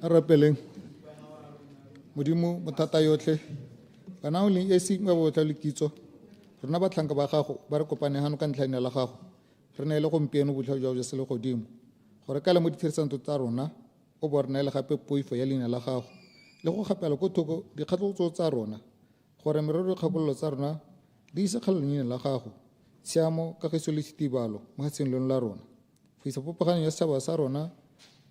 rapeleng modimo mothata yotlhe kana o leng esi ba botla le kitso rena ba tlhanka ba gago ba re kopane hano ka ntlhaina la gago re ne le gompieno botlhao jwa se le godimo gore ka le mo ditirisanto tsa rona o bo rena le gape poifo ya leina la gago le go gapela go thoko dikgatlo tsa rona gore merero kgakololo tsa rona di se kgala leina la gago tshiamo kagiso le setibalo mo gatsheng la rona go isa popaganyo ya setšhaba sa rona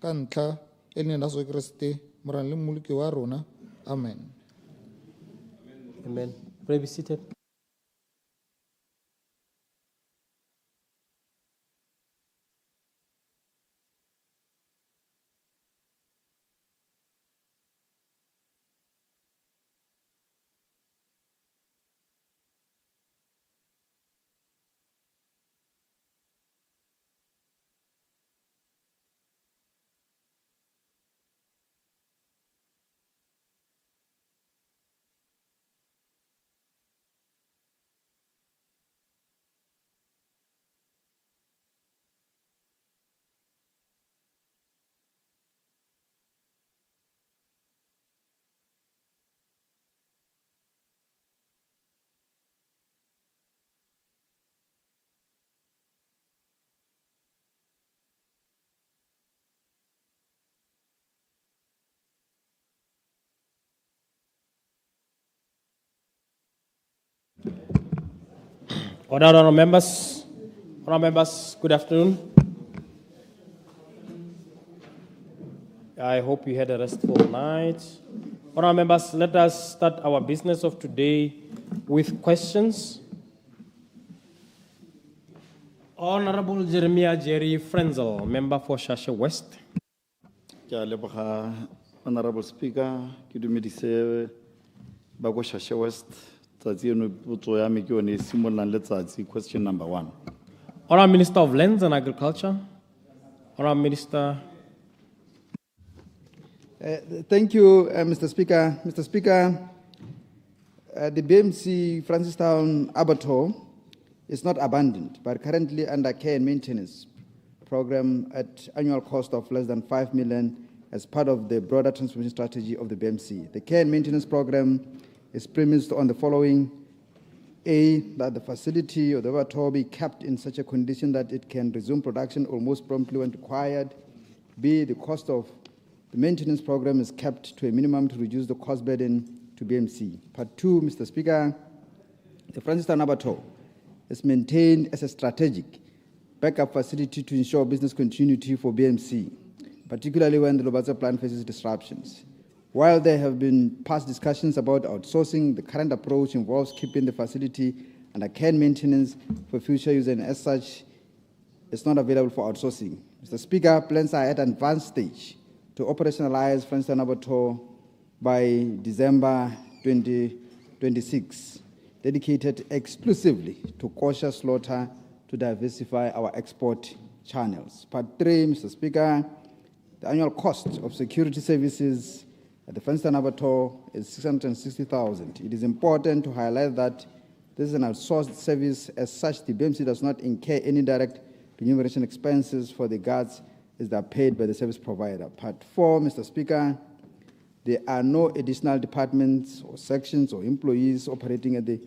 ka ntlha e leina la Jesu Kriste morang le mmoloki wa rona. Amen. Amen. Pray be seated. Honorable members, good afternoon. I hope you had a restful night. Honorable members, let us start our business of today with questions. Honorable Jeremiah Jerry Frenzel, member for Shasha West. Honorable Speaker, ke dumedise ba go Shasha West. Question number 1. Honorable Minister of Lands and Agriculture. Honorable Minister. Thank you, Mr. Speaker. Mr. Speaker, the BMC Francistown Abattoir is not abandoned, but currently under care and maintenance program at annual cost of less than 5 million as part of the broader transformation strategy of the BMC. The care and maintenance program is premised on the following: A, that the facility or the abattoir be kept in such a condition that it can resume production almost promptly when required. B, the cost of the maintenance program is kept to a minimum to reduce the cost burden to BMC. Part 2, Mr. Speaker, the Francistown Abattoir is maintained as a strategic backup facility to ensure business continuity for BMC, particularly when the Lobatse plant faces disruptions. While there have been past discussions about outsourcing, the current approach involves keeping the facility under care and maintenance for future use, and as such, it's not available for outsourcing. Mr. Speaker, plans are at an advanced stage to operationalize Francistown Abattoir by December 2026, dedicated exclusively to kosher slaughter to diversify our export channels. Part 3, Mr. Speaker, the annual cost of security services at the Francistown Abattoir is 660,000. It is important to highlight that this is an outsourced service. As such, the BMC does not incur any direct remuneration expenses for the guards as they are paid by the service provider. Part 4, Mr. Speaker, there are no additional departments or sections or employees operating at the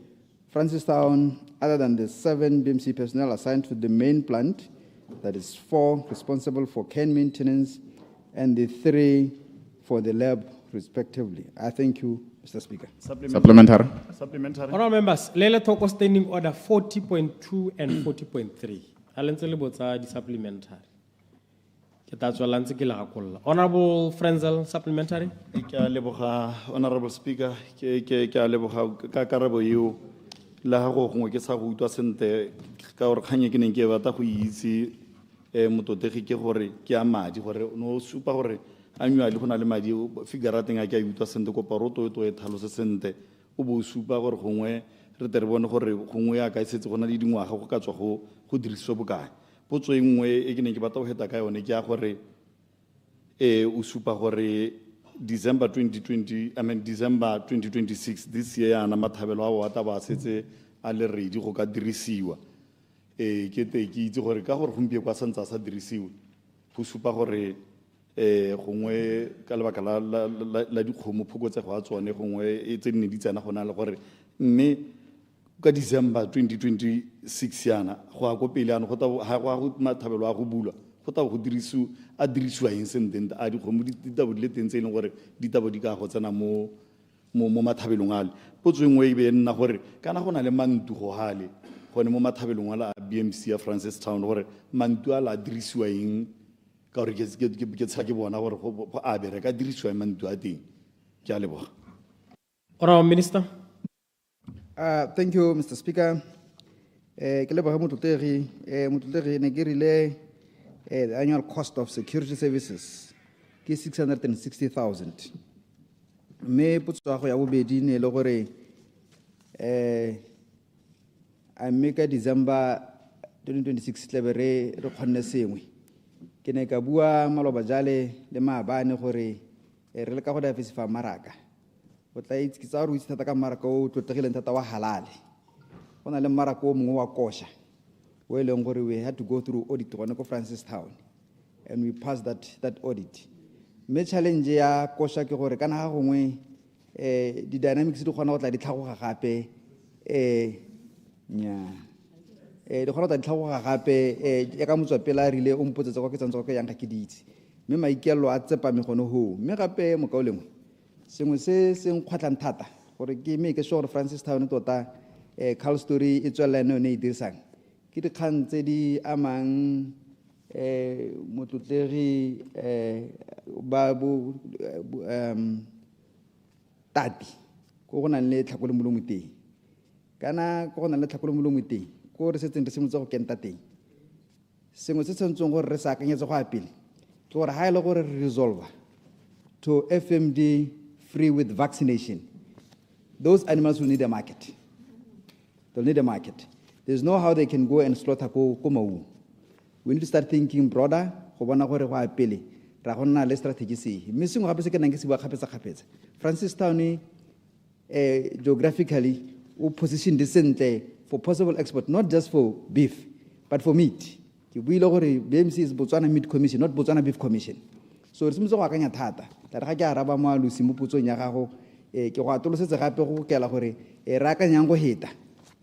Francistown other than the 7 BMC personnel assigned to the main plant, that is 4 responsible for care and maintenance and the 3 for the lab, respectively. I thank you, Mr. Speaker. Supplementary. Honorable members, Lele Toko Standing Order 40.2 and 40.3. Alentse le botsa di supplementary. Honorable Frenzel, supplementary. Honorable Speaker, ke a leboga ka karabo eo la go gongwe ke sa go utwa sente ka gore khanye ke neng ke batla go itse mototegi ke gore ke a madi gore no supa gore annually gona le madi figure teng a ke a utwa sente ko paroto to e thalose sente o bo supa gore gongwe re tere bone gore gongwe ya ka setse gona le dingwaga go ka tswa go diriswa bokae potso e nngwe e ke neng ke batla go heta ka yone ke a gore o supa gore December 2026 this year ana mathabelo a wa ta ba setse a le ready go ka dirisiwa ke itse gore ka gore gompie kwa santsa sa dirisiwa go supa gore gongwe ka lebaka la dikgomo phokotsego ya tsone gongwe e tse nne di tsena go na le gore mme ka December 2026 yana go a ko pele yana go mathabelo a go bulwa go ta go dirisiwa eng senteng a dikgomo di tabo di le teng tse e leng gore di tabo di ka go tsena mo mathabelong ale potso e nngwe e be nna gore kana go na le mantu go hale gone mo mathabelong ala a BMC ya Francistown gore mantu ala a dirisiwa eng ka gore ke tsha ke bona gore go a bereka dirisiwa mantu a teng ke a leboga. Honourable Minister. Thank you, Mr. Speaker. Ke leboga Motlotlegi ne ke rile the annual cost of security services ke 660,000. Mme potso ya go ya bobedi ne le gore a mme ka December 2026 tlebe re kgonne sengwe. Ke ne ka bua maloba jale le maabane gore re le ka go diversify maraka. Go tla itse ke tsa go itse thata ka maraka o tlotlegileng thata wa halale. Go na le maraka o mongwe wa kosha. We had to go through audit go Francistown, and we passed that audit. Me challenge ya kosha ke gore kana ga gongwe di dynamics di gona go tla di tlhagoga gape nya di gona tla di tlhagoga gape ya ka motswa pela rile o mpotse go ke tsantsa go yang ga ke ditse me maikelo a tsepa me gone ho me gape mo ka olengwe sengwe se seng khwatlang thata gore ke me ke sure Francistown tota call story e tswela ne e dirisang ke dikgang tse di amang Motlotlegi ba bo tati go go nang le tlhakole molongwe teng kana go go nang le tlhakole molongwe teng go re setseng re simotse go kenta teng sengwe se tsentsong gore re sa akanyetse go apele ke gore ha ile gore re resolve to FMD free with vaccination, those animals will need a market. They'll need a market. There's no how they can go and slaughter ko mau. We need to start thinking broader. Go bona gore go apele ra go nna le strategy se missing gape se ke nang ke se bua khapetsa Francistown geographically o position decently for possible export, not just for beef but for meat. Ke buile gore BMC is Botswana Meat Commission, not Botswana Beef Commission. So re simotse go akanya thata tla re ga ke araba mo alusi mo putsong ya gago ke go atolosetse gape go kela gore re akanyang go heta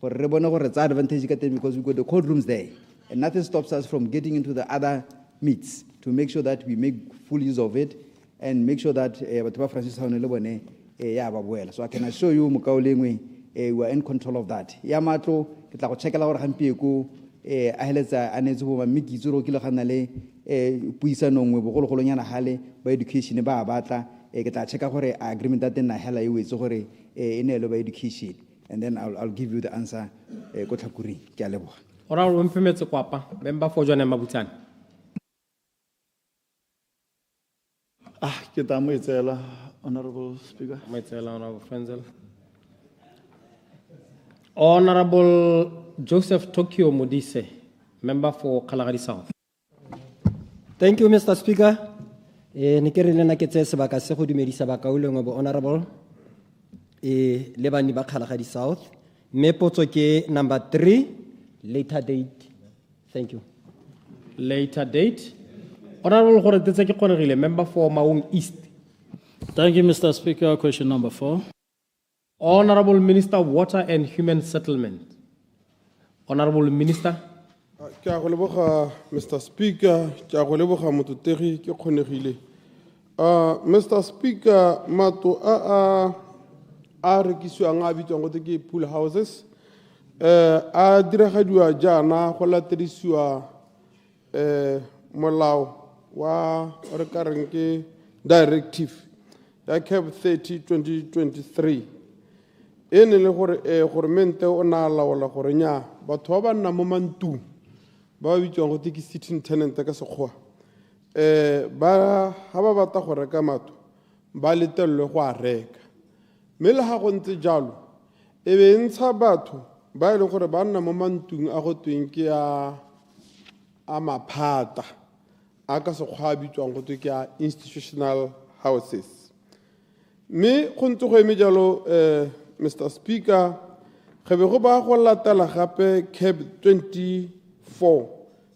gore re bone gore tsa advantage ka teng because we got the cold rooms there and nothing stops us from getting into the other meats to make sure that we make full use of it and make sure that batho ba Francistown le bone ya ba boela. So I can assure you mokaolengwe we are in control of that. Ya matlo ke tla go checkela gore gampie ko a heletsa anetse bo mamikitso ro kile gana le puisanongwe bogologolonyana hale ba education ba batla ke tla checka gore agreement that na hela e wetse gore e ne lo ba education and then I'll give you the answer ko tlhakuri ke a leboga. Ora o mpemetse kwapa member for jone mabutsana. Ke ta mo etsela Honourable Speaker. Mo etsela Honourable Frenzel. Honourable Joseph Tokyo Modise, member for Kalahari South. Thank you, Mr. Speaker. Nikerele na ketse sebaka se go dumedisa ba kaulengwe bo honorable le bani ba Kalahari South. Me potso ke number 3, later date. Thank you. Later date. Honourable gore tse ke kgonerile member for Maung East. Thank you, Mr. Speaker. Question number 4. Honourable Minister Water and Human Settlement. Honourable Minister. Ke a go leboga Mr. Speaker, ke a go leboga Motlotlegi ke kgonegile. Mr. Speaker, mato a rekisiwang a bitswang go ke pool houses a diragadiwa jaana go latedisiwa molao wa re ka reng ke directive ya CAB 30/2023 ene le gore gormente o na laola gore nya batho ba nna mo mantung ba bitswang go ke sitting tenant ka sekgwa ba ha ba batla go reka matlo ba letelwe go a reka mme le ha go ntse jalo e be ntsha batho ba ile gore ba nna mo mantung a go tweng ke a maphata a ka sekgwa bitswang go ke a institutional houses mme go ntse go eme jalo Mr. Speaker, ge be go ba go latela gape CAB 24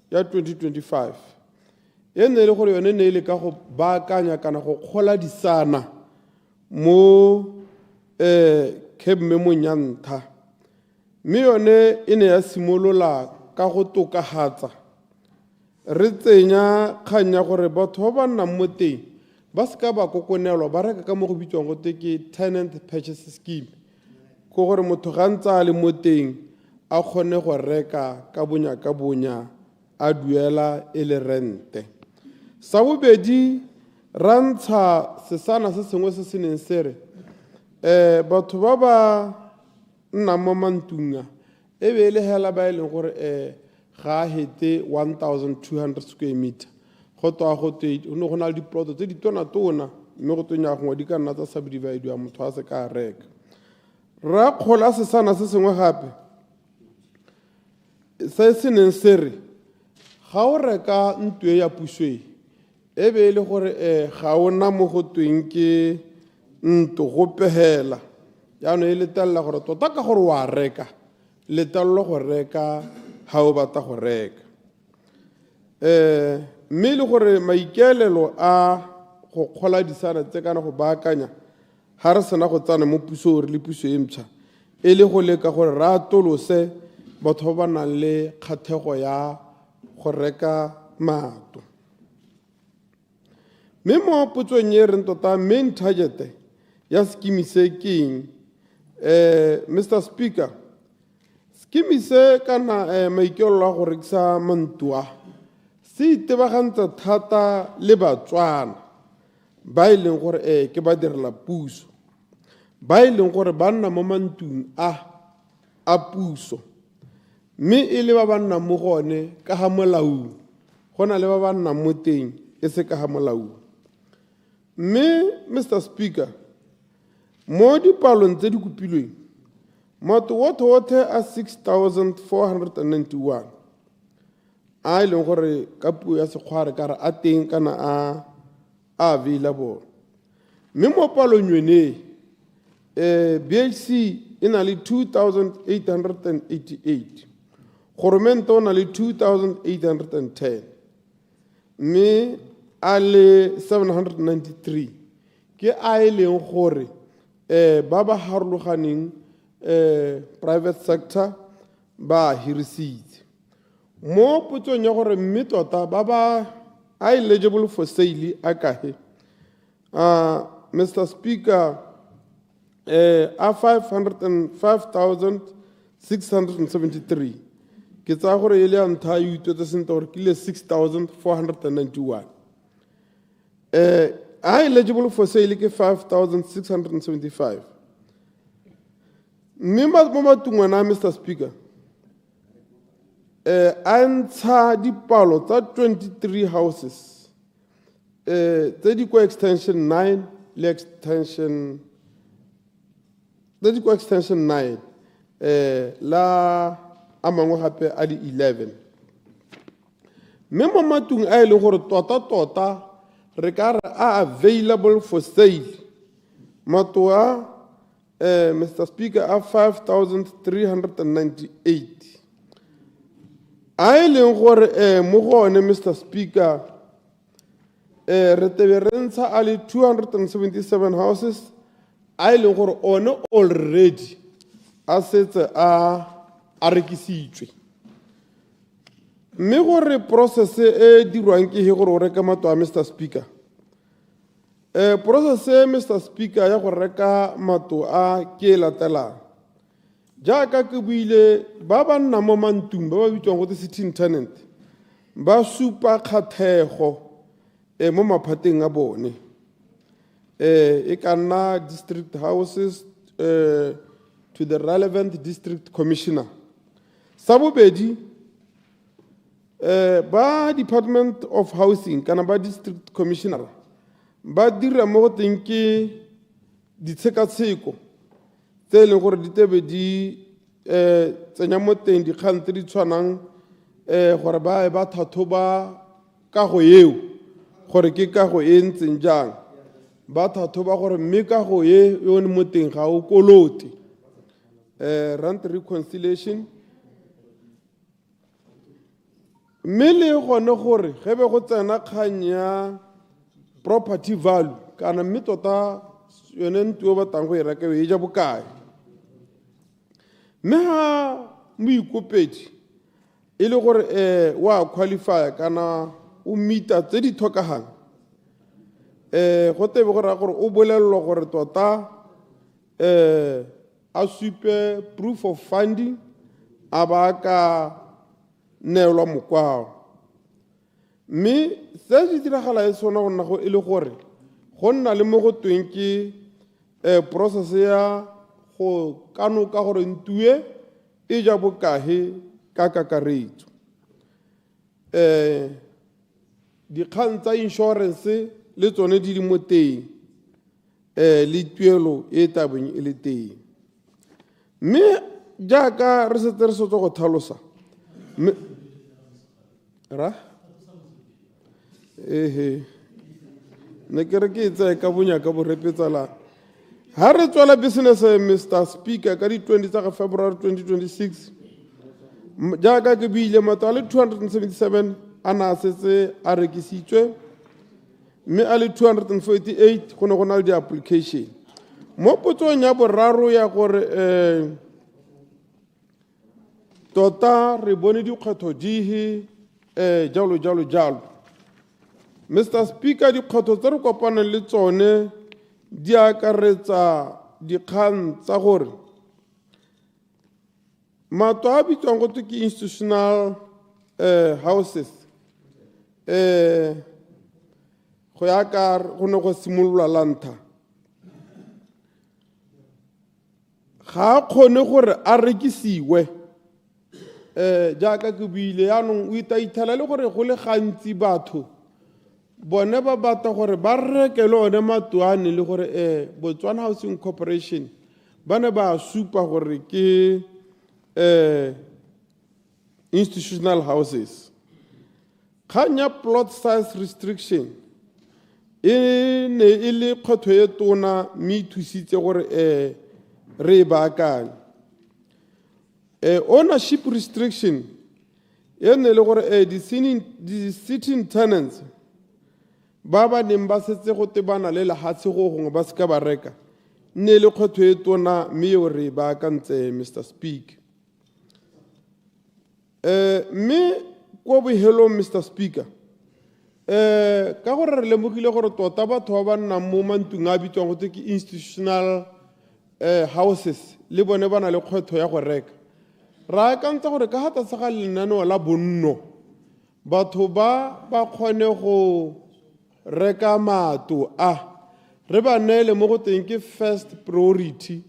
ya 2025 e ne le gore yone ne ile ka go baakanya kana go kgoladisana mo 𝗕𝗶𝗹𝗏 ya ntlha mme yone e ne ya simolola ka go tokafatsa re tsenya kgang ya gore batho ba ba nnang mo teng ba seka ba kokonelwa ba reka ka mo go bitswang gote ke tenant purchase scheme ko gore motho ga ntse a le mo teng a kgone go reka ka bonya a duela e le rente. Sa bobedi ra ntsha sesana se sengwe se se neng se re batho ba ba nnang mo mantunga e be e le hela ba e leng gore ga a hete 1,200 square meter go toa go te go ne go na le diploto tse di tona mme go tonya gongwe di ka nna tsa subdivide ya motho a se ka reka ra kgola sesana se sengwe gape se se neng se re ga o reka ntlo ya puso e be e le gore ga o na mo go tweng ke ntlo go pehela yaanong e letelela gore tota ka gore wa reka letelelo go reka ga o batla go reka mme le gore maikaelelo a go kgoladisana tse kana go baakanya ga re sena go tsana mo puso re le puso e ntšha e le go leka gore re atolose batho ba ba nang le kgathego ya go reka matlo mme mo potsong e reng tota main target ya scheme se ke eng Mr. Speaker scheme se kana maikaelelo a go rekisa mantua se itebagantse thata le batswana ba e leng gore ke ba direla puso ba e leng gore ba nna mo mantung a puso mme e le ba ba nnang mo gone ka ga molaong go na le ba ba nnang mo teng e se ka ga molaong mme Mr. Speaker mo dipalong tse di kopilweng matlo wothe a 6,491 a e leng gore ka puo ya sekgware ka re a teng kana a available mme mo palong yone BHC e na le 2,888 goromente o na le 2,810 mme a le 793 ke a e leng gore ba ba harologaneng private sector ba hirisitse mo potsong ya gore mme tota ba ba eligible for sale a kae Mr. Speaker a 505,673 ke tsaya gore e le ya ntlha e utswetse sentle gore ke le 6,491 a eligible for sale ke 5,675 mme mo matungwana a Mr. Speaker a ntsha dipalo tsa 23 houses tse di kwa extension 9 le extension tse di kwa extension 9 la a mangwe gape a di 11 mme mo matung a e leng gore tota re ka re a available for sale matlo a Mr. Speaker a 5,398 a e leng gore mo gone Mr. Speaker re tebe re ntsha a le 277 houses a e leng gore one already a setse a rekisitswe mme gore process e dirwang ke he gore o reka matlo a Mr. Speaker process Mr. Speaker ya go reka matlo a ke latelang jaaka ke buile ba ba nna mo mantung ba ba bitswang go te sitting tenant ba supa kgathego mo maphateng a bone e ka nna district houses to the relevant district commissioner sa bobedi ba Department of Housing kana ba district commissioner ba dira mo go teng ke ditshekatsheko tse leng gore di tebe di tsenya mo teng dikgang tse di tshwanang gore ba thathoba kago eo gore ke kago e ntseng jang ba thathoba gore mme kago e yone mo teng ga o kolote rent reconciliation mme le gone gore ge be go tsena kgang ya property value kana mme tota yone ntlo ba tang go e reka e ja bokae mme ha moikopedi e le gore wa qualify kana o meeta tse di tlhokagang go tebe go raya gore o bolelelwa gore tota a supe proof of funding a ba ka neelwa mokwao mme se se diragala e sona go nna go e le gore go nna le mo go tweng ke process ya go kanoka gore ntue e ja bokae ka kakaretso dikgang tsa insurance le tsone di mo teng le tuelo e tabeng e le teng mme jaaka re setse re sotse go tlhalosa ra ne ke re ke e tsaya ka bonya ka borepetsala ha re tswela business Mr. Speaker ka di 20 tsa February 2026 jaaka ke buile matlo a le 277 a na setse a rekisitswe mme a le 248 go ne go na le di-application mo potsong ya boraro ya gore tota re bone dikgwetlho dihe jalo Mr. Speaker dikgwetlho tse re kopaneng le tsone di akaretsa dikgang tsa gore matlo a bitswang go ke institutional houses go ya ka go ne go simolola lantha ga kgone gore a rekisiwe jaaka ke buile yaanong o itaithela le gore go le gantsi batho bone ba batla gore ba reke le one matoane le gore Botswana Housing Corporation ba ne ba supa gore ke institutional houses kgang ya plot size restriction e ne e le kgwetlho e tona mme e thusitse gore re e baakanye ownership restriction e ne le gore the sitting tenants ba ba neng ba setse go tebana le lehatshe go gongwe ba seka ba reka ne le kgwetlho e tona mme eo re e baakantse Mr. Speaker mme ko bohelong Mr. Speaker ka gore re lemogile gore tota batho ba ba nnang mo mantlong a bitswang go ke institutional houses le bone ba na le kgwetlho ya go reka ra akantsa gore ka hata sa ga lenaneo la bonno batho ba kgone go reka matlo re ba neele mo go teng ke first priority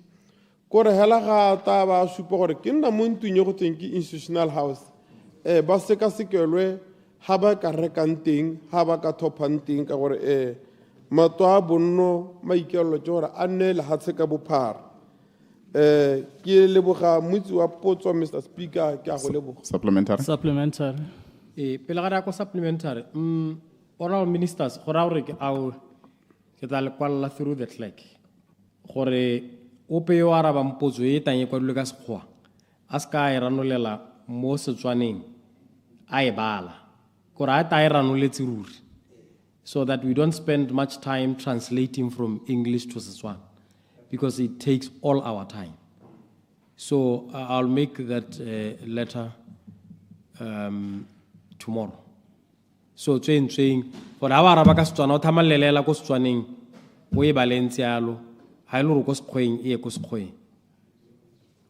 kore hela ga ta ba supa gore ke nna mo ntlong ye go teng ke institutional house ba sekasekelwe ha ba ka rekang teng ha ba ka thopang teng ka gore matlo a bonno maikelelo ke gore a nne lehatshe ka bophara ke leboga motsi wa potso Mr. Speaker ke a go leboga Supplementary. Pele ga ko supplementary oral ministers go ra gore ke ao ke tla le kwalla through the clerk gore ope yo araba mpotso e tanye kwa dilo ka sekgoa a ska e ranolela mo Setswaneng a e bala gore a ta e ranoletse ruri so that we don't spend much time translating from English to Setswana because it takes all our time. So I'll make that letter tomorrow. So saying for our araba ka Setswana o thamalela ko Setswaneng o e balentse yalo ha ile go sekgoeng e go sekgoeng.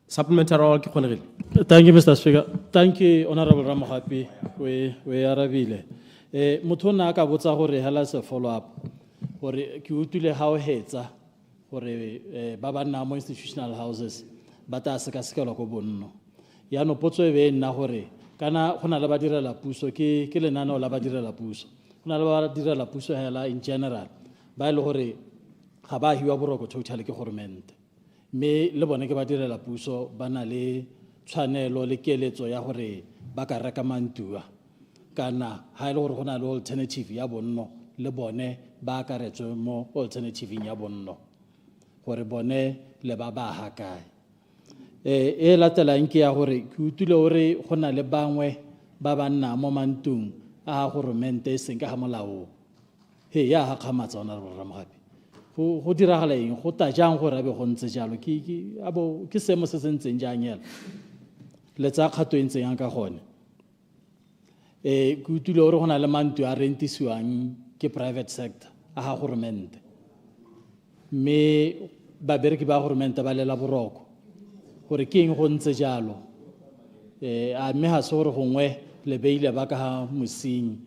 Supplementary all ke kgonegile. Thank you, Mr. Speaker. Thank you, Honorable Ramogapi. We arabile. Motho na ka botsa gore hela se follow up gore ke utile ha o hetsa gore ba ba nna mo institutional houses ba ta se ka sekelo go bonno ya no potso e be nna gore kana gona le ba direla puso ke lenano la ba direla puso gona le ba direla puso hela in general ba ile gore ga ba hiwa boroko total ke government me le bone ke ba direla puso ba na le tshwanelo le keletso ya gore ba ka reka mantua kana ha ile gore gona le alternative ya bonno le bone ba ka retswe mo alternative ya bonno gore bone le ba ha kae e latela nke ya gore ke utile gore gona le bangwe ba banna mo mantung a goromente seng ka molao he ya ha khamatsa honorable Ramagapi go diragala eng go ta jang gore be go ntse jalo ke semo se se ntseng jang yela le tsa kgato e ntseng yang ka gone ke utlwile gore go na le mantu a rentisiwang ke private sector a ga goromente mme babereki ba goromente ba lela boroko gore ke eng go ntse jalo a mme ha se gore gongwe le beile ba ka ha mosinyi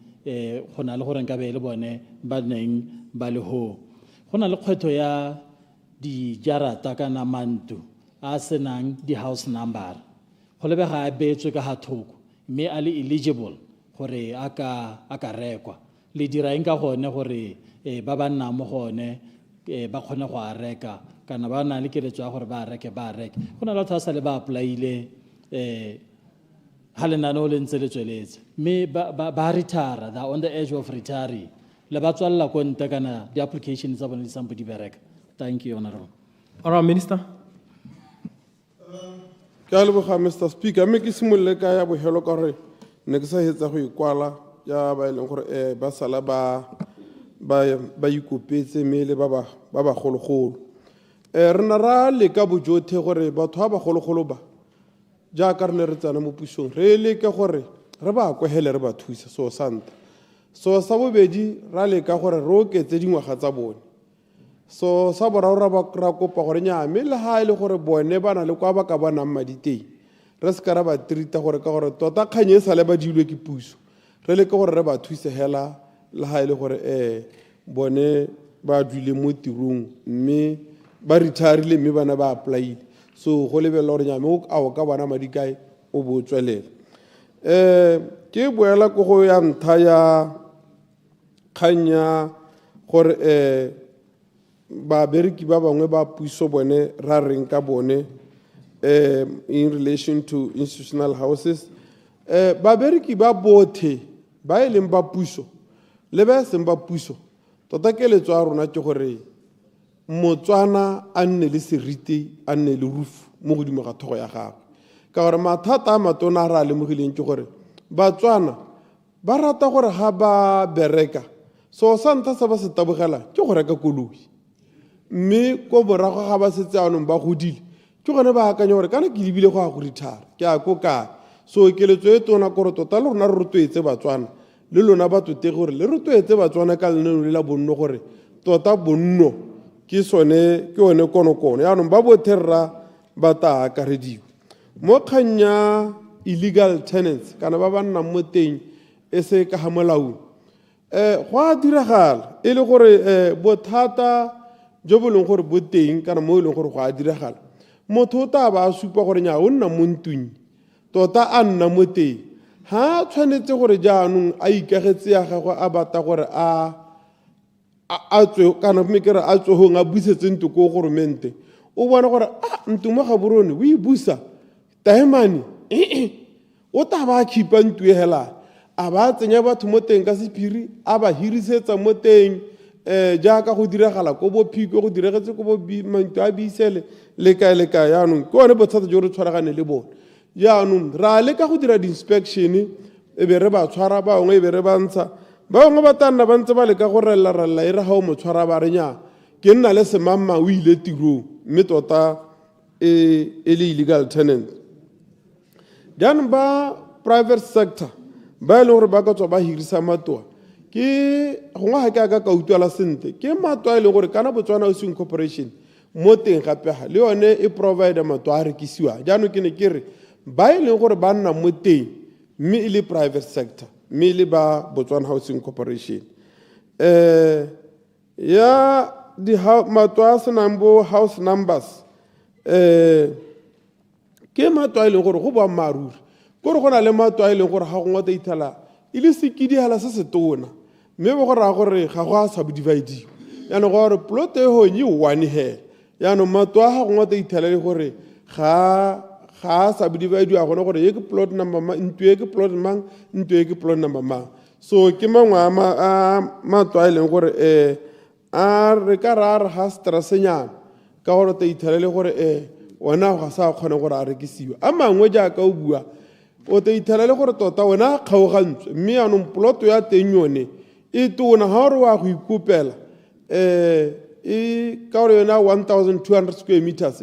go na le gore nka be le bone ba neng ba le ho go na le kgwetho ya dijarata kana mantu a senang di-house number go lebega a beetswe ka ga thoko mme a le eligible gore a ka rekwa le dira eng ka gone gore ba ba nna mo gone ba kgone go a reka kana ba na le keletso ya gore ba reke go na le batho ba sa le ba applyile ha lenaneo le ntse le tsweletse mme ba retire, they are on the edge of retiring le ba tswalla ko nte kana di-application tsa bone di sampo di bereka. Thank you, Honorable. All right, Minister. Ke a leboga Mr. Speaker, mme ke simolole ka ya bogelo ka gore ne ke sa hetsa go ikwala ya ba e leng gore ba sala ba ikopetse mme le ba bagologolo re na ra leka bojothe gore batho ba bagologolo ba jaaka re ne re tsena mo pusong re leke gore re ba kwehele re ba thusa so santa so sa bobedi ra leka gore re oketse dingwaga tsa bone so sa boraro ra kopa gore nyame le ha ile gore bone ba na le kwa ba ka bonang madi teng re se ka ra ba trita gore ka gore tota kganye sa le ba dilwe ke puso re leke gore re ba thuse hela le ha ile gore bone ba dule mo tirong mme ba retirile mme bana ba apply so go lebella gore nyame o ka bona madi kae o bo tswelela ke boela go go ya ntha ya khanya gore ba bereki ba bangwe ba puso bone ra reng ka bone in relation to institutional houses ba bereki ba bothe ba eleng ba puso le ba seng ba puso tota keletso a rona ke gore motswana a nne le seriti a nne le roof mo godimo ga thogo ya gagwe ka gore mathata a matona a re a lemogileng ke gore batswana ba rata gore ga ba bereka so sa ntha sa ba se tabogela ke go reka koloi mme ko morago ga ba setse anong ba godile ke gone ba akanya gore kana ke lebile go a go retire ke a ko kae so keletso e tona gore tota le rona re rotloetse batswana le lona ba totege gore le rotloetse batswana ka lenaneo le la bonno gore tota bonno ke one konokono yaanong ba bothe rra ba ta akarediwa mo kganya illegal tenants kana ba ba nnang mo teng e se ka ga molaong go a diragala e le gore bothata jo bo leng gore bo teng kana mo e leng gore go a diragala motho o ta ba a supa gore nya o nna mo ntung tota a nna mo teng ha tshwanetse gore jaanong a ikagetse ya gagwe a bata gore a tswe kana mekere a tsogong a busetse ntlo ko goromente o bona gore ntlo mo ga borone o e busa taemane o ta ba khipa ntlo e hela a ba tsenya batho mo teng ka sephiri a ba hirisetsa mo teng jaaka go diragala ko bophiko go diragetse ko mantlo a bisele le kae yaanong ke one bothata jo re tshwaragane le bone yaanong ra leka go dira di-inspection e be re ba tshwara ba bangwe e be re ba ntsha ba bangwe ba tanna ba ntse ba leka go rella e re ga o mo tshwara ba re nya ke nna le semamma o ile tirong mme tota e le illegal tenant jaanong ba private sector ba e leng gore ba ka tswa ba hirisa matoa ke gongwe ga ke aka ka utlwala sentle ke matoa e leng gore kana Botswana Housing Corporation mo teng gape le yone e provide matoa a rekisiwa jaanong ke ne ke re ba e leng gore ba nna mo teng mme e le private sector mme le ba Botswana Housing Corporation ya di matoa a senang bo house numbers ke matoa e leng gore go boammaaruri kore go na le matoa e leng gore ga gongwe ta ithala e le sekidihala se se tona mme bo go raya gore ga go a subdivide yaanong go gore plot e honye one hela yaanong matoa ga gongwe ta ithala le gore ga a subdivide a gone gore ye ke plot number mang ntlo ye ke plot mang ntlo ye ke plot number mang so ke mangwe a matoa e leng gore a re ka ra ga strasenyana ka gore ta ithala le gore ona ga sa kgone gore a rekisiwa a mangwe jaaka o bua o te ithela le gore tota wena kgaogantswe mme yaanong ploto ya teng yone e tona ga gore wa go ikopela ka gore yona 1200 square meters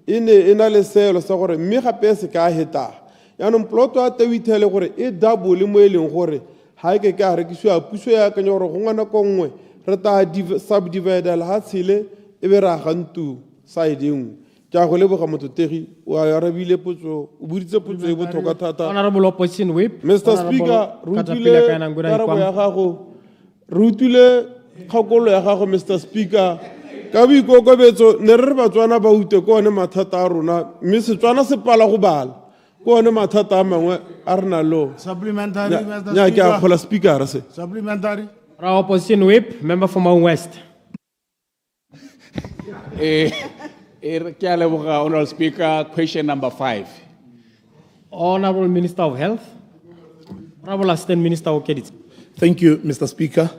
e ne e na le seelo sa gore mme gape se ka hetaga yaanong ploto ya teng o ithele gore e double mo e leng gore ga e ke ka rekisiwa puso ya akanya gore go ngwana ko nngwe re ta subdividela ga tshele e be ra gantu side e nngwe ke a go leboga mototegi o arabile potso o boditse potso e botlhokwa thata Honorable Opposition Whip. Mr. Speaker, re utlwile karabo ya gago re utlwile kgakolo ya gago Mr. Speaker ka boikokobetso ne re batswana ba ute ko one mathata a rona mme Setswana se pala go bala ko one mathata a mangwe a re na lo Supplementary, Mr. nya ke a Speaker. kgola speaker se Supplementary. Honorable Opposition Whip, member from Maun West. Honorable Speaker, question number 5. Honorable Minister of Health. Honorable Assistant Minister of Credit. Thank you, Mr. Speaker.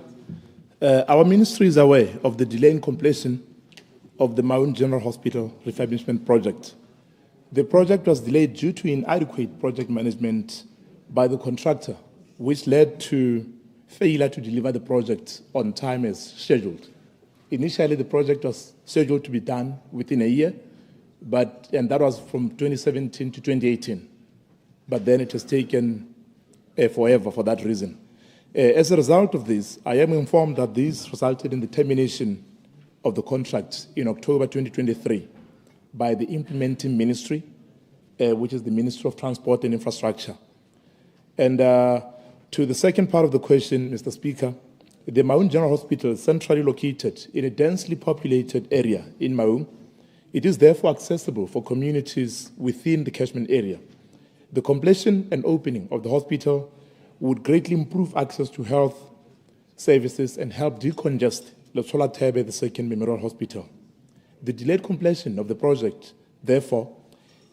Our ministry is aware of the delay in completion of the Maun General Hospital refurbishment project. The project was delayed due to inadequate project management by the contractor, which led to failure to deliver the project on time as scheduled. Initially, the project was scheduled to be done within a year, and that was from 2017 to 2018. But then it has taken forever for that reason. As a result of this, I am informed that this resulted in the termination of the contract in October 2023 by the implementing ministry, which is the Ministry of Transport and Infrastructure. And to the second part of the question, Mr. Speaker, the Maun General Hospital is centrally located in a densely populated area in Maun. It is therefore accessible for communities within the catchment area. The completion and opening of the hospital would greatly improve access to health services and help decongest 𝗕𝗨𝗘𝗦𝗧𝗥 Memorial Hospital. The delayed completion of the project, therefore,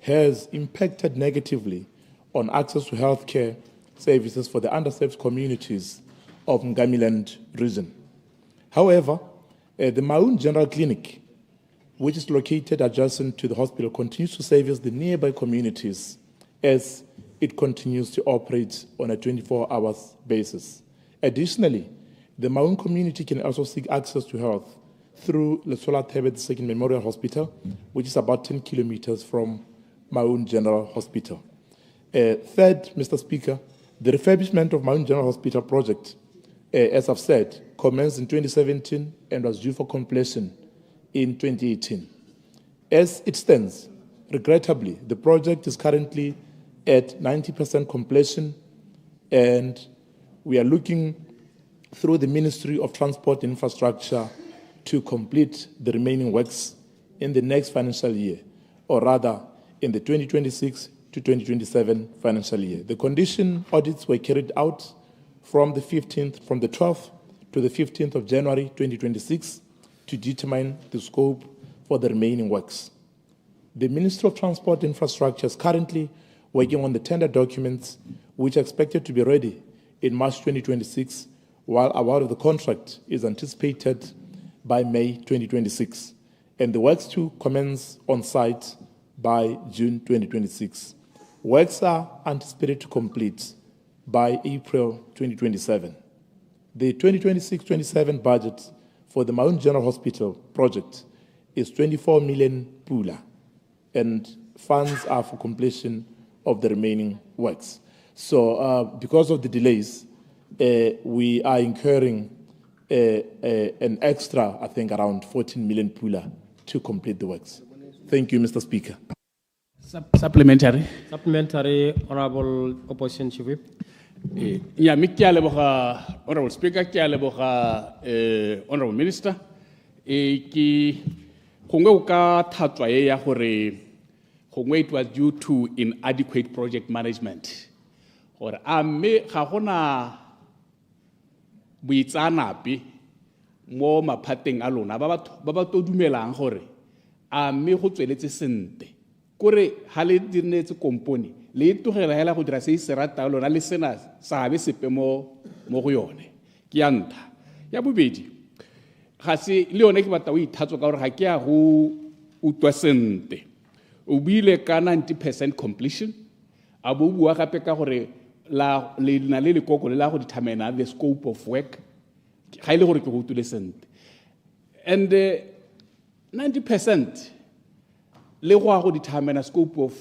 has impacted negatively on access to healthcare services for the underserved communities of Ngamiland region. However, the Maun General Clinic, which is located adjacent to the hospital, continues to service the nearby communities as it continues to operate on a 24-hour basis. Additionally, the Maun community can also seek access to health through 𝗕𝗨𝗘𝗦𝗧𝗥 Memorial Hospital, which is about 10 kilometers from Maun General Hospital. Third, Mr. Speaker, the refurbishment of Maun General Hospital project, as I've said, commenced in 2017 and was due for completion in 2018. As it stands, regrettably, the project is currently at 90% completion, and we are looking through the Ministry of Transport and Infrastructure to complete the remaining works in the next financial year, or rather in the 2026 to 2027 financial year. The condition audits were carried out from the 12th to the 15th of January 2026 to determine the scope for the remaining works. The Ministry of Transport and Infrastructure is currently working on the tender documents, which are expected to be ready in March 2026, while award of the contract is anticipated by May 2026, and the works to commence on site by June 2026. Works are anticipated to complete by April 2027. The 2026-27 budget for the Maun General Hospital project is 24 million pula, and funds are for completion of the remaining works. So because of the delays, we are incurring an extra, I think, around 14 million pula to complete the works. Thank you, Mr. Speaker. Supplementary. Supplementary, Honorable Opposition Chief Whip. Yeah, Honorable Speaker, Honorable Minister. It was due to inadequate project management. Or buitsanape mo maphateng a lona ba ba to dumelang gore a me go tsweletse sente kore ha le dirnetse kompone le togela hela go dira se se rata lona le sena sa be sepe mo go yone ke ya ntlha ya bobedi ga se le yone ke batla o ithatso ka gore ga ke a go utwa sente o bile ka 90% completion a bo bua gape ka gore la le na le lekoko le la go determine the scope of work ga ile gore ke go utule sente and 90% le go determine scope of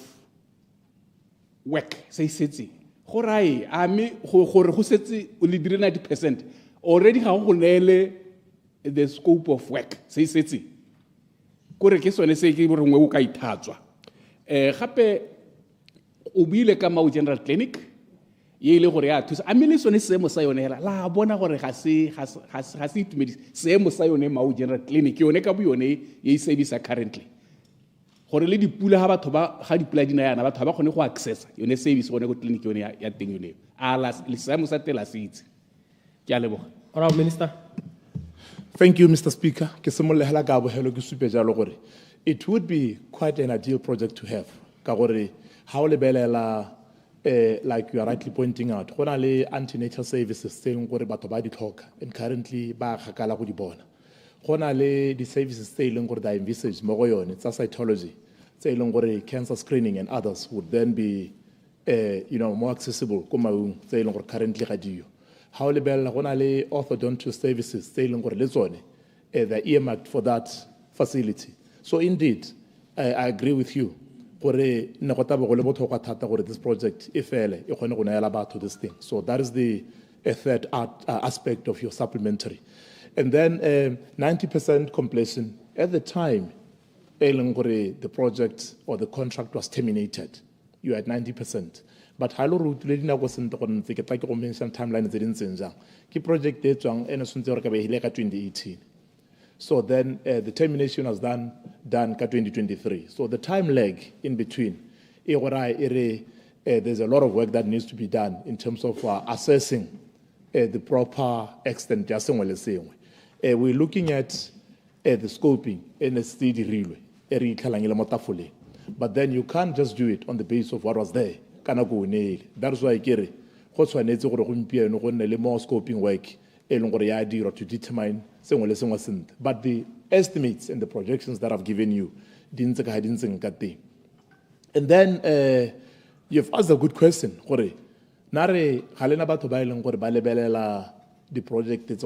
work se setse go rai a me gore go setse o le dire 90% already ga go nele the scope of work se setse kore ke sone se ke borengwe o ka ithatswa gape o bile ka mau general clinic ye ile gore ya thusa a me le sone seemo sa yone hela la bona gore ga se itumedisa seemo sa yone mau general clinic yone ka bo yone ye service currently gore le dipula ha batho ba ga dipula dina yana batho ba kgone go access yone service gone go clinic yone ya teng yone ala le seemo sa tela sitse ke a leboga Honourable Minister. Thank you, Mr. Speaker. Ke semollehela ka bohelo ke supe jalo gore it would be quite an ideal project to have. Ka gore ha o lebelela like you are rightly pointing out, go na le antenatal services tse leng gore batho ba di tlhoka and currently ba gakala go di bona. Go na le di services tse leng gore di envisage mo go yone tsa cytology tse leng gore cancer screening and others would then be more accessible ko maung tse leng gore currently ga dio. Ha o lebelela go na le orthodontist services tse leng gore le tsone they're earmarked for that facility. So indeed, I agree with you. Gore ne go taba go le botlhokwa thata gore this project e fele e kgone go neela batho this thing. So that is the third aspect of your supplementary. And then 90% completion at the time the project or the contract was terminated. You had 90%. But halo root le dina go sente go ntse ke tla ke go mention timeline tse dintseng jang. Ke project e tswang ene sontse gore ka be hile ka 2018. So then the termination was done ka 2023. So the time lag in between, there's a lot of work that needs to be done in terms of assessing the proper extent. We're looking at the scoping in a steady relay. But then you can't just do it on the basis of what was there. That's why I more scoping work to determine. But the estimates and the projections that I've given you, and then you've asked a good question. The project is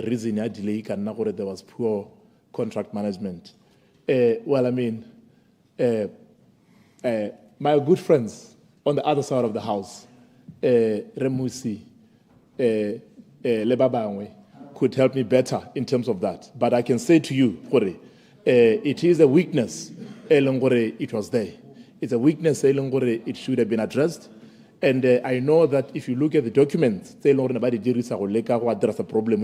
reason delay there was poor contract management. Well, I mean, my good friends on the other side of the house, Remusi, Lebabangwe, could help me better in terms of that. But I can say to you, it is a weakness, it was there. It's a weakness, it should have been addressed. And I know that if you look at the documents, address a problem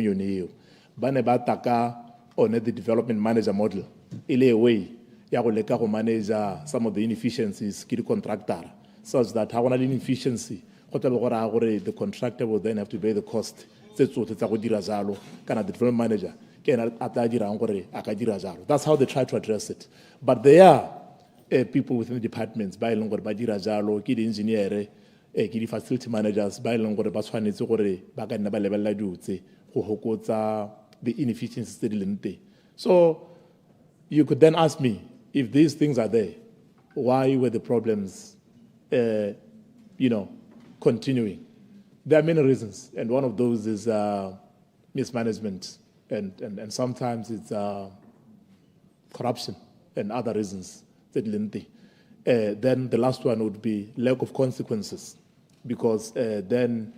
on the development manager model. A way to manage some of the inefficiencies, contractor, such that how an inefficiency, the contractor will then have to pay the cost. That's how they try to address it. But there are people within the departments, facility managers, the inefficiencies. So you could then ask me, if these things are there, why were the problems continuing? There are many reasons, and one of those is mismanagement, and sometimes it's corruption and other reasons. Then the last one would be lack of consequences, because then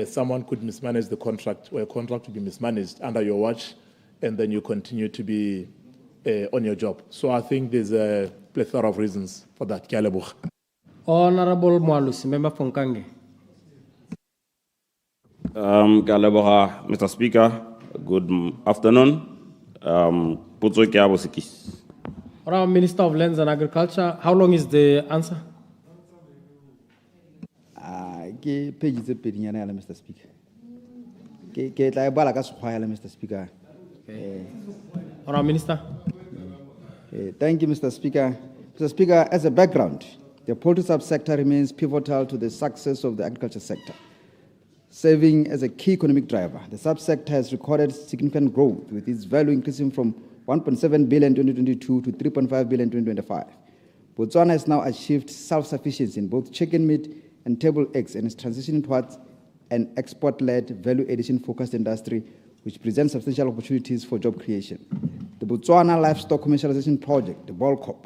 someone could mismanage the contract, or a contract would be mismanaged under your watch, and then you continue to be on your job. So I think there's a plethora of reasons for that. Honourable Mwalusi, member from Kange. Mr. Speaker, good afternoon. Potso ke a bosekisi. Honourable Minister of Lands and Agriculture, how long is the answer? Page Mr. Speaker. Mr. Speaker. Honourable Minister. Thank you, Mr. Speaker. Mr. Speaker, as a background, the poultry subsector remains pivotal to the success of the agriculture sector, serving as a key economic driver. The subsector has recorded significant growth, with its value increasing from 1.7 billion in 2022 to 3.5 billion in 2025. Botswana has now achieved self-sufficiency in both chicken meat and table eggs and is transitioning towards an export-led, value-addition-focused industry which presents substantial opportunities for job creation. The Botswana Livestock Commercialization Project, the 𝗔𝗠𝗠𝗜𝗏,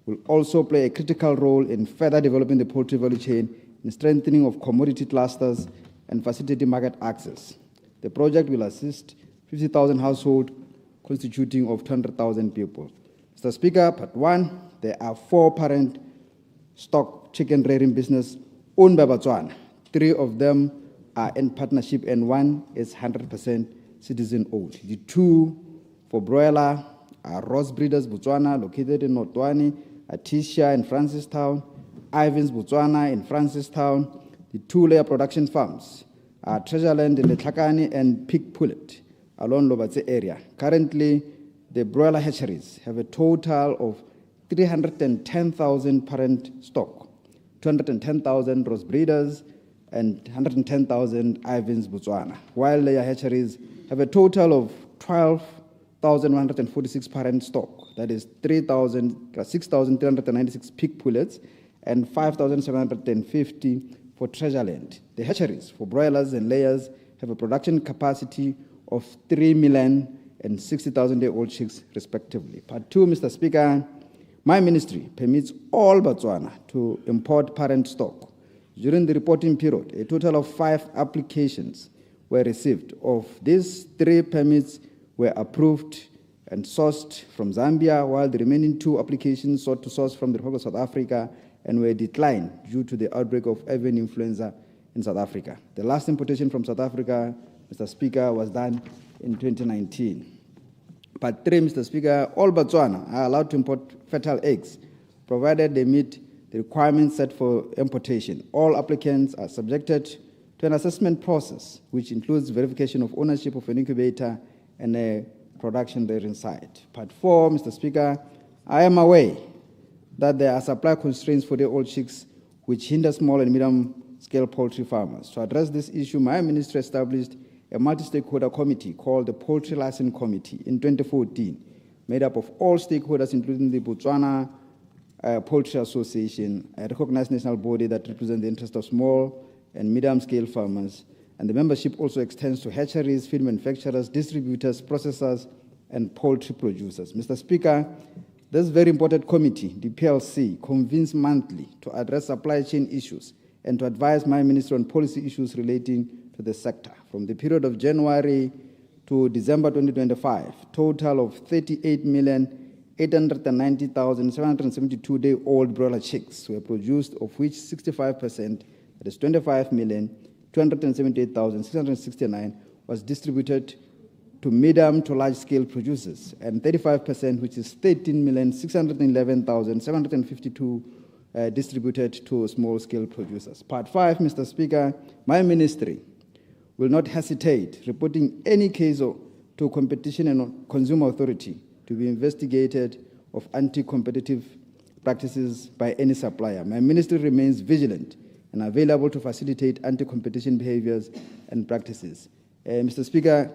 will also play a critical role in further developing the poultry value chain, in strengthening of commodity clusters, and facilitating market access. The project will assist 50,000 households, constituting of 200,000 people. Mr. Speaker, Part 1, there are 4 parent stock chicken rearing business owned by Botswana. 3 of them are in partnership and 1 is 100% citizen-owned. The 2 for broiler are Ross Breeders Botswana, located in Notwani, 𝗕𝗨𝗓 in Francistown, 𝗖𝗢𝗠𝗠𝗜𝗧𝗏 Botswana in Francistown. The 2-layer production farms are Treasureland in 𝗕𝗏𝗏𝗧𝗏 and 𝗕𝗶𝗹𝗹𝗏 along Lobatse area. Currently, the broiler hatcheries have a total of 310,000 parent stock, 210,000 Ross Breeders, and 110,000 𝗖𝗢𝗠𝗠𝗏𝗧 Botswana, while layer hatcheries have a total of 12,146 parent stock, that is 6,396 𝗕𝗶𝗹𝗹𝗏s and 5,750 for Treasureland. The hatcheries for broilers and layers have a production capacity of 3,060,000 day-old chicks, respectively. Part 2, Mr. Speaker, my ministry permits all Botswana to import parent stock. During the reporting period, a total of 5 applications were received. Of these, 3 permits were approved and sourced from Zambia, while the remaining 2 applications sought to source from the Republic of South Africa and were declined due to the outbreak of avian influenza in South Africa. The last importation from South Africa, Mr. Speaker, was done in 2019. Part 3, Mr. Speaker, all Botswana are allowed to import fertile eggs, provided they meet the requirements set for importation. All applicants are subjected to an assessment process, which includes verification of ownership of an incubator and a production rearing site. Part 4, Mr. Speaker, I am aware that there are supply constraints for the old chicks which hinder small and medium-scale poultry farmers. To address this issue, my ministry established a multi-stakeholder committee called the Poultry License Committee in 2014, made up of all stakeholders, including the Botswana Poultry Association, a recognized national body that represents the interest of small and medium-scale farmers. And the membership also extends to hatcheries, feed manufacturers, distributors, processors, and poultry producers. Mr. Speaker, this very important committee, the PLC, convenes monthly to address supply chain issues and to advise my ministry on policy issues relating to the sector. From the period of January to December 2025, total of 38,890,772 day-old broiler chicks were produced, of which 65%, that is 25,278,669, was distributed to medium to large-scale producers, and 35%, which is 13,611,752, distributed to small-scale producers. Part 5, Mr. Speaker, my ministry will not hesitate reporting any case to Competition and Consumer Authority to be investigated of anti-competitive practices by any supplier. My ministry remains vigilant and available to facilitate anti-competition behaviors and practices. Mr. Speaker,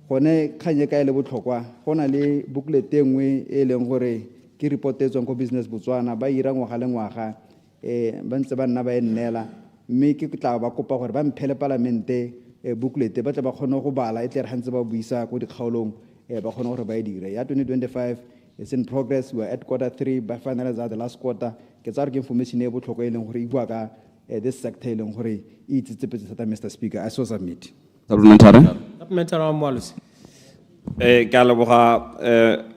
gone kganye ka ile botlhokwa gona le booklet engwe e leng gore ke report e tswang go Business Botswana ba ira ngwaga le ngwaga ba ntse ba nna ba ennela mme ke tla ba kopa gore ba mphele parlamente booklet ba tla ba khona go bala e tle re hantse ba buisa go dikgaolong ba khona gore ba e dire ya 2025 is in progress. We are at Q3 by finalize the last quarter ke tsa re ke information e botlhokwa e leng gore e bua ka this sector e leng gore e tsitsepetse thata. Mr. Speaker, I so submit. Supplementary.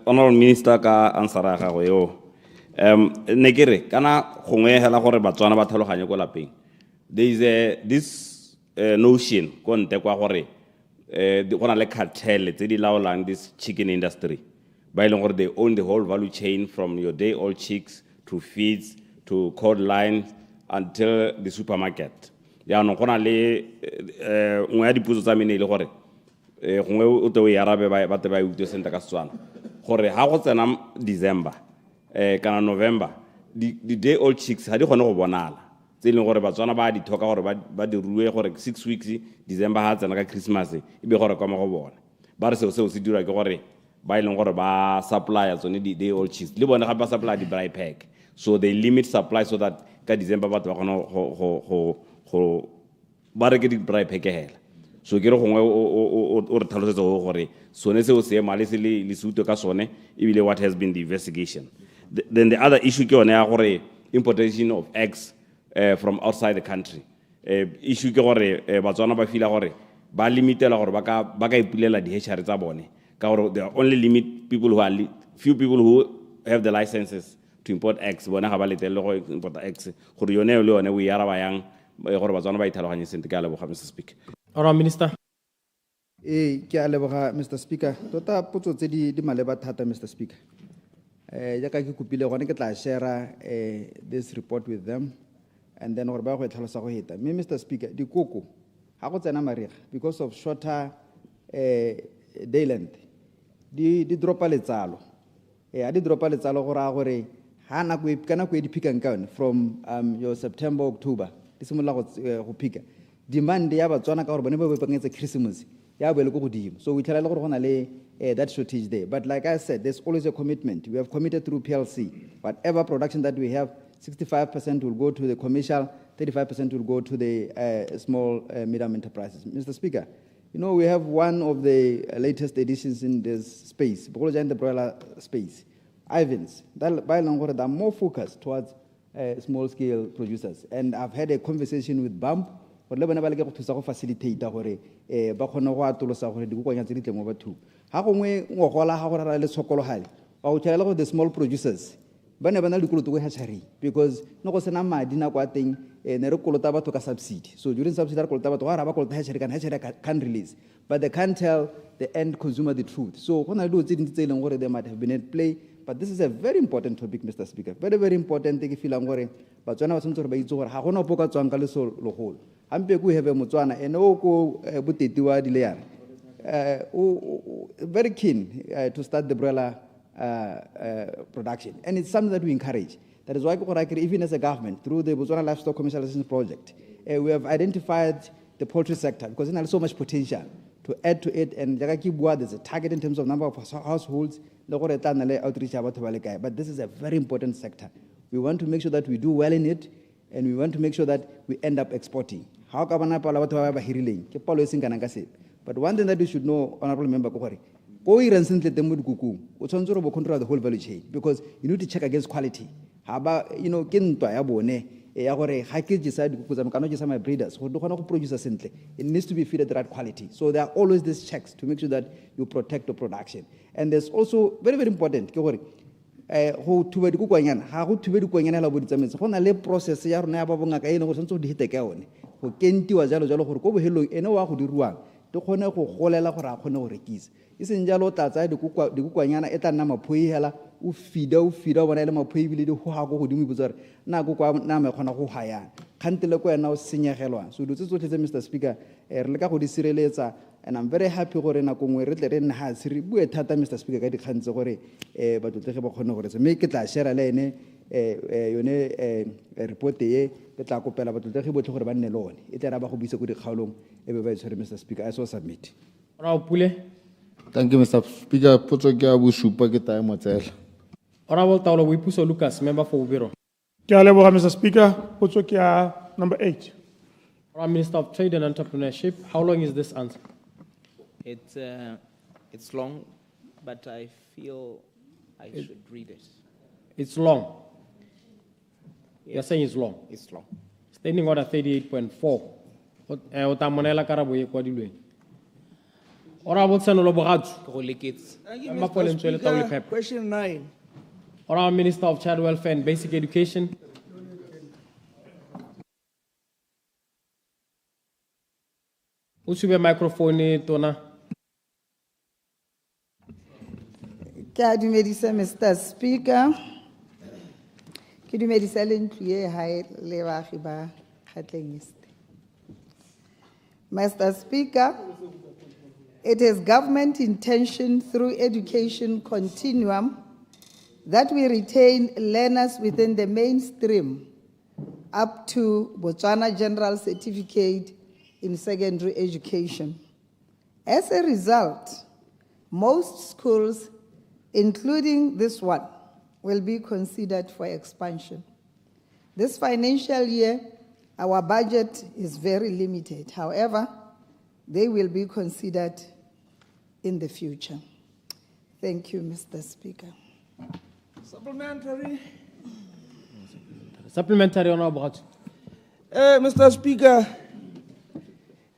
Honorable Minister ka answera ga go yo ne ke re kana gongwe hela gore Batswana ba tlhaloganye go lapeng. There is this notion go nte kwa gore go na le cartel tse di laolang this chicken industry ba ileng gore they own the whole value chain from your day old chicks to feeds to cold line until the supermarket. Ya no gona le ngwe ya diputso tsa mene ile gore gongwe o te o yarabe ba te ba utse senta ka Setswana gore ha go tsena December kana November the day old chicks ha di gone go bonala tse leng gore Batswana ba di thoka gore ba di ruwe gore 6 weeks December ha tsena ka Christmas e be gore kwa mo go bona ba re se se dira ke gore ba ileng gore ba supply tsone di day old chicks le bone ga ba supply di dry pack So they limit supply so that ka December batho ba kgona go ba reke di-bribe hekehela. So ke re gongwe o re tlhalosetsa gore sone seo seemo a le se le seuto ka sone ebile what has been the investigation. Then the other issue ke yone ya gore importation of eggs from outside the country. Issue ke gore batswana ba feel gore ba limitela gore ba ka ipulela di-hatchery tsa bone ka gore there are only few people who have the licenses to import eggs. Bona ga ba letelle go import eggs gore yone le yone o araba yang gore batswana ba itlhaloganye sentle ka leboga Mr. Speaker. Ora Minister. Ke a leboga Mr. Speaker. Tota potso tse di maleba thata Mr. Speaker. Jaka ke kopile gone ke tla share this report with them and then gore ba go tlhalosa go heta. Me Mr. Speaker, dikoko ha go tsena mariga because of shorter day length. Di dropa letsalo. Di dropa letsalo go ra gore ha na go kana go di phikang ka yone from your September October. Di simolla go phika. Demand ya batswana ka gore bone ba bepangetse Christmas ya bo le go godimo. So we tell gore gona le that shortage there. But like I said, there's always a commitment. We have committed through PLC. Whatever production that we have, 65% will go to the commercial, 35% will go to the small, medium enterprises. Mr. Speaker, you know, we have one of the latest editions in this space, in the broiler space. Ivans, that by long order, are more focused towards small-scale producers. And I've had a conversation with BAMP, or to facilitate the small producers. Because no go sena madi na kwa teng ne re kolota batho ka subsidy. So during subsidy re kolota batho ga ra ba kolota hatchery can release, but they can't tell the end consumer the truth. So gona le tse dintsi tse ileng gore they might have been at play, but this is a very important topic Mr. Speaker. Very very important ke feelang gore batswana ba tsentse gore ba itse gore ga gona poka tswang ka leso logolo. Hampe ku have motswana ene o ko boteti wa dileyana. Very keen to start the broiler production, and it's something that we encourage. That is why even as a government, through the Botswana Livestock Commercialization Project, we have identified the poultry sector because it has so much potential to add to it. And there's a target in terms of number of households. But this is a very important sector. We want to make sure that we do well in it, and we want to make sure that we end up exporting. But one thing that you should know, Honorable Member, control the whole value chain because you need to check against quality. You know, my breeders produce it needs to be fed at the right quality. So there are always these checks to make sure that you protect the production. And there's also very, very important process to kgone go golela gore a kgone go rekisa iseng jalo tla tsaya dikukwanyana e tla nna maphoi hela o fida bona le maphoi bile di ho ha go godimo ibotsa re na go kwa na me kgona go hayana khantile ko ena o senyegelwa so dutse tsotlhe tse Mr. Speaker re le ka go di sireletsa, and I'm very happy gore na kongwe re tle re nna ha se re bue thata Mr. Speaker ka dikgantse gore batlotlege ba kgone gore se me ke tla share le ene yone report e ke tla kopela batlotlege botlhe gore ba nne le one e tla ra ba go buise go dikgaolong e be ba itshwere Mr. Speaker. I so submit. Thank you Mr. Speaker. Potso ke a bosupa ke tae motsela. Honorable 𝗢𝗨𝗦𝗧𝗏 Lucas, member for Ubiro. Ke a leboga Mr. Speaker. Potso ke a number 8. Honorable Minister of Trade and Entrepreneurship, how long is this answer? It's long, but I feel I should read it. It's long. You're saying it's long. It's long. Standing order 38.4. Otamonela karabo ye kwadilweng. Honorable Senolo Bogatsu. Question 9. Honorable Minister of Child Welfare and Basic Education. Usube microphone tona. Ke dumedisa Mr. Speaker. Ke dumedisa le ntlo ye hae le baagi ba Kgatlheng. Mr. Speaker, it is government intention through education continuum that we retain learners within the mainstream up to Botswana General Certificate in Secondary Education. As a result, most schools, including this one, will be considered for expansion. This financial year, our budget is very limited. However, they will be considered in the future. Thank you, Mr. Speaker. Supplementary. Supplementary, Honorable. Mr. Speaker,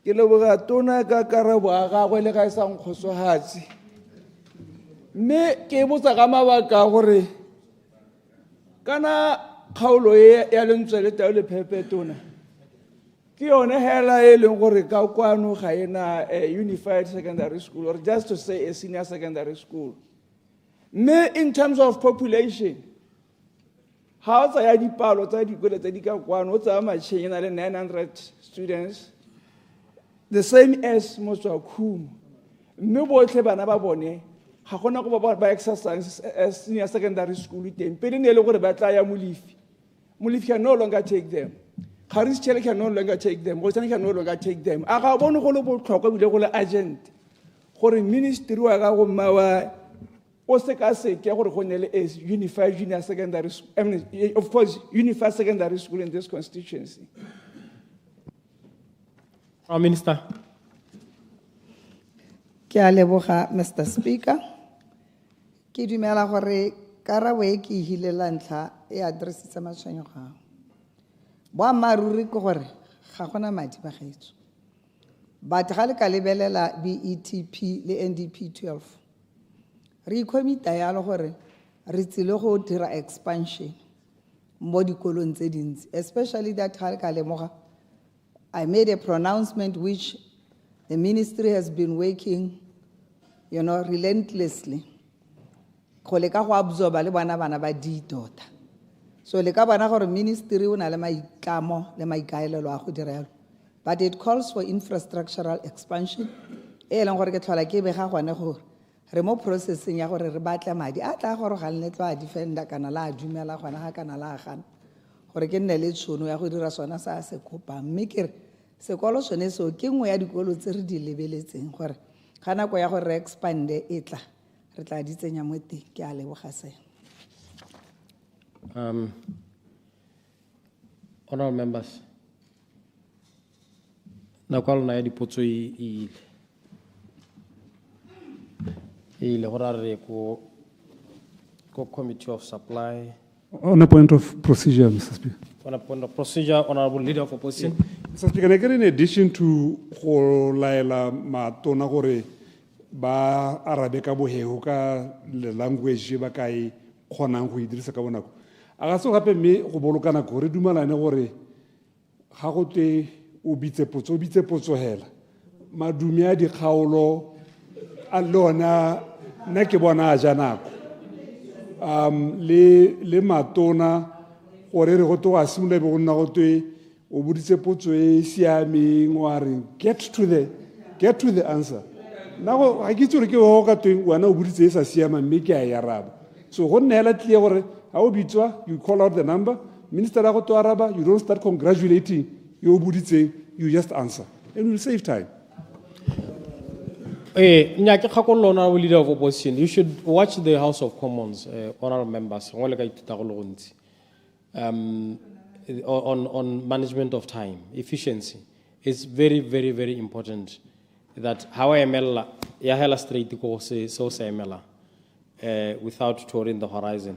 ke leboga tona ka karabo a gagwe le ga e sa nkgosogatse. Mme ke botsa ka mabaka gore kana kgaolo e ya lentswe le tao le phepe tona ke yone hela e leng gore ka kwano ga ena unified secondary school, or just to say a senior secondary school. Mme in terms of population, ha o tsaya dipalo tsa dikolo tse di ka kwano o tsaya matšheng e na le 900 students, the same as Motswakhumo. Mme botlhe bana ba bone ga gona go ba exercise as senior secondary school teng pele ne le gore ba tla ya Molefi. Molefi can no longer take them. Kharis Chele can no longer take them. Botsana can no longer take them. A ga bone go le botlhokwa bile go le urgent gore ministry wa ga go mawa o se ka se ke gore go ne le unified junior secondary school, I mean, of course unified secondary school in this constituency. Prime Minister. Ke a leboga, Mr. Speaker. Ke dumela gore karabo e ke hilela ntlha e addressitse matshwenyo gago. Boammaaruri ke gore ga gona madi ba gaetso. Batho ga le ka lebelela BETP le NDP 12. Re ikhomita yalo gore re tsile go dira expansion mo dikolong tse dintsi, especially that ga le ka lemoga I made a pronouncement which the ministry has been working, relentlessly. Go leka go absorba le bana ba di tota. So le ka bona gore ministry o na le maitlamo le maikaelelo a go dira yalo. But it calls for infrastructural expansion. E leng gore ke tlhola ke bega gone gore re mo processing ya gore re batla madi a tla gore ga le tlo a defenda kana la a dumela gona ga kana la a gana gore ke nne le tshono ya go dira sona sa se kopa. Mme ke re sekolo sone so ke nngwe ya dikolo tse re di lebeletseng gore ga nako ya gore re expande e tla re tla di tsenya mo teng. Ke a leboga sena. Honorable members, nako lona ya dipotso e ile go ra re ko committee of supply. On a point of procedure, Mr. Speaker. On a point of procedure, Honorable Leader of Opposition. Mr. Speaker, in addition to go laela matona gore ba arabe ka bohego ka le language ba kai khonang go idirisa ka bonako, a ga se gape mme go bolokana go re dumalane gore ga go tle o bitse potso hela madumi a dikgaolo a lona nna ke bona a ja nako le matona gore re go to ga simole be go nna go twe o boditse potso e siameng wa re get to the answer. Now I get to ke go ka twe wana o boditse e sa siama mme ke a yaraba. So go nna hela tle gore ha o bitswa you call out the number, minister a go to araba, you don't start congratulating you boditse, you just answer and will save time. Honorable Leader of Opposition, you should watch the House of Commons, honorable members, on management of time, efficiency. It's very, very, very important that how I ML, Yahela straight course, so say ML, without touring the horizon.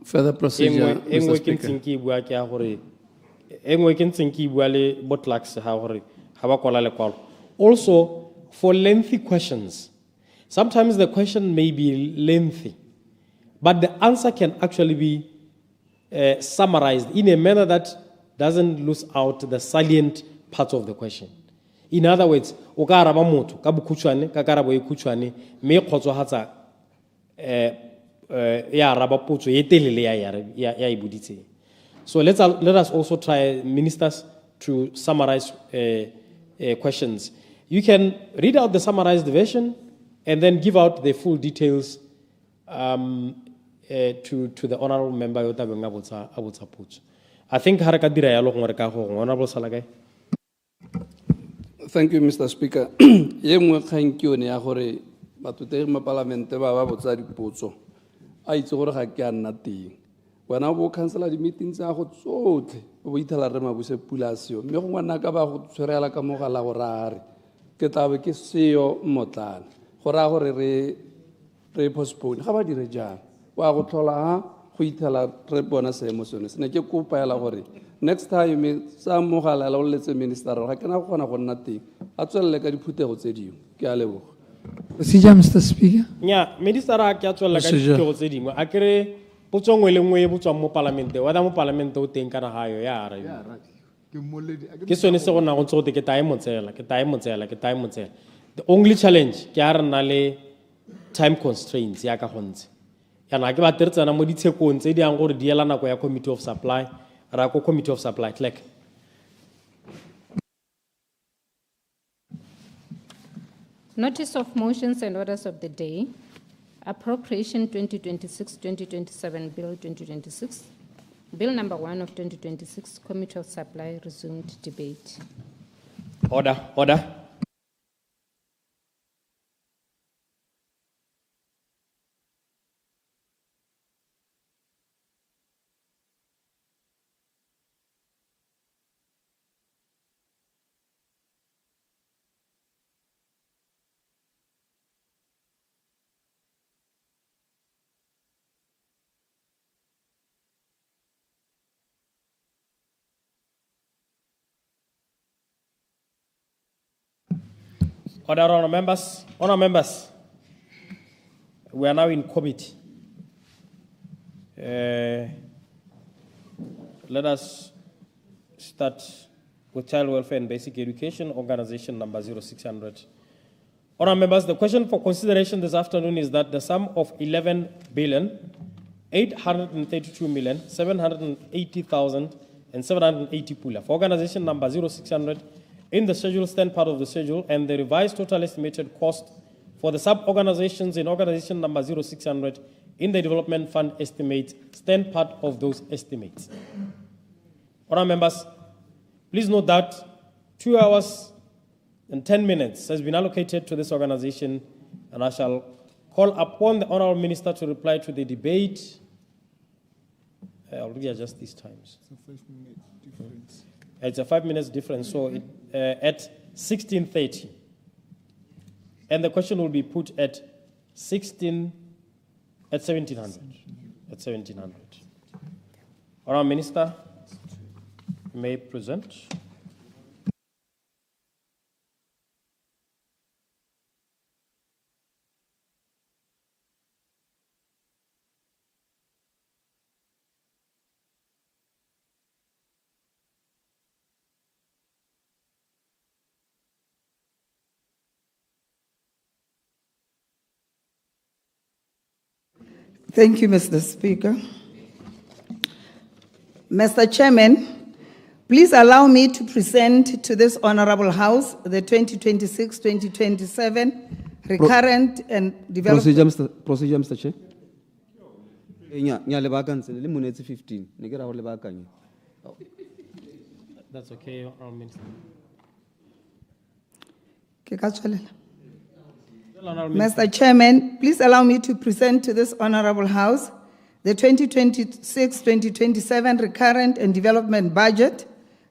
Further procedure, Mr. Speaker. Also, for lengthy questions, sometimes the question may be lengthy, but the answer can actually be summarized in a manner that doesn't lose out the salient parts of the question. In other words, o ka araba motho ka bokhutswane ka karabo e khutshwane me khotsohatsa ya araba potso e telele ya e buditseng. So let us also try, ministers, to summarize questions. You can read out the summarized version and then give out the full details to the honorable member. I think Honorable Salagai. Thank you, Mr. Speaker. Thank you, Parliament. a itse gore ga ke a nna teng wena bo cancela di-meeting tsa go tsotlhe o bo ithela re mabuse pulasio mme go ngwana ka ba go tshwerela ka mogala go rare ke tlabe ke seo mmotlana go raya gore re postpone ga ba dire jang wa go tlhola ha go ithela re bona seemo sone se ne ke kopa ela gore next time sa mogala la o letse minister ga ke na go kgona go nna teng a tswelele ka diphuthego tse dingwe ke a leboga. Procedure, Mr. Speaker. Nya, minister a ke a tswela ka Procedure. ditego tse dingwe a kere potso nngwe le nngwe e botswang mo parlamente whether mo parlamente o teng kana ga yo ya ara ke sone se go nna go ntse go te ke tae motsela the only challenge ke a re nna le time constraints ya ka gontse yana ke ba tsena mo ditshekong tse di yang gore di ela nako ya committee of supply ra ko committee of supply click. Notice of motions and orders of the day. Appropriation 2026-2027 Bill 2026. Bill number 1 of 2026, Committee of Supply resumed debate. Order, order. Order, honour members. Honour members, we are now in committee. Let us start with Child Welfare and Basic Education, organization number 0600. Honour members, the question for consideration this afternoon is that the sum of 11,832,780,780 pula for organization number 0600 in the schedule stand part of the schedule, and the revised total estimated cost for the sub-organizations in organization number 0600 in the development fund estimates stand part of those estimates. Honour members, please note that 2 hours and 10 minutes has been allocated to this organization, and I shall call upon the Honourable Minister to reply to the debate. I'll readjust these times. It's a 5-minute difference. It's a 5 minutes difference, so at 16:30. And the question will be put at 1700. At 1700. Honourable Minister, you may present. Thank you, Mr. Speaker. Mr. Chairman, please allow me to present to this Honorable House the 2026-2027 recurrent and development. Procedure, Mr. Chair. Nya lebakantse le monetse 15. Ne ke ra go lebakanya. That's okay, Honourable Minister. Ke ka tswelela. Mr. Chairman, please allow me to present to this Honorable House the 2026-2027 recurrent and development budget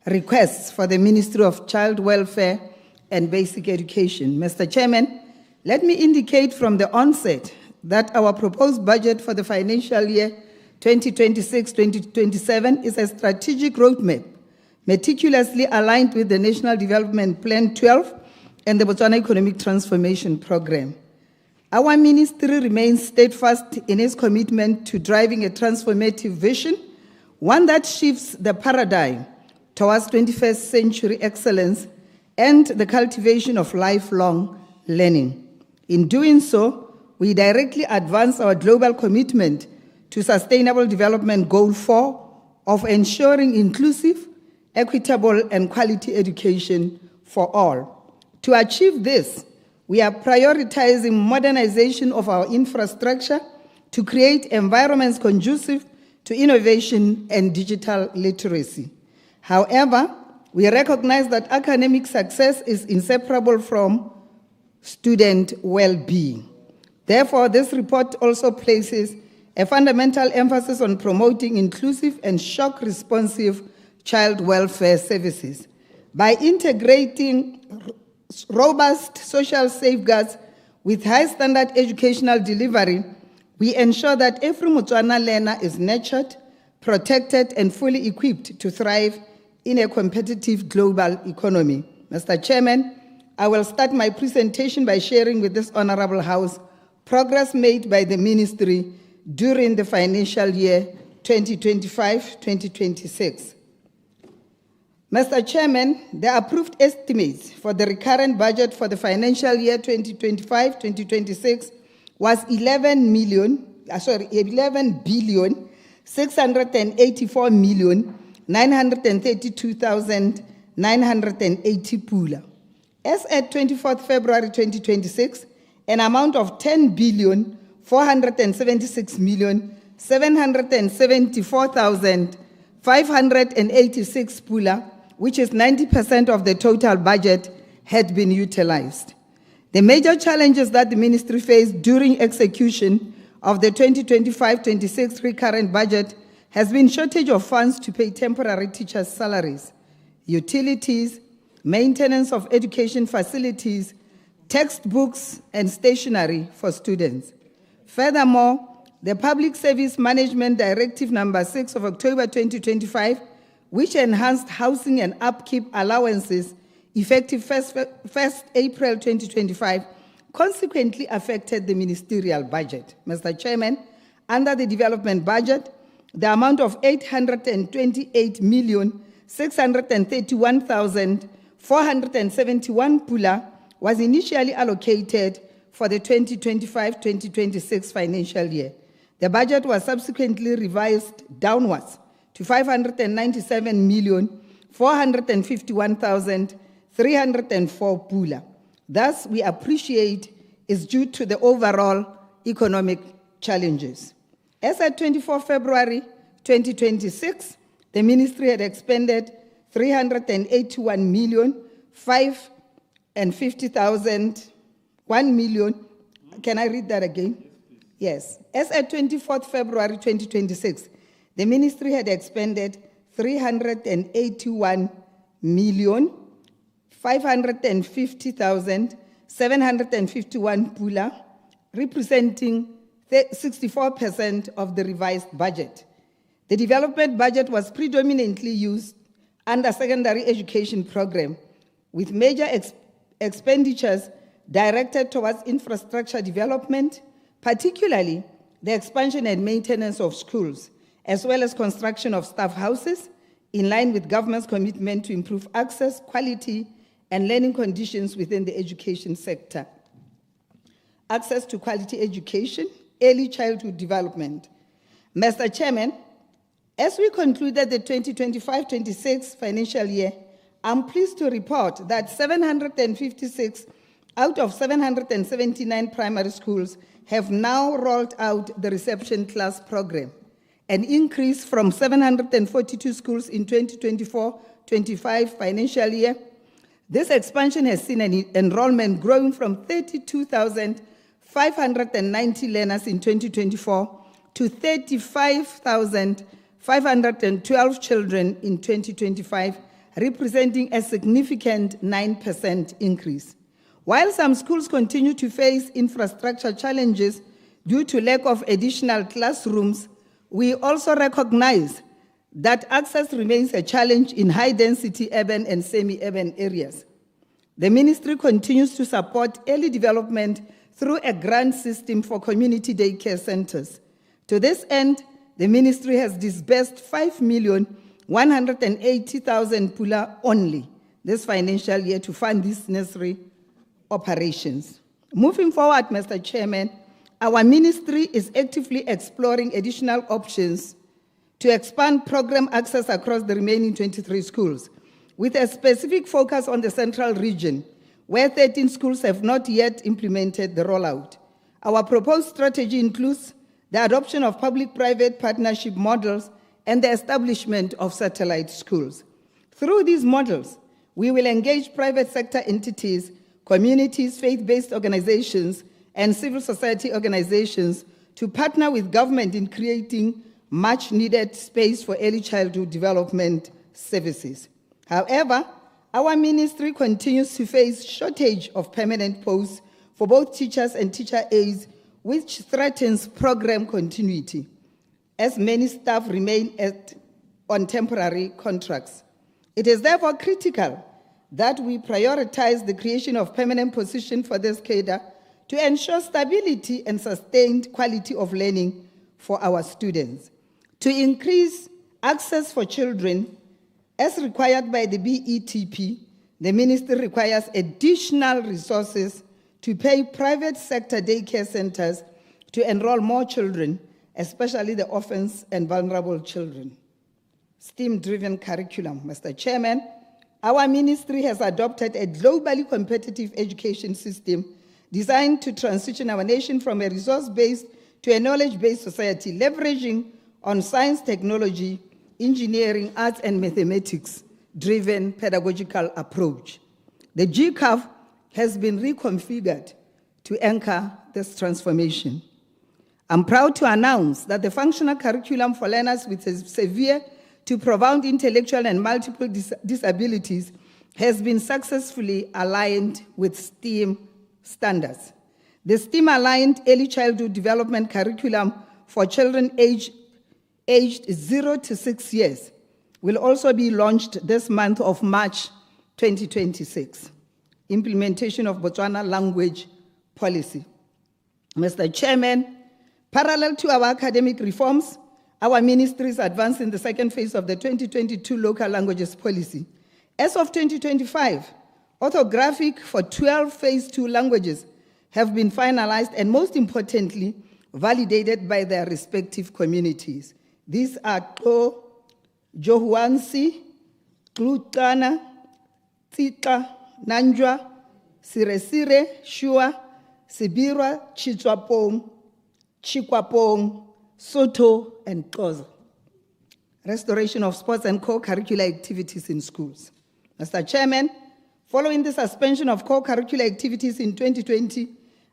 requests for the Ministry of Child Welfare and Basic Education. Mr. Chairman, let me indicate from the onset that our proposed budget for the financial year 2026-2027 is a strategic roadmap meticulously aligned with the National Development Plan 12 and the Botswana Economic Transformation Program. Our ministry remains steadfast in its commitment to driving a transformative vision, one that shifts the paradigm towards 21st century excellence and the cultivation of lifelong learning. In doing so, we directly advance our global commitment to Sustainable Development Goal 4 of ensuring inclusive, equitable, and quality education for all. To achieve this, we are prioritizing modernization of our infrastructure to create environments conducive to innovation and digital literacy. However, we recognize that academic success is inseparable from student well-being. Therefore, this report also places a fundamental emphasis on promoting inclusive and shock-responsive child welfare services. By integrating robust social safeguards with high-standard educational delivery, we ensure that every Motswana learner is nurtured, protected, and fully equipped to thrive in a competitive global economy. Mr. Chairman, I will start my presentation by sharing with this Honorable House progress made by the Ministry during the financial year 2025-2026. Mr. Chairman, the approved estimates for the recurrent budget for the financial year 2025-2026 was 11,684,932,980 pula. As at 24th February 2026, an amount of 10,476,774,586 pula, which is 90% of the total budget, had been utilized. The major challenges that the ministry faced during execution of the 2025-26 recurrent budget has been shortage of funds to pay temporary teachers' salaries, utilities, maintenance of education facilities, textbooks, and stationery for students. Furthermore, the Public Service Management Directive number 6 of October 2025, which enhanced housing and upkeep allowances effective 1st April 2025, consequently affected the ministerial budget. Mr. Chairman, under the development budget, the amount of 828,631,471 pula was initially allocated for the 2025-2026 financial year. The budget was subsequently revised downwards to 597,451,304 pula. Thus, we appreciate is due to the overall economic challenges. As at 24 February 2026, the ministry had expended 381,550,000, 1 million. Can I read that again? Yes. As at 24th February 2026, the ministry had expended 381,550,751 pula, representing 64% of the revised budget. The development budget was predominantly used under secondary education program, with major expenditures directed towards infrastructure development, particularly the expansion and maintenance of schools, as well as construction of staff houses, in line with government's commitment to improve access, quality, and learning conditions within the education sector. Access to quality education, early childhood development. Mr. Chairman, as we concluded the 2025-26 financial year, I'm pleased to report that 756 out of 779 primary schools have now rolled out the reception class program, an increase from 742 schools in 2024-25 financial year. This expansion has seen an enrollment growing from 32,590 learners in 2024 to 35,512 children in 2025, representing a significant 9% increase. While some schools continue to face infrastructure challenges due to lack of additional classrooms, we also recognize that access remains a challenge in high-density urban and semi-urban areas. The ministry continues to support early development through a grant system for community daycare centers. To this end, the ministry has disbursed 5,180,000 pula only this financial year to fund these necessary operations. Moving forward, Mr. Chairman, our ministry is actively exploring additional options to expand program access across the remaining 23 schools, with a specific focus on the central region, where 13 schools have not yet implemented the rollout. Our proposed strategy includes the adoption of public-private partnership models and the establishment of satellite schools. Through these models, we will engage private sector entities, communities, faith-based organizations, and civil society organizations to partner with government in creating much needed space for early childhood development services. However, our ministry continues to face shortage of permanent posts for both teachers and teacher aides, which threatens program continuity, as many staff remain on temporary contracts. It is therefore critical that we prioritize the creation of permanent positions for this cadre to ensure stability and sustained quality of learning for our students. To increase access for children, as required by the BETP, the ministry requires additional resources to pay private sector daycare centers to enroll more children, especially the orphans and vulnerable children. STEM-driven curriculum. Mr. Chairman, our ministry has adopted a globally competitive education system designed to transition our nation from a resource-based to a knowledge-based society, leveraging on science, technology, engineering, arts, and mathematics-driven pedagogical approach. The GCAF has been reconfigured to anchor this transformation. I'm proud to announce that the functional curriculum for learners with severe to profound intellectual and multiple disabilities has been successfully aligned with STEAM standards. The STEAM-aligned early childhood development curriculum for children aged 0 to 6 years will also be launched this month of March 2026. Implementation of Botswana language policy. Mr. Chairman, parallel to our academic reforms, our ministry is advancing the second phase of the 2022 local languages policy. As of 2025, orthographic for 12 phase 2 languages have been finalized and, most importantly, validated by their respective communities. These are 𝗤𝗨, 𝗤𝗨𝗘𝗦, 𝗔𝗽𝗪𝗓, 𝗔𝗽𝗽𝗿, 𝗙𝗏𝗏, 𝗕𝗑𝒃𝒃, 𝗠𝒏, 𝒃𝒃, 𝗔𝒽𝗽𝗋𝒄𝒃, 𝗔𝒽𝒄𝒃, Sotho, and Xhosa. Restoration of sports and co-curricular activities in schools. Mr. Chairman, following the suspension of co-curricular activities in 2020,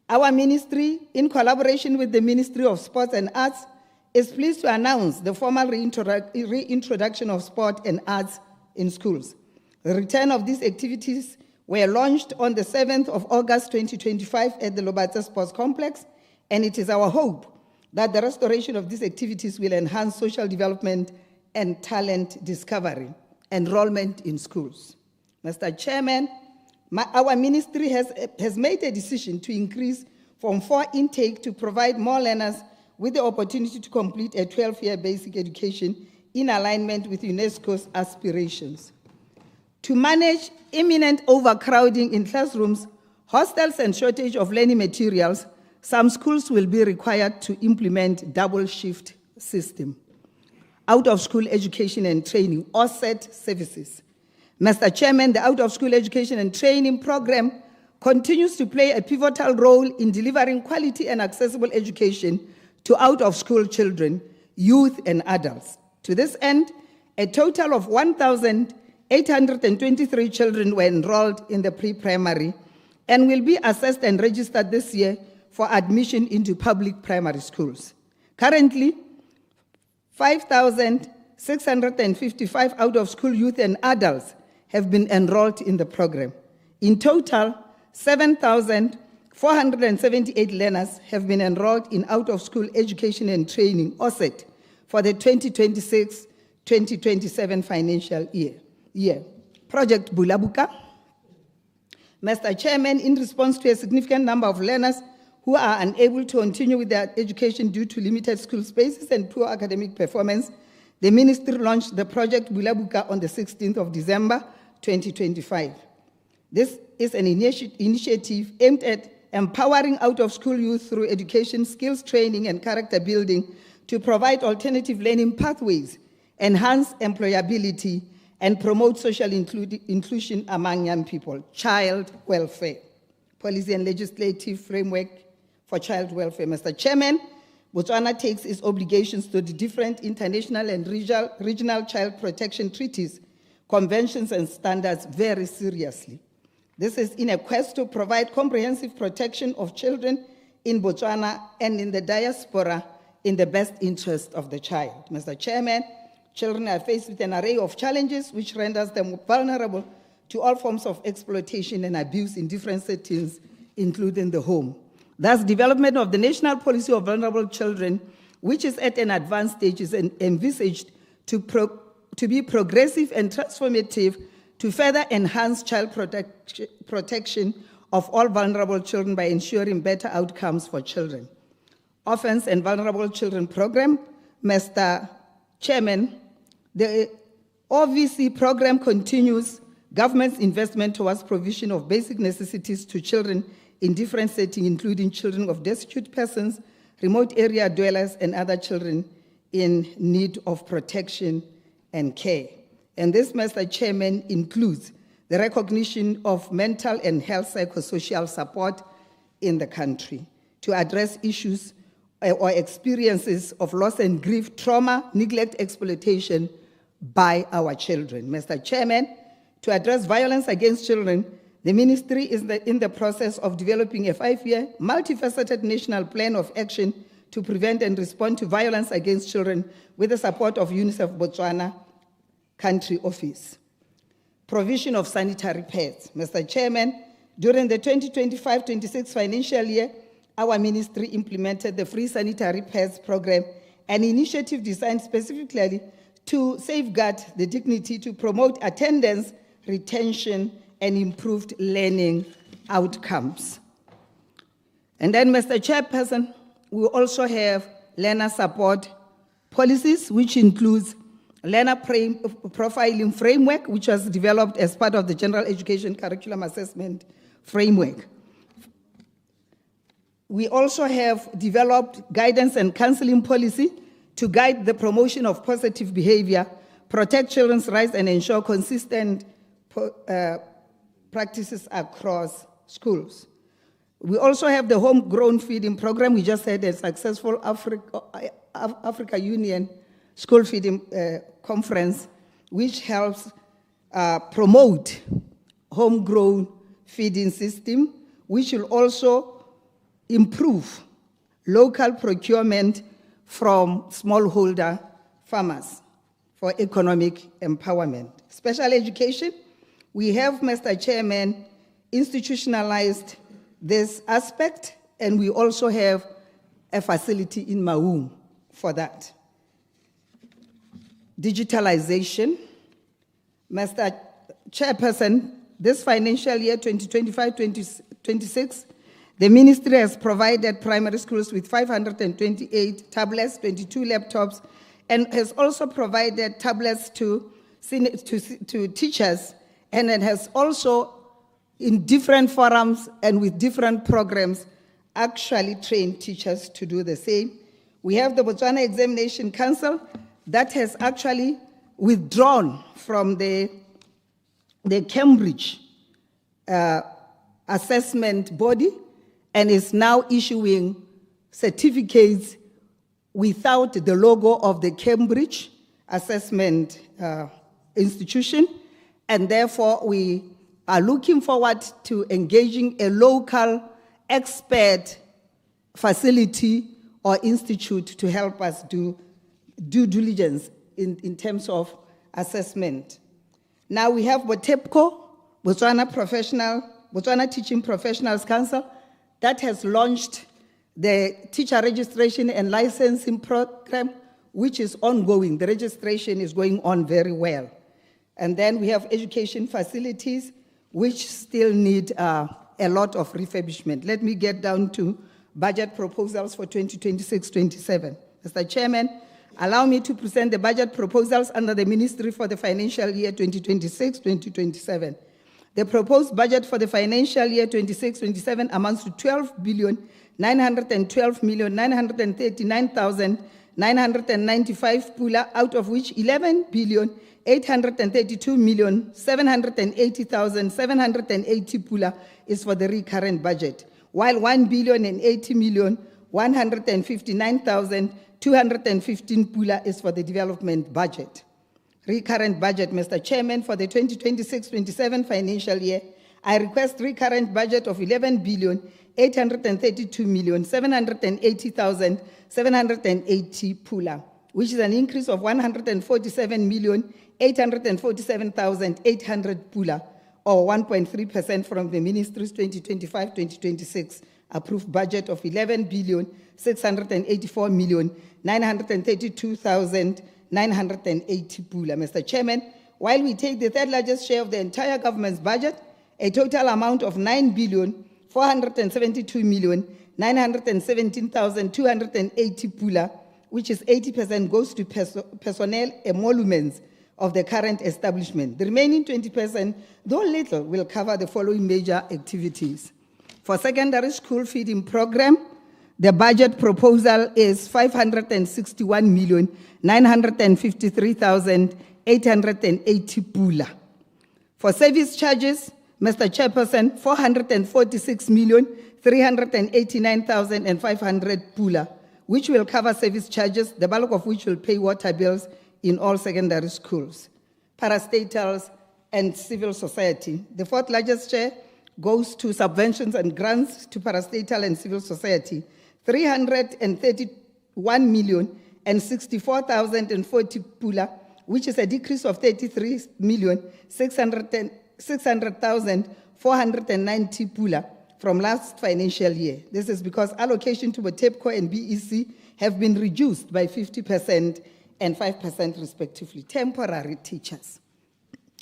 our ministry, in collaboration with the Ministry of Sports and Arts, is pleased to announce the formal reintroduction of sport and arts in schools. The return of these activities were launched on the 7th of August 2025 at the 𝗲𝗏𝗧 Sports Complex, and it is our hope that the restoration of these activities will enhance social development and talent discovery, enrollment in schools. Mr. Chairman, our ministry has made a decision to increase Form 4 intake to provide more learners with the opportunity to complete a 12-year basic education in alignment with UNESCO's aspirations. To manage imminent overcrowding in classrooms, hostels, and shortage of learning materials, some schools will be required to implement double shift system. Out-of-school education and training, OSET services. Mr. Chairman, the out-of-school education and training program continues to play a pivotal role in delivering quality and accessible education to out-of-school children, youth, and adults. To this end, a total of 1,823 children were enrolled in the pre-primary and will be assessed and registered this year for admission into public primary schools. Currently, 5,655 out-of-school youth and adults have been enrolled in the program. In total, 7,478 learners have been enrolled in out-of-school education and training, OSET, for the 2026-2027 financial year. Project Bulabuka. Mr. Chairman, in response to a significant number of learners who are unable to continue with their education due to limited school spaces and poor academic performance, the ministry launched the Project Bulabuka on the 16th of December, 2025. This is an initiative aimed at empowering out-of-school youth through education, skills training, and character building to provide alternative learning pathways, enhance employability, and promote social inclusion among young people. Child welfare, policy and legislative framework for child welfare. Mr. Chairman, Botswana takes its obligations to the different international and regional child protection treaties, conventions, and standards very seriously. This is in a quest to provide comprehensive protection of children in Botswana and in the diaspora in the best interest of the child. Mr. Chairman, children are faced with an array of challenges which renders them vulnerable to all forms of exploitation and abuse in different settings, including the home. Thus, development of the National Policy of Vulnerable Children, which is at an advanced stage, is envisaged to be progressive and transformative to further enhance child protection of all vulnerable children by ensuring better outcomes for children. Orphans and Vulnerable Children Program, Mr. Chairman, the OVC program continues government's investment towards provision of basic necessities to children in different settings, including children of destitute persons, remote area dwellers, and other children in need of protection and care. And this, Mr. Chairman, includes the recognition of mental and health psychosocial support in the country to address issues or experiences of loss and grief, trauma, neglect, exploitation by our children. Mr. Chairman, to address violence against children, the ministry is in the process of developing a 5-year, multifaceted national plan of action to prevent and respond to violence against children with the support of UNICEF Botswana Country Office. Provision of sanitary pads. Mr. Chairman, during the 2025-26 financial year, our ministry implemented the Free Sanitary Pads Program, an initiative designed specifically to safeguard the dignity, to promote attendance, retention, and improved learning outcomes. And then, Mr. Chairperson, we also have learner support policies, which includes learner profiling framework, which was developed as part of the General Education Curriculum Assessment Framework. We also have developed guidance and counseling policy to guide the promotion of positive behavior, protect children's rights, and ensure consistent practices across schools. We also have the homegrown feeding program. We just had a successful Africa Union school feeding conference, which helps promote homegrown feeding system, which will also improve local procurement from smallholder farmers for economic empowerment. Special education, we have, Mr. Chairman, institutionalized this aspect, and we also have a facility in Maung for that. Digitalization, Mr. Chairperson, this financial year 2025-26, the ministry has provided primary schools with 528 tablets, 22 laptops, and has also provided tablets to teachers, and it has also, in different forums and with different programs, actually trained teachers to do the same. We have the Botswana Examination Council that has actually withdrawn from the Cambridge assessment body and is now issuing certificates without the logo of the Cambridge assessment institution, and therefore we are looking forward to engaging a local expert facility or institute to help us do due diligence in terms of assessment. Now we have BOTEPCO, Botswana Teaching Professionals Council, that has launched the teacher registration and licensing program, which is ongoing. The registration is going on very well. And then we have education facilities, which still need a lot of refurbishment. Let me get down to budget proposals for 2026-27. Mr. Chairman, allow me to present the budget proposals under the Ministry for the financial year 2026-2027. The proposed budget for the financial year 26-27 amounts to 12,912,939,995 pula, out of which 11,832,780,780 pula is for the recurrent budget, while 1,080,159,215 pula is for the development budget. Recurrent budget, Mr. Chairman, for the 2026-27 financial year, I request recurrent budget of 11,832,780,780 832,780,780 pula, which is an increase of 147,847,800 pula, or 1.3% from the ministry's 2025-2026 approved budget of 11,684,932,980 pula. Mr. Chairman, while we take the third largest share of the entire government's budget, a total amount of 9,472,917,280 pula, which is 80%, goes to personnel emoluments of the current establishment. The remaining 20%, though little, will cover the following major activities. For secondary school feeding program, the budget proposal is 561,953,880 pula. For service charges, Mr. Chairperson, 446,389,500 pula, which will cover service charges, the bulk of which will pay water bills in all secondary schools. Parastatals and civil society. The fourth largest share goes to subventions and grants to parastatal and civil society, 331,064,040 pula, which is a decrease of 33,600,490 pula from last financial year. This is because allocation to 𝗕𝗶𝗀𝗏 and BEC have been reduced by 50% and 5% respectively. Temporary teachers.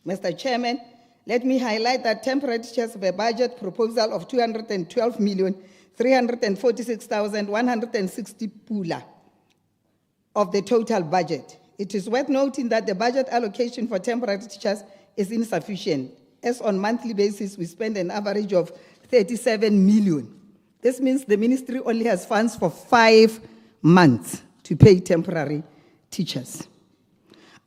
Mr. Chairman, let me highlight that temporary teachers have a budget proposal of 212,346,160 pula of the total budget. It is worth noting that the budget allocation for temporary teachers is insufficient, as on monthly basis we spend an average of 37 million. This means the ministry only has funds for 5 months to pay temporary teachers.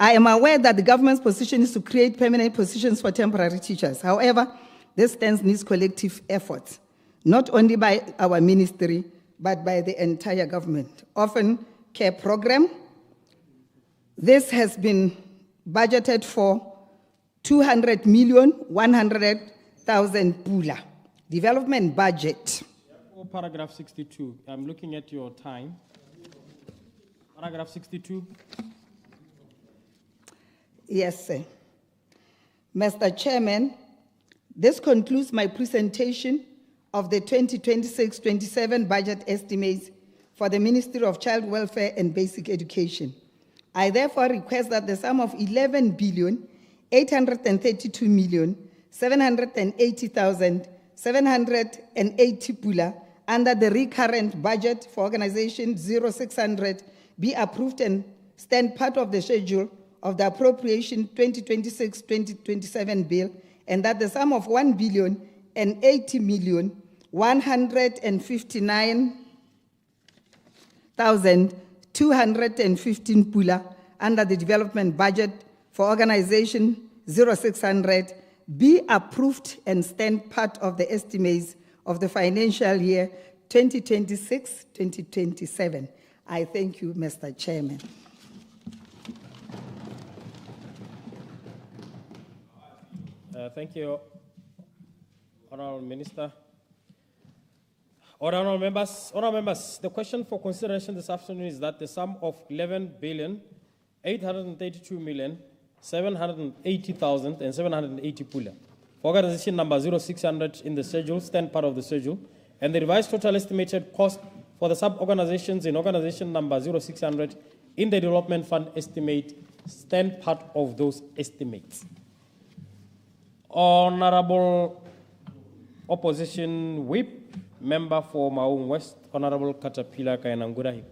I am aware that the government's position is to create permanent positions for temporary teachers. However, this stance needs collective efforts, not only by our ministry, but by the entire government. Often care program. This has been budgeted for 200,100,000 pula. Development budget. Paragraph 62. I'm looking at your time. Paragraph 62. Yes, sir. Mr. Chairman, this concludes my presentation of the 2026-27 budget estimates for the Ministry of Child Welfare and Basic Education. I therefore request that the sum of 11,832,780,780 pula under the recurrent budget for organization 0600 be approved and stand part of the schedule of the appropriation 2026-2027 bill, and that the sum of 1,080,159,215 pula under the development budget for organization 0600 be approved and stand part of the estimates of the financial year 2026-2027. I thank you, Mr. Chairman. Thank you, Honorable Minister. Honorable members, the question for consideration this afternoon is that the sum of 11,832,780,780 pula for organization number 0600 in the schedule stand part of the schedule, and the revised total estimated cost for the sub-organizations in organization number 0600 in the development fund estimate stand part of those estimates. Honorable Opposition Whip, Member for Maun West, Honorable 𝗕𝗶𝗹𝗏 𝗢𝗙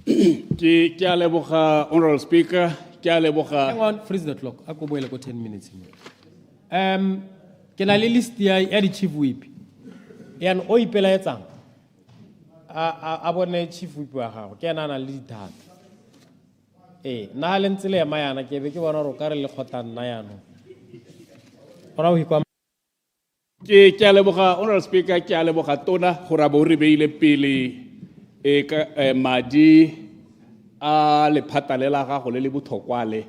𝗔𝗽𝗽𝗿𝗏, Honorable Speaker, hang on, freeze the clock. I go boil 10 minutes. Can I list the Chief Whip? And Oipela Etang. Abone Chief Whip Waha, can I lead that? Eh, Nalentile Mayana, Keviki Wanoro Karel Hotan Nayano. Honorable Speaker, 𝗕𝗏𝗏 tona horabo re beile pele madi a lephata le la gago le le botlhokwa le.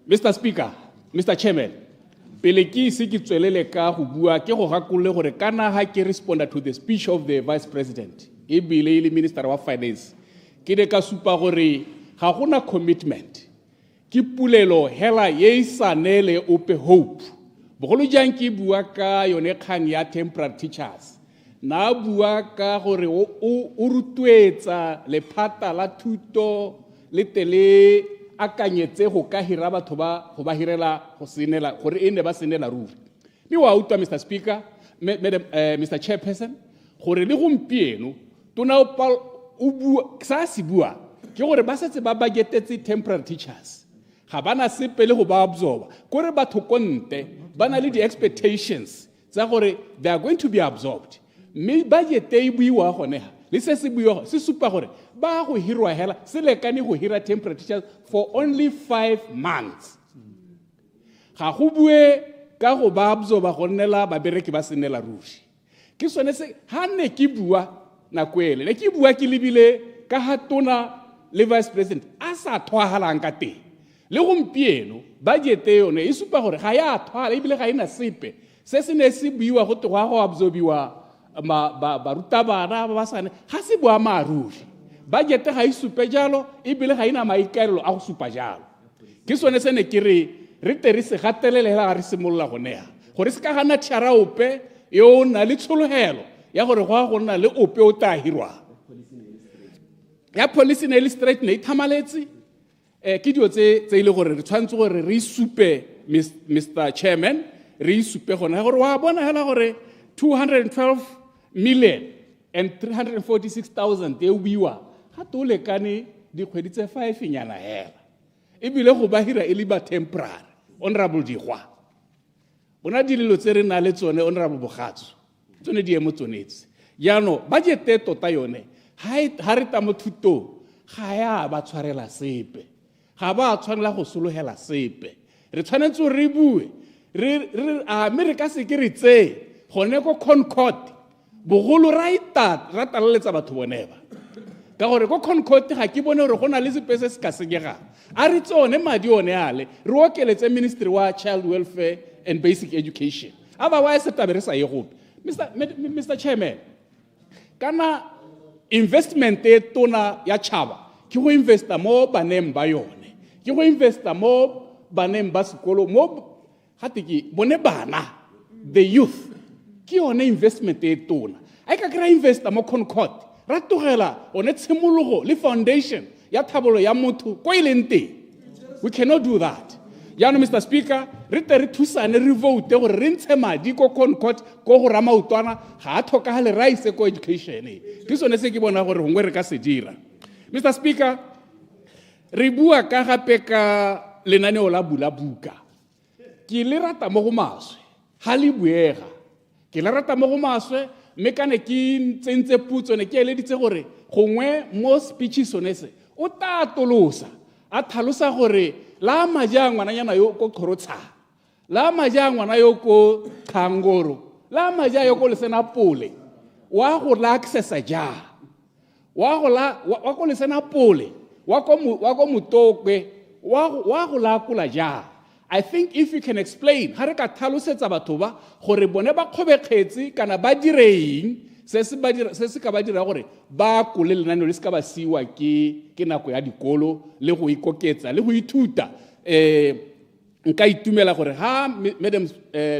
Mr. Speaker, Mr. Chairman, pele ke ise ke tswelele ka go bua ke go gakololle gore kana ha ke responda to the speech of the vice president e bile e le minister wa finance ke de ka supa gore ga gona commitment ke pulelo hela ye sa nele ope hope bogolo jang ke bua ka yone kgang ya temporary teachers na bua ka gore o rutwetsa lephata la thuto le tele akanyetse go ka hira batho ba go ba hirela go senela gore ene ba senela ruri mi wa utwa Mr Speaker Mr Chairperson gore le gompieno tona o bua sa se bua ke gore ba setse ba bagetetse temporary teachers ga bana sepe le go ba absorba gore batho konte bana le the expectations tsa gore they are going to be absorbed me budget e buiwa gone le se se buiwa se supa gore ba go hirwa hela se lekane go hira temporary teachers for only 5 months ga go bue ka go ba absorba go nnela ba bereki ba senela ruri ke sone se ha ne ke bua na kwele le ke bua ke lebile ka ha tona le vice president a sa thwahalang ka teng le gompieno budget yone e supa gore ga ya thwala e bile ga ina sepe se se ne se buiwa go tloga go absorbiwa barutabana ba basane ga se bua maruri budget ga e supe jalo e bile ga ina maikaelelo a go supa jalo ke sone se ne ke re tere se gatelele ga re simolola go nea gore se ka gana tšhara ope yo na le tsholohelo ya gore go na le ope o ta hirwa ya policy ne le straight ne ithamaletse ke dio tse ile gore re tshwantse gore re supe Mr Chairman re supe gona gore wa bona hela gore 212,346,000 e buiwa ga to lekane dikgwedi tse 5 nyana hela e bile go ba hira e le ba temporary honorable Dikgwa bona dilelo tse re na le tsone honorable Bogatso tsone di emo tsonetse yano budget e tota yone ha re ta mothuto ga ya ba tshwarela sepe ga ba tshwanela go solohela sepe re tshwanetse re bue re America se ke re tse gone go Concord bogolo ra talaletsa batho boneba ka gore go Concord ga ke bone gore go na le sepe se se ka senyega a re tsone madi one ale re okeletse ministry wa child welfare and basic education otherwise tabere sa ye gope Mr Chairman kana investment e tona ya tšhaba ke go investa mo baneng ba yone ke go investa mo baneng ba sekolo mo gate ke bone bana the youth ke yone investment e tona a ka kry investa mo Concord ra togela one tshimologo le foundation ya thabolo ya motho ko ileng teng we cannot do that ya no Mr Speaker re tere thusane re vote gore re ntshe madi ko Concord ko go rama utwana ga a thoka le rise ko education ke sone se ke bona gore gongwe re ka se dira Mr Speaker re bua ka gape ka lenaneo la bula buka ke le rata mo go maswe ha le buega ke le rata mo go maswe mme kane ke tsentse putso ne ke eleditse gore gongwe mo speech sonese o tatolosa a thalosa gore la majang ngwananyana yo ko khorotsa la majang ngwana yo ko khangoro la maja yo ko lesena pole wa go la access ja wa go lesena pole wa ko mutokwe wa go la kula ja I think if you can explain ha re ka thalosetsa batho ba gore bone ba kgobekgetsi kana ba direng se se ka ba dira gore ba kole lenaneo le se ka ba siwa ke nako ya dikolo le go ikoketsa le go ithuta nka itumela gore ha Madam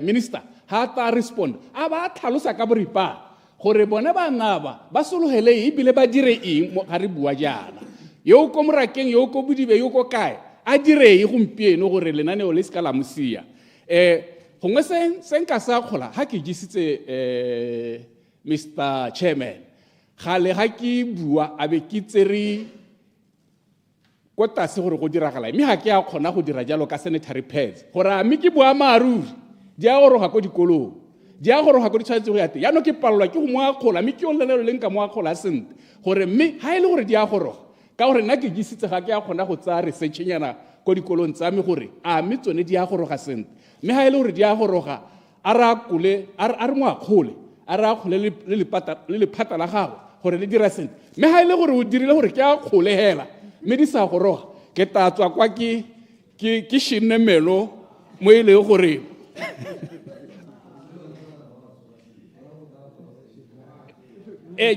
Minister ha ta respond a ba thalosa ka boripa gore bone ba naba ba sologele e bile ba dire eng mo ga re bua jana yo ko morakeng yo ko budibe yo ko kae a dire e gompieno gore lenaneo le se ka la mosia gongwe se nka sa kgola ha ke gisitse Mr Chairman gale ga ke bua a be ke tsere ko tase gore go diragala mme ga ke a kgona go dira jalo ka sanitary pads gore a mme ke bua maruri di a goroga ko dikolong di a goroga ko di tshwanetse go ya teng yaanong ke palelwa ke go mo akgola mme ke o lenelo le nka mo akgola sente gore mme ga e le gore di a goroga ka gore nna ke gisitse ga ke a kgona go tsaya researchnyana ko dikolong tsa me gore a mme tsone di a goroga sente mme ga e le gore di a goroga a re mo akgole a re akgole le lephata la gago gore le dira sente mme ga e le gore o dirile gore ke a kgole hela mme di sa goroga ke tatswa kwa ke shinne melo mo e leng gore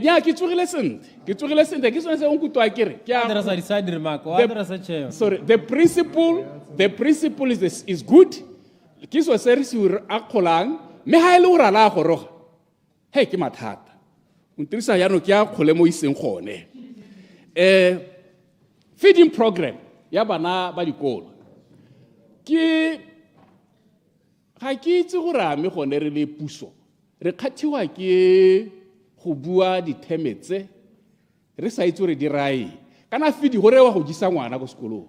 nya ke tsogile sente ke sone se o nkutwa kere Addressa decide remark, o addressa chair. sorry, the principle is good. Ke so se re se a kgolang me ha ile o rala go roga hey ke mathata o ntirisa ya no ke a kgole mo iseng gone feeding program ya bana ba dikolo ke ga ke itse gore a me gone re le puso re kgathiwa ke go bua dithemetse re sa itse re dirai kana feed gore wa go jisa ngwana go sekolong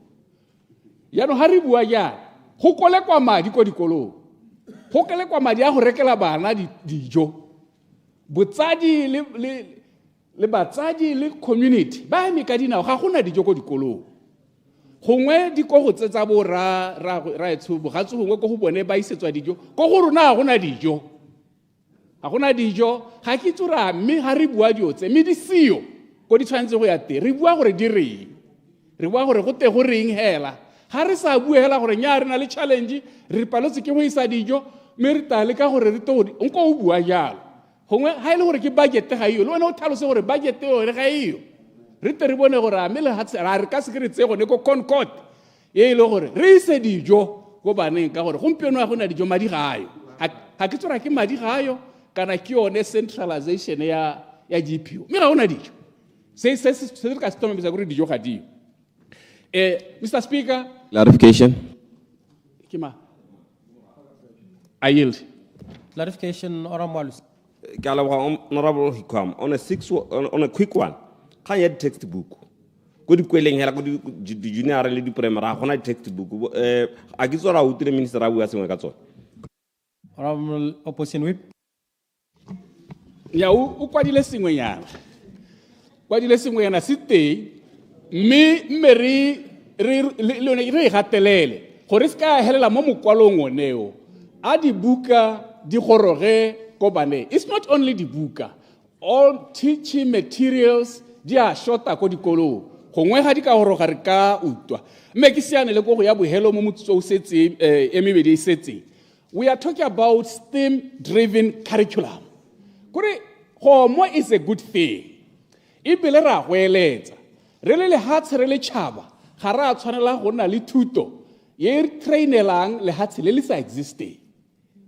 ya no ha re bua ya go kolekwa madi ko dikolong go kolekwa madi a go rekela bana dijo botsadi le batsadi le community ba eme ka dinao ga gona dijo ko dikolong gongwe di ko go tsetsa bo ra etshubo ga tse gongwe ko go bone ba isetswa dijo ko go rona ga gona dijo ga ke tsura mme ha re bua dio tse mme di sio ko di tshwanetse go ya te re bua gore di reng re bua gore go te go reng hela ha re sa bua hela gore nya re na le challenge re palotse ke go isa dijo mme re tale ka gore re to nko o bua jalo gongwe ha ile gore ke budget ga iyo le wena o tlhalose gore budget yo re ga iyo re te re bone gore a mele ha tsara re ka se re tse gone ko concord ye ile gore re ise dijo go baneng ka gore gompieno ga gona dijo madi gayo ha ke tsora ke madi gayo kana ke yone centralization ya GPO mme ga gona dijo se re ka se tomemisa gore dijo ga dio Mr. Speaker, Clarification. Kima. I yield. Clarification, Oramwalus. Honorable Hikwam, on a quick one. Can you textbook? Could you quell here? Could you junior lady primary? Can I textbook? I guess what I would the minister I was saying. Honorable Opposition Whip. Ya ukwadile singwe yana. Kwadile singwe yana site me re gatelele gore ska helela mo mokwalong oneo a di buka di goroge ko bane. It's not only the buka, all teaching materials di a shorta ko dikolo gongwe ga di ka goroga re ka utwa mme ke siane le go ya bohelo mo motso o setse emebedi setse. We are talking about STEM driven curriculum. Kore homo is a good thing ibile ra go eletsa re le hatse re le tšhaba ga ra tshwanela go nna le thuto ye re trainelang le hatse le sa existing.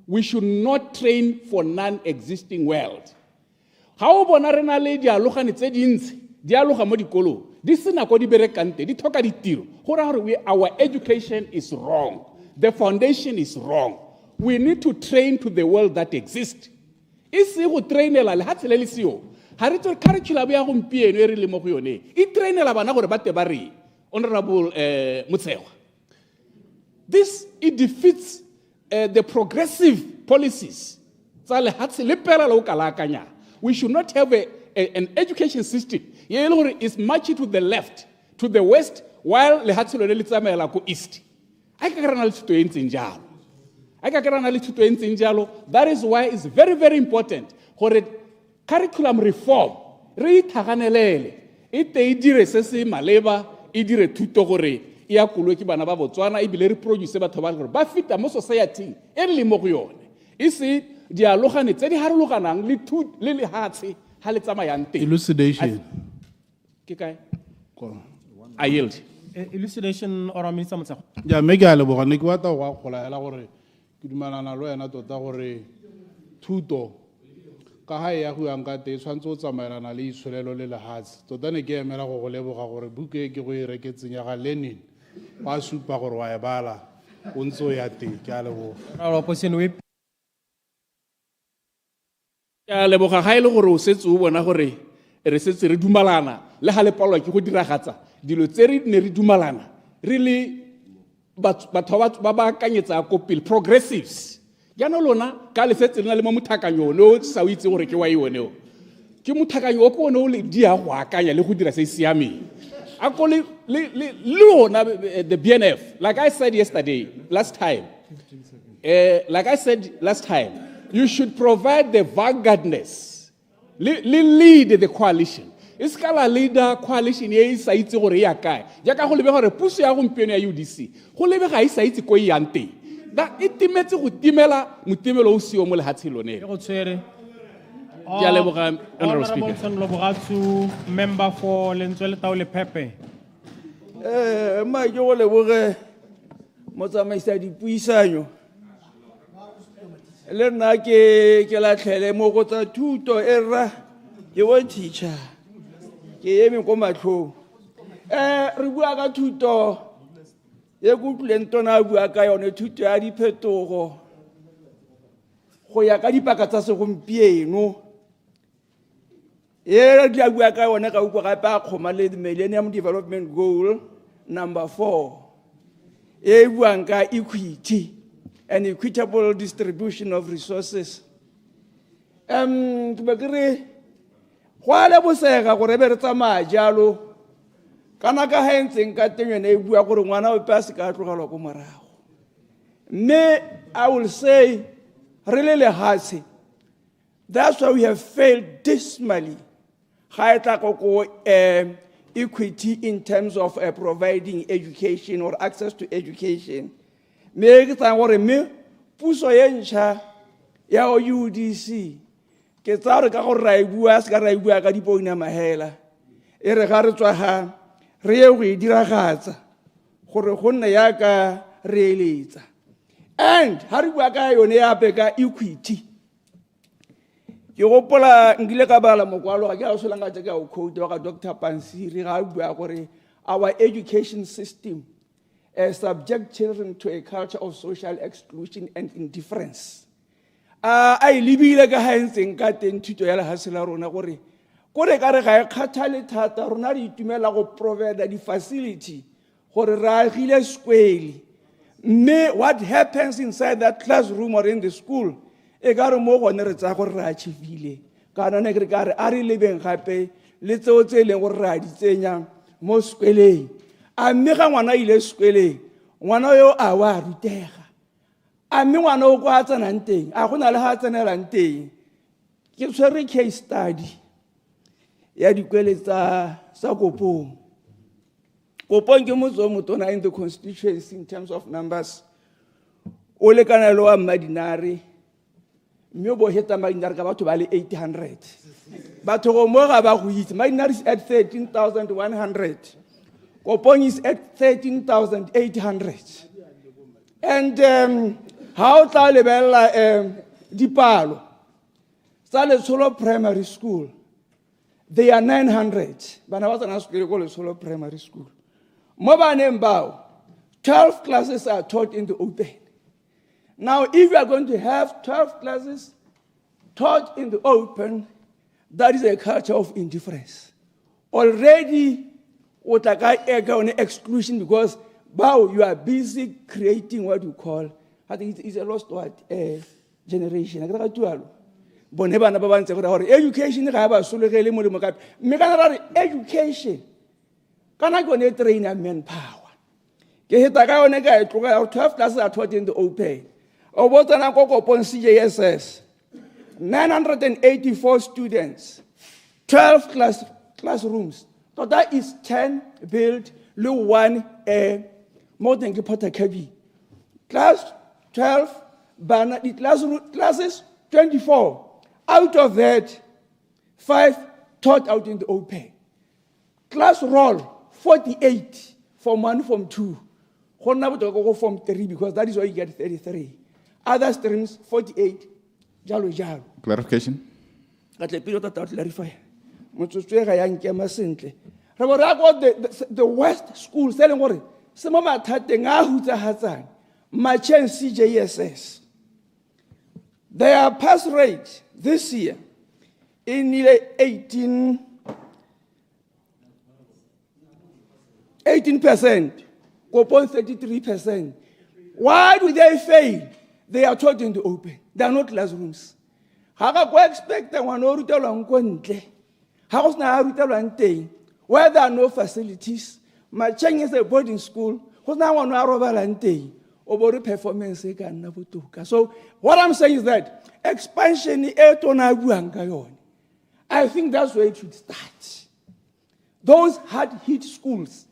We should not train for non-existing world. Ga o bona re na le dialogane tse dintsi dialoga mo dikolo di sena ko di berekante di thoka ditiro go ra gore our education is wrong, the foundation is wrong. We need to train to the world that exists. Isi go trainela le hatse le sio ha re tlo curriculum ya gompieno e re le mo go yone e trainela bana gore ba te ba re Honorable Motsewa. This it defeats the progressive policies. We should not have an education system is much to the left, to the west, while le hatselo le tsamela go east. I that is why it's very, very important for curriculum reform. Re itaganelele ite idire se se maleba idire thuto gore ya kulwe ke bana ba Botswana e bile re produce batho ba gore ba fita mo society e le mo go yone ise dialogane tse di harologanang le thut le le hatse ha le tsamayang teng. Elucidation. Ke kae I yield. Elucidation or Minister Motsewa. Ja me ke a leboga ne ke batla go akgola hela gore ke dumelana lo yena tota gore thuto ka ha ya go yang ka te tshwantse o tsamaelana le itshwelelo le lehatse tota ne ke emela go leboga gore buke ke go e reketseng ya ga Lenin ba supa gore wa e bala o ntse o ya teng ke a leboga. Opposition Whip. Ke a leboga ga ile gore o setse o bona gore re setse re dumalana le ha le palwa ke go diragatsa dilo tse re ne re dumalana re le batho ba ba kanyetsa ko pele progressives. Jana lona ka le setse le na le mo muthakanyo no sa o itse gore ke wa ione o ke muthakanyo o ko no le dia go akanya le go dira se siame a ko le lona the BNF like I said last time you should provide the vanguardness lead the coalition iskala leader coalition ye sa itse gore ya kae ja ka go lebe gore puso ya gompieno ya UDC go lebe ga isa itse ko yante e timetse go timela motimelo o seo mo lehatshe lone. Ke go tshwere. Ke a leboga, Honourable Speaker. Honorable Gatsu, member for Lentswe 𝗕𝗏𝗪. Ma ke go leboge motsamaisa dipuisanyo. Le nna ke latlhele mo go tsa thuto e rra ke bo teacher. Ke eme ko matlhong. Re bua ka thuto ye kutlwileng tona a bua ka yone thuto ya diphetogo go ya ka dipaka tsa segompieno. Ye di a bua ka yone ka utlwa gape a kgoma le the Millennium Development Goal number 4 e buang ka equity and equitable distribution of resources. Ke be ke re go a lebosega gore be re tsamaya jalo kana ka ha ntseng ka teng yone e bua gore ngwana o pa se ka tlogelwa ko morago. Mme I will say really lehatshe, that's why we have failed dismally equity in terms of providing education or access to education. Me ke tsa gore me puso ye ntšha ya o UDC ke tsa gore ka gore ra e bua se ka ra e bua ka dipoina mahela e re ga re tswa ha re ye go e diragatsa gore go nne yaka re eletsa. And ha re bua ka yone ya ka equity ke gopola nkile ka bala mokwalo ga ke a solang ka tse ka o quote wa ka Dr. Pansiri ga bua gore our education system subject children to a culture of social exclusion and indifference. I libile ka ha ntseng ka teng thuto ya lehatshe la rona gore kore ka re ga e kgathale thata rona re itumela go provide di facility gore ra agile skwele. Mme what happens inside that classroom or in the school e ka re mo gone re tsa gore ra achievile kana ne ke ka re a re lebeng gape le tseo tse leng gore ra di tsenya mo skweleng. A mme ga ngwana ile skweleng ngwana yo a wa rutega. A mme ngwana o kwa tsenang teng a gona le ha tsenelang teng. Ke tshwere case study ya dikwele tsa Kopong. Kopong ke motse o motona in the constituency in terms of numbers. O lekana le wa Madinare mme bo heta Madinare ka batho ba le 800. Batho go mo ga ba go itse Madinare is at 13,100. Kopong is at 13,800. And how tla lebella dipalo tsa Letsholo primary school, they are 900. Bana ba tsana sekolo ko Letsholo primary school. Mo baneng bao 12 classes are taught in the open. Now if you are going to have 12 classes taught in the open, that is a culture of indifference. Already what I on exclusion because bao you are busy creating what you call, I think it's a lost word generation. Education education kana go train manpower. Ke hita ka one ka 12 classes are taught in the open. O botsana go Kopong CJSS 984 students, 12 classrooms. So that is 10 built, le 1 more than 𝗕𝗏𝗪𝗑𝗪. Class 12, banner the classes 24. Out of that, 5 taught out in the open. Class roll 48, Form 1, Form 2. Go Form 3 because that is why you get 33. Other streams 48. Jalo jalo. Clarification. Clarify. The West school selling what? Some of my Hatang, Machen CJSS. Their pass rate this year in 18%. Kopong 33%. Why do they fail? They are taught in the open. They are not classrooms. How can we expect them to where there are no facilities? Machen is a boarding school. So what I'm saying is that expansion, I think that's where it should start. Those hard-hit schools,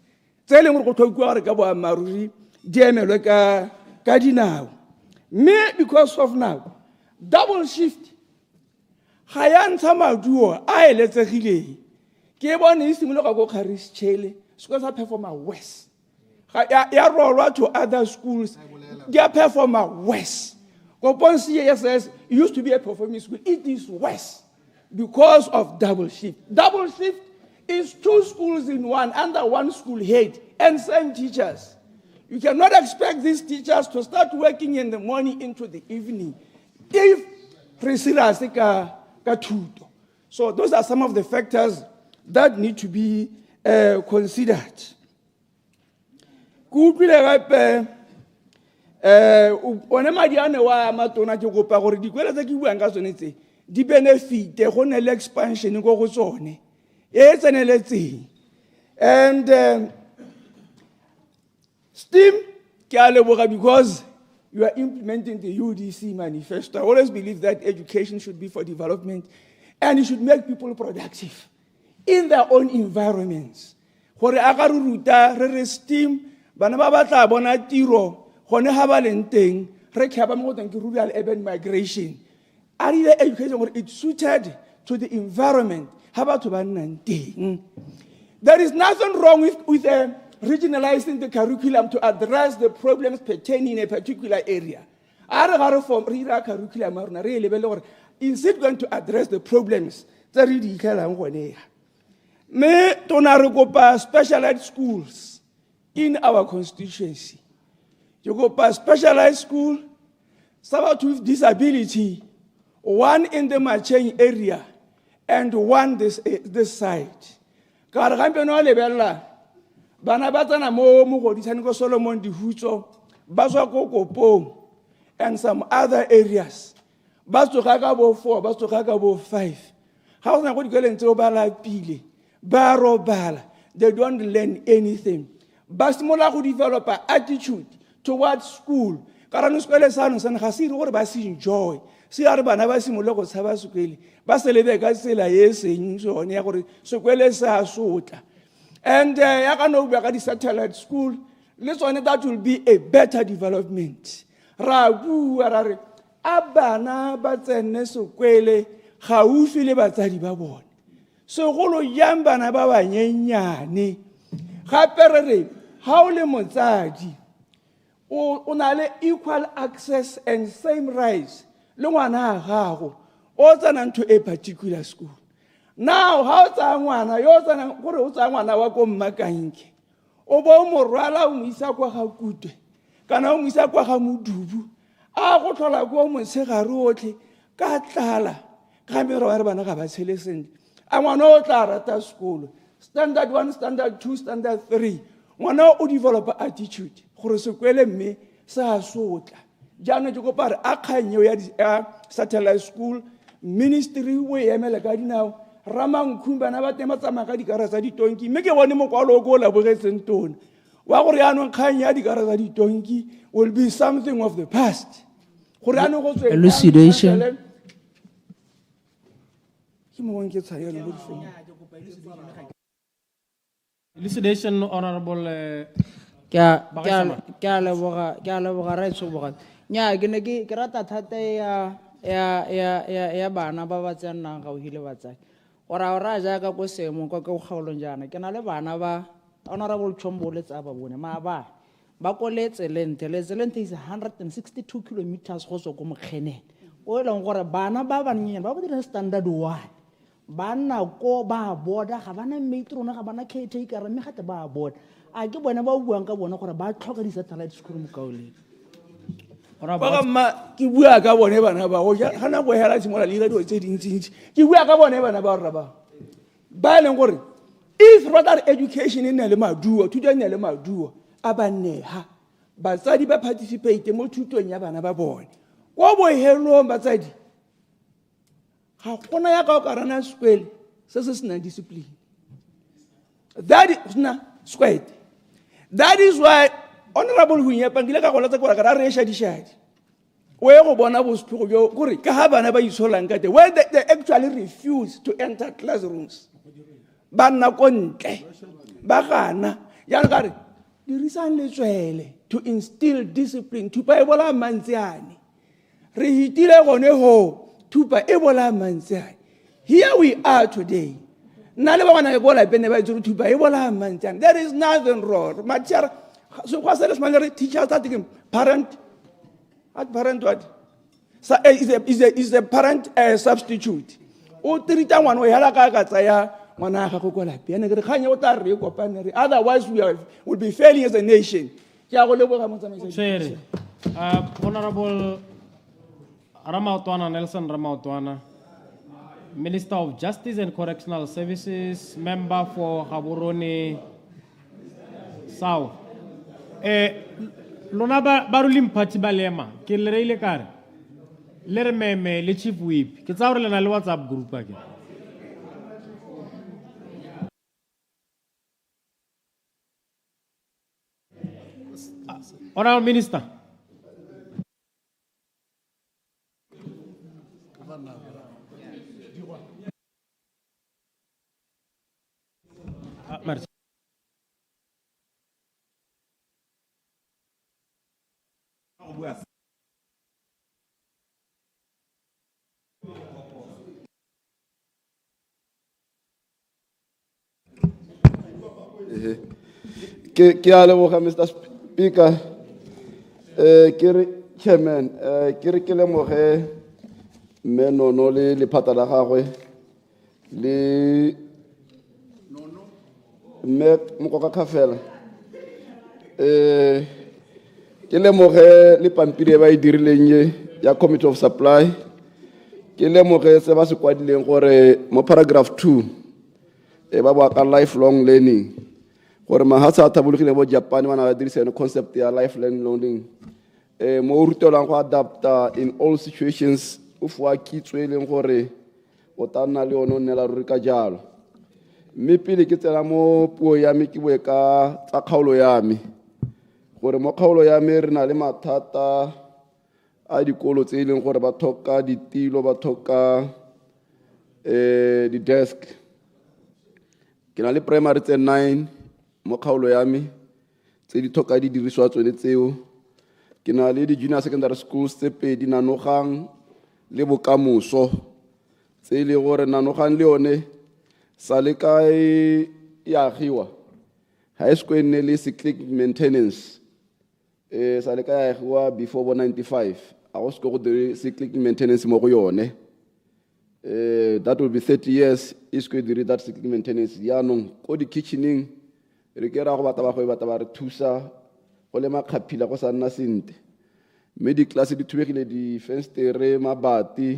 Me, because of now, double shift. Hayan Samaduo, I let's a hilly. Kebon is similar to Caris Chele, because I perform a West. I roll to other schools, they perform a West. Upon CSS used to be a performing school, it is West because of double shift. Double shift is 2 schools in one, under one school head, and same teachers. You cannot expect these teachers to start working in the morning into the evening if so those are some of the factors that need to be considered. One madiane wa matona ke kopa gore dikwela tse ke buang ka tsone tse di benefit go ne le expansion go go tsone e tseneletseng. And STEAM ke a leboga because you are implementing the UDC manifesto. I always believe that education should be for development and it should make people productive in their own environments. Gore aga re ruta re re STEAM bana ba batla bona tiro gone ha ba leng teng re khaba mo teng ke rural urban migration. Are the education where it's suited to the environment ha batho ba nnang teng. There is nothing wrong with regionalizing the curriculum to address the problems pertaining in a particular area. Is it going to address the problems? Me tonarukopa specialized schools in our constituency. You go past specialized school, someone with disability, one in the Macheng area, and one this side. Bana batana mo Godisani Solomon Dihucho, Baswa Kokopong, and some other areas. Basto Kagabo 4, Basto Kagabo 5. How can I go into Bala Pili? Baro Bala. They don't learn anything. Bastimola who develop an attitude towards school. Karanus Pelesanus and Hasir or Basi enjoy. See Arbana Basimoloko Sabasukeli. Baselebe Gasela, yes, in so near Suquelesa Sota. And Yakano satellite school, let's one that will be a better development. Ragu arare abana batsene sokwele gaufile batsadi ba bona. So golo yamba na ba banyenyane. Gape re re ha o le motsadi o na le equal access and same rights le ngwana gago o tsana into a particular school. Now, how Tangwana, Yosana, what Tangwana, Wako Makanki? Obo Morala, Misakwa Hakute, Kana Misakwa Hamudu, Agotola Gom, Segaroti, Katala, Camero Arbanaka, Celestin. I want no Tarata school. Standard 1, standard 2, standard 3. One now develop attitude. Horosuquele me, Sa Sota. Jana Jokopar, Akanyo, satellite school, ministry, way, Emelagadi now. Ramang Kumba Nabatema Makadi Karasadi Tonki, make a one more gola Boresan tone. Wagoriano Kanyadi Karasadi Tonki will be something of the past. Elucidation. Elucidation, Honorable. Nya ke ne ke rata thata ya bana ba ba tsenang ga o hile ba tsaya ora ja ka go semo ka go kgaolong jana ke na le bana ba Honorable Chombole tsa ba bone ma ba koletse lente is 162 kilometers go so go mokgene o eleng gore bana ba banyane ba bodile standard 1 bana ko ba boda ga bana metro na ga bana caretaker mme gate ba boda a ke bona ba buang ka bona gore ba tlhoka di satellite school mo kaoleng. Bagama ki bua ka bone bana ba go ja gana go hela tsimola le radio tse dintsi ki bua ka bone bana ba rra ba leng gore if rather education in le maduo thuto ene le maduo abaneha batsadi ba participate mo thutong ya bana ba bone go bo hello batsadi ga gona ya ka karana school se sena discipline that is na squared. That is why Honorable Hunya Pangila Kakolata Kora Resha Dishad. Where Bonabus Kuri, Kahabana by Solankate, where they actually refuse to enter classrooms. Banna Conte, Bakana, Yangari, the recently to instill discipline to Paibola Manziani. re hitile gone ho thupa e bola mantsiane. Here we are today. Nale ba bana bola pene ba itse thupa e bola mantsiane. There is nothing wrong. Matiara so kwa sele smalere teacher that parent what? So is a parent substitute. O trita ngwana o hala ka ka tsaya ngwana ga go kwa lapeng ke re khanya o tla re kopane re otherwise will be failing as a nation. Ke a go leboga motsamaiso. Honorable Ramaotwana Nelson Ramaotwana, Minister of Justice and Correctional Services, member for Gaborone South. Lona ba ruling party ba lema ke le reile kare le re meme le chief whip ke tsa gore lena le WhatsApp group ke Honorable Minister. Merci. Ke a leboga Mr. Speaker. Ke re chairman ke re ke lemoge menono le lephata la gagwe le me mokoka khafela ke lemoge le pampiri ba e dirileng ya Committee of Supply ke lemoge se ba se kwadileng gore mo paragraph 2 ba bua ka lifelong learning gore mahatsa a thabologile bo Japan bana ba dirisa concept ya lifelong learning mo rutelang go adapta in all situations o fwa kitso e leng gore o tana le ono nela ruri ka jalo mme pele ke tsela mo puo ya me ke bue ka tsa kgaolo ya me gore mo kgaolo ya me re na le mathata a dikolo tse e leng gore ba thoka ditilo ba thoka di desk ke na le primary tse 9 mo kgaolo ya me tse di thoka di diriswa tsone tseo ke na le di junior secondary schools tse pedi nanogang le bokamoso tse e le gore nanogang le yone sa le kae ya agiwa high school e ne le cyclic maintenance sa le kae ya agiwa before 95 a go se go dire cyclic maintenance mo go yone that will be 30 years is go dire that cyclic maintenance yaanong ko di kitchening re ke ra go bata ba re thusa go le makgaphila go sa nna sente mme di class di thubegile di fenstere mabati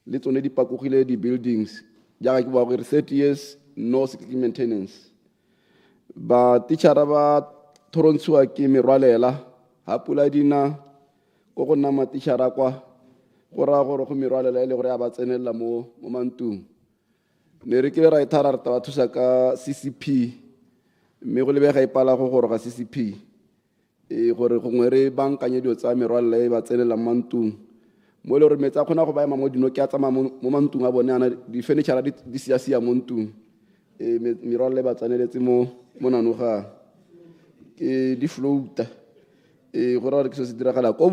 le tsone di pakogile di buildings jaaka ke bua gore 30 years no cyclic maintenance ba teachera ba thorontshiwa ke merwalela ha pula dina go go nna ma teachera kwa go ra gore go merwalela ile gore ya ba tsenela mo mantung ne re ke ra ithara re ta ba thusa ka CCP mme go lebega ipala go gore ga CCP gore gongwe re bankanye dio tsa merwalela e ba tsenela mantung mo le re metsa khona go ba ema mo dino ke a tsama mo mantung a bone ana di furniture di sia mo ntung merwalela ba tsaneletse mo nanoga ke di float go ra re ke se diragala ko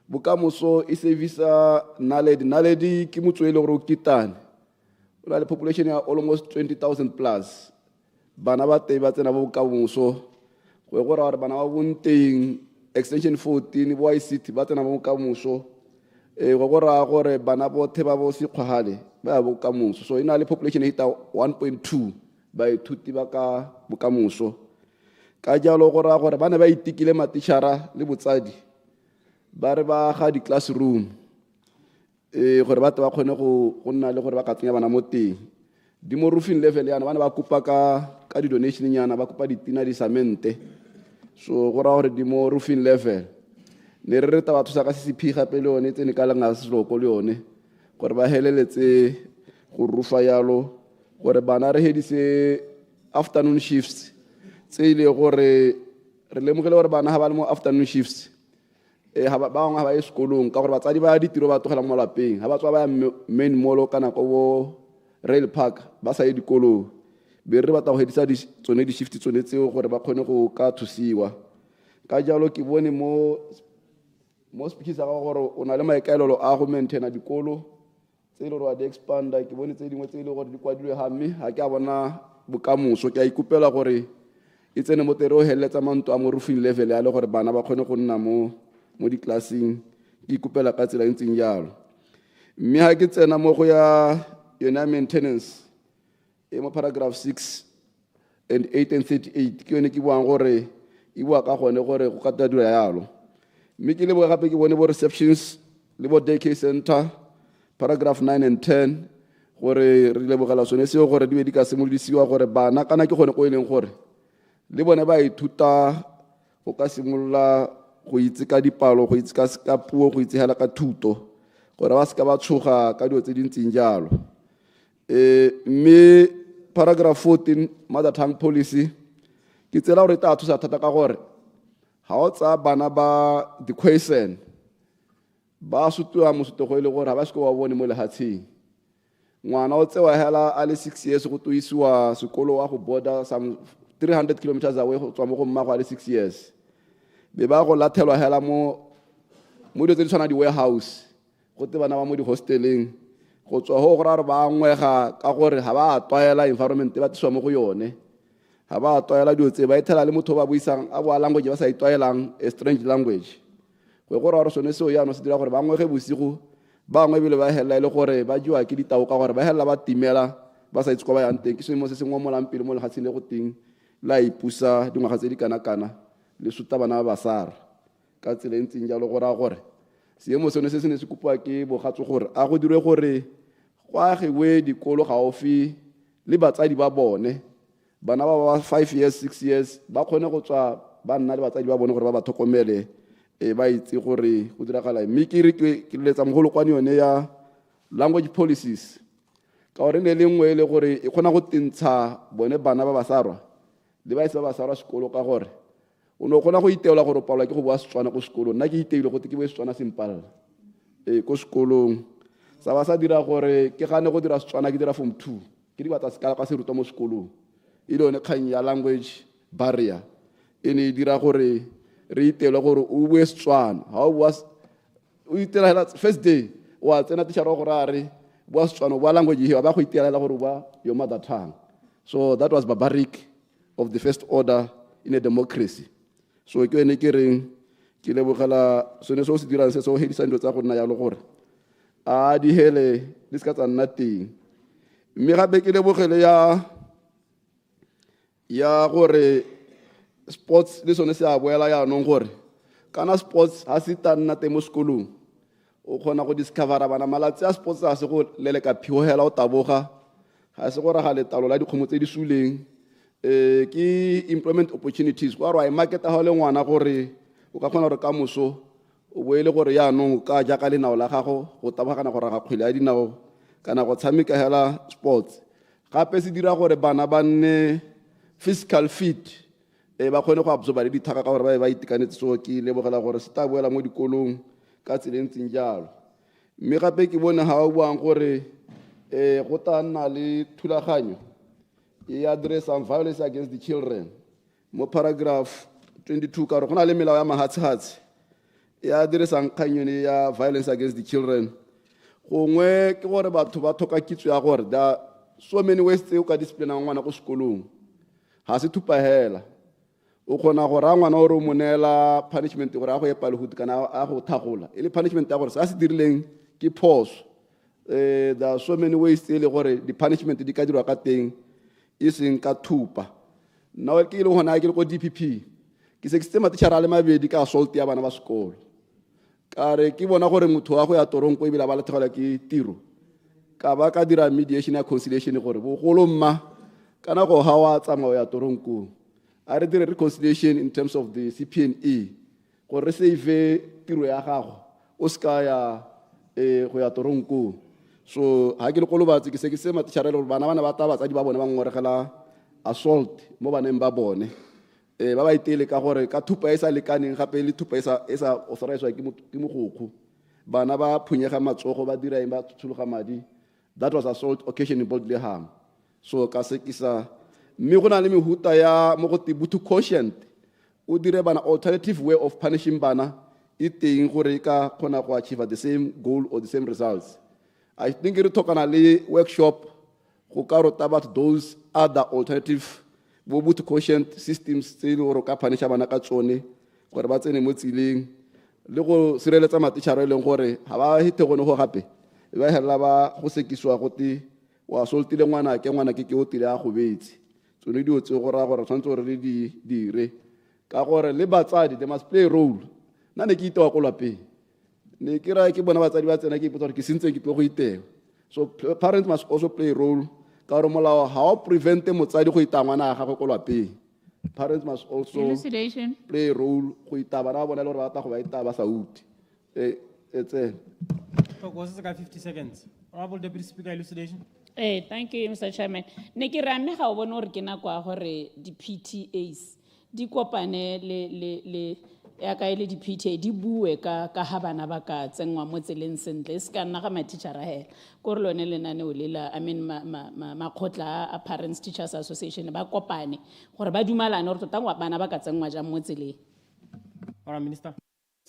bokamoso e servisa naledi ke motswele gore o kitane o na le population ya almost 20,000 plus bana ba tei ba tsena bokamoso go go ra re bana ba bonteng extension 14 bo ICT ba tsena bokamoso go go ra gore bana bothe ba bo sekgwagale ba ya bokamoso so ina le population e hita 1.2 ba ithuti ba ka bokamoso ka jalo go ra gore bana ba itikile matishara le botsadi ba re ba ga di classroom gore ba ba khone go nna le gore ba ka tsenya bana mo teng di mo roofing level yana bana ba kupa ka di donation nyana ba kupa ditina di samente so go ra gore di mo roofing level ne re reta ba thusa ka CCP gape le one tsene ka langa seloko le yone gore ba heleletse go rufa yalo gore bana re hedise afternoon shifts tse ile gore re lemogele gore bana ha ba le mo afternoon shifts ha ba bangwe ba sekolong ka gore batsadi ba ditiro ba tlogela mo lapeng ha ba tswa ba main mall kana go bo rail park ba sa ye dikolo be re batla go hedisa tsone di shift tsone tseo gore ba kgone go ka thusiwa ka jalo ke bone mo mo speeches a gago gore o na le maikaelelo a go maintaina dikolo tse e le gore wa di expanda ke bone tse dingwe tse e le gore di kwadilwe gamme ga ke a bona bokamoso ke a ikopela gore e tsene mo tere o heleletsa manto a mo roofing level ya le gore bana ba kgone go nna mo di-classing ke ikopela ka tsela ntseng jalo mme ga ke tsena mo go ya yone maintenance e mo paragraph 6 and 8 and 38 ke yone ke buang gore e bua ka gone gore go ka dira yalo mme ke leboga gape ke bone bo receptions le bo daycare center paragraph 9 and 10 gore re lebogela sone seo gore di be di ka simolodisiwa gore bana kana ke gone go e leng gore le bone ba ithuta go ka simolola go itse ka dipalo go itse ka puo go itse hela ka thuto gore ba se ka ba tshoga ka dilo tse dintseng jalo mme paragraph 14 mother tongue policy ke tsela gore ta thusa thata ka gore ha o tsa bana ba 𝗕𝗶𝗹𝗹 ba sutwa mosuto go ile gore ba se go wa bone mo lehatsheng ngwana o tsewa hela a le 6 years go toisiwa sekolo wa go border some 300 kilometers away go tswa mo go mmago a le 6 years be ba go lathelwa hela mo dilo tse di tshwana di-warehouse go te bana ba mo di-hosteleng go tswa go gore ba ngwega ka gore ga ba tlwaela environment ba tswa mo go yone ga ba tlwaela dilo tse ba ithela le motho ba buisang a boa language ba sa itlwaelang a strange language go gore gore sone seo yana se dira gore ba ngwege bosigo ba ngwe bile ba hela ile gore ba jwa ke ditao ka gore ba hela ba timela ba sa itse go ba yang teng ke se mo se sengwe mo lampile mo lehatsheng le go ting la ipusa dingwaga tse di kana-kana le suta bana ba basara ka tsela ntseng jalo gore a gore seemo sone se se ne se kopiwa ke bogatso gore a go dirwe gore go agiwe dikolo gaufi le batsadi ba bone bana ba 5 years 6 years ba kgone go tswa ba nna le batsadi ba bone gore ba ba tlhokomele ba itse gore go diragala mme ke letsa mogolo kwane yone ya language policies ka gore ne le nngwe le gore e kgona go tentsha bone bana ba basarwa le ba isa ba basarwa sekolo ka gore o no kgona go iteola gore o palwa ke go bua Setswana ko sekolong nna ke iteile go te ke bue Setswana sempala ko sekolong sa ba sa dira gore ke gane go dira Setswana ke dira form 2 ke di batla sekala ka se rutwa mo sekolong ile yone kgang ya language barrier e ne dira gore re iteola gore o bue Setswana ha o itela hela first day wa tsena teacher go ra re bua Setswana bua language he ba go itelela gore bua your mother tongue so that was barbaric of the first order in a democracy so ke ene ke reng ke lebogela sone se o se dirang se o hedisa ndo tsa go nna ya le gore a di hele di ska tsa nna teng mme gape ke lebogele ya gore sports le sone se a boela ya nong gore kana sports ha se tanna te mo sekolong o khona go discovera bana malatsi a sports a se go lele ka phiho hela o taboga ha se gore ga letalo la dikgomo tse di suleng ke employment opportunities go re wa market ha le ngwana gore o ka khona gore ka moso o boele gore ya nong ka ja ka lenao la gago go tabagana gore ga kgwele ya dinao kana go tshameka hela sports gape se dira gore bana ba nne physical fit ba kgone go absorba le dithaka ka gore ba itekanetse so ke lebogela gore se ta boela mo dikolong ka tselentseng jalo mme gape ke bone ha o buang gore go ta nna le thulaganyo e address on violence against the children mo paragraph 22 ka re go na le melao ya mahatshatsi e addressang kganyone ya violence against the children gongwe ke gore batho ba thoka kitso ya gore there are so many ways tse o ka disciplinang ngwana ko sekolong ha se thupa hela o khona go ra ngwana o re mo nela punishment gore a go epa lehudi kana a go thagola ile punishment ya gore sa se dirileng ke pause there are so many ways tse le gore di punishment di ka dirwa ka teng e seng ka thupa nna ke ile gona ke le go DPP ke se ke tsema tshara le mabedi ka assault ya bana ba sekolo ka re ke bona gore motho wa go ya toronko e bila ba lathegela ke tiro ka ba ka dira mediation ya conciliation gore bo golo mma kana go ha wa tsamao ya toronko a re dire reconciliation in terms of the CPNE gore save tiro ya gago o ska ya go ya toronko so ha ke le go lobatse ke se ke se matshara le bana ba ta batsadi ba bone ba ngoregela assault mo baneng ba bone ba ba itele ka gore ka thupa e sa lekaneng gape le thupa e sa authorizwa ke mogokgo bana ba phunyega matsogo ba dira eng ba tshologa madi that was assault occasioning bodily harm so ka se kisa mme go na le mehuta ya mo go tibutu quotient o dire bana alternative way of punishing bana e teng gore e ka kgona go achieve the same goal or the same results. I think re talkana le workshop go ka rota batho those other alternative both quotient systems tse le gore ka phanisha bana ka tsone gore ba tsene mo tsileng le go sireletsa matitšhara e leng gore ga ba hite gone go gape e ba hela ba go sekisiwa gote wa soltile ngwana ke o tile a go betse tsone dio tse go ra gore tshwantse gore re di dire ka gore le batsadi they must play a role na ne ke itewa ko lapeng ne ke ra ke bona batsadi ba tsena ke ipotsa gore ke sentse ke tlo go itewa so parents must also play a role ka gore molao ha o prevent motsadi go ita ngwana ga go ko lapeng. Parents must also Elucidation. play a role go ita bana ba bona le gore ba ta go ba ita ba sa uti it's a Was it 50 seconds? Honorable Deputy Speaker, elucidation. Thank you, Mr. Chairman. Ne ke ra mme ga o bona gore ke nako ya gore di PTAs di kopane le ya ka ile di PTA di bue ka ha bana ba ka tsengwa mo tseleng sentle e se ka nna ga matitšhara hela gore lone lenaneo le la I mean makgotla a Parents Teachers Association ba kopane gore ba dumalane gore tota bana ba ka tsengwa jang mo tseleng. Honorable Minister.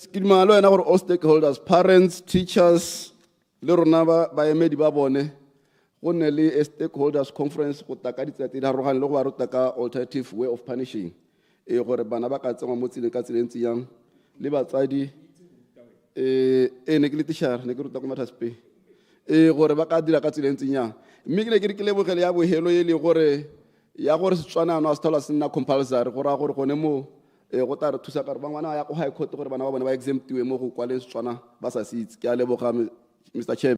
ke dimalo ena gore all stakeholders parents teachers le rona ba emedi ba bone go ne le a stakeholders conference go taka ditsatsi di harogane le go ba ruta ka alternative way of punishing gore bana ba ka tsengwa mo tseleng ka tseleng tse yang le batsadi ne ke le tishara ne ke ruta ko mathaspe gore ba ka dira ka tseleng tse yang mme ke ne ke re ke lebogele ya bohelo e le gore ya gore Setswana no a se thola se nna compulsory go ra gore gone mo go ta re thusa ka re ba ngwana ya go high court gore bana ba bone ba exemptiwe mo go kwaleng Setswana ba sa se itse ke a leboga Mr. Chair.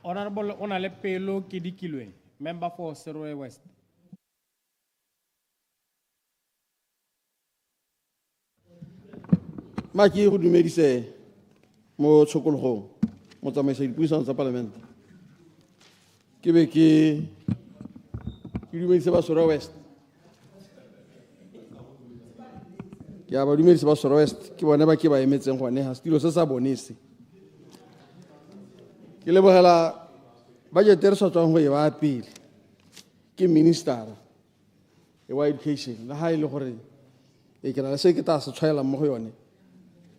Honorable Onale Pelo Kidikilwe, member for Seroe West. Maki go dumedise mo tshokologong mo tsamaisa dipuisano tsa parliament ke be ke dumedise ba Seroe West ke a ba dumedise ba Seroe West ke bone ba ke ba emetseng gone ha stilo se sa bonese ke lebogela budget re sa tswang go e ba pele ke minister wa education la ha ile gore ke na le se ke ta se tshwaela mo go yone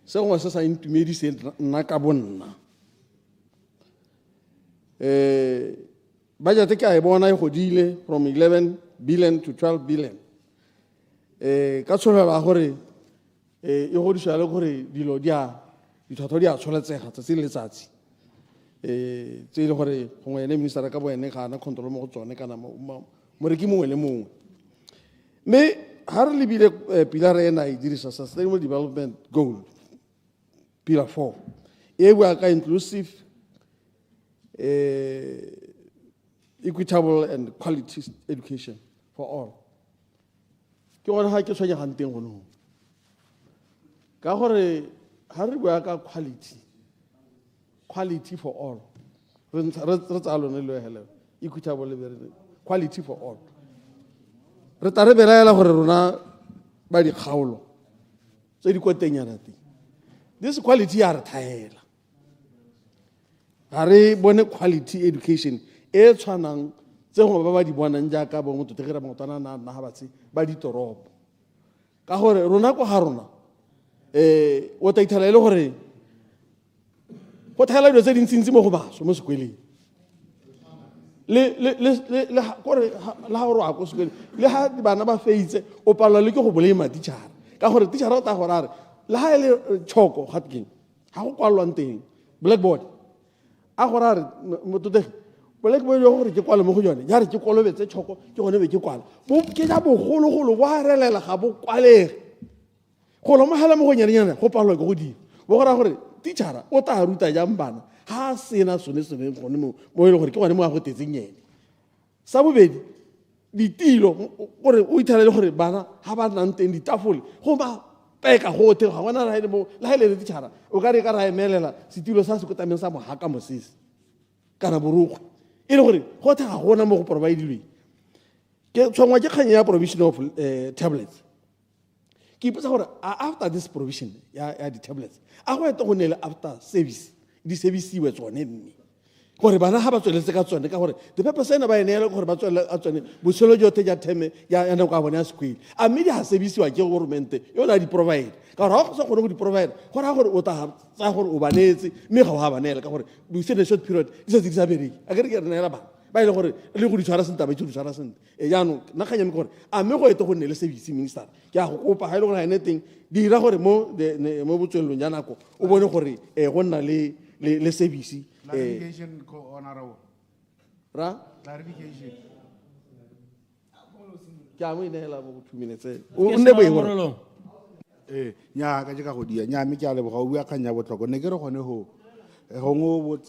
se gongwe se sa intumedise nna ka bonna budget ke a e bona e godile from 11 billion to 12 billion ka tsholela gore e godiswa le gore dilo ditlhwatlhwa di a tsholetsega tsatsi le letsatsi tse ile gore gongwe ene minister ka bo ene ga ana control mo go tsone kana moreki mongwe le mongwe mme ha re lebile pilar ena e dirisa sustainable development goal pillar 4 e bua ka inclusive equitable and quality education for all ke gona ha ke tshwanyegang teng gono ka gore ha re bua ka quality for all re tsa lone le hele equitable quality for all re tare belaela gore rona ba di kgaolo tse di kotenyana teng this quality ya re thaela ga re bone quality education e tshwanang tse go ba di bonang jaaka bo motho tegera motana na ga batse ba ditoropo ka gore rona go ga rona o ta ithala ile gore go thaela dilo tse dintsintsi mo go baso mo sekweleng le gore la gore a go sekweleng le ha bana ba feitse o palwa le ke go bolema teacher ka gore teacher o ta go rare le ha ile choko gatkeng ha go kwalwang teng blackboard a go rare mototege blackboard yo gore ke kwala mo go yone ya re ke kolobetse choko ke gone be ke kwala bo ke ja bogologolo bo a relela ga bo kwalege go lo mogela mo go nyenyana go palwa ke go di bo go ra gore teacher o ta ruta jang bana ha sena sone gone mo ile gore ke gone mo a go tetseng yene sa bobedi ditilo gore o ithala le gore bana ha ba nang teng ditafole go ba peka go te ga bona ra ile mo la ile teacher o ka re ka ra emelela setilo sa se ko tameng sa mo haka mosese kana borugo e le gore go tha ga gona mo go provide dilwe ke tshwangwa ke kganya ya provision of tablets ke ipotsa gore after this provision ya di tablets a go eta go nele after service di service iwe tsone mme gore bana ga ba tsweletse ka tsone ka gore the purpose ena ba ene gore ba tswele a tsone botshelo jotlhe ja theme ya nako a bone ya sekwele a mme di ga sebisiwa ke governmente yona di provide ka gore ga go sa kgone go di provide gore ga gore o tsa gore o banetse mme ga o ga banela ka gore within a short period di sa dirisa bereki a ke re ke re neela bana ba ile gore le go di tshwara sente ba itse go di tshwara sente jaanong nna kganyame gore a mme go ete go nne le service minister ke a go kopa ga ile gore ga ene teng dira gore mo botswelelong ja nako o bone gore go nna le service Clarification, Honorable. Ra? Clarification. Ke a mo inela mo 2 minutes. O nne boe nya ka ka go dia nya me ke a leboga o bua kganya botlhoko ne ke re gone go gongwe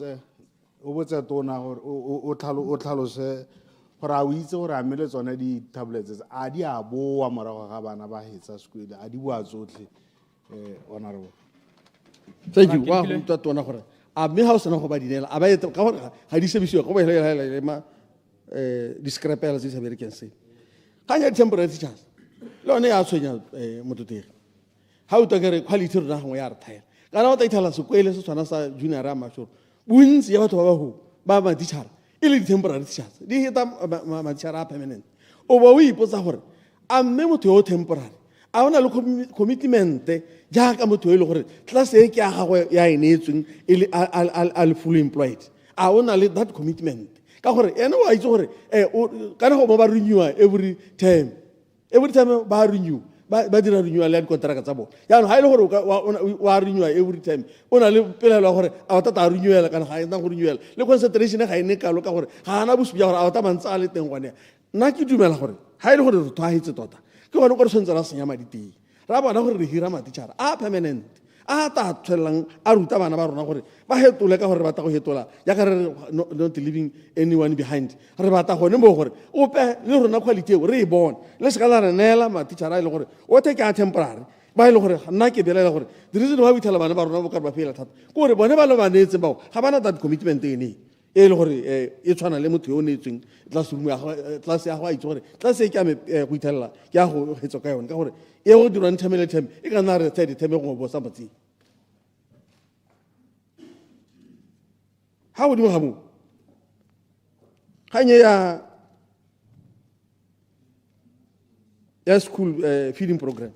o botse tona gore o tlhalose gore a o itse gore a mele tsone di-tablets a di a boa morago ga bana ba hetsa sekwele a di boa tsotlhe honorable. Thank you. Wa go utlwa tona gore a mme ga o sena go ba dinela a ba ete ka gore ga di sebisiwa go ba hele ma discrepancy tse sa berekeng se kanya temporary teachers le one ya tshwenya mototegi ga o tlakere quality rona gangwe ya retire kana o tla ithala sekwele se tshwana sa junior a mashoro bontsi ya batho ba bago ba matitšhara e le di-temporary teachers di heta matitšhara a permanent o ba o ipotsa gore a mme motho yo o temporary a ona le commitmente jaaka motho yo e le gore tlase e ke a gagwe ya e neetsweng e le a le fully employed a ona le that commitment ka gore ene o a itse gore kana go mo ba renewa every time ba renew ba dira renewal ya dikontraka tsa bone yaanong ga e le gore wa renewa every time o na le pelelo ya gore a ba tata a renewela kana ga ena go renewela le concentration ga e ne kalo ka gore ga ana bosupi ya gore a ba ta mantse a le teng gone nna ke dumela gore ga e le gore re tshwaetse tota ke gone gore tshwanetse ra senya madi teng ra bona gore re hira matitšhara a permanent a ta tswelelang a ruta bana ba rona gore ba hetole ka gore ba ta go hetola yaka re not leaving anyone behind re bata gone mo gore ope le rona quality eo re e bone le se ka la re neela matitšhara e le gore o te ke a temporary ba e le gore nna ke belela gore the reason why we tell bana ba rona bo ka ba fela thata ke gore bone ba le banetse bao ga bana that commitment ene e le gore e tshwana le motho yo o neetsweng tlase ya go a itse gore tlase e ke ame go ithelela ke a go hetso ka yone ka gore e go dirwang theme le theme e ka nna re tsa ditheme go bosa matsing ga godimo ga moo kganye ya school feeding program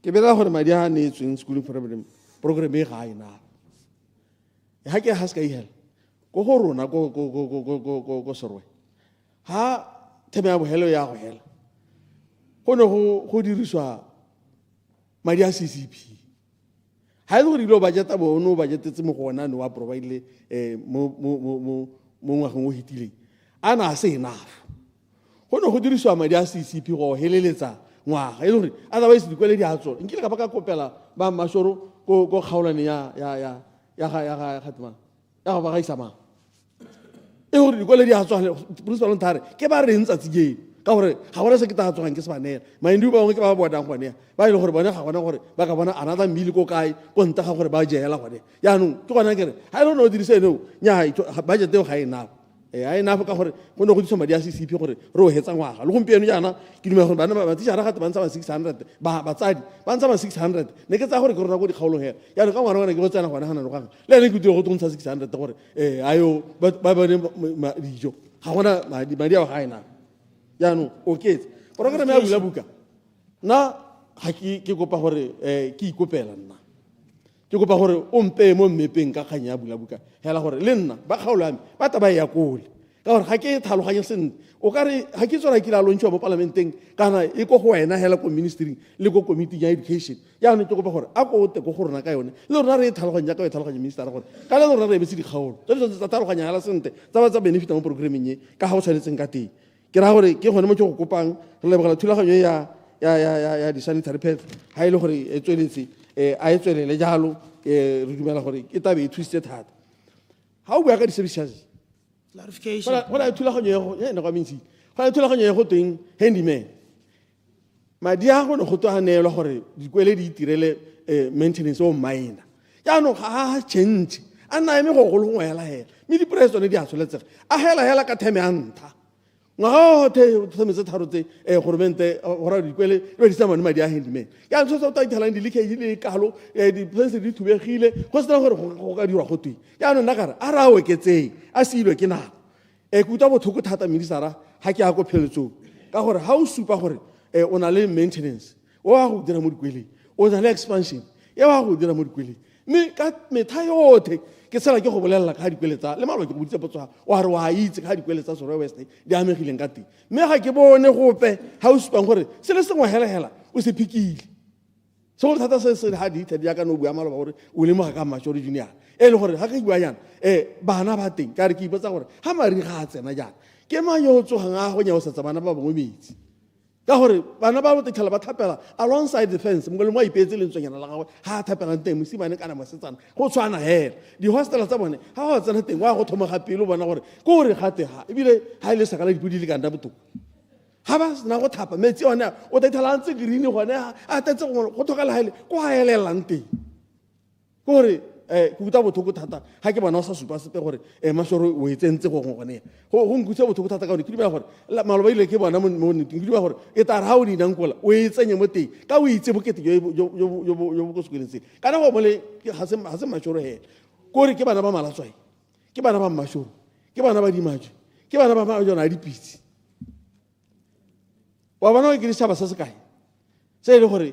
ke belela gore madi a neetsweng school program e ga a ena ga ke ga se ka ihela ko go rona ko serwe ga theme ya bogelo ya go hela go ne go diriswa madi a CCP ga e le gore ile o budgeta bone o budgetetse mo go ona ne wa provide mo ngwageng o hetileng a na se enough go ne go dirisiwa madi a CCP go heleletsa ngwaga e le gore otherwise dikwele di a tsona nkile ka ba ka kopela ba mashoro ko kgaolane ya go ba gaisa mang e gore dikwele di a tswa principal nthare ke ba reng tsatsi ke ka gore ga gona se ke ta tswang ke se banela maindu ba bangwe ke ba bodang gone ba ile gore bone ga gona gore ba ka bona another meal ko kae ko nta ga gore ba jela gone yaanong ke gona kere ga e le no dirise eno nya budget eo ga e nako a ena ka gore go ne go ditso madi a CCP gore re o hetsa ngwaga le gompieno jaana ke dumela gore bana ba tishara gate ba ntse ba 600 batsadi ba ntse ba 600 ne ke tsa gore ke rona go dikgaolo hela ya re ka ngwana ke go tsena gona gana no gang le ene ke dilo go tontsha 600 gore ayo ba bone dijo ga gona madi a ga ena yaanong okay program ya bula buka na ga ke kopa gore ke ikopela nna ke kopa gore o mpe mo mmepeng ka kganya ya bula buka hela gore le nna ba kgaolo ame ba taba ya kole ka gore ga ke tlhaloganye sentle o ka re ga ke tsora ke la lontšhwa mo parlamenteng kana e ko go wena hela ko ministering le ko committee ya education yaanong ke kopa gore a ko te go rona ka yone le rona re tlhaloganya ka e tlhaloganya minister gore ka le rona re bese dikgaolo tsa tlhaloganya hela sentle tsa benefit mo programming e ka ga o tshwanetseng ka teng ke ra gore ke gone mo ke go kopang re lebogela thulaganyo ya di-sanitary pads ga e le gore e tsweletse a e tswelele jalo re dumela gore ke tabe e thusitse thata ga o bua ka di-service charges go na thulaganyo ya go teng handyman madi a gone go twa neelwa gore dikwele di itirele maintenance o minor jaanong ga a change a nna eme go golo go ngwela hela mme di-price tsone di a tsholetsega a hela ka time ya ntlha ngwaga othe tsametse tharo tse goromente gora dikwele le di tsamane madi a handyman ya ntse tsa italang di leakage le kalo di-fence di thubegile go se gore go ka dirwa go tweng yaanong nna kare a re a oketseng a seilwe ke nako ke utlwa botlhoko thata ministera ga ke ya ko pheletsong ka gore ga o supa gore o na le maintenance o wa go dira mo dikweleng o na le expansion e wa go dira mo dikweleng mme ka metha yotlhe ke sela ke go bolelela ka dikwele tsa le malwa ke go boditse potso wa re wa itse ka dikwele tsa Soroe West di amegileng ka teng mme ga ke bone gope ga o supang gore se le sengwe helehela o se phikile se go thata se ha di ithedi ya ka no bua maloba gore o lemoga ka mashore junior le gore ga ke bua yana bana ba teng ka re ke ipotsa gore ga mari ga a tsena jana ke mang yo o tsogang a go nyaosetsa bana ba bangwe metsi ka gore bana ba botekgela ba thapela alongside the fence mongwe le mo a ipeetse lentswenyana la gagwe ga a thapelang teng mosimane kana mosetsana go tshwana hela di-hostela tsa bone ga go tsena teng wa go thomoga pele o bona gore ke gore gate ga ebile ga e le saka la dipodi le kana botoka ga ba sena go thapa metsi one o tethala ntse green gone a tetse go tlhoka legaele ko a elelang teng ke gore ke utlwa botlhoko thata ga ke bona o sa supa sepe gore mashoro o e tsentse go gone go nkutlwa botlhoko thata ka gore ke dumela gore maloba ile ke bona mo nneteng ke dumela gore e tare ga o di dinang o e tsenye mo teng ka o itse bokete jo bo ko sekoleng se kana go mole ga se mashoro hela kore ke bana ba malatswai ke bana ba mashoro ke bana ba dimatswe ke bana ba jona a dipitsi wa bona ke ditšhaba se se kae se e le gore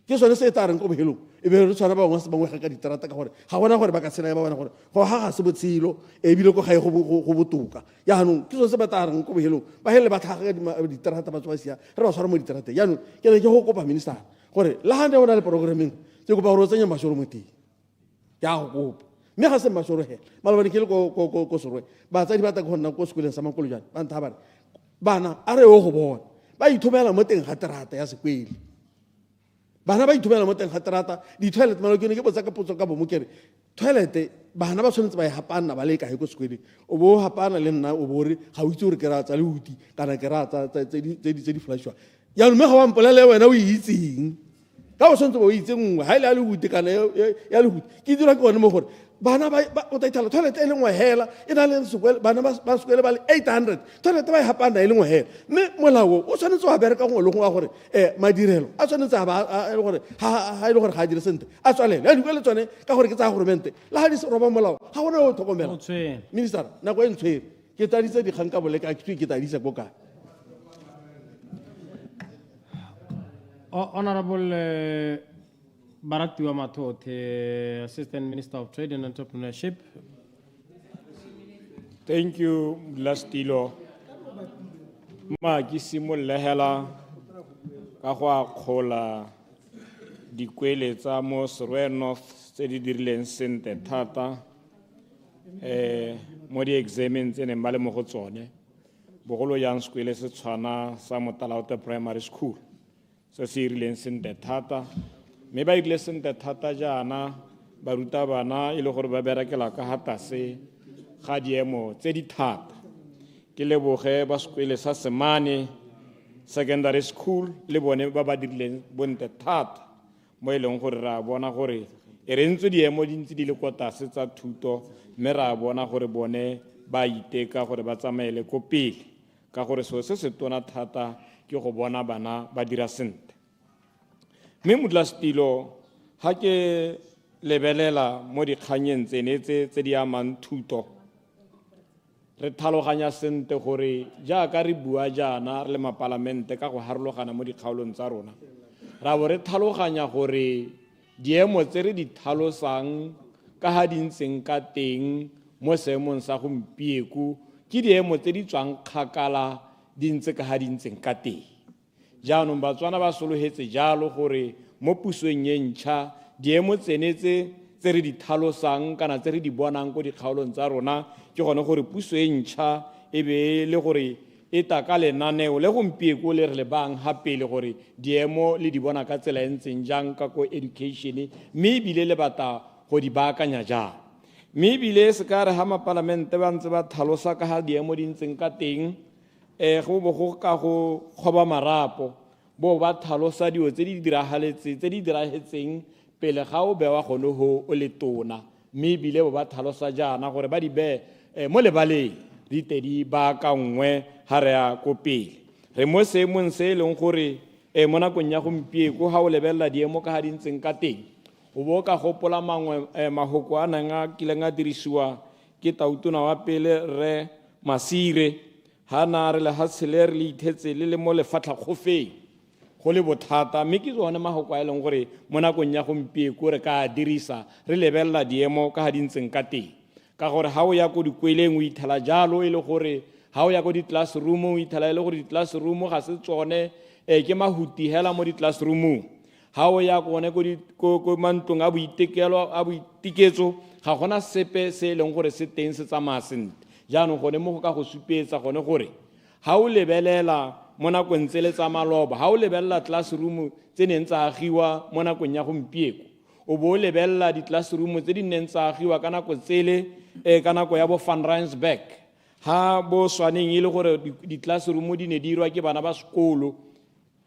ke sone se e tla reng ko bohelong e be re tshwana ba bangwe ga ka diterata ka gore ga bona gore ba ka tshela ba bona gore go ga se botshelo ebile ko gae go botoka yaanong ke sone se ba tla reng ko bohelong ba hele ba tlhaga ka diterata ba tswa sia re ba tshwara mo diterateng yaanong ke ne ke go kopa minister gore le ga ne o na le programming se kopa gore o tsenya mashoro mo teng ya go kopa mme ga se mashoro hela malobane ke le ko Soroe batsadi ba ta go nna ko sekoleng sa makolo jana ba ntha bare bana a re o go bona ba ithomela mo teng ga terata ya sekwele bana ba ithomela mo teng ga terata di-toilet malokene ke botsa ka potso ka bomo kere toilet bana ba tshwanetse ba e hapana ba le kae ko sekweleng o bo hapana le nna o bo re ga o itse gore ke ratsa le uti kana ke ratsa tse di flashwa yaanong mme ga wa mpolele wena o itseng ka o tshwanetse ba o itse nngwe ga e le a le uti kana ya le uti ke dira ke one mo gore bana o ta ithala toilet e le nngwe hela e na le bana ba sekwele ba le 800 toilet ba e hapana e le nngwe hela mme molao o tshwanetse wa bereka gongwe le gongwe wa gore madirelo a tshwanetse ga e le gore ga a dire sentle a tswalele a dikwele tsone ka gore ke tsa goromente le ga di se roba molao ga gona o tlhokomela minister nako e ntshwere ke taditse dikgang ka boleka ke tadisa ko kae Honorable Baratiwa Mathote, Assistant Minister of Trade and Entrepreneurship. Thank you, Lastilo. Ma ke simolle hela ka go akgola dikwele tsa mo Soroe North tse di dirileng sentle thata mo di examens tse neng ba le mo go tsone bogolo yang sekwele se tshwana sa 𝗓𝗓𝗓𝗓 Primary School se se dirileng sentle thata mme ba ile sentle thata jana ba ruta bana e le gore ba berekela ka hatase ga diemo tse di thata ke leboge ba sekwele sa Semane Secondary School le bone ba ba dirileng bontle thata mo e leng gore ra bona gore e re ntse diemo di ntse di le kwa tlase tsa thuto mme ra bona gore bone ba iteka gore ba tsamaele ko pele ka gore se se tona thata ke go bona bana ba dira sentle mme Modlasetilo ha ke lebelela mo dikganyeng tsenetse tse di amang thuto re tlhaloganya sentle gore jaaka re bua jana re le mapalamente ka go harologana mo dikgaolong tsa rona ra bo re tlhaloganya gore diemo tse re di tlhalosang ka ha di ntseng ka teng mo seemong sa gompieko ke diemo tse di tswang kgakala di ntse ka ha di ntseng ka teng jaanong batswana ba sologetse jalo gore mo pusong ye ntšha diemo tsenetse tse re di tlhalosang kana tse re di bonang ko dikgaolong tsa rona ke gone gore puso e ntšha e be le gore e ta ka lenaneo le gompieko le re le bang gapele gore diemo le di bona ka tsela e ntseng jang ka ko education mme ebile le bata go di baakanya jang mme ebile se ka re ga mapalamente ba ntse ba tlhalosa ka ga diemo di ntseng ka teng go bo go ka go kgoba marapo bo ba tlhalosa dio tse di diragetseng pele ga o bewa gone ho o le tona mme ebile bo ba tlhalosa jana gore ba di be mo lebaleng di tle di baakangwe ha re ya ko pele re mo seemong se e leng gore mo nakong ya gompieko ha o lebelela diemo ka ha di ntseng ka teng o bo ka gopola mangwe mahoko a nang a kileng a dirisiwa ke tautona wa pele re Masire ha na re le ha tshele re le ithetse le mo lefatlhakgofeng go le bothata mme ke tsone mahoko a e leng gore mo nakong ya gompieko re ka dirisa re lebelela diemo ka ha di ntseng ka teng ka gore ha o ya ko dikweleng o ithala jalo e le gore ha o ya ko di-classroom o ithala e le gore di-classroom ga se tsone ke mahuti hela mo di-classroomong ha o ya kone ko mantlong a boiteketso ga gona sepe se e leng gore se teng se tsamaya sentle jaanong gone mo go ka go supetsa gone gore ha o lebelela mo nakong tse le tsa maloba ha o lebelela classroom tse neng tsa agiwa mo nakong ya gompieko o bo lebelela di-classroom tse di neng tsa agiwa ka nako tsele ka nako ya bo Van Rensburg ha bo swaneng e le gore di-classroom di ne di irwa ke bana ba sekolo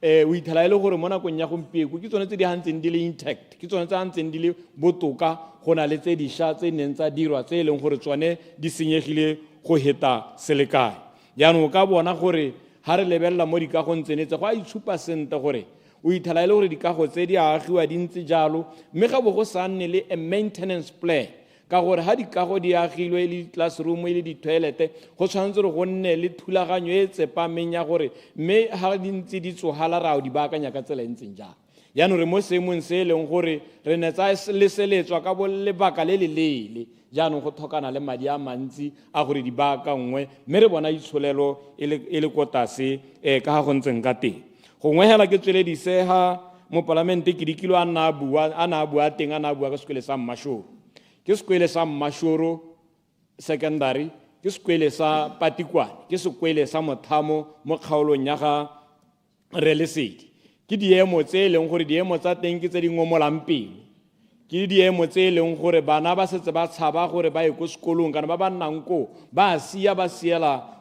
o ithala e le gore mo nakong ya gompieko ke tsone tse di hantseng di le intact ke tsone tse hantseng di le botoka go na le tse dišwa tse neng tsa dirwa tse e leng gore tsone di senyegile go heta selekae jaanong o ka bona gore ha re lebelela mo dikagong tsenetse go a itshupa sentle gore o ithala e le gore dikago tse di agiwa di ntse jalo mme ga bo go sa nne le a maintenance plan ka gore ha dikago di agilwe le classroom le di-toilete go tshwanetse gore go nne le thulaganyo e tsepameng ya gore mme ha di ntse di tsogala ra o di baakanya ka tsela e ntseng jang jaanong re mo seemong se e leng gore re ne tsa leseletswa ka bo lebaka le le leele jaanong go tlhokana le madi a mantsi a gore di baakangwe mme re bona itsholelo e le ko tlase ka ga go ntseng ka teng gongwe hela ke tsweledise ha mo palamente ke dikilo a na a bua teng a na bua ka sekwele sa Mmashoro ke sekwele sa Mmashoro secondary ke sekwele sa Patikwane ke sekwele sa Mothamo mo kgaolong ya ga Relesedi ke diemo tse e leng gore diemo tsa teng ke tse di ngomolang pele ke diemo tse e leng gore bana ba setse ba tshaba gore ba ye ko sekolong kana ba nnang ko ba siela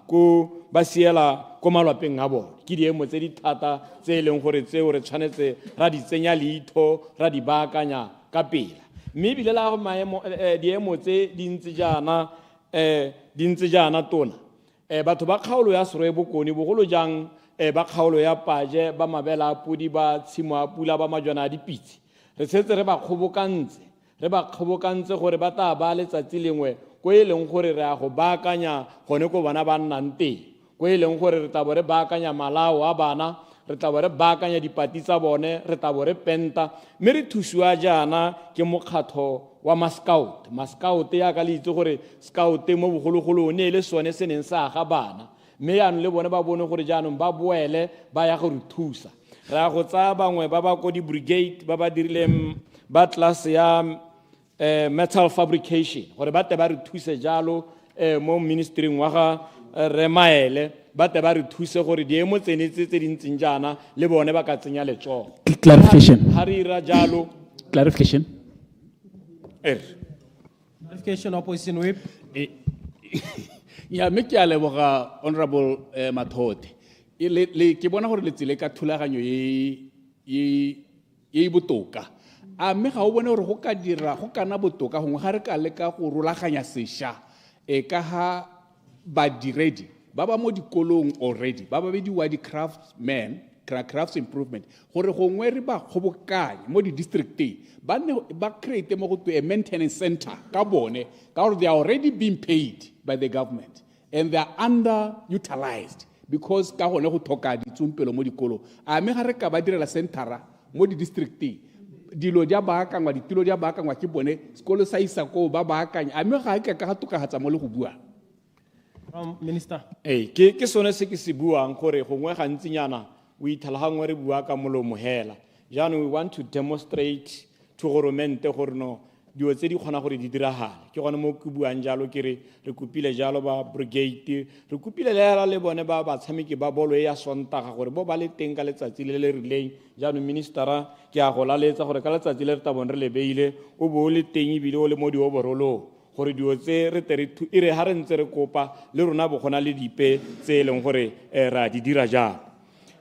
ko malapeng a bone ke diemo tse di thata tse e leng gore tseo re tshwanetse ra di tsenya leitho ra di baakanya ka pela mme ebile la go diemo tse di ntse jaana tona batho ba kgaolo ya Serwe Bokone bogolo jang ba kgaolo ya Paje ba mabela a podi ba tshimo a pula ba majwana a dipitse re setse re ba kgobokantse gore ba tla ba letsatsi lengwe ko e leng gore re a go baakanya gone ko bana ba nnang teng ko e leng gore re tla bo re baakanya malao a bana re tla bo re baakanya dipati tsa bone re tla bo re penta mme re thusiwa jaana ke mokgatlho wa mascout ya ka le itse gore scout mo bogologolo o ne le sone se neng sa aga bana mme yaanong le bone ba bone gore jaanong ba boele ba ya go re thusa re a go tsaya bangwe ba ba ko di-brigade ba ba dirileng ba tlase ya metal fabrication gore ba te ba re thuse jalo mo ministering wa ga Remaele ba te ba re thuse gore diemo tsenetse tse di ntseng jaana le bone ba ka tsenya letsogo ha re ira jalo clarification opposition whip ya mme ke a leboga honorable Mathote ke bona gore le tsile ka thulaganyo e botoka a mme ga o bone gore go ka kana botoka gongwe ga re ka leka go rolaganya sešwa ka ha badiredi ba ba mo dikolong already ba bidiwa crafts improvement gore gongwe re ba kgobokanye mo di-districteng ba create mo go a maintenance center ka bone ka gore they are already being paid by the government and they are underutilized because ka gone go tlhoka ditsompelo mo dikolong a mme ga re ka ba direla centera mo di-districteng dilo di a baakangwa ditilo di a baakangwa ke bone sekolo sa isa ko ba baakanya a mme ga ke ka tokagatsa mo le go bua minister ke sone se ke se buang gore gongwe gantsinyana o ithalagangwe re bua ka molomo hela jaanong we want to demonstrate to goromente gore no dilo tse di kgona gore di diragale ke gone mo ke buang jalo ke re kopile jalo ba brigade re kopile le bone ba batshameki ba bolo ya Sontaga gore bo ba le teng ka letsatsi le le rileng jaanong ministera ke a go laletsa gore ka letsatsi le re tabone re le beile o bo le teng ebile o le mo dioborolong gore dilo tse re re ha re ntse re kopa le rona bo gona le dipe tse e leng gore ra di dira jalo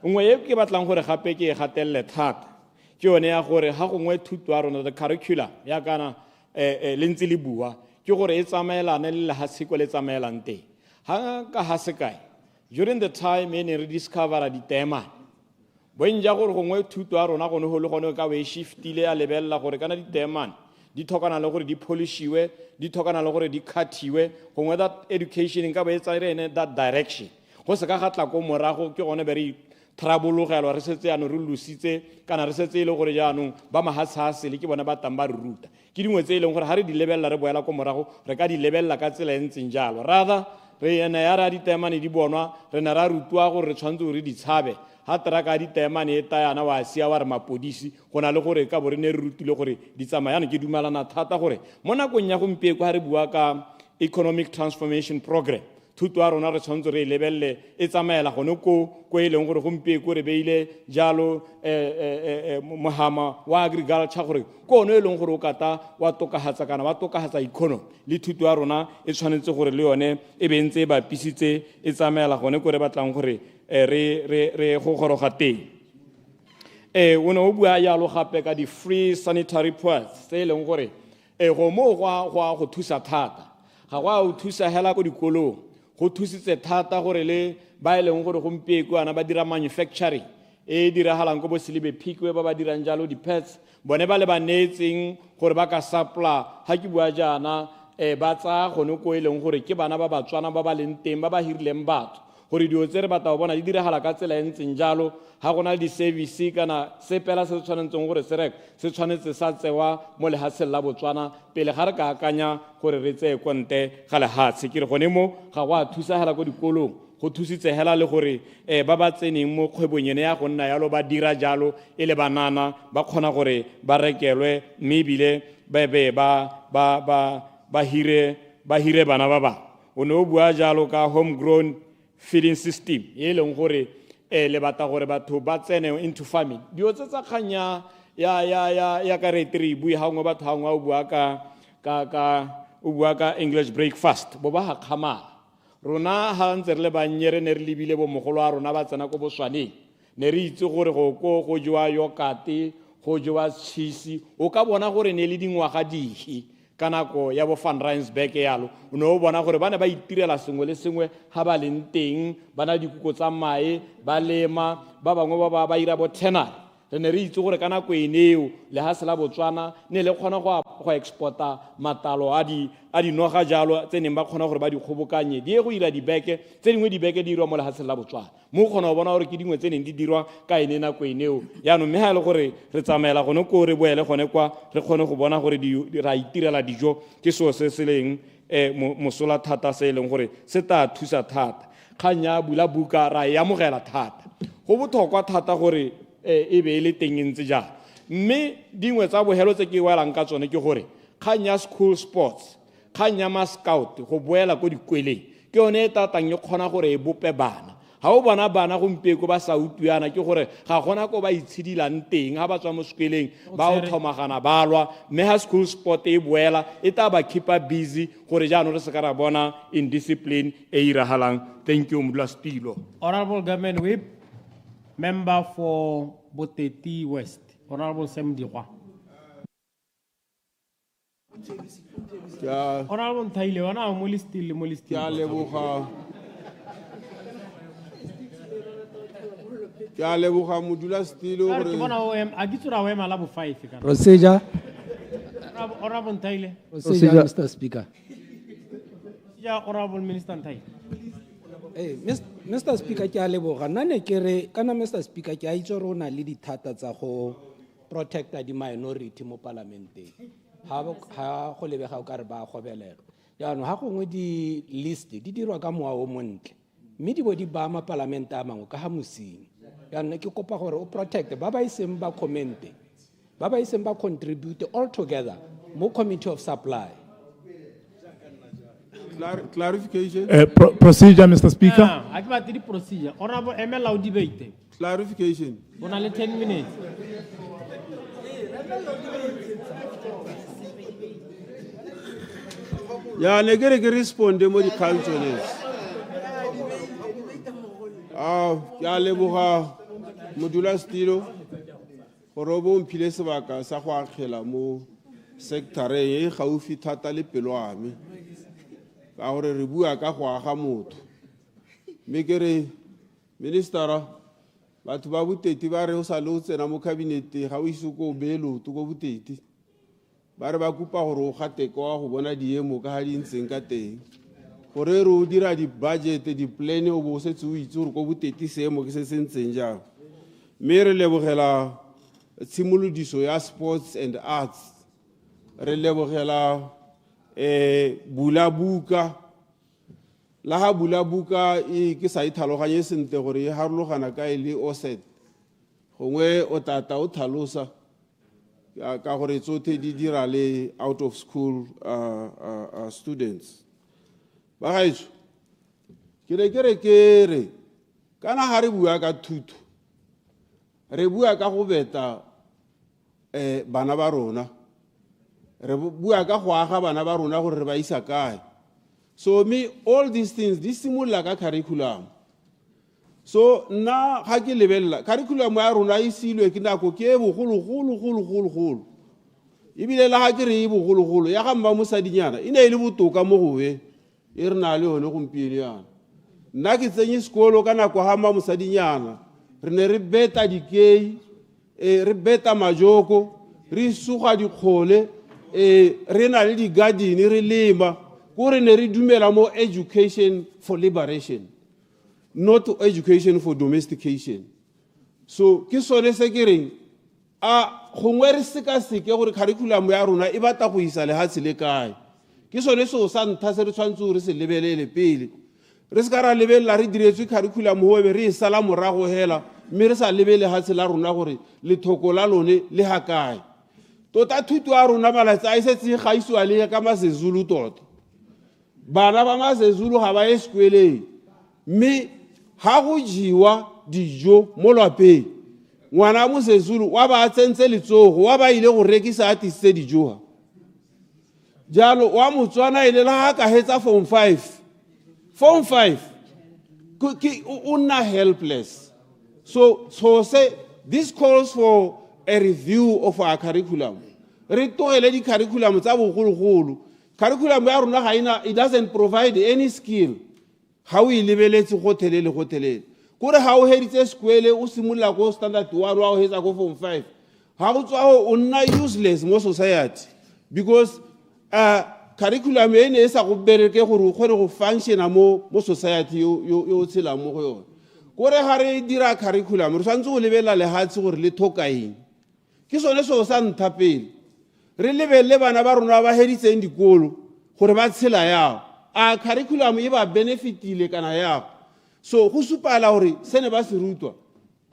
nngwe e ke batlang gore gape ke e gatelele thata ke yone ya gore ha gongwe thuto ya rona the curriculum ya kana le ntse le bua ke gore e tsamaelane le lehatshiko le tsamaelang teng Ha ka ha se kae. During the time e ne re discover di temane. Boenja gore gongwe thuto a rona gone ho le gone ka we shiftile a lebella gore kana di temane di thokana le gore di polishiwe, di thokana le gore di cuthiwe, gongwe that education nka ba etsa rene that direction. Go se ka gatla ko morago ke gone bere trabologelo re setse ya no re lusitse kana re setse ile gore jaanong ba mahasase le ke bona ba tamba re ruta ke dingwe tse ile gore ha re di lebella re boela ko morago re ka di lebella ka tsela entseng jalo rather re ena ya ra di temane di bonwa re na ra rutwa gore re tshwantse re di tshabe ha traka di temane e tayana wa sia wa re mapodisi gona le gore ka bore ne re rutile gore di tsamayana ke dumalana thata gore mo nakong ya gompieko ha re bua ka economic transformation program thuto a rona re tshwantse re lebelle e tsamaela gone ko e leng gore gompieko re beile jalo mohama wa agriculture gore ko no e leng gore o kata wa tokahatsa kana wa tokahatsa economy le thuto a rona e tshwanetse gore le yone e bentse ba pisitse e tsamaela gone ko re batlang gore re go goroga teng o ne o bua jalo gape ka di free sanitary pads tse e leng gore go mo go thusa thata ga go thusa hela ko dikolong go thusitse thata gore le ba e leng gore gompieko ana ba dira manufacturing e diragalang ko bo Selebe Phikwe ba dirang jalo di pads bone ba le ba neetseng gore ba ka supply ha ke bua jana ba tsa gone ko e leng gore ke bana ba batswana ba ba leng teng ba ba hirileng batho gore dio tse re batla bona di diragala ka tsela entseng jalo ha gona di service kana se pela se tshwanetseng gore se tshwanetse sa tsewa mo lehatseng la Botswana pele ga re ka akanya gore re tseye konte ga lehatshe ke re gone mo ga go a thusa hela ko dikolong go thusitse hela le gore ba ba tseneng mo kgwebonyene ya go nna yalo ba dira jalo e le banana ba kgona gore ba rekelwe mme ebile ba hire bana ba ba o ne o bua jalo ka homegrown feeding system e leng gore le bata gore batho ba tsene into farming dio tse tsa khanya ya ka re tri bui ha ngwe batho ha ngwe o bua ka English breakfast bo ba ha khama rona ha ntse re le banyere ne re libile bo mogolo a rona ba tsena ko Botswaneng ne re itse gore go jwa yogurt go jwa cheese o ka bona gore ne le dingwaga dihi kanako ya bo Van Rensburg yalo o no bona gore bana ba itirela sengwe le sengwe ha ba leng teng bana dikuko tsa mae ba lema ba bangwe ba ira bo tenor re ne re itse gore kanako eneo le ha se la Botswana ne le kgona go exporta matalo a di noga jalo tse neng ba kgona gore ba di kgobokanye di go ira dibeke tse dingwe dibeke di dirwa mo le ha se la Botswana mo kgona go bona gore ke dingwe tse neng di dirwa ka ene nako eneo ya no mme ha le gore re tsamaela gone ko re boele gone kwa re kgone go bona gore ra itirela dijo ke so se leng mosola thata se leng gore se ta thusa thata khanya bula buka ra ya mogela thata go botlhokwa thata gore e be le teng ntse ja mme dingwe tsa bohelo tse ke welang ka tsone ke gore khanya school sports khanya ma scout go boela ko dikweleng ke yone ta tang e khona gore e bope bana ha o bona bana gompieko ba sa utuana ke gore ga gona ko ba itshidilang teng ha ba tswa mo sekweleng ba o thomagana balwa mme ha school sport e boela e ta ba keepa busy gore jaanong re se ka ra bona in discipline e irahalang thank you Mdlastilo Honorable Government Whip Member for Boteti West Honorable Sam Dikwa Honorable Thaile wana mo listile ya leboga ya leboga Mdlastilo gore ke bona o a gitsura o ema la bo 5 kana Procedure Honorable Thaile Procedure Mr Speaker ya Honorable Minister Thaile Mr Speaker ke a leboga nna ne ke re kana Mr Speaker ke a itse rona le dithata tsa go protecta di minority mo parlamenteng ha go lebega o ka re ba gobelela jaanong ha gongwe di list di dirwa ka moa o montle mme di bo di ba ma parlamente a mangwe ka ha mosing jaanong ke kopa gore o protect ba ba iseng ba comment ba ba iseng ba contribute all together mo committee of supply clarification procedure Mr Speaker I give the procedure Honorable ML debate clarification on only 10 minutes ya ne ke responde mo di councillors ke a leboga Mdlastilo gore bo mphile sebaka sa go akgela mo sectoreng e gaufi thata le pelo a me ka gore re bua ka go aga motho mme ke re ministera batho ba boteti ba re o sa le o tsena mo kabinete ga o ise ko o bee loto ko boteti ba re ba kupa gore o gateko wa go bona diemo ka ga di ntseng ka teng gore re o dira di-budget di-plane o bo o setse o itse gore ko boteti seemo ke se se ntseng jang mme re lebogela tshimolodiso ya sports and arts re lebogela bula buka la ha bula buka ke sa ithaloganye sentle gore e harologana ka e le offset gongwe o tata o tlhalosa ka gore tsotlhe di dira le out of school students ba gaetso ke re kana ha re bua ka thuto re bua ka go beta bana ba rona re bua ka go aga bana ba rona gore re ba isa kae so me all these things di simolola ka curriculum so nna ga ke lebella curriculum ya rona e silwe ke nako ke bogologolo ebile la ga ke re e bogologolo ya ga mma mosadinyana e ne e le botoka mo gobe e re na le yone gompieno yana nna ke tsenye sekolo ka nako ga mma mosadinyana re ne re beta dikei re beta majoko re suga dikgole re na le di-garden re lema kore ne re dumela mo education for liberation not education for domestication so ke sone se ke reng gongwe re sekaseke gore curriculum ya rona e batla go isa lehatshe le kae ke sone seo sa ntha se re tshwanetse gore se lebelele pele re se ka ra lebelela re diretswe curriculum go be re e sala morago hela mme re sa lebe lehatshe la rona gore lethoko la lone le ha kae tota thuto ya rona malatsi a e setse e gaisiwa le ka masezulu tota bana ba masezulu ga ba ye sekweleng mme ga go jiwa dijo mo lapeng ngwana mo sezulu wa ba tsentse letsogo wa ba ile go rekisa a tise dijo jalo wa motswana ile la ga ka hetsa form 5 o nna helpless so say this calls for a review of our curriculum re togele di curriculum tsa bogologolo curriculum ya rona ga ina it doesn't provide any skill ga o ilebeletse go thelele kore ga o heditse sekwele o simolola ko standard 1 wa o hetsa ko form 5 ga go tswa o nna useless mo society because curriculum e ne e sa go bereke gore o kgone go functiona mo society yo tshela mo go yone kore ga re dira curriculum re tshwanetse go lebelela lehatse gore le thoka eng ke sone seo sa ntha pele re lebelle bana ba rona ba heditseng dikolo gore ba tshela yao curriculum e ba benefitile kana yao so go supala gore se ne ba se rutwa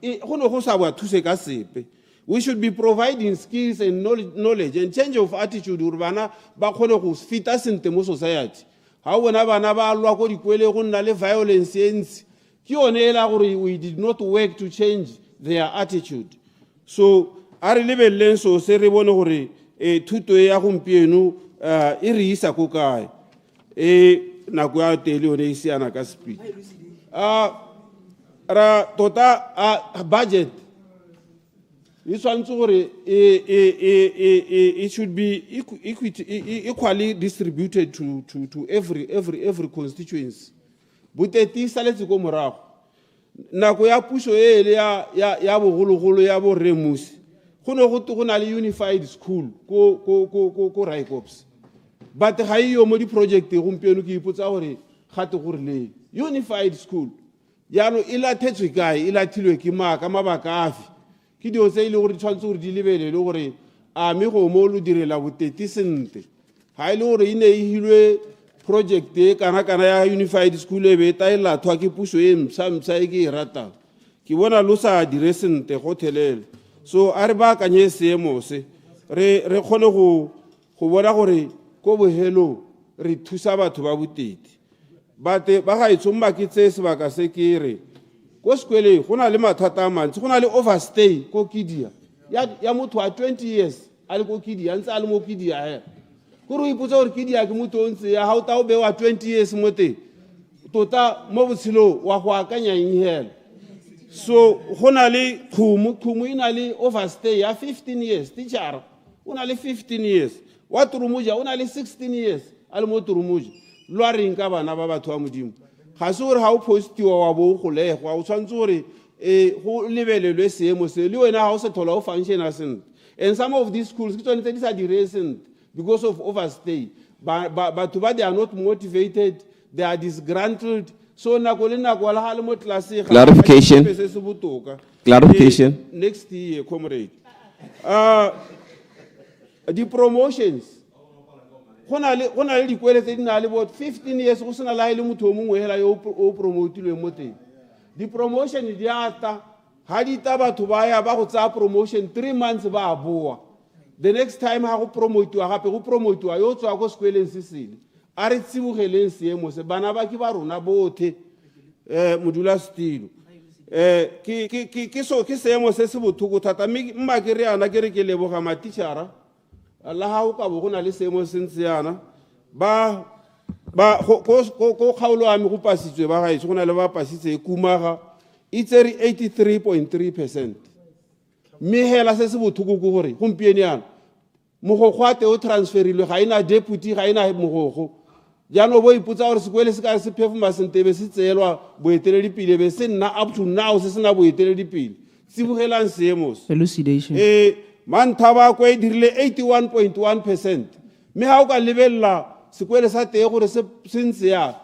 go ne go sa ba thuse ka sepe we should be providing skills and knowledge and change of attitude gore bana ba kgone go fita sente mo society ga o bona bana ba lwa ko dikwele go nna le violence e ntsi ke yone e la gore we did not work to change their attitude so a re lebelleng so se re bone gore thuto ya gompieno e re isa ko kae nako ya tele yone e siana ka speed ra tota budget e tshwanetse gore it should be equally distributed to every constituency boteti saletse ko morago nako ya puso e le ya bogologolo ya bo remusi go ne go na le unified school ko Raikops but ga iyo mo di project gompieno ke ipotsa gore gate gore le unified school yano e lathetswe kae e lathilwe ke maka mabaka afi ke dio tse ile gore tshwantse gore di lebelele gore me go mo lo direla boteti sente ga ile gore ine e hilwe project e kana ya unified school e be taela thwa ke puso e msa e ke rata ke bona lo sa dire sente go thelele so a re ba kanye seemo se re kgone go bona gore ko bohelo re thusa batho ba boteti bate ba ga itsomba ke tse sebaka se ke re ko sekwele go na le mathata a mantsi go na le overstay ko kidia ya motho wa 20 years a le ko kidia ntse a le mo kidia he gore o ipotsa gore kidia ke motho o ntse ya ga o ta o be wa 20 years mo teng tota mo botshelo wa go akanya eng hela so go na le khumu ina le overstay ya 15 years teacher o na le 15 years wa turumuja o na le 16 years a le mo turumuja lwa reng ka bana ba batho ba modimo ga se gore ga o postiwa wa bo o golegwa o tshwanetse gore go lebelelwe seemo se le wena ga o se thola o functiona sentle. And some of these schools ke tsone tse di sa dire sentle because of overstay. Batho ba they are not motivated, they are disgruntled. So nako le nako la ga le mo tlase Clarification. Clarification. Next year, comrade. The promotions. Go na le dikwele tse di na le about 15 years go sena la ile motho o mongwe hela yo o promotilwe mo teng. The promotion di ata ha di ta batho ba ya ba go tsa promotion 3 months ba boa. The next time ha go promotiwa gape go promotiwa yo tswa go sekweleng se sele. A re tsibogeleng seemo se bana ba ke ba rona bothe modula stilo. Ke seemo se se bothoko thata mma ke re ana ke re ke leboga matitšhara la ha o ka bo go na le seemo se ntse yana ba go kgaolo a me go pasitswe ba gaetso go na le ba pasitse kumaga it's 83.3%. Mme hela se se bothoko go gore gompieno yana mogogwate o transferilwe ga ina deputy ga ina mogogo jaanong bo ipotsa gore sekwele se ka se phefoma sentebe se tseelwa boeteledipele be se nna up to now se sena boeteledipele tsibogelang seemo Elucidation. Manthaba ko e dirile 81.1%. Mme ha o ka lebelela sekwele sa teng gore se ntse ya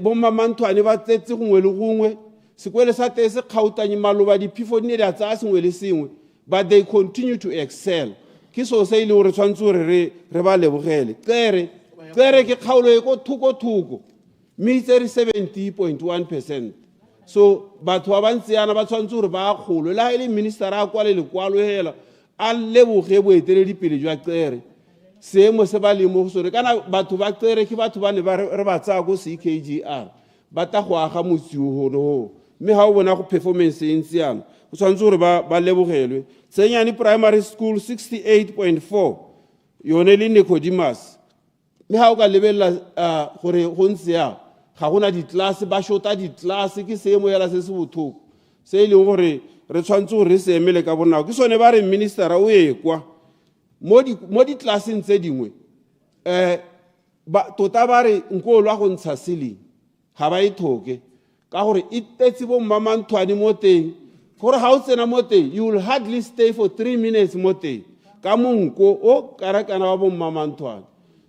bo mamanthwane ba tsetse gongwe le gongwe sekwele sa teng se kgautanye maloba diphefo di ne di a tsaya sengwe le sengwe but they continue to excel. Ke so se ile gore tshwantse gore re ba lebogele tere ke kgaolo e ko thoko mme itse re 70.1%. So batho ba bantse yana ba tshwantse gore ba kgolwe la ile minister a kwale lekwalo hela a leboge boeteledipele jwa tere seemo se ba lemo go sone kana batho ba tere ke batho ba ne ba re ba tsaya go ckgr ba ta go aga motsi ho mme ha o bona go performance e ntse yana o tshwantse gore ba lebogelwe. Tsenyane primary school 68.4 yone le Nicodemus. Mme ha o ka lebelela gore go ntse ya ga gona ditlase ba shota ditlase ke seemo hela se se bothoko se ile gore re tshwantse gore re se emele ka bonako ke sone ba re minister o ekwa mo di classeng tse dingwe tota ba re nkolo a go ntsha ceiling ga ba ithoke ka gore e tetse bo mamanthwane mo teng gore ha o tsena mo teng you will hardly stay for 3 minutes mo teng ka monko o karakana wa bo mamanthwane.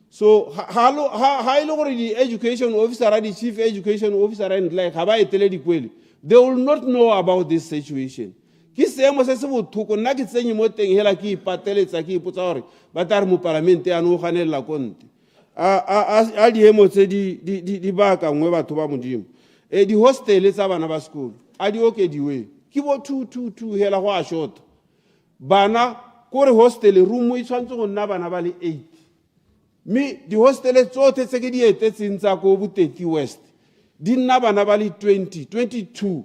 So ha ile gore di education officer di chief education officer and like ha ba etele dikwele they will not know about this situation. Ke seemo se se bothoko nna ke tsenye mo teng hela ke ipateletsa ke ipotsa gore ba tla re mo parlamente ya no ganela konte a diemo tse di baka ngwe batho ba modimo di hostel tsa bana ba school a di okediwe ke bo 2 hela go a short bana kore hostel room e tshwantse go nna bana ba le 8 mme di hostel tsotlhe tse ke di etetseng tsa ko Buteki West di nna bana ba le 22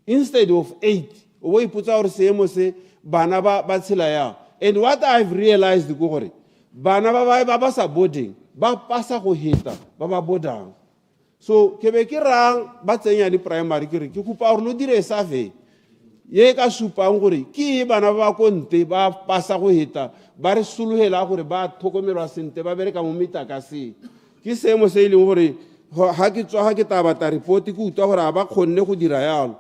instead of 8 o ipotsa gore seemo se bana ba tshela ya. And what I've realized go gore bana ba sa boarding ba pasa go hita ba bodang. So ke be ke rang ba tsenya di primary ke re ke kupa gore lo dire survey ye ka supang gore ke bana ba konte ba pasa go hita ba re suluhela gore ba thokomelwa sente ba bereka mo mitakase ke seemo se ile gore ha ke tswa ha ke tabata report ke utwa gore ba khonne go dira yalo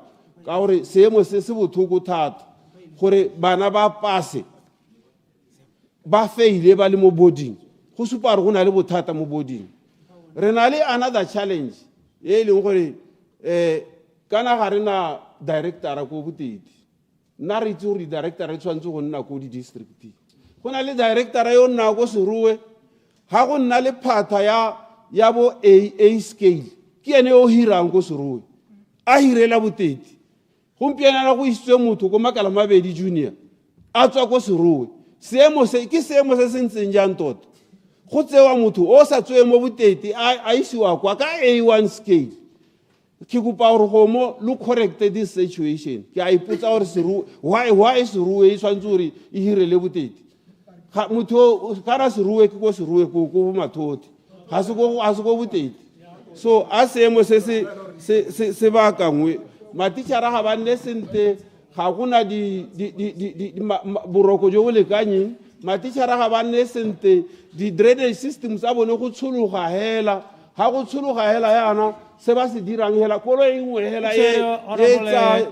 ka gore seemo se bothoko thata gore bana ba pase ba faile ba le mo boarding go supa re go na le bothata mo boarding. Re na le another challenge e leng gore kana ga rena director ko Buteti nna re itse gore director re tshwantse go nna ko di district go na le director yo nna go Seruwe ha go nna le phatha ya bo A scale ke ene o hirang go Seruwe a hirela Buteti gompieno na go isitswe motho ko Makala Mabedi Junior a tswa go Seruwe seemo se ke seemo se sentseng jang tota go tsewa motho o sa tswe mo Buteti a isiwa kwa ka A1 scale ke kupa gore go mo lo correct this situation ke a ipotsa gore Seruwe why Seruwe e tshwantse gore e hirele Buteti ga motho kana Seruwe ke go Seruwe ko mathoti ga se go Buteti. So a seemo se ba kangwe matitšhara ga ba nne sente ga gona di boroko jo bo lekanyeng matitšhara ga ba nne sente di drainage systems a bone go tshologa hela ga go tshologa hela yana se ba se dirang hela kolo e nngwe hela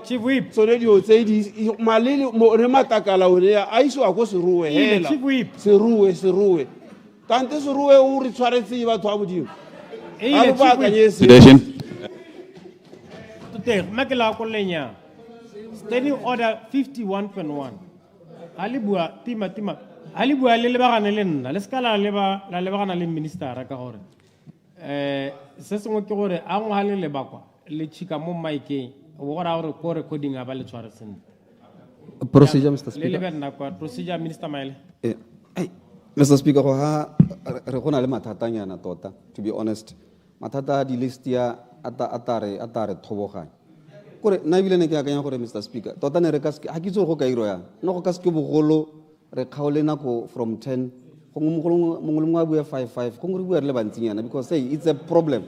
Chief Whip. tsone dio tse di malele re matakala one ya a isiwa ko seruwe hela Chief Whip. seruwe kante seruwe o re tshwaretse batho ba modimo Ile, Chief Whip. Sedation. Today, makela ko lenya. Standing order 51.1. Alibua tima. Alibua le lebagane le nna. Le skala la lebagana le minister ka gore. Se sengwe ke gore a ngwa le lebakwa le chika mo maikeng o gora gore ko recording a ba le tshware sene. Procedure, Mr. Speaker. Le lebena kwa procedure Minister Maele. Mr. Speaker, re gona le mathatanyana tota, to be honest. Mathata di list ya atare thoboganya. Kore na bile ne ke akanya gore Mr. Speaker, tota ne re ka ha ke tso go ka iro ya. No go ka se ke bogolo re khaole nako from 10 go mongwe a bua 5 go re bua le bantsinyana because say it's a problem.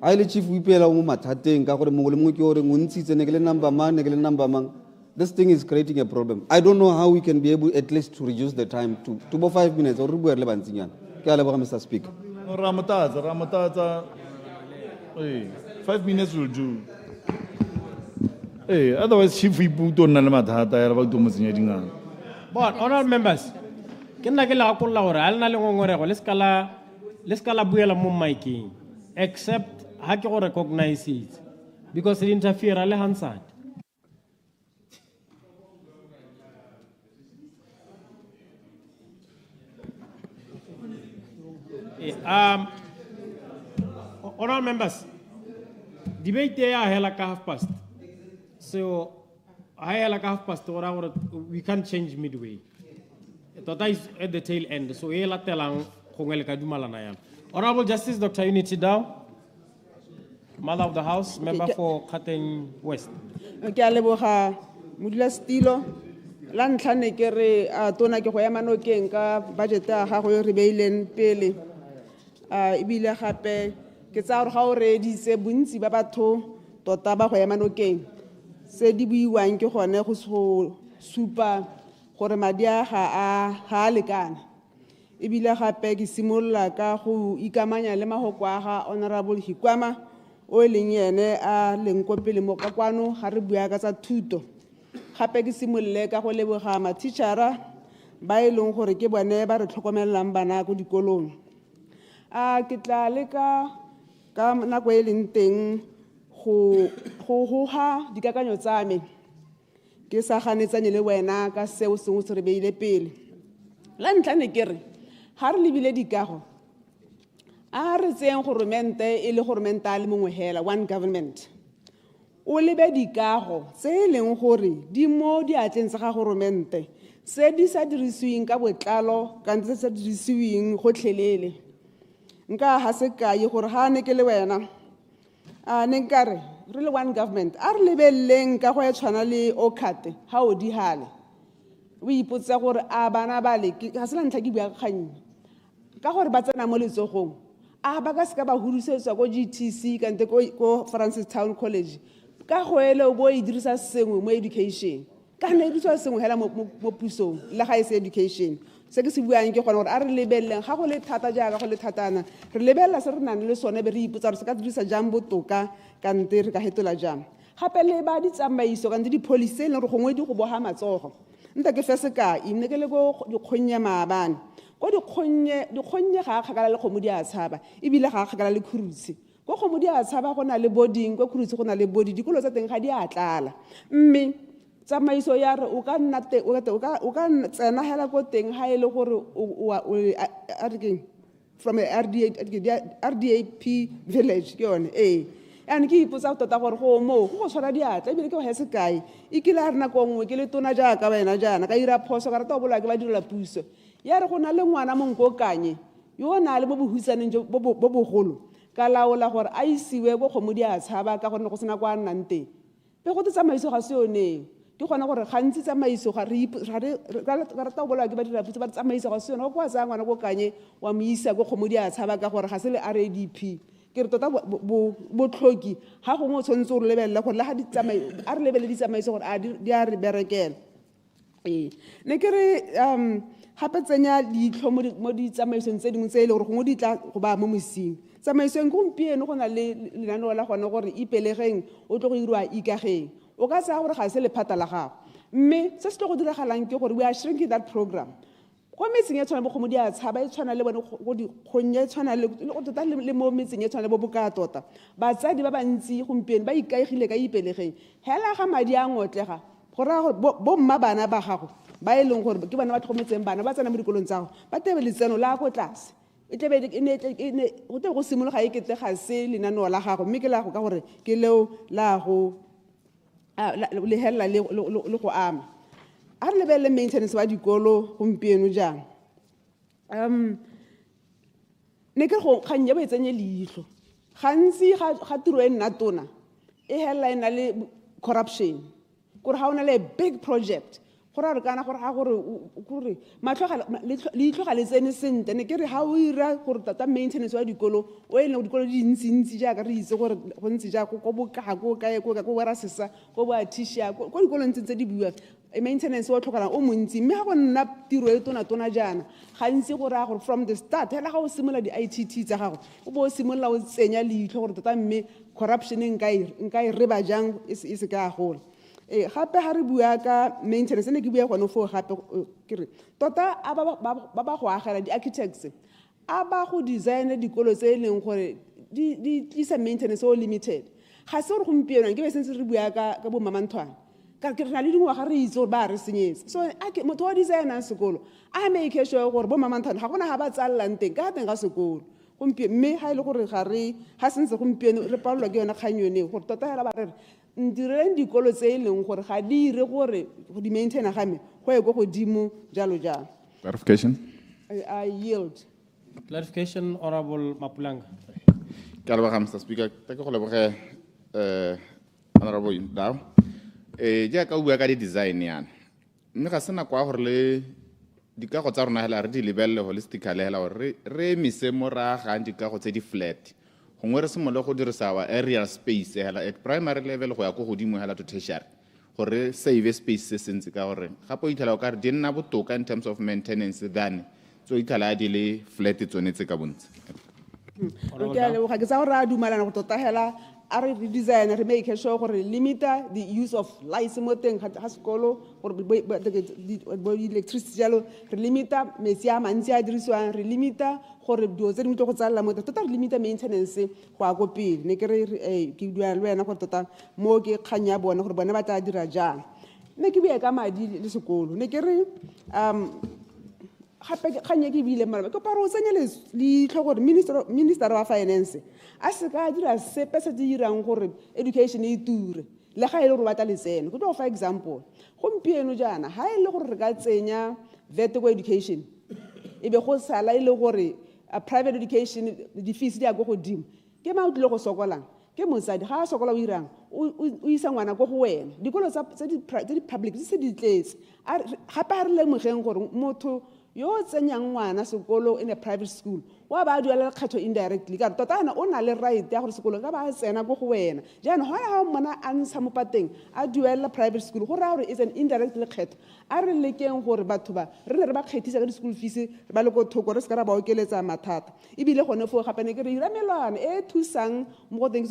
I le chief wipela mo mathateng ka gore mongwe ke gore ngontshitse ne ke le number man. This thing is creating a problem. I don't know how we can be able at least to reduce the time to about 5 minutes or re bua le bantsinyana. Ke a leboga Mr. Speaker. Ramatata. Hey, 5 minutes will do. Hey, otherwise, Chief Whip don't know mathata ya ba tumo tsenya dingana. But honorable members, ke nna ke la go la gore a lena le ngongorego le skala buela mo miking except ha ke go recognize it because it interfere le Hansard. Honorable members, debate ya hela ka 1:30. So I hela ka 1:30 we can't change midway. Tota is at the tail end. So hela telang kongele ka dumalana yan. Honorable Justice Dr. Unity Dow, Mother of the House, member for Gateng West. Ke a leboga modula stilo la ntlha ne ke re tona ke go ya manokeng ka budget ya gago re beileng pele ibile gape ke tsa gore ga o reditse bontsi ba batho tota ba go ya manokeng se di buiwang ke gone go supa gore madi a ga a lekana ibile gape ke simolola ka go ikamanya le mahoko a ga Honorable Hikwama o leng ene a leng ko pele mo ka kwano ga re bua ka tsa thuto gape ke simolole ka go leboga ma-teachera ba e leng gore ke bone ba re tlhokomelang bana ko dikolong ke tla leka ka nako e leng teng go goga dikakanyo tsa me ke sa ganetsane le wena ka seo sengwe se re beile pele la ntlha ne ke re ga re lebile dikago a re tseng goromente e le goromente a le mongwe hela one government o lebe dikago tse e leng gore di mo diatleng tsa ga goromente se di sa dirisiweng ka botlalo ka ntse se dirisiweng gotlhelele nka ha se kae gore ha ne ke le wena ne nkare re le one government a re lebelleng ka go e tshwana le okate ha o di hale o ipotsa gore a bana ba le ga se la ntlha ke bua kganyi ka gore ba tsena mo letsogong a ba ka se ka ba hudusetswa ko GTC kante ko Francis Town College ka go ele o bo e dirisa sengwe mo education ka ne dirisa sengwe hela mo pusong le ga e se education se ke se buang ke gona gore a re lebelleng ga go le thata jaaka go le thatana re lebella se re nang le sone be re ipotsa re se ka dirisa jang botoka kante re ka hetola jang gape le ba ditsamaiso kante di-policy le re gongwe di go boga matsogo nta ke fe sekai nne ke le go dikgonye maabane ko dikgonye ga a kgakala le kgomo di a tshaba ebile ga a kgakala le khurutse ko kgomo di a tshaba go na le boarding ko khurutse go na le body dikolo tsa teng ga di a tlala mme tsamaiso ya re o ka tsena hela ko teng ha e le gore from a RDAP village ke yone and ke ipotsa tota gore go mo go tshwara diatla ebile ke go hese kae e kile a rena ko nngwe ke le tona jaaka wena jaana ka ira phoso ka rata o bola ke ba direla puso ya re go na le ngwana monkokanye yo na le mo bohutsaneng bo bogolo ka laola gore a isiwe go kgomo di a tshaba ka gore go sena kwa nnang teng pe go tsamaiso ga se yone ke gona gore gantsi tsamaiso ga re rata o bola ke ba direla puso ba tsamaiso ga se yone go kwa tsaya ngwana ko kanye wa mo isa go kgomo di a tshaba ka gore ga se le RADP ke re tota botlhoki ga gongwe o tshwanetse gore lebelele gore le ga a re lebelele ditsamaiso gore di a re berekela ne ke re gape tsenya leitlho mo ditsamaisong tse dingwe tse e le gore gongwe di tla go ba mo mosing tsamaisong gompieno go na le lenaneo la gone gore ipelegeng o tlo go iriwa ikageng o ka tsaya gore ga se lephata la gago mme se se tlo go diragalang ke gore we are shrinking that program go metseng e tshwana bokgomo di a tshaba e tshwana le bone go dikgong e tshwana le tota le mo metseng e tshwana le bo boka tota batsadi ba bantsi gompieno ba ikaegile ka ipelegeng hela ga madi a ngotlega go raya gore bo mma bana ba gago ba e leng gore ke bana ba tlhokometseng bana ba tsena mo dikolong tsa go ba tebe letseno la ko tlase go tebe go simologa e kete ga se lenaneo la gago mme ke la go ka gore ke leo la go le helela le go ama a re lebelele maintenance wa dikolo gompieno jang ne ke go kgannye ba etsenye leitlho gantsi ga tiro e nna tona e helela e na le corruption gore ga o na le big project gore a re kana gore ga gore leitlho ga le tsene sentle ne ke re ga o ira gore tata maintenance wa dikolo o e leng dikolo di ntsi jaaka re itse gore go ntse jaaka ko bokako kae ko wera sesa ko bo 𝗕𝗨 ko dikolong tse di bua maintenance wa tlhokalang o montsi mme ga go nna tiro e tona jaana gantsi gore a gore from the start hela ga o simola di-ITT tsa gago o bo o simolola o tsenya leitlho gore tota mme corruption nka e reba jang e se ka gola gape ga re bua ka maintenance ne ke bua gone foo gape ke re tota a ba go agela di-architects a ba go design dikolo tse e leng gore di tlisa maintenance o limited ga se gore gompieno ke be sentse re bua ka bo mamanthwana ke re na le dingwaga re itse gore ba re senyetse so motho wa designang sekolo a make sure gore bo mamanthwana ga gona ga ba tsalelang teng ka teng ga sekolo gompieno mme ga e le gore ga sentse gompieno re palelwa ke yone kgang yone gore tota hela ba re ntireleng dikolo tse e leng gore ga di ire gore go di-maintaina game go ye ko godimo jalo jalo. Clarification. I yield. Clarification, Honorable Mapulanga. Ke a leboga Mr. Speaker ke go leboge Honorable Ndau jaaka o bua ka di-design yana mme ga se nako ya gore le dikago tsa rona hela re di lebelele holistically hela gore re emise moragang dikago tse di flat gongwe re simole go dirisa wa aerial space hela at primary level go ya go godimo hela to tertiary gore save space se sentse ka gore gape o itlhela o ka re di nna botoka in terms of maintenance than so itlhala di le flat tsone tse ka bontsi ga ke sa gore a dumalana go tota hela a re design re make sure gore limita the use of lights mo teng ga sekolo gore bo electricity jalo re limita metsi a mantsi a dirisiwang re limita gore dio tse dingwe go tsalela mo tota re limita maintenance go a go pele ne ke re ke dua le wena gore tota mo ke kganya bona gore bona ba tla dira jang ne ke bua ka madi le sekolo ne ke re gape kganye ke bile mara ke paro o tsenya le gore minister wa finance a se ka dira sepe se di dirang gore education e ture le ga e le gore ba tla letseno go tlo fa example gompieno jaana ga e le gore re ka tsenya vet go education e be go sala e le gore private education di-fees di ya go godimo ke ma o tlile go sokolang ke mosadi ga a sokola o irang o isa ngwana go go wena dikolo tse di-public di se di tletse gape ga re lemogeng gore motho yo tsenyang ngwana sekolo in a private school wa ba duela lekgetho indirectly ka tota ana o na le right ya gore sekolo ka ba tsena go go wena jaana ga ga mona a ntsha mo pateng a duela private school go raya gore is an indirect lekgetho a re lekeng gore batho ba re ne re ba kgethisa ka di-school fees re ba le ko thoko re se ka ra ba okeletsa mathata ebile gone foo gape ne ke re ira melwana e thusang mo go teng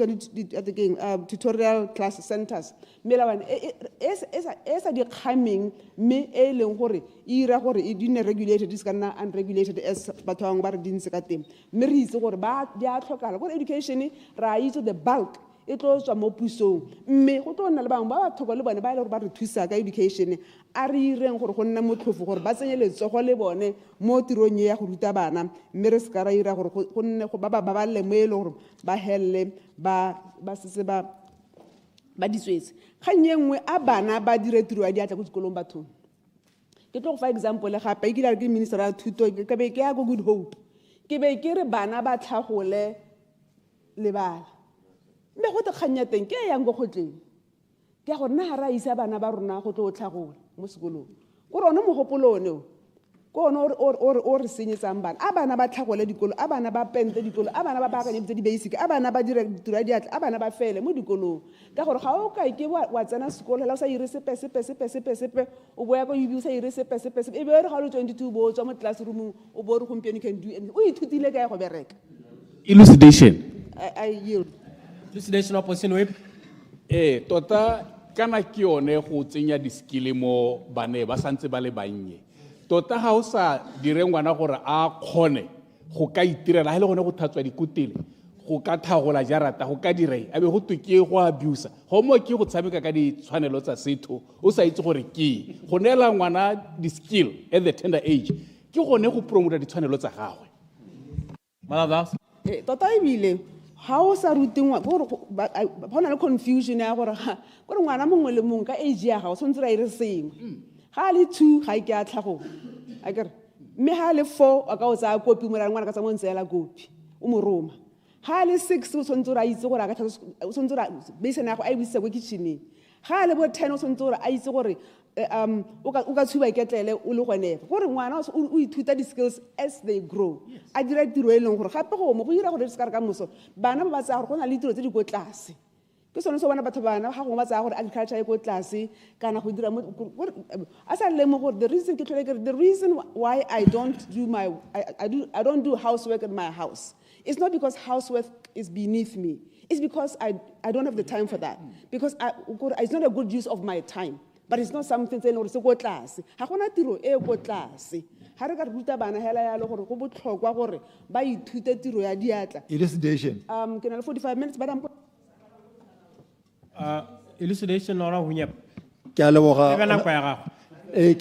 tutorial class centers melawana e sa di kgameng mme e leng gore e ira gore e dine regulated di se ka nna unregulated as batho bangwe ba re dintse ka teng mme re itse gore di a tlhokala gore education ra itse the bulk e tlo tswa mo pusong mme go tlo nna le bangwe ba bathoko le bone ba e le gore ba re thusa ka education a re ireng gore go nna motlhofo gore ba tsenye letsogo le bone mo tirong ya go ruta bana mme re se ka ra ira gore go nne ba babalele mo e le gore ba helele ba setse ba ditswetse kgang e nngwe a bana ba dire tiro ya diatla ko dikolong bathong ke tlo go fa example gape e kile ke minister wa thuto ke be ke ya go Good Hope ke be ke re bana ba tlhagole lebala mme go te kganya teng ke yang go gotleng ke gore na ra isa bana ba rona go tlo tlhagola mo sekolong go rona mogopolo one ko ona o re senyetsang bana a bana ba tlhagole dikolo a bana ba pente dikolo a bana ba baakanyeditse di-basic a bana ba dira ditiro ya diatla a bana ba fele mo dikolong ka gore ga o ka ke wa tsena sekolo la o sa ire sepe o boya ko ubi o sa ire sepe e be re ga o le 22 bo tswa mo classroomong o bo re gompieno can do anything o ithutile kae go bereka Elucidation. I yield. Elucidation opposition whip. Tota kana ke yone go tsenya di-skill mo bane ba santse ba le bannye. Tota ha o sa dire ngwana gore a kgone go ka itirela ha ile gone go thatswa dikutile go ka thagola jarata go ka direng a be go tuke go abuse go mo ke go tshameka ka ditshwanelo tsa setho o sa itse gore ke go neela ngwana di-skill at the tender age ke gone go promote ditshwanelo tsa gagwe. Maladas. Tota ebile ha o sa ruting gore go na le confusion ya gore gore ngwana mongwe le mongwe ka age ya gago tshwanetse ra ire sengwe ga le 2 ga ke a tlhago a kere mme ha le 4 a ka o tsaya kopi mo ra ngwana ka tsa mo ntseela kopi o mo roma ha le 6 o tshwanetse ra itse gore a ka o tshwanetse ra base na go a ibisa go kitcheneng ga le bo 10 o tshwanetse gore a itse gore o ka tshuba iketlele o le gone gore ngwana o ithuta di-skills as they grow a dira tiro e leng gore gape go mo go dira gore di ska re ka moso bana ba ba tsaya gore go na le tiro tse di go tlase ke sone se bona batho bana ga go ba tsaya gore agriculture e go tlase kana go dira a sa lemo gore the reason why I don't do housework at my house it's not because housework is beneath me it's because I don't have the time for that because it's not a good use of my time. But it's not something that's going to go class. Ha gona tiro e go class. Ha re ka ruta bana hela ya le gore go botlhokwa gore ba ithute tiro ya diatla. Elucidation. Ke na le 45 minutes ba dam. Elucidation ora hunya. Ke a leboga. Ke bana kwa ya gago.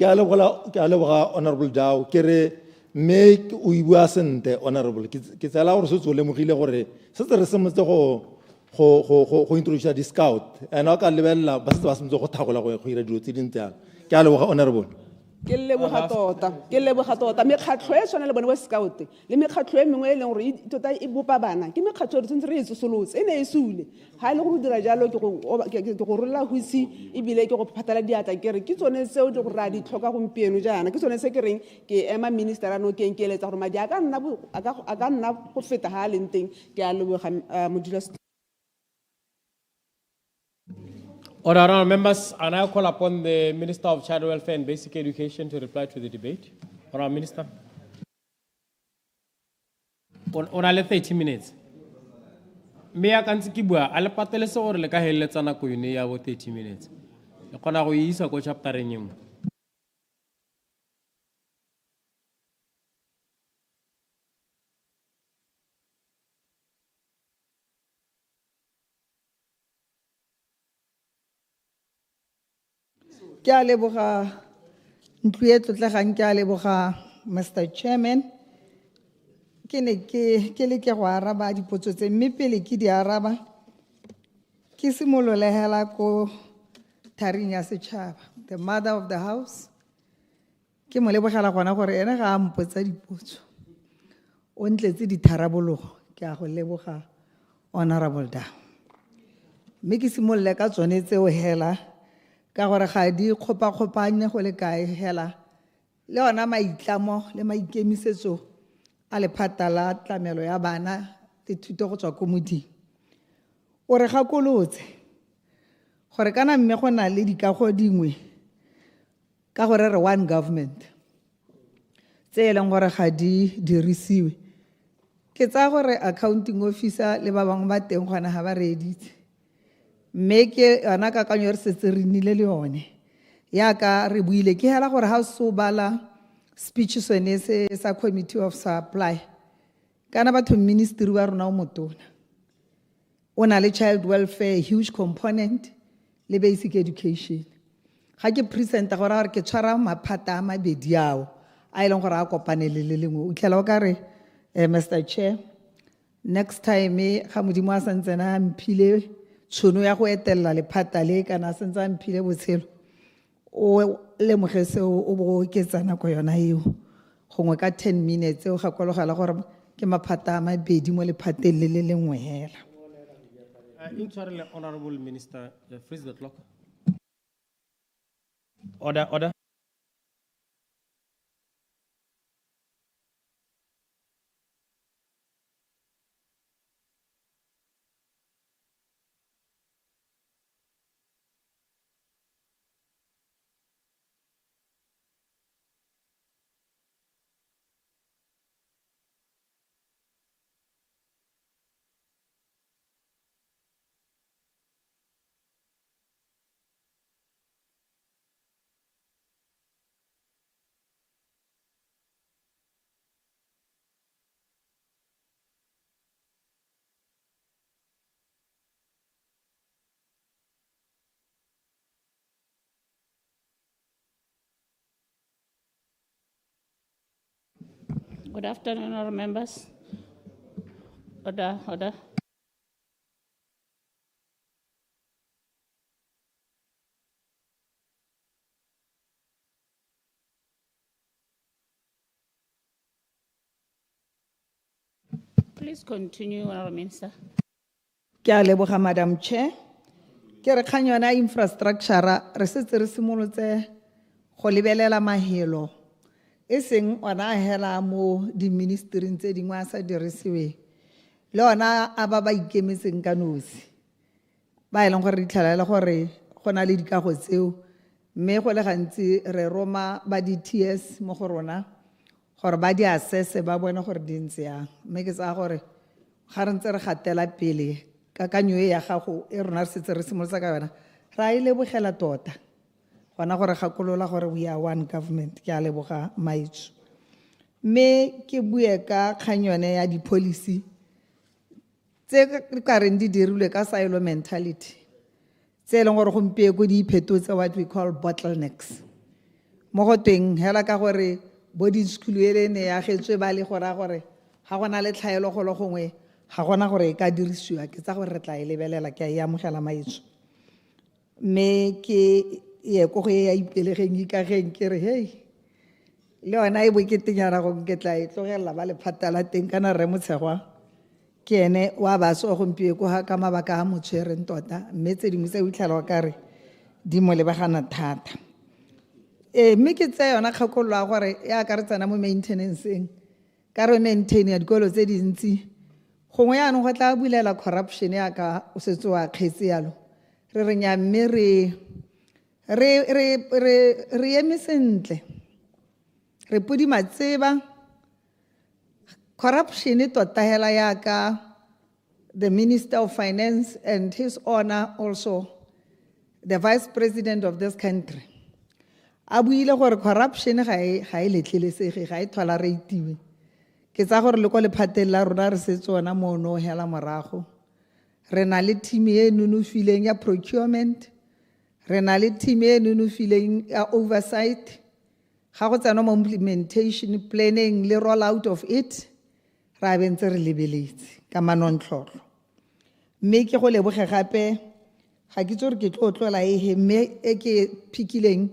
Ke a leboga honorable Dao ke re me o ibua sente honorable ke tsela gore se tsole mogile gore se re se motse go introduce di scout ena ka lebella ba se ba se go thagola go ira dilo tse dintsana ke a leboga honorable ke leboga tota me khatlo e tswana le bone wa scout le me khatlo e mengwe e leng gore tota e bopa bana ke me khatlo re tsentse re itsosolotse ene e sule ha ile go dira jalo ke go rolla hutsi e bile ke go phatala diatla ke re ke tsone seo di go ra di tlhoka gompieno jana ke tsone se ke reng ke ema minister ano ke enkeletsa gore madi a ka nna go feta ha le nteng ke a leboga modula. Honorable members, I now call upon the Minister of Child Welfare and Basic Education to reply to the debate. Honorable Minister. On a 30 minutes. Me a kanti kibua, ala patele se gore le ka heletsa na ko yone ya bo 30 minutes. Le kona go isa ko chapter e nngwe. Ke a leboga ntlo e tlotlegang ke a leboga Mr. Chairman ke ne ke le ke go araba dipotso tse mme pele ke di araba ke simolole hela ko tharing ya setšhaba the mother of the house ke mo lebogela gona gore ene ga a mpotsa dipotso o ntletse ditharabololo ke a go leboga honorable Dao mme ke simolole ka tsone tseo hela ka gore ga di kgopakgopane go le kae hela le ona maitlamo le maikemisetso a lephata la tlamelo ya bana le thuto go tswa ko modimo o re gakolotse gore kana mme go na le dikago dingwe ka gore re one government tse e leng gore ga di dirisiwe ke tsa gore accounting officer le ba bangwe ba teng gona ga ba reeditse mme ke yona kakanyo re setse re nnile le yone yaka re buile ke hela gore ha so bala speech sone se sa committee of supply kana batho ministry wa rona o motona o na le child welfare huge component le basic education ga ke presenta gore ke tshwara maphata a mabedi ao a ileng gore a kopane le lengwe o tlhela o ka re Mr. Chair next time ga modimo a santsena mphile tšhono ya go etelela lephata le kana sentse a mphile botshelo o lemoge seo o bo oketsa nako yona eo gongwe ka 10 minutes o gakologela gore ke maphata a mabedi mo lephateng le lengwe hela. Intshwarele honorable minister, freeze the clock. Order. Good afternoon, honorable members. Order. Please continue, honorable minister. Ke a leboga, Madam Chair. Ke re kgang yona infrastructure re setse re simolotse go lebelela mahelo e seng ona a hela mo di-ministering tse dingwe a sa dirisiweng le ona a ba ikemetseng ka nosi ba e leng gore re itlhelela gore go na le dikago tseo mme go le gantsi re roma ba di-TS mo go rona gore ba di assesse ba bone gore di ntse yang mme ke tsaya gore ga re ntse re gatela pele kakanyo e ya gago e rona re setse re simolotsa ka yona ra e lebogela tota gona gore gakolola gore we are one government ke a leboga maitso mme ke bue ka kgang yone ya di-policy tse ka reng di dirilwe ka silo mentality tse e leng gore gompieko di iphetotse what we call bottlenecks mo go teng hela ka gore boarding school ele ne ya getswe ba le gore ga gona le tlhaelo go le gongwe ga gona gore e ka dirisiwa ke tsa gore re tla e lebelela ke a e amogela maitso mme ke ye ko go ya ipelegeng ikageng ke re hey le yona e boketenyana go ke tla e tlogelela ba lephata la teng kana re motshegwa ke ene wa baso gompieko ga ka mabaka a motshwereng tota mme tse dingwe tse o itlhala ka re di mo lebagana thata mme ke tse yona kgakololo ya gore e akaretsana mo maintenanceng ka re maintain ya dikolo tse dintsi gongwe yaanong go tla bulela corruption ya ka o setse wa kgetse yalo re re nya mme re eme sentle re pudima tseba corruption tota hela ya ka the Minister of Finance and His Honor also the Vice President of this country a buile gore corruption ga e letlelesege ga e toleratiwe ke tsa gore le ko lephateng la rona re setse ona mono hela morago re na le team e nonofileng ya procurement re na le team e nonofileng ya oversight ga go tsena mo implementation planning le roll out of it ra bentse re lebeletse ka manontlhotlho mme ke go leboge gape ga ke tsore ke tlo tlola e mme e ke phikileng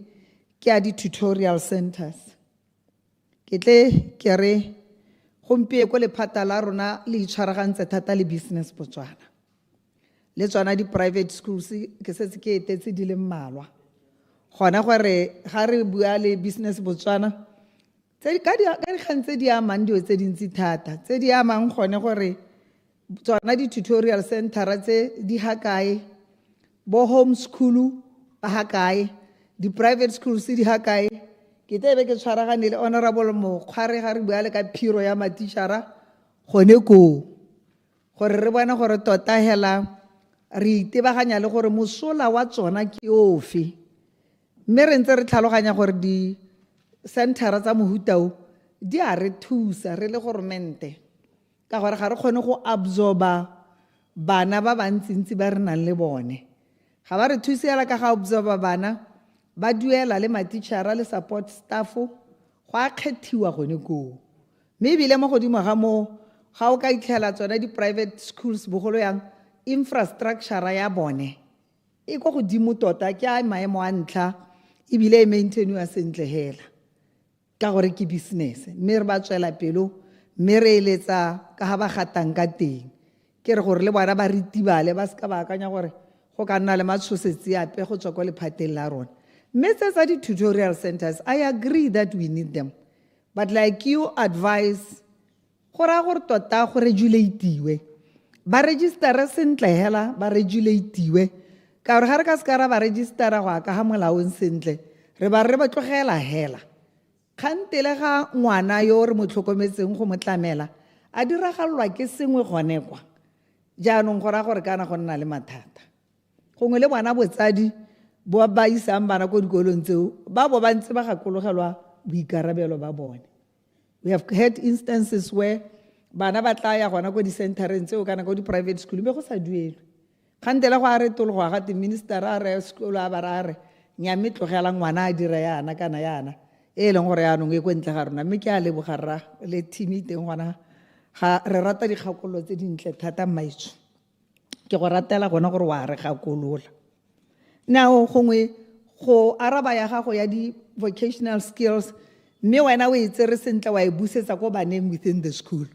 ke a di-tutorial centers ke tle ke re gompieko lephata la rona le itshwaragantse thata le business Botswana le tsona di-private schools ke setse ke etetse di le mmalwa gona gore ga re bua le business Botswana ka dikgang tse di amang dio tse dintsi thata tse di amang gone gore tsona di-tutorial center tse di ha kae bo homeschool ba ha kae di-private schools di ha kae ke tebe ke tshwaragane le honorable mokgware ga re bua le ka phiro ya matishara gone ko gore re bona gore tota hela re itebaganya le gore mosola wa tsona ke ofe mme re ntse re tlhaloganya gore di-centera tsa mohutao di a re thusa re le goromente ka gore ga re kgone go absorba bana ba bantsintsi ba re nang le bone ga ba re thuse hela ka ga absorba bana ba duela le matitšhara le support staff go a kgethiwa gone koo mme ebile mo godimo ga moo ga o ka itlhela tsona di-private schools bogolo yang infrastructure ya bone e go godimo tota ke a maemo a ntlha ebile e maintainiwa sentle hela ka gore ke business mme re ba tswela pelo mme re eletsa ka ga ba gatang ka teng ke re gore le bona ba ritibale ba se ka ba akanya gore go ka nna le matshosetsi ape go tswa ko lephateng la rona mme tse tsa di-tutorial centers I agree that we need them but like you advise go raya gore tota go regulatiwe ba registera sentle hela ba regulatiwe ka gore ga re ka se ka ra ba registera go aka ga molaong sentle re ba re ba tlogela hela kgantele ga ngwana yo re mo tlhokometseng go mo tlamela a diragalelwa ke sengwe gone kwa jaanong go raya gore kana go nna le mathata gongwe le bona botsadi bo ba isang bana ko dikolong tseo ba bo ba ntse ba gakologelwa boikarabelo ba bone we have had instances where bana ba tla ya gona ko di-centereng tseo kana ko di-private school mme go sa duelwe kgantele go a retologo ga te minister a re sekolo a ba ra re nyame tlogela ngwana a dira yana kana yana e leng gore yaanong e ko ntle ga rona mme ke a leboga rra le team teng gona ga re rata dikgakololo tse dintle thata Mmaetsho ke go ratela gona gore wa re gakolola now gongwe go araba ya gago ya di vocational skills mme wena o e tsere sentle wa e busetsa ko baneng within the school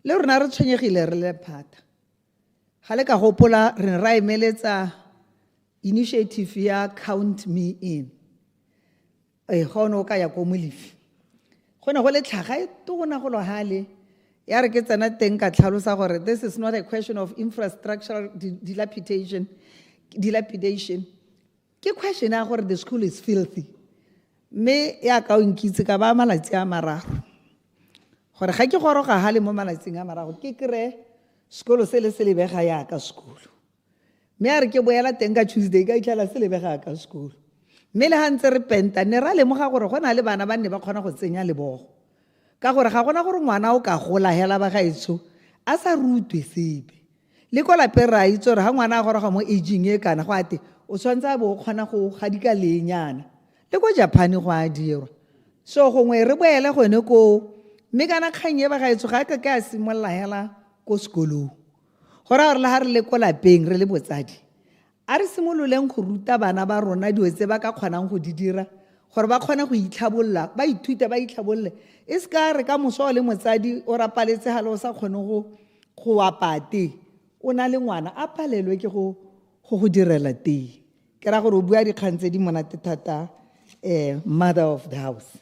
le rona re tshwenyegile re le phata ga le ka gopola re ne ra emeletsa initiative ya count me in go ne o ka ya ko molefi go ne go le tlhaga e tona go lo hale ya re ke tsena teng ka tlhalosa gore this is not a question of infrastructural dilapidation ke question ya gore the school is filthy mme ya ka o nkitse ka ba malatsi a mararo gore ga ke goroga hale mo malatsing a marago ke kre sekolo se le se lebega ya ka sekolo mme a re ke boela teng ka Tuesday ka itlhala se lebega ka sekolo mme le hantse re penta ne ra lemoga gore go na le bana ba ne ba kgona go tsenya lebogo ka gore ga gona gore ngwana o ka gola hela ba gaetsho a sa rutwe sepe le ko lapeng ra itse gore ga ngwana a goroga mo aging e kana go ate o tshwanetse a bo o kgona go gadika lenyana le ko Japan go a dirwa so gongwe re boele gone ko mme kana kgang e ba gaetsho ga ka a simolola hela ko sekolong gore a re le ha re le ko lapeng re le botsadi a re simololeng go ruta bana ba rona dilo tse ba ka kgonang go di dira gore ba kgone go itlhabolola ba ithute ba itlhabololle e se ka re ka moso le motsadi o rapaletse hale o sa kgone go apate o na le ngwana a palelwe ke go direla teng ke ra gore o bua dikgang tse di monate thata mother of the house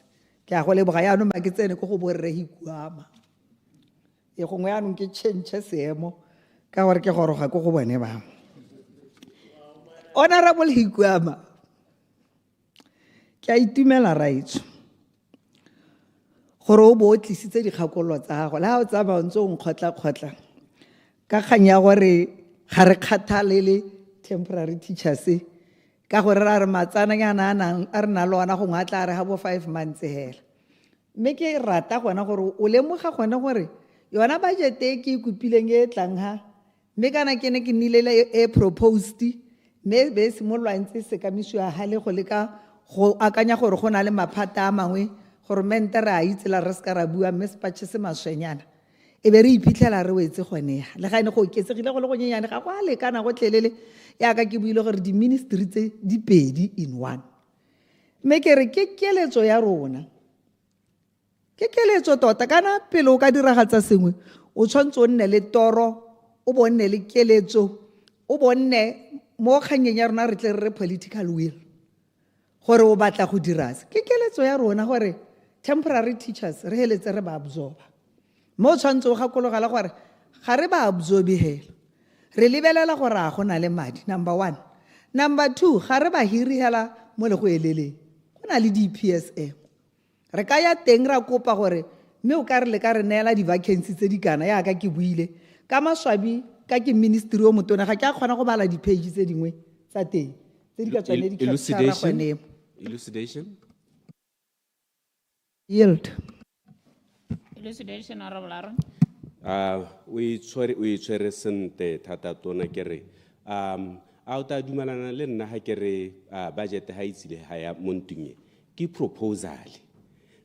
ke a go leboga yaanong ba ke tsene ko go borre ikuama e gongwe yaanong ke change seemo ka gore ke goroga ko go bone ba Honorable Ikuama ke a itumela raitso gore o bo o tlisitse dikgakololo tsa gago le ha o tsamaya ntse o nkgotla-kgotla ka kgang ya gore ga re kgathalele temporary teachers ka gore ra re matsananyana a re na le ona gongwe a tla re ga bo 5 months hela mme ke rata gona gore o lemoga gone gore yona budget e ke ikopileng e tlang ha mme kana ke ne ke nnile e proposed mme be simololwa ntse se kamisiwa hale go leka go akanya gore go na le maphata a mangwe gore mente re a itsela re ska ra bua mme sepatšhe se maswenyana e be re iphitlhela re wetse gone ya le ga ene go oketsegile go le go nyenyane ga go a lekana go tlelele ya ka ke buile gore di-ministry tse di pedi in one mme ke re ke keletso ya rona ke keletso tota kana pele o ka diragatsa sengwe o tshwanetse o nne le toro o bo nne le keletso o bo nne mo kganyeng ya rona re tle re political will gore o batla go dira se ke keletso ya rona gore temporary teachers re heletse re ba absorba mo tshwantse o gakologela gore ga re ba absorbe hela re lebelela gore a gona le madi number 1 number 2 ga re ba hiri hela mo le go eleleng go na le di-PSM re ka ya teng ra kopa gore mme o ka re le ka re neela di-vacancy tse di kana ya ka ke buile ka maswabi ka ke ministry o motona ga ke a kgona go bala di-page tse dingwe tsa teng tse di ka tswane di capture gone Elucidation. Yield. Elucidation Honorable O itshwere sente thata tona ke re a o ta dumelana le nna ha ke re budget ha itsile ha ya montunye ke proposal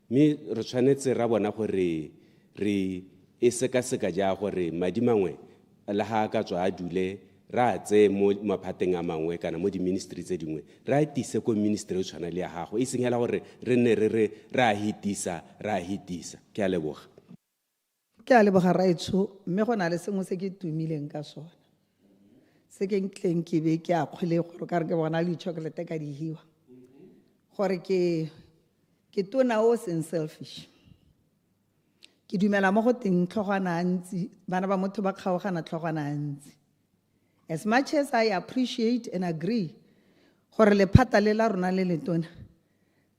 me re tshwanetse ra bona gore re e seka ja gore madi mangwe la ha ka tswa a dule ra tse mo maphateng a mangwe kana mo di-ministry tse dingwe ra itise ko ministry o tshwana le ya gago e seng hela gore re nne ra hitisa ke a leboga raitsho mme go na le sengwe se ke tumileng ka sona se ke ntleng ke be ke a kgwele gore ka re ke bona le chocolate ka di hiwa gore ke tona o seng selfish ke dumela mo go teng tlhogwana ntsi bana ba motho ba kgaogana tlhogwana ntsi as much as I appreciate and agree gore lephata le la rona le letona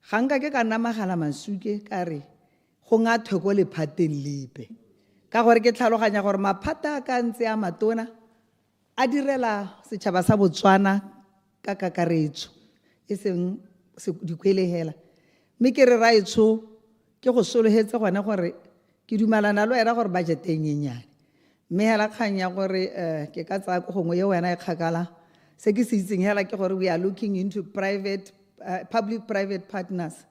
ga nka ke ka namagala masuke ka re go ngathwe ko lephateng lepe ka gore ke tlhaloganya gore maphata a ka ntse a matona a direla setšhaba sa Botswana ka kakaretso e seng dikwelehela mme ke re raitsho ke go sologetse gone gore ke dumalana le wena gore budget e nyenyane mme hela kgang ya gore ke ka tsaya go gongwe ye wena e kgakala se ke se itseng hela ke gore we are looking into public private partners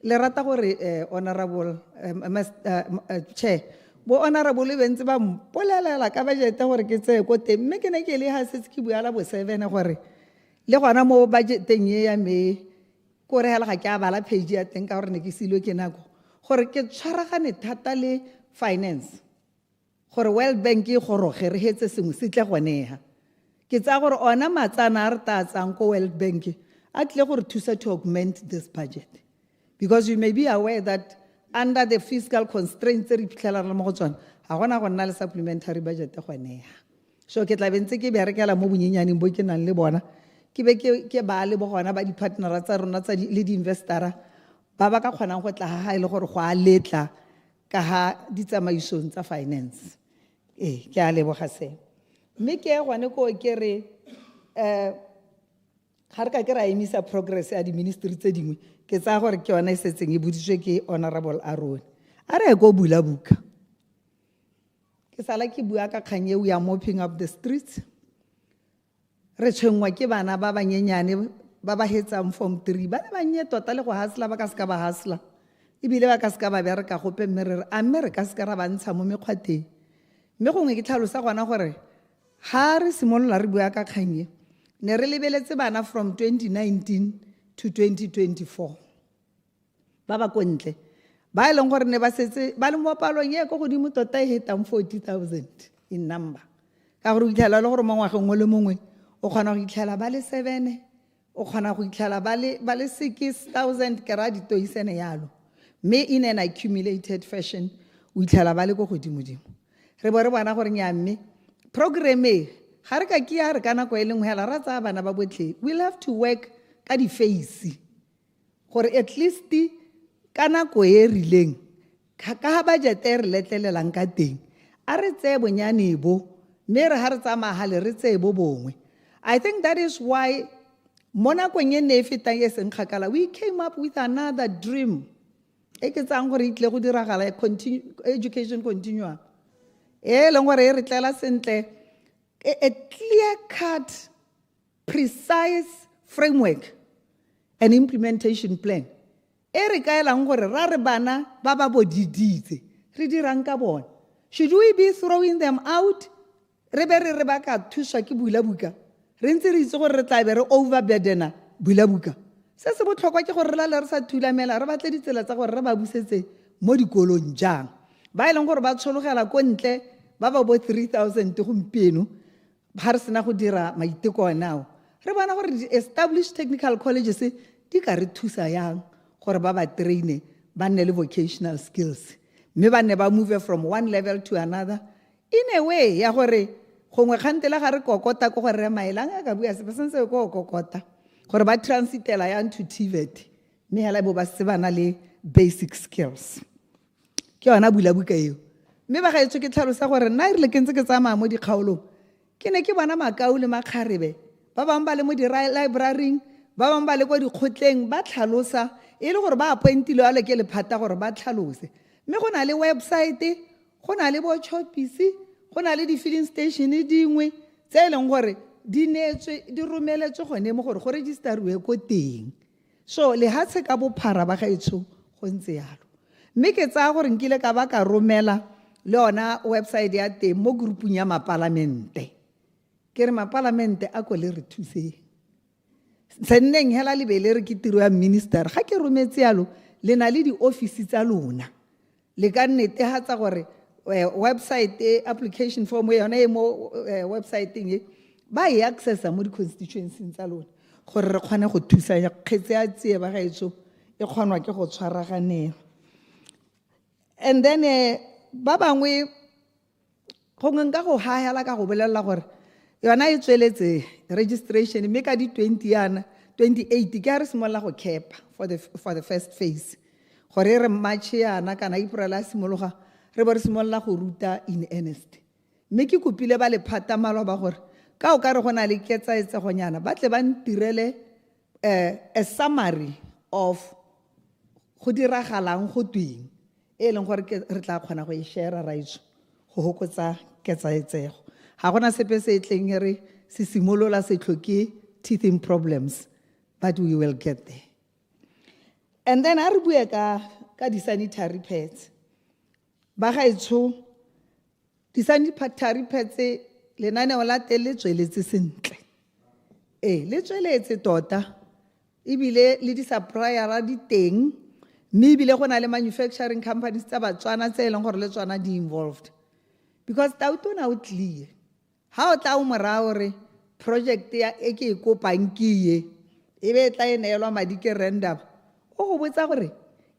le rata gore honorable chair bo honorable le bentse ba mpolelela ka budget gore ke tseye ko teng mme ke ne ke le ha setse ke bua la bo 7 gore le gona mo budgeteng ye ya me ko re hela ga ke a bala page ya teng ka gore ne ke silwe ke nako gore ke tshwaragane thata le finance gore World Bank e goroge re hetse sengwe se tle goneha ke tsa gore ona matsana a re tatsang ko World Bank a tle gore thusa to augment this budget because you may be aware that under the fiscal constraints re phitlhela re mo go tsona ga gona go nna le supplementary budget goneha so ke tla bentse ke berekela mo bonyenyaneng bo ke nang le bona ke be ke ba le bo gona ba di partnera tsa rona tsa le di investora ba ba ka kgonang go tla ha ile gore go a letla ka ha ditsamaisong tsa finance ke a leboga se mme ke gone ko ke re ga re ka ke ra emisa progress ya di ministry tse dingwe ke tsa gore ke yona e setseng e boditswe ke honorable Aaron a re go bula buka ke sala ke bua ka kgang eo ya mopping up the streets re tshwengwa ke bana ba banyenyane ba ba hetsang form 3 ba le banye tota le go hasla ba ka ska ba hasla ebile ba ka ska ba bereka gope mme re a mme re ka ska ra ba ntsha mo mekgwateng mme gongwe ke tlhalosa gona gore ha re simolola re bua ka kgang e ne re lebeletse bana from 2019 to 2024 ba ba kontle ba leng gore ne ba setse ba le mo palong ye go godimo tota e hetang 40,000 in number ka gore o itlhela le gore mo ngwageng o le mongwe o kgona go itlhela ba le 7 o kgona go itlhela ba le 6,000 ke ra ditoisene yalo mme in an accumulated fashion o itlhela ba le go godimo-dimo re bo re bona gore nyamme program e ga re ka ke ya re ka nako e lengwe hela ra tsaya bana ba botlhe we'll have to work ka di-face gore at least ka nako e rileng ka ha budget e re letlelelang ka teng a re tseye bonyane bo mme re ha re tsamaya hale re tseye bo bongwe I think that is why mo nakong e ne e fetang e seng kgakala we came up with another dream e ke tsang gore itle go diragala education continuum e leng gore e re tlela sentle a clear cut precise framework and implementation plan e re kaelang gore ra re bana ba ba bodiditse re dirang ka bona should we be throwing them out re be re ba ka thuswa ke bula buka re ntse re itse gore re tla be re overburdena bula buka se se botlhokwa ke gore re la re sa thulamela re batle ditsela tsa gore re ba busetse mo dikolong jang ba ileng gore ba tshologela ko ntle ba ba bo 3,000 gompieno ba re sena go dira maiteko nao re bona gore di-established technical colleges di ka re thusa yang gore ba ba traine ba nne le vocational skills mme ba ne ba move from one level to another in a way ya gore gongwe kgantela ga re kokota ko gore re maelang a ka bua sepe sentse ko kokota gore ba transitela yang to TVET mme hela bo ba se bana le basic skills ke yona bula buka eo mme ba ga itse ke tlhalosa gore nna re le ke ntse ke tsamaya mo dikgaolong ke ne ke bona makau le makgarebe ba bang ba le mo di-library ba bang ba le kwa dikgotleng ba tlhalosa e le gore ba appointile a le ke lephata gore ba tlhalose mme go na le website go na le bo chopisi go na le di-filling station dingwe tse e leng gore di romeletswe gone mo gore go registeriwe ko teng so le hatshe ka bophara ba gaetsho go ntse yalo mme ke tsaya gore nkile ka ba ka romela le ona website ya teng mo groupung ya mapalamente ke re mapalamente a ko le re thuseng senneng hela le be le re ke tiro ya minister ga ke rometse yalo le na le di-office tsa lona le ka netehatsa gore website application form yona e mo websiteng e ba e accessa mo di-constituency tsa lona gore re kgone go thusa kgetse ya tsie ba gaetso e kgonwa ke go tshwaraganela and then ba bangwe gongwe nka go hahela ka go bolelela gore yona e tsweletse registration mme ka di 2018 ke a re simolola go kepa for the first phase gore re matšhe yana kana April a simologa re bo re simolola go ruta in earnest mme ke kopile ba lephata maloba gore ka o ka re go na le ketsaetsegonyana ba tle ba ntirele a summary of go diragalang go tweng e leng gore re tla kgona go e share raitso go hokotsa ketsaetsego ga gona sepe se tleng re se simolola se tlhoke teething problems but we will get there And then a re bue ka di-sanitary pads. Ba gaetsho, di-sanitary pads lenaneo la teng le tsweletse sentle. Le tsweletse tota. Ebile le di-supplier di teng. Mme ebile go na le manufacturing companies tsa Batswana tse e leng gore le tsona di involved. Because tauto na o tlile. Ha o tla o morao re project ya e ke e kopang ke ye. E be tla e neelwa madi ke random. O go botsa gore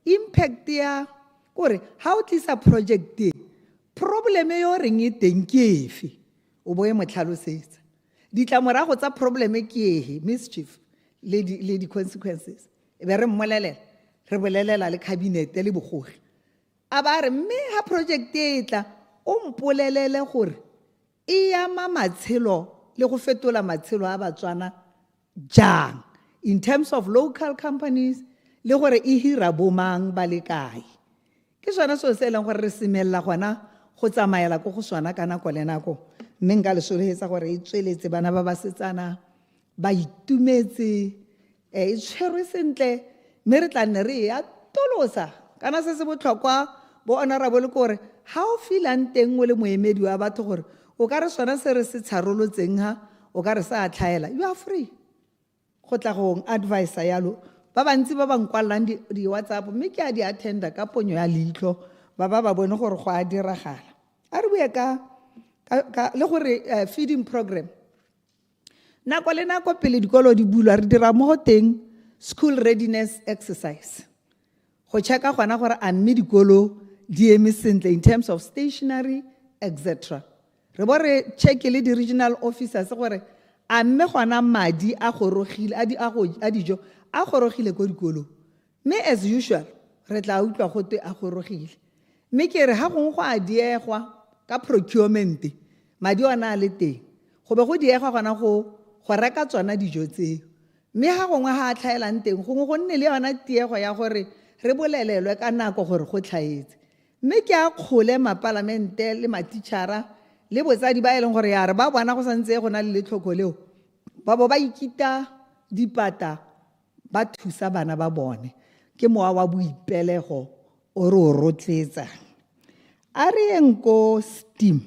impact ya gore ha o tlisa project e problem yo reng e teng ke efe. O boe motlhalosetsa. Ditlamorago tsa problem ke ehe, mischief le di consequences. E be re mmolelela re bolelela le cabinet le bogogi. A ba re mme ha project e tla o mpolelele gore e ama matshelo le go fetola matshelo a Batswana jang in terms of local companies le gore e hira bomang ba le kae. Ke sona so se leng gore re simella gona go tsamaela go sona ka nako le nako. Mme nka le solehetsa gore e tsweletse bana ba basetsana ba itumetse e tshwerwe sentle mme re tla nne re ya tolosa kana se se botlhokwa bo honorable gore ha o feelang teng o le moemedi wa batho gore o ka re sona se re se tsharolotseng ha o ka re sa tlhaela, you are free go tla go advise yalo. Ba bantsi ba bang kwallang di WhatsApp mme ke a di attenda ka ponyo ya leihlo ba bone gore go a diragala. A re bue ka le gore feeding program nako le nako pele dikolo di bulwa re dira mo teng school readiness exercise go checka gona gore a mme dikolo di eme sentle in terms of stationery etc. Re bo re check le di regional officers gore a mme gona madi a gorogile a dijo a gorogile go dikolo. Me as usual re tla utlwa go te a gorogile. Me ke re ha go a diegwa ka procurement madi ona a le teng go be go diega gona go reka tsona dijo tseo. Me ha gongwe ha a tlhaelang teng gongwe go nne le yona tiego ya gore re bolelelwe ka nako gore go tlhaetse. Me ke a kgole mapalamente le matitšhara le botsadi ba e leng gore ya re ba bona go santse go na le letlhoko leo ba bo ba ikita dipata ba thusa bana ba bone. Ke mowa wa boipelego o re o rotletsa. A re yeng ko STEAM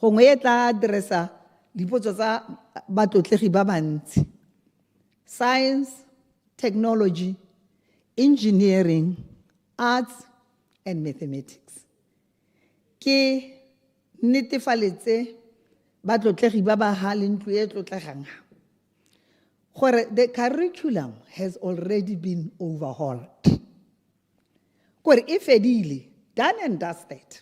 gongwe e tla addressa dipotso tsa batlotlegi ba bantsi. Science, technology, engineering, arts and mathematics. Ke netefaletse batlotlegi ba ba ha le ntlo e tlotlegang gore the curriculum has already been overhauled. Gore e fedile, done and dusted.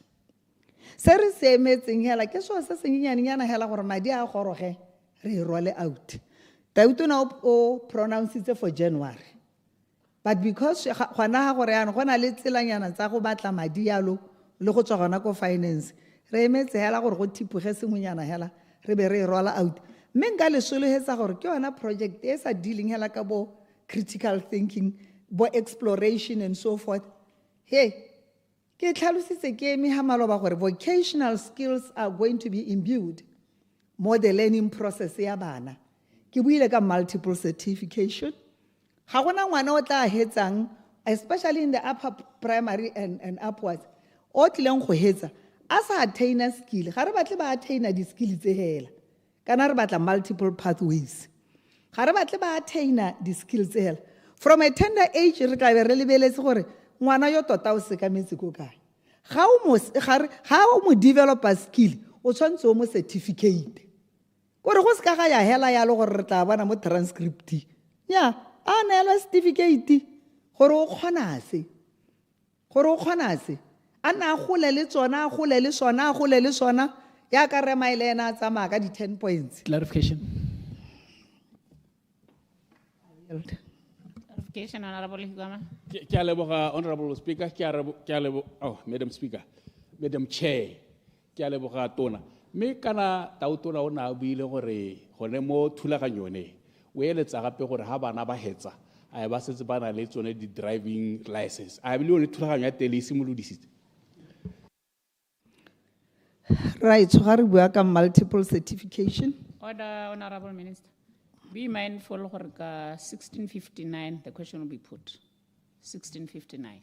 Se re se emetseng hela ke so se senyenyana hela gore madi a goroge re role out. Tauto na o pronounce it for January. But because gona ha gore yana gona le tselanyana tsa go batla madi yalo le go tswa gona ko finance re emetse hela gore go thipoge sengwenyana hela re be re rola out. Mme nka le solohetsa gore ke yona project e sa dealing hela ka bo critical thinking, bo exploration and so forth. Hey, ke tlhalositse ke eme ha maloba gore vocational skills are going to be imbued more the learning process ya bana. Ke buile ka multiple certification. Ga gona ngwana o tla hetsang especially in the upper primary and upwards. O tlileng go hetsa a sa attain a skill. Ga re batle ba attain di skill tse hela. Kana re batla multiple pathways. Ga re batle ba attain di skills tse hela. From a tender age re tla be re lebeletse gore ngwana yo tota o se ka metsi go kae. Ga o mo develop a skill o tshwantse o mo certificate. Gore go se ka ga ya hela ya le gore re tla bona mo transcript. Ya a neela certificate gore o kgona se. Gore o kgona se. A na gole le tsona, a gole le sona, a gole le sona. Ya ka re maile ena tsa maka di 10 points. Clarification. Clarification, Honorable Higama. Ke a leboga, Honorable Speaker, Madam Speaker, Madam Chair, ke a leboga tona. Me kana tautona o na buile gore gone mo thulaganyong e o eletsa gape gore ha bana ba hetsa a ba setse ba na le tsone di driving license. A bile o le thulaganyo ya tele simolodisitse. Right, so re bua ka multiple certification. Order, Honorable Minister. Be mindful, 1659, the question will be put. 1659.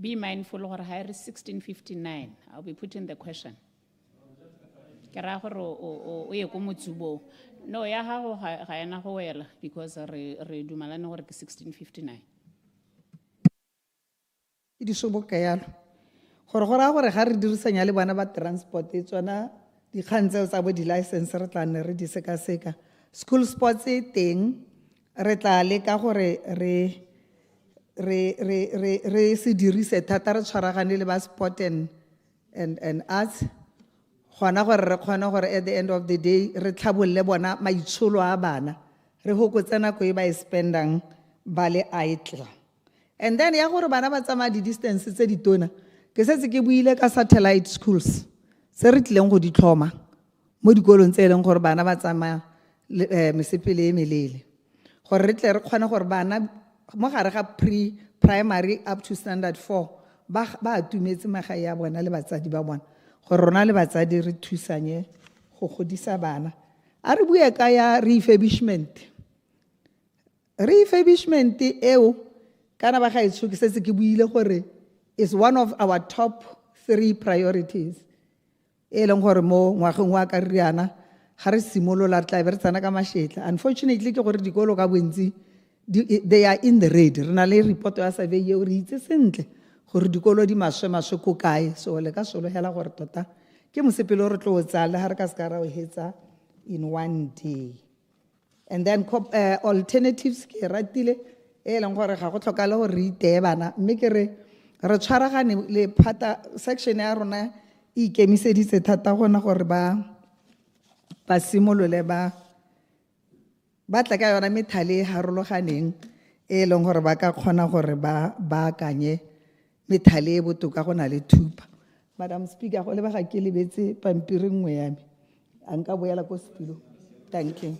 Be mindful or hire 1659. I'll be putting the question. Ke raya gore o ye ko motsubo. No, ya gago ga ena go wela because re dumalane gore ke 1659. Ke di soboka yalo. Gore go raya gore ga re dirisanya le bana ba transport e tswana dikgang tseo tsa bo di-license re tla nne re di sekaseka. School sports e teng re tla leka gore re se dirise thata re tshwaragane le ba sport and arts. Gona gore re kgone gore at the end of the day re tlhabolle bona maitsholo a bana re hokotse nako e ba e spendang ba le idle. And then ya gore bana ba tsamaya di-distance tse ditona ke setse ke buile ka satellite schools se re tlileng go di tlhoma mo dikolong tse e leng gore bana ba tsamaya mesepele e melele gore re tle re kgone gore bana mo gare ga pre-primary up to standard 4 ba atumetse magae ya bona le batsadi ba bona gore rona le batsadi re thusanye go godisa bana. A re bue ka ya refurbishment eo kana ba ga itsho ke setse ke buile gore is one of our top 3 priorities e leng gore mo ngwageng wa ka riana ga re simolola re tla be re tsana ka mašetla. Unfortunately ke gore dikolo ka bontsi they are in the red. Re na le report ya survey eo re itse sentle gore dikolo di maswe ko kae, so le ka solohela gore tota ke mosepele o re tlo o tsaya le ha re ka se ka ra o hetsa in one day. And then alternatives ke ratile e leng gore ga go tlhokale gore re itee bana mme ke re tshwaragane le phata section ya rona e ikemiseditse thata gona gore ba simolole ba tla ka yona methale e harologaneng e leng gore ba ka kgona gore ba akanye methale e botoka go na le thupa. Madam Speaker, go lebega ke lebetse pampiri nngwe ya me a nka boela ko sepilo. Thank you.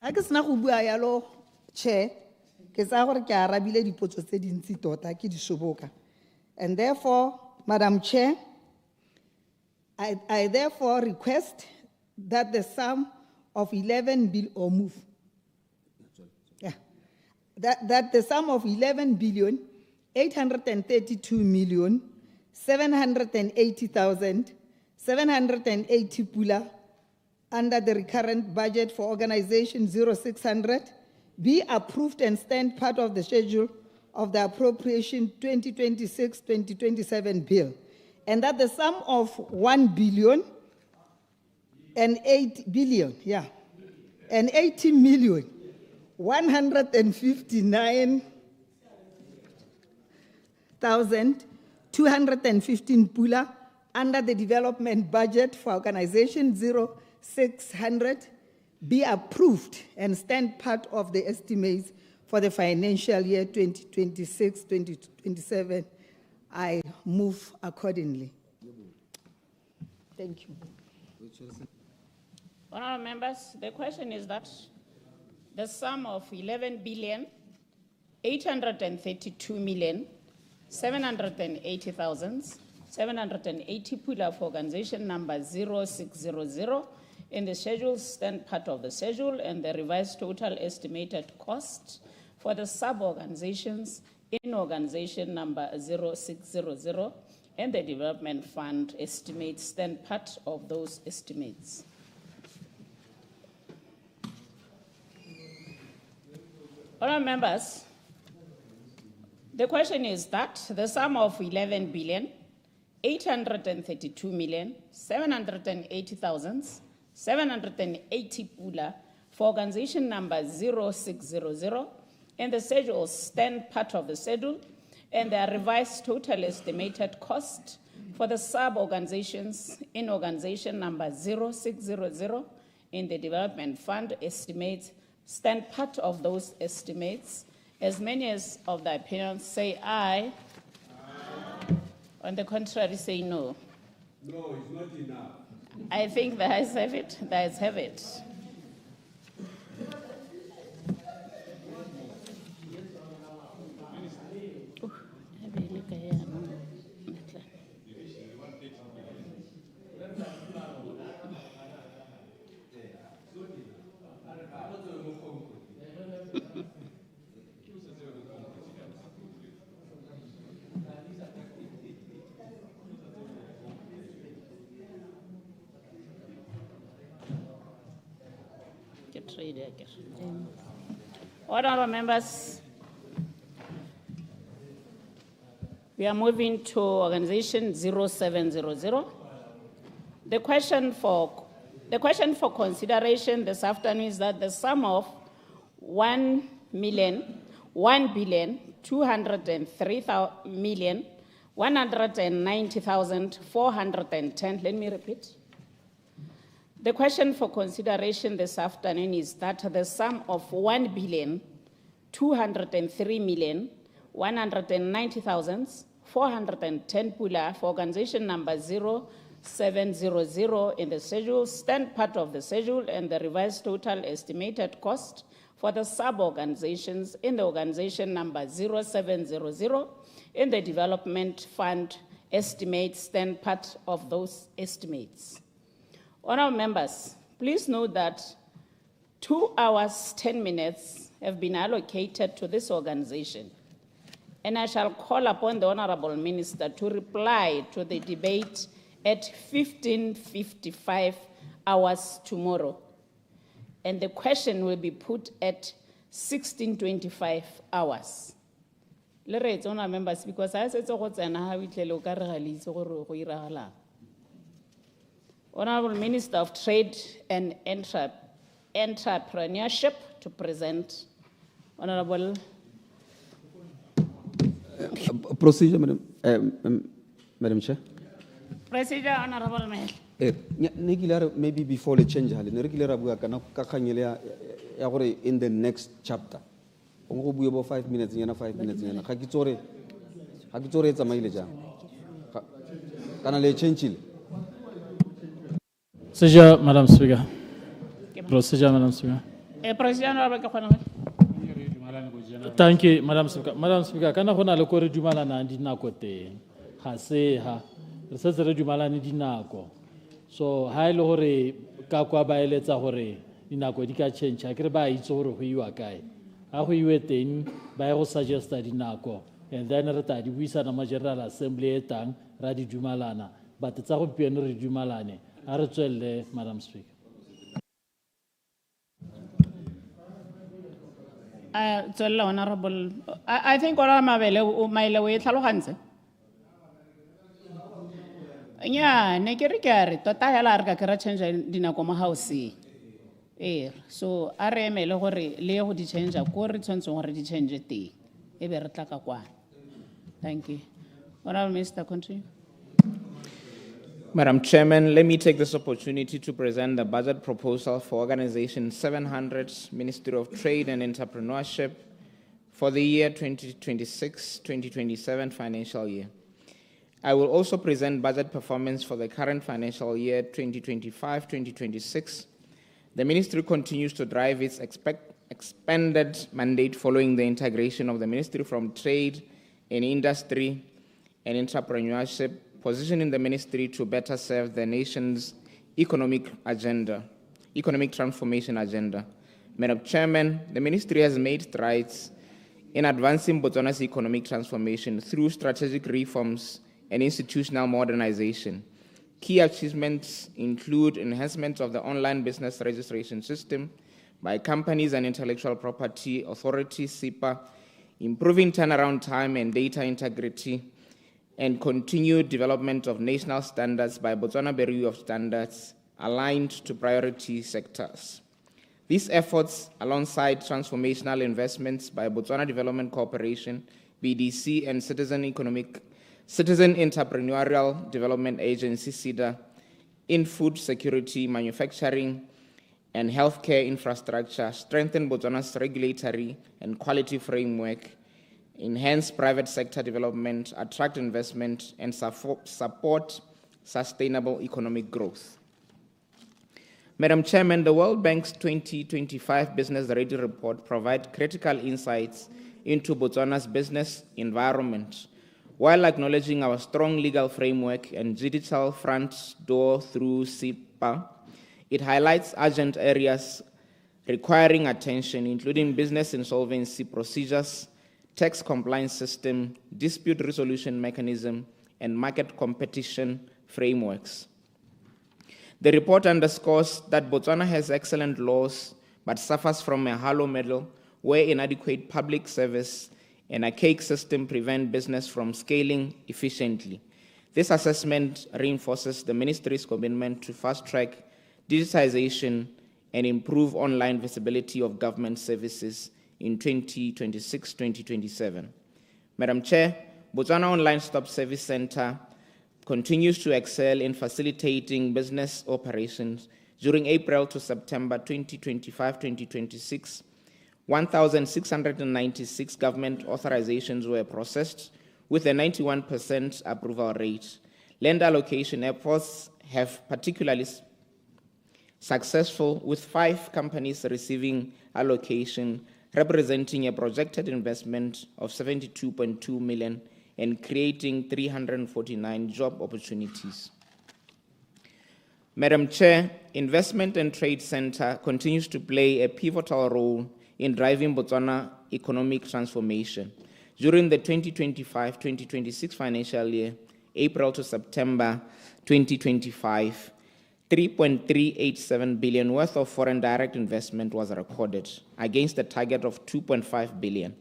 Ha ke sena go bua yalo Chair, ke tsaya gore ke arabile dipotso tse dintsi tota ke di soboka. And therefore, Madam Chair, I therefore request that the sum of 11 billion or move. Yeah. That the sum of 11,832,780,780 pula under the recurrent budget for organization 0600 be approved and stand part of the schedule of the appropriation 2026-2027 bill, and that the sum of 1 billion and 8 billion, and 80,159,215 pula under the development budget for organization 0600 be approved and stand part of the estimates for the financial year 2026-2027. I move accordingly. Thank you. Honourable members, the question is that the sum of 11,832,780,780 pula for organization number 0600 in the schedule stand part of the schedule, and the revised total estimated cost for the sub-organizations in organization number 0600 and the development fund estimates stand part of those estimates. Honourable members, the question is that the sum of 11,832,780,780 pula for organization number 0600 and the schedule stand part of the schedule, and the revised total estimated cost for the sub-organizations in organization number 0600 in the development fund estimates stand part of those estimates. As many as of the opinions say aye. On the contrary, say no. No, it's not enough. I think the ayes have it. The ayes have it. Honorable members, we are moving to organization 0700. The question for consideration this afternoon is that the sum of 1,203,190,410. Let me repeat. The question for consideration this afternoon is that the sum of 1,203,190,410 pula for organization number 0700 in the schedule, stand part of the schedule, and the revised total estimated cost for the sub-organizations in the organization number 0700 in the development fund estimates stand part of those estimates. Honorable members, please note that 2 hours, 10 minutes have been allocated to this organization, and I shall call upon the Honorable Minister to reply to the debate at 15:55 hours tomorrow, and the question will be put at 16:25 hours. Let's honor members because I said so. Honorable Minister of Trade and Entrepreneurship to present. Honorable. Procedure, Madam Chair. Procedure, Honorable Mayor. Maybe before the change, in the next chapter. About 5 minutes, 5 minutes. Procedure, Madam Speaker. Procedure, Madam Speaker. Thank you, Madam Speaker. Madam Speaker, kana gona le ko re dumalana dinako teng. Ga se ha. Re setse re dumalane dinako. So ha ile hore ka kwa ba eletsa hore dinako di ka change, ke re ba itse hore go iwa kae. Ha go iwe teng ba go suggesta dinako. And then re ta di buisa na General Assembly e tang ra di dumalana. But tsa go pieno re dumalane. A re tswelle, Madam Speaker. Honorable, I think Honorable Mabele, my way, Talohanse. Yeah, Nekirikari, Totayalarga, Karachan, Dinacoma House. So, RML, Leo, the change of corrections already change it. Thank you. Honorable Minister, continue. Madam Chairman, let me take this opportunity to present the budget proposal for Organization 700, Ministry of Trade and Entrepreneurship for the year 2026-2027 financial year. I will also present budget performance for the current financial year 2025-2026. The Ministry continues to drive its expanded mandate following the integration of the Ministry from Trade and Industry and Entrepreneurship, positioning the ministry to better serve the nation's economic transformation agenda. Madam Chairman, the ministry has made strides in advancing Botswana's economic transformation through strategic reforms and institutional modernization. Key achievements include enhancement of the online business registration system by companies and intellectual property authority, SIPA, improving turnaround time and data integrity, and continued development of national standards by Botswana Bureau of Standards aligned to priority sectors. These efforts, alongside transformational investments by Botswana Development Corporation, BDC, and Citizen Entrepreneurial Development Agency, CIDA, in food security, manufacturing, and healthcare infrastructure, strengthen Botswana's regulatory and quality framework, enhance private sector development, attract investment, and support sustainable economic growth. Madam Chairman, the World Bank's 2025 Business Ready Report provides critical insights into Botswana's business environment, while acknowledging our strong legal framework and digital front door through 𝗕𝗶𝗹𝗹. It highlights urgent areas requiring attention, including business insolvency procedures, tax compliance system, dispute resolution mechanism, and market competition frameworks. The report underscores that Botswana has excellent laws, but suffers from a hollow model where inadequate public service and archaic system prevent business from scaling efficiently. This assessment reinforces the ministry's commitment to fast-track digitization and improve online visibility of government services in 2026-2027. Madam Chair, Botswana Online Stop Service Center continues to excel in facilitating business operations. During April to September 2025-2026, 1,696 government authorizations were processed with a 91% approval rate. Land allocation efforts have particularly successful, with 5 companies receiving allocation, representing a projected investment of 72.2 million and creating 349 job opportunities. Madam Chair, Investment and Trade Center continues to play a pivotal role in driving Botswana economic transformation. During the 2025-2026 financial year, April to September 2025, 3.387 billion worth of foreign direct investment was recorded against a target of 2.5 billion.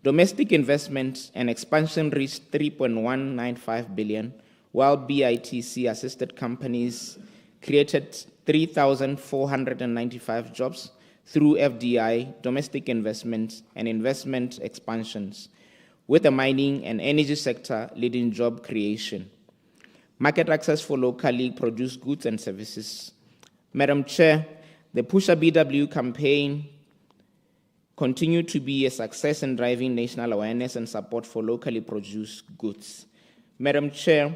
Domestic investment and expansion reached 3.195 billion, while BITC assisted companies created 3,495 jobs through FDI, domestic investments, and investment expansions, with the mining and energy sector leading job creation. Market access for locally produced goods and services. Madam Chair, the 𝗢𝗍𝗄 campaign continued to be a success in driving national awareness and support for locally produced goods. Madam Chair,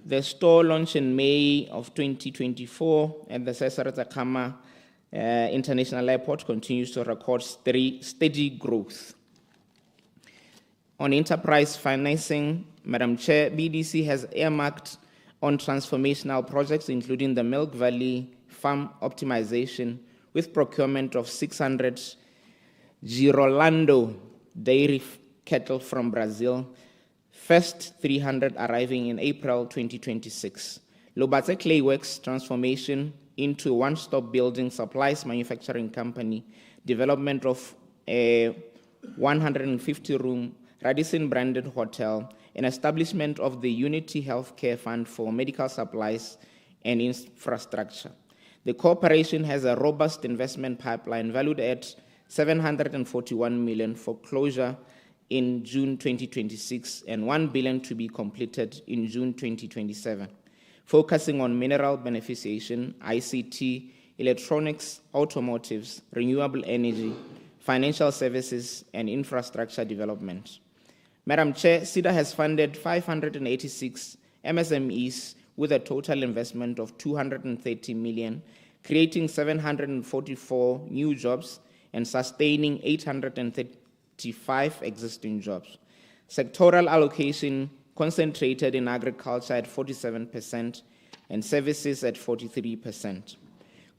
the store launch in May of 2024 at the 𝗓𝗓𝗓𝗓𝗓 International Airport continues to record steady growth. On enterprise financing, Madam Chair, BDC has earmarked on transformational projects, including the Milk Valley farm optimization with procurement of 600 Girolando dairy cattle from Brazil, first 300 arriving in April 2026. 𝗕𝗨𝗘𝗦𝗧𝗥 Clay Works transformation into a one-stop building supplies manufacturing company, development of a 150-room Radisson-branded hotel, and establishment of the Unity Healthcare Fund for medical supplies and infrastructure. The corporation has a robust investment pipeline valued at 741 million for closure in June 2026 and 1 billion to be completed in June 2027, focusing on mineral beneficiation, ICT, electronics, automotives, renewable energy, financial services, and infrastructure development. Madam Chair, 𝗓𝗔 has funded 586 MSMEs with a total investment of 230 million, creating 744 new jobs and sustaining 835 existing jobs. Sectoral allocation concentrated in agriculture at 47% and services at 43%.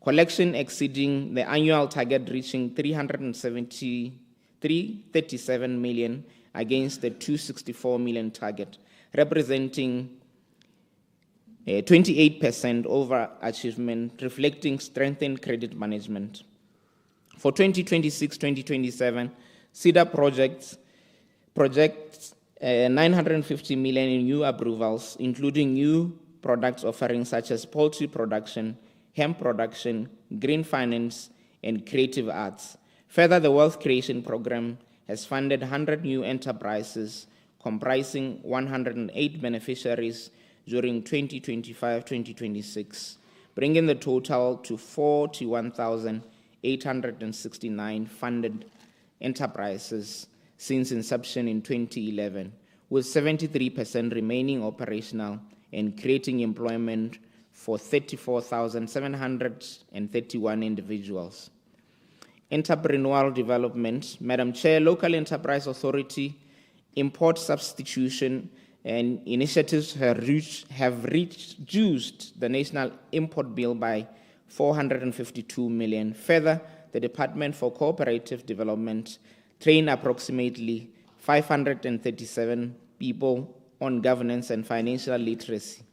Collection exceeding the annual target, reaching 337 million against the 264 million target, representing 28% overachievement, reflecting strengthened credit management. For 2026-2027, 𝗓𝗓 projects 950 million in new approvals, including new products offerings such as poultry production, hemp production, green finance, and creative arts. Further, the Wealth Creation Program has funded 100 new enterprises comprising 108 beneficiaries during 2025-2026, bringing the total to 41,869 funded enterprises since inception in 2011, with 73% remaining operational and creating employment for 34,731 individuals. Entrepreneurial development. Madam Chair, Local Enterprise Authority, import substitution and initiatives have reduced the national import bill by 452 million. Further, the Department for Cooperative Development trained approximately 537 people on governance and financial literacy,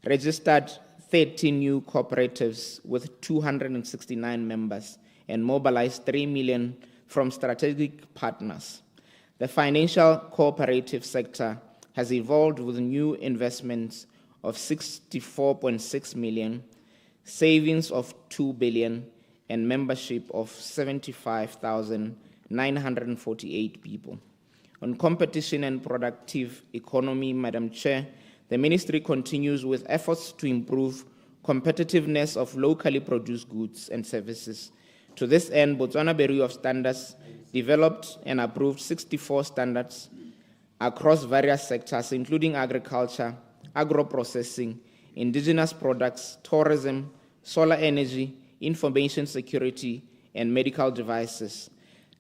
registered 13 new cooperatives with 269 members, and mobilized 3 million from strategic partners. The financial cooperative sector has evolved with new investments of 64.6 million, savings of 2 billion, and membership of 75,948 people. On competition and productive economy, Madam Chair, the Ministry continues with efforts to improve competitiveness of locally produced goods and services. To this end, Botswana Bureau of Standards developed and approved 64 standards across various sectors, including agriculture, agro-processing, indigenous products, tourism, solar energy, information security, and medical devices.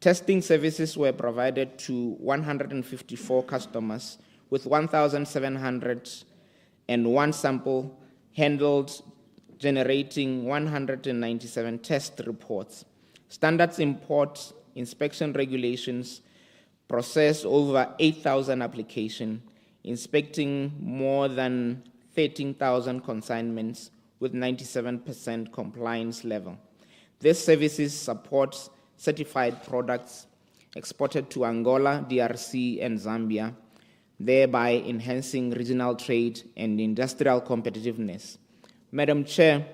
Testing services were provided to 154 customers with 1,701 sample handled, generating 197 test reports. Standards import inspection regulations processed over 8,000 applications, inspecting more than 13,000 consignments with 97% compliance level. These services support certified products exported to Angola, DRC, and Zambia, thereby enhancing regional trade and industrial competitiveness. Madam Chair,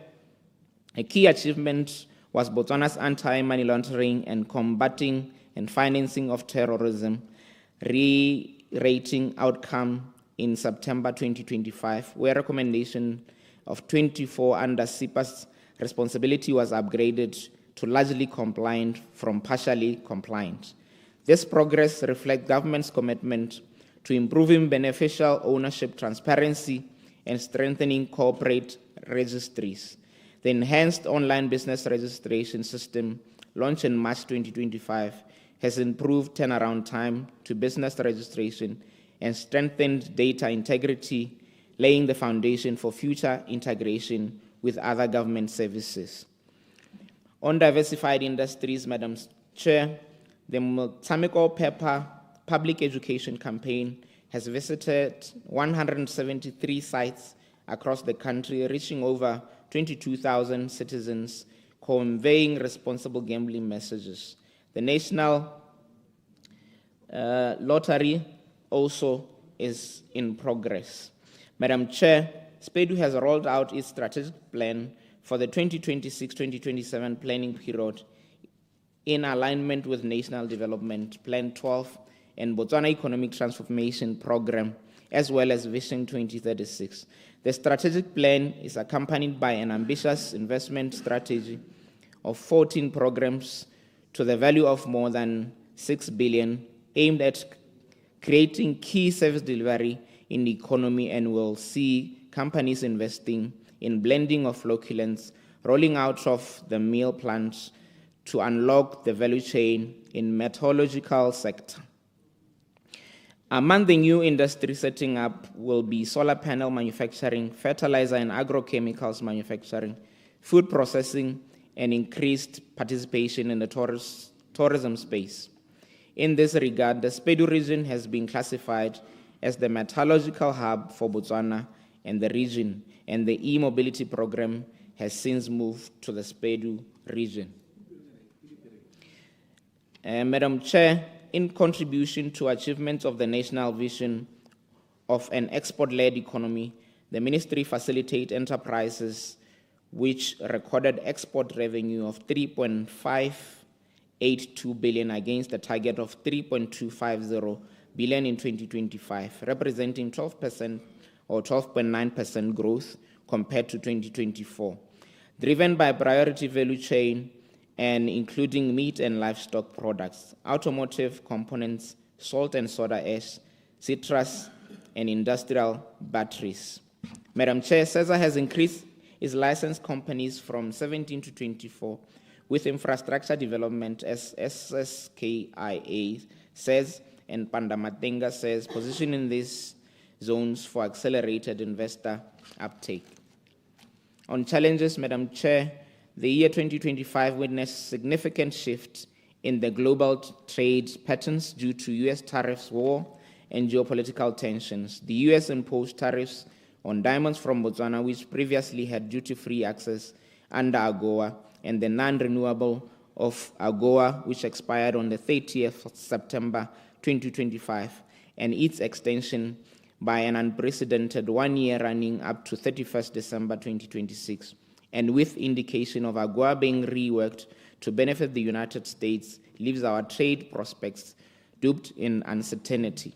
a key achievement was Botswana's anti-money laundering and combating and financing of terrorism re-rating outcome in September 2025, where recommendation of 24 under SIPA's responsibility was upgraded to largely compliant from partially compliant. This progress reflects government's commitment to improving beneficial ownership transparency and strengthening corporate registries. The enhanced online business registration system, launched in March 2025, has improved turnaround time to business registration and strengthened data integrity, laying the foundation for future integration with other government services. On diversified industries, Madam Chair, the 𝗕𝗏𝗄 public education campaign has visited 173 sites across the country, reaching over 22,000 citizens, conveying responsible gambling messages. The national lottery also is in progress. Madam Chair, SPEDU has rolled out its strategic plan for the 2026-2027 planning period in alignment with National Development Plan 12 and Botswana Economic Transformation Program, as well as Vision 2036. The strategic plan is accompanied by an ambitious investment strategy of 14 programs to the value of more than 6 billion, aimed at creating key service delivery in the economy, and will see companies investing in blending of flocculants, rolling out of the meal plants to unlock the value chain in metallurgical sector. Among the new industry setting up will be solar panel manufacturing, fertilizer and agrochemicals manufacturing, food processing, and increased participation in the tourism space. In this regard, the SPEDU region has been classified as the metallurgical hub for Botswana and the region, and the e-mobility program has since moved to the SPEDU region. Madam Chair, in contribution to achievements of the national vision of an export-led economy, the Ministry facilitates enterprises which recorded export revenue of 3.582 billion against a target of 3.250 billion in 2025, representing 12% or 12.9% growth compared to 2024, driven by priority value chain and including meat and livestock products, automotive components, salt and soda ash, citrus, and industrial batteries. Madam Chair, SEZA has increased is licensed companies from 17 to 24 with infrastructure development as SSKIA says and Pandamatenga says, positioning these zones for accelerated investor uptake. On challenges, Madam Chair, the year 2025 witnessed significant shift in the global trade patterns due to U.S. tariffs, war, and geopolitical tensions. The U.S. imposed tariffs on diamonds from Botswana, which previously had duty-free access under AGOA, and the non-renewable of AGOA, which expired on the 30th of September 2025, and its extension by an unprecedented 1 year running up to 31st December 2026, and with indication of AGOA being reworked to benefit the United States, leaves our trade prospects duped in uncertainty.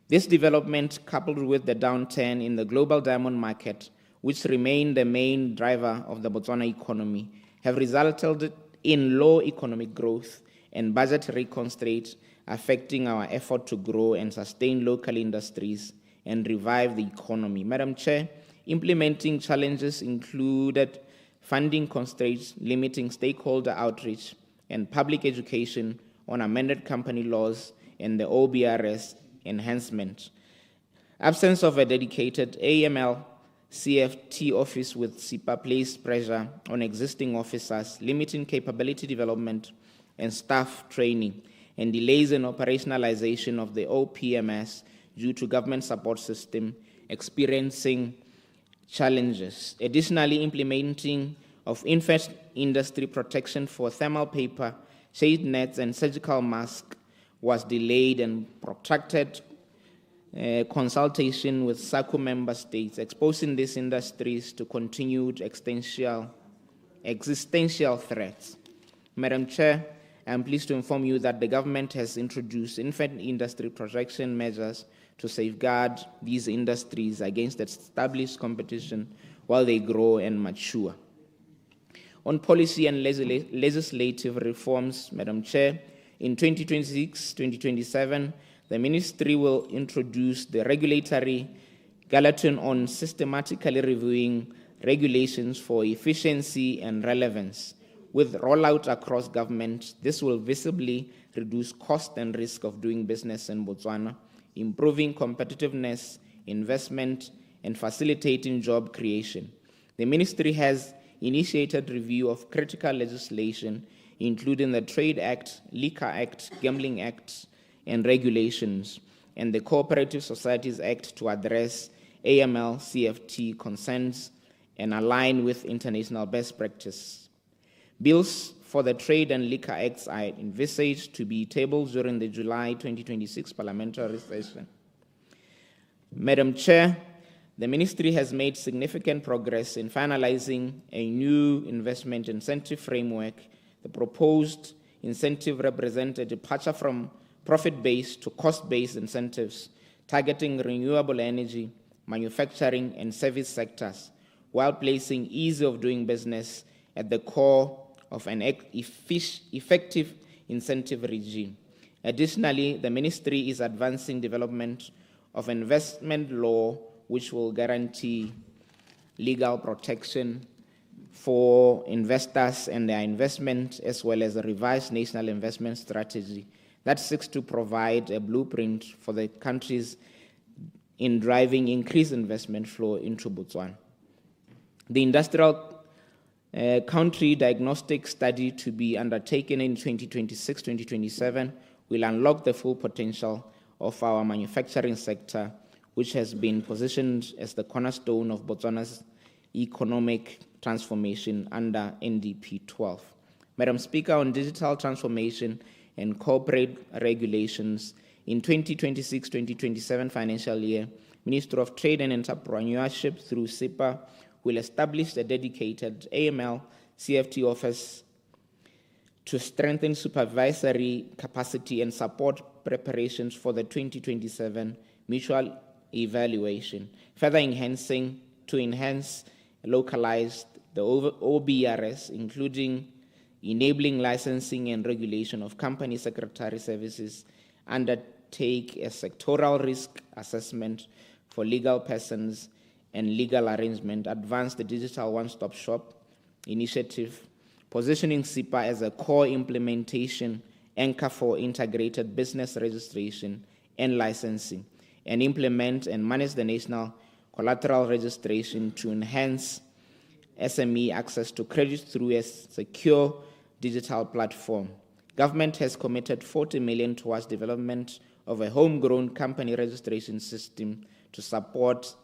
This development, coupled with the downturn in the global diamond market, which remained the main driver of the Botswana economy, have resulted in low economic growth and budgetary constraints affecting our effort to grow and sustain local industries and revive the economy. Madam Chair, implementing challenges included funding constraints limiting stakeholder outreach and public education on amended company laws and the OBRS enhancement. Absence of a dedicated AML CFT office with SIPA placed pressure on existing officers, limiting capability development and staff training, and delays in operationalization of the OPMS due to government support system experiencing challenges. Additionally, implementing of infant industry protection for thermal paper, shade nets, and surgical masks was delayed, and protracted consultation with SACU member states, exposing these industries to continued existential threats. Madam Chair, I am pleased to inform you that the government has introduced infant industry protection measures to safeguard these industries against established competition while they grow and mature. On policy and legislative reforms, Madam Chair, in 2026-2027, the Ministry will introduce the regulatory guillotine on systematically reviewing regulations for efficiency and relevance. With rollout across government, this will visibly reduce cost and risk of doing business in Botswana, improving competitiveness, investment, and facilitating job creation. The Ministry has initiated review of critical legislation, including the Trade Act, Liquor Act, Gambling Act, and regulations, and the Cooperative Societies Act to address AML CFT concerns and align with international best practice. Bills for the Trade and Liquor Acts are envisaged to be tabled during the July 2026 parliamentary session. Madam Chair, the Ministry has made significant progress in finalizing a new investment incentive framework. The proposed incentive represents a departure from profit-based to cost-based incentives, targeting renewable energy, manufacturing, and service sectors, while placing ease of doing business at the core of an effective incentive regime. Additionally, the Ministry is advancing development of investment law which will guarantee legal protection for investors and their investment, as well as a revised national investment strategy that seeks to provide a blueprint for the countries in driving increased investment flow into Botswana. The industrial country diagnostic study to be undertaken in 2026-2027 will unlock the full potential of our manufacturing sector, which has been positioned as the cornerstone of Botswana's economic transformation under NDP 12. Madam Speaker, on digital transformation and corporate regulations, in 2026-2027 financial year, Ministry of Trade and Entrepreneurship through SIPA will establish a dedicated AML CFT office to strengthen supervisory capacity and support preparations for the 2027 mutual evaluation, further enhance localized the OBRS, including enabling licensing and regulation of company secretary services, undertake a sectoral risk assessment for legal persons, and legal arrangement, advance the digital one-stop shop initiative, positioning 𝗖𝗎 as a core implementation anchor for integrated business registration and licensing, and implement and manage the national collateral registration to enhance SME access to credit through a secure digital platform. Government has committed 40 million towards development of a homegrown company registration system to support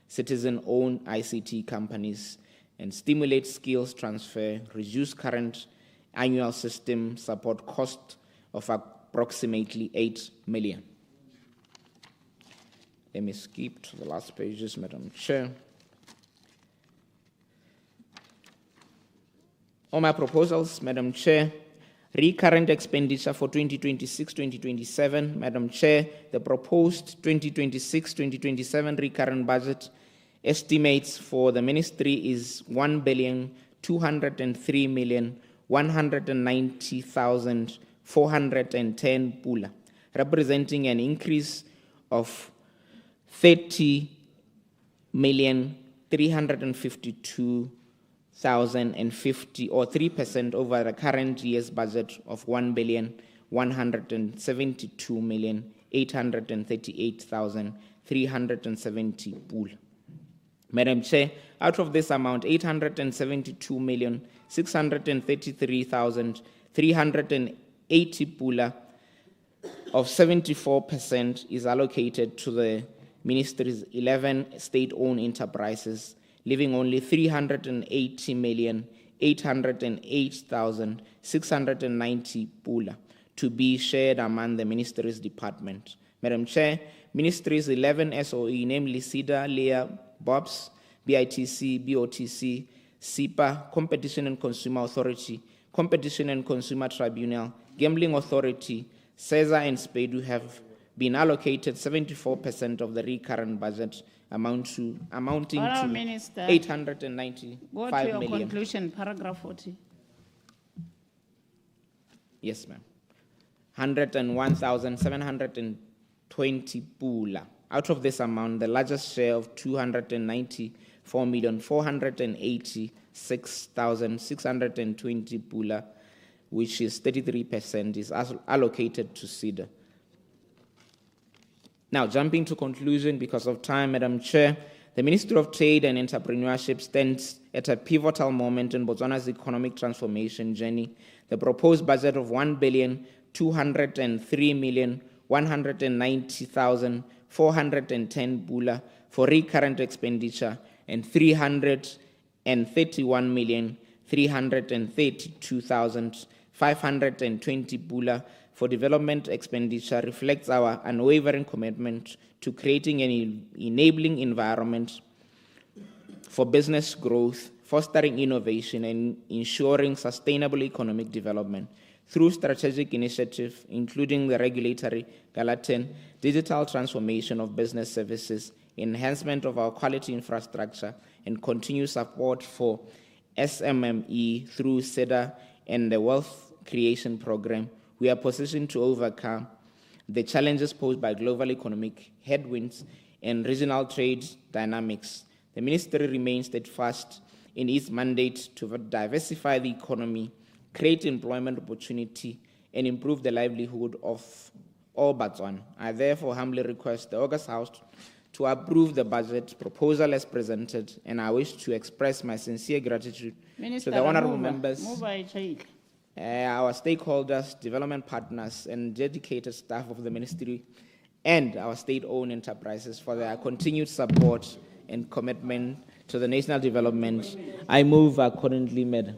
citizen-owned ICT companies and stimulate skills transfer, reduce current annual system support cost of approximately 8 million. Let me skip to the last pages, Madam Chair. On my proposals, Madam Chair, recurrent expenditure for 2026-2027, Madam Chair, the proposed 2026-2027 recurrent budget estimates for the ministry is 1,203,190,410 pula, representing an increase of 30,352,050 or 3% over the current year's budget of 1,172,838,370 pula. Madam Chair, out of this amount, 872,633,380 pula of 74% is allocated to the ministry's 11 state-owned enterprises, leaving only 380,808,690 pula to be shared among the ministry's department. Madam Chair, ministry's 11 SOE, namely 𝗓𝗓, LEA, BOPS, BITC, BOTC, 𝗖𝗎, Competition and Consumer Authority, Competition and Consumer Tribunal, Gambling Authority, 𝗓𝗓 and 𝗓𝗍𝒑u have been allocated 74% of the recurrent budget, amounting to Minister, 895 go to your million. conclusion, paragraph 40. Yes, ma'am. 101,720 pula. Out of this amount, the largest share of 294,486,620 pula, which is 33%, is allocated to 𝗓𝗓. Now, jumping to conclusion because of time, Madam Chair, the Ministry of Trade and Entrepreneurship stands at a pivotal moment in Botswana's economic transformation journey. The proposed budget of 1,203,190,410 pula for recurrent expenditure and 331,332,520 pula for development expenditure reflects our unwavering commitment to creating an enabling environment for business growth, fostering innovation, and ensuring sustainable economic development through strategic initiatives, including the regulatory 𝗓𝗓𝗓, digital transformation of business services, enhancement of our quality infrastructure, and continued support for SMME through 𝗓𝗓 and the Wealth Creation Program. We are positioned to overcome the challenges posed by global economic headwinds and regional trade dynamics. The ministry remains steadfast in its mandate to diversify the economy, create employment opportunity, and improve the livelihood of all Botswana. I therefore humbly request the August House to approve the budget proposal as presented, and I wish to express my sincere gratitude Minister, to the honorable move members, our stakeholders, development partners, and dedicated staff of the ministry, and our state-owned enterprises for their continued support and commitment to the national development. I move accordingly, Madam.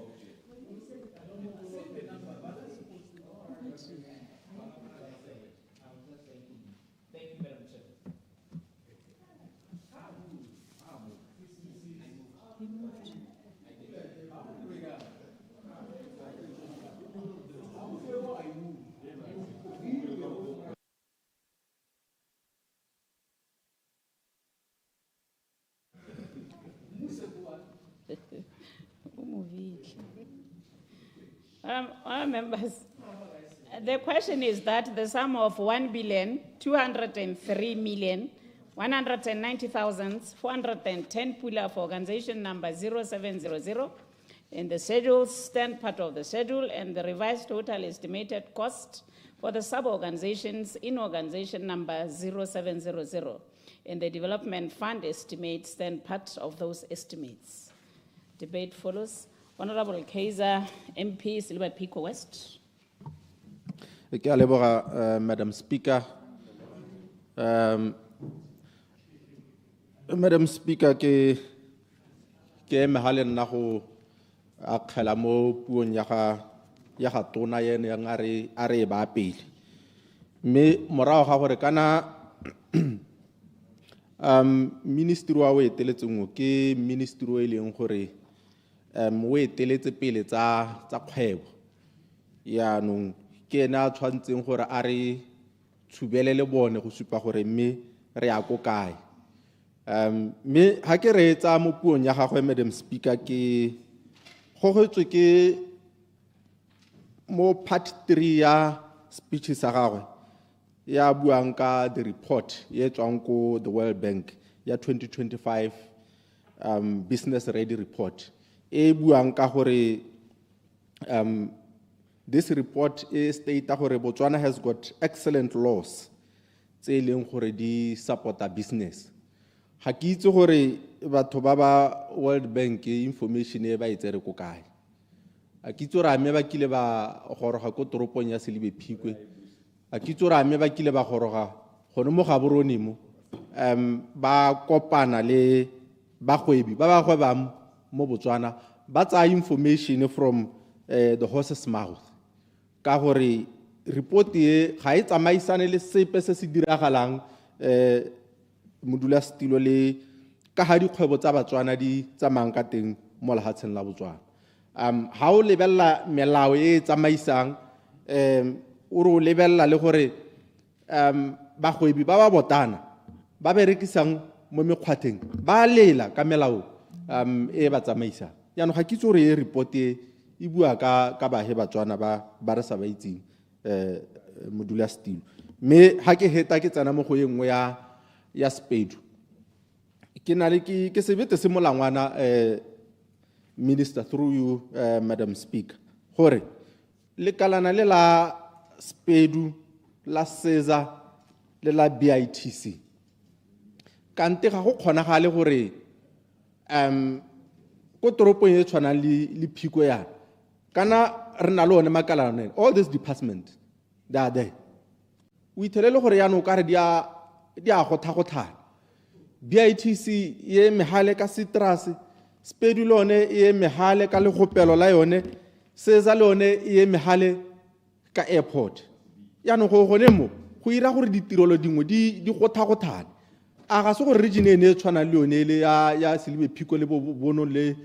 Members, the question is that the sum of 1,203,000,000 190,410 Pula for organization number 0700, and the schedules stand part of the schedule, and the revised total estimated cost for the sub-organizations in organization number 0700, and the development fund estimates stand part of those estimates. Debate follows. Honorable 𝗖𝗢𝗠𝗠𝗜𝗧𝗏, MP, 𝗔𝗽𝗽𝗿𝗑𝗏 West. Ke a leboga, Madam Speaker. Madam Speaker, ke eme ha le nna go akgela mo puong ya ga tona ene yang a re e baya pele. Mme morago ga gore kana ministry wa o eteletseng o ke ministry o e leng gore o eteletse pele tsa kgwebo. Yaanong ke ene a tshwantseng gore a re tshubelele bone go supa gore mme re ya ko kae. Me ha ke re tsa mo puong ya gagwe, Madam Speaker, ke gogetswe ke mo part 3 ya speech sa gagwe ya buang ka the report ye tswang ko the World Bank ya 2025 business ready report e buang ka gore this report is state gore Botswana has got excellent laws tse leng gore di supporta business. Ha ke itse gore batho ba ba World Bank information e ba e tsere ko kae. A ke itse gore a me ba kile ba goroga ko toropong ya 𝗕𝗶𝗶𝗏. A ke itse gore a me ba kile ba goroga gone mo Gaborone mo ba kopana le bagwebi ba ba gwebang mo Botswana ba tsa information from the horse's mouth. Ka gore report e ga e tsamaisane le sepe se se diragalang modulasetilo le ka ha dikgwebo tsa Batswana di tsamayang ka teng mo lehatsheng la Botswana. Ha o lebella melao e tsamaisang o re o lebella le gore bagwebi ba ba botana ba berekisang mo mekgwatheng ba lela ka melao e ba tsamaisang. Yaanong ga ke itse gore e report e bua ka bahe Batswana ba re sa ba itseng modulasetilo. Mme ha ke heta ke tsena mo go e nngwe ya Spedu. Ke na le ke sebete se molangwana Minister, through you, Madam Speaker, gore le kalana le la Spedu, la 𝗍𝗫 le la BITC kante ga go kgonagale gore ko toropong e tshwanang le Phiko yana kana re na le one makalana all these departments they are there. O ithelele gore yana o ka re di a gotha BITC ye mehale ka citrus, Spedu lone ye mehale ka legopelo la yone, 𝗍𝗫 lone ye mehale ka airport. Yaanong go gone mo go ira gore ditirelo dingwe di gotha a ga se gore region e ne e tshwana le yone le ya 𝗕𝗶𝗶𝗏 le bono le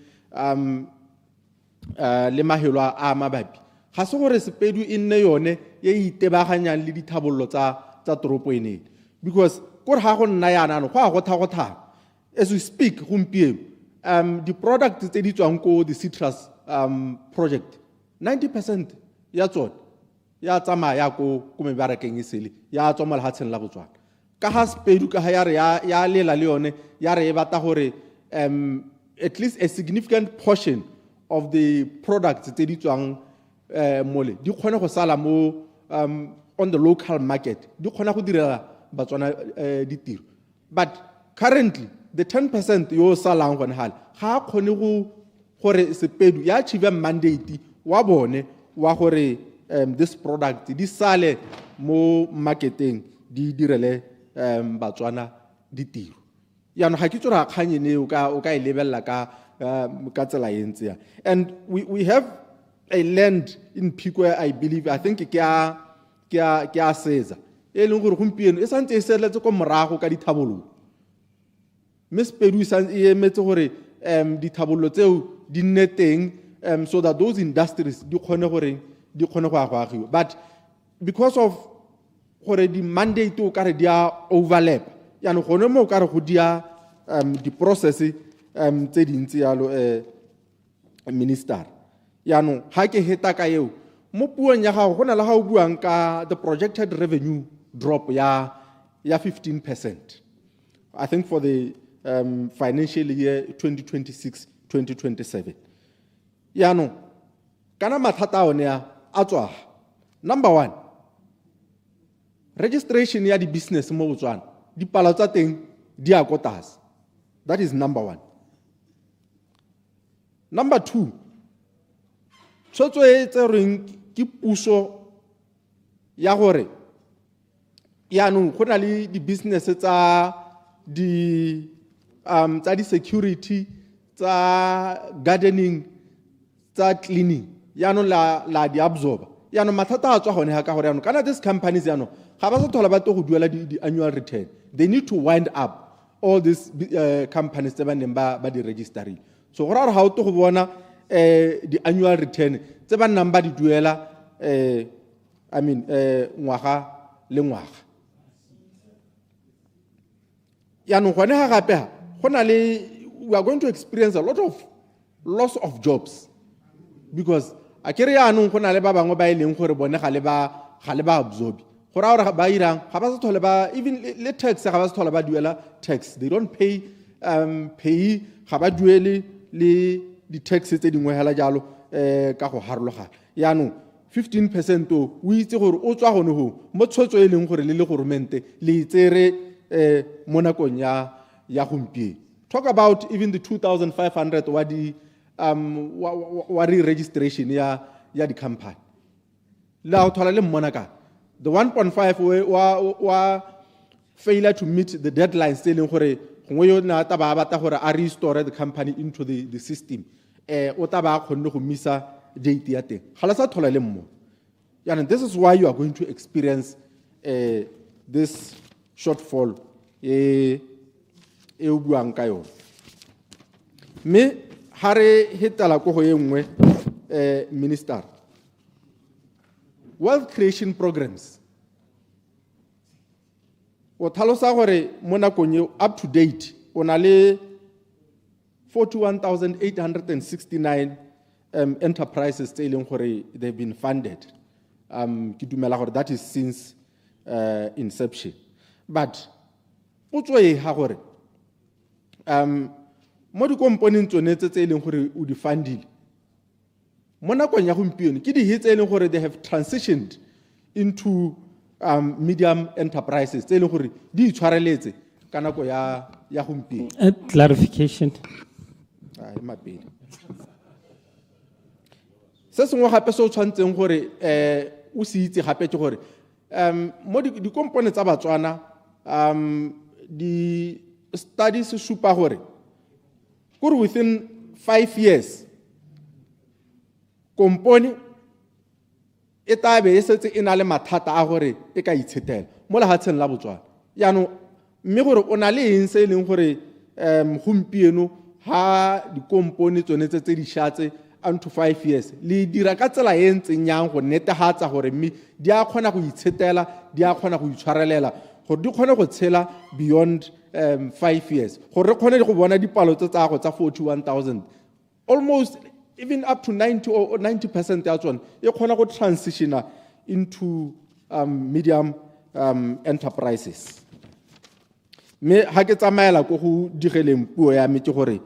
mahelo a mabapi. Ga se gore Spedu e nne yone ye itebaganyang le dithabollo tsa toropo ene, because gore ha go nna yana no go a gotha as we speak gompieno the product tse di tswang ko the citrus project 90% ya tsone ya tsamaya ko mebarakeng e sele ya tswa mo lehatsheng la Botswana. Ka ha Spedu ka ha ya re ya lela le yone ya re e bata gore at least a significant portion of the products tse di tswang mole di kgone go sala mo on the local market, di kgona go direla Batswana ditiro. But currently the 10% yo salang gone hal ga kgone go gore Spedu ya achieve mandate wa bone wa gore this product di sale mo marketing di direle Batswana ditiro. Yaanong ga ke tsora kganye ne o ka e lebella ka tsela e ntse ya. And we have a land in Phiko, I believe, I think ke a 𝗍𝗫 e leng gore gompieno e santse e seletse ko morago ka dithabololo. Mme Spedu e emetse gore dithabololo tseo di nne teng so that those industries di kgone go agiwa. But because of gore di mandate o ka re di a overlap, yaanong gone mo o ka re go dia di process tse dintsi yalo minister. Yaanong ha ke heta ka eo mo puong ya gago go na le ga o buang ka the projected revenue drop ya 15%. I think for the financial year 2026-2027. Yaanong kana mathata a one a tswa. Number 1, registration ya di-business mo Botswana, dipalo tsa teng di a ko tlase. That is number 1. Number 2, tshwetso e tserweng ke puso ya gore yaanong go na le di-business tsa di-security, tsa gardening, tsa cleaning, yaanong la di-absorba. Yaanong mathata a tswa gone ga ka gore yaanong kana these companies yaanong ga ba sa tlhola ba go duela di-annual return. They need to wind up all these companies tse ba neng ba di-registerile. So go ra gore ga o to go bona di-annual return tse ba nnang ba di duela ngwaga le ngwaga. Yaanong gone ga gape go na le, we are going to experience a lot of loss of jobs because a kere yaanong go na le ba bangwe ba e leng gore bone ga le ba absorbi. Go ra gore ba irang ga ba sa tlhole ba, even le tax ga ba sa tlhole ba duela tax. They don't pay ga ba duele le di-tax tse dingwe hela jalo ka go harologana. Yaanong 15% o itse gore o tswa gone go mo tshwetso e leng gore le goromente le tsere mo nakong ya gompieno. Talk about even the 2,500 wa di registration ya di company. La o thola le mmona ka the 1.5 wa failure to meet the deadlines tse leng gore gongwe yo na ta ba batla gore a restore the company into the system. O ta ba khonne go misa date ya teng. Hala sa thola le mmo. And this is why you are going to experience this shortfall e buang ka yona. Me hare hitala ko go engwe minister, wealth creation programs o thalosa gore mo nakong eo up to date o na le 41,869 enterprises tse leng gore they've been funded. Ke dumela gore that is since inception. But potsoe ha gore mo di component tsone tse leng gore o di fundile mo nakong ya gompieno ke di hits tse leng gore they have transitioned into medium enterprises tse leng gore di itshwareletse ka nako ya gompieno. Clarification. Mapedi se sengwe gape se o tshwantseng gore o se itse gape ke gore mo di component tsa Batswana di studies supa gore kore within 5 years kompone e tabe e setse e na le mathata a gore e ka itshetela mo lehatsheng la Botswana. Yaanong mme gore o na le eng se e leng gore gompieno ha di kompone tsone tse di shatse unto 5 years le dira ka tsela e ntseng yang go netehatsa gore mme di a kgona go itshetela, di a kgona go itshwarelela gore di kgone go tshela beyond 5 years gore re kgone go bona dipalo tsa go tsa 41,000 almost even up to 90 or 90% ya tsone e kgona go transitiona into medium enterprises. Me ha ke tsamaela go go digeleng puo ya me ke gore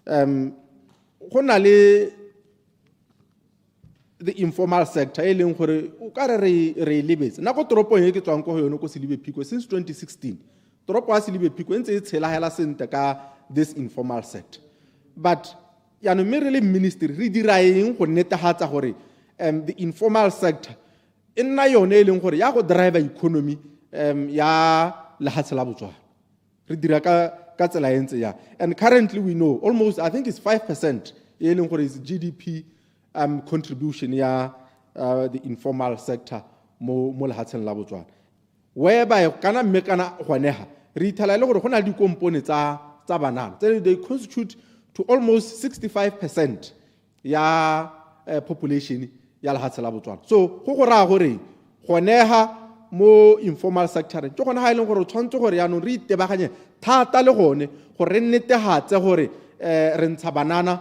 go na le the informal sector e leng gore o ka re lebetse na go toropo e ke tswang go yone go 𝗓𝗡𝗡𝗓𝗡 since 2016 toropo ya 𝗓𝗡𝗡𝗓𝗡 ntse e tshelagela sentle ka this informal sector. But yaanong me re le ministry re dira eng go netehatsa gore the informal sector e nna yone e leng gore ya go drive economy ya lehatshe la Botswana. Re dira ka tsela e ntse ya, and currently we know almost I think it's 5% e leng gore is GDP contribution ya the informal sector mo lehatsheng la Botswana, whereby kana mme kana gwaneha re ithala le gore go na le components tsa banana they constitute to almost 65% ya population ya lehatshe la Botswana. So go go ra gore gwaneha mo informal sector ke gona ha ile gore o tshwantse gore ya no re itebaganye thata le gone gore re netehatse gore re ntsha banana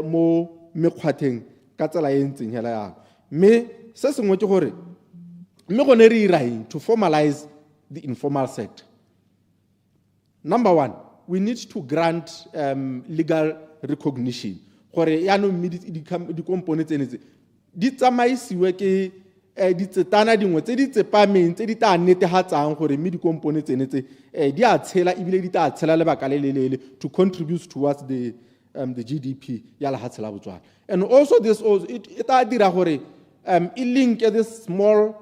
mo mekgwatheng ka tsela e ntseng hela ya me se sengwe ke gore mme gone re iraing to formalize the informal sector. number one, we need to grant legal recognition. Gore yaanong mme di-compone tsene tse di tsamaisiwe ke ditsetana dingwe tse di tsepameng tse di tla netegatsang gore mme di-compone tsene tse di a tshela ebile di tla tshela lebaka le lelele to contribute towards the GDP ya lefatshe la Botswana. And also this also it tla dira gore e link these small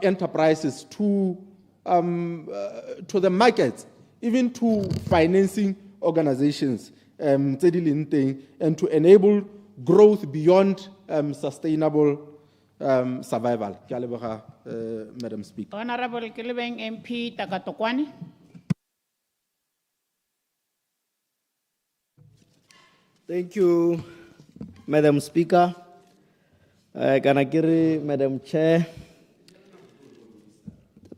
enterprises to the markets, even to financing organizations tse di leng teng, and to enable growth beyond sustainable survival. Ke a leboga, Madam Speaker. Honorable Kelebeng MP Takatokwani. Thank you, Madam Speaker. Kanakiri, Madam Chair.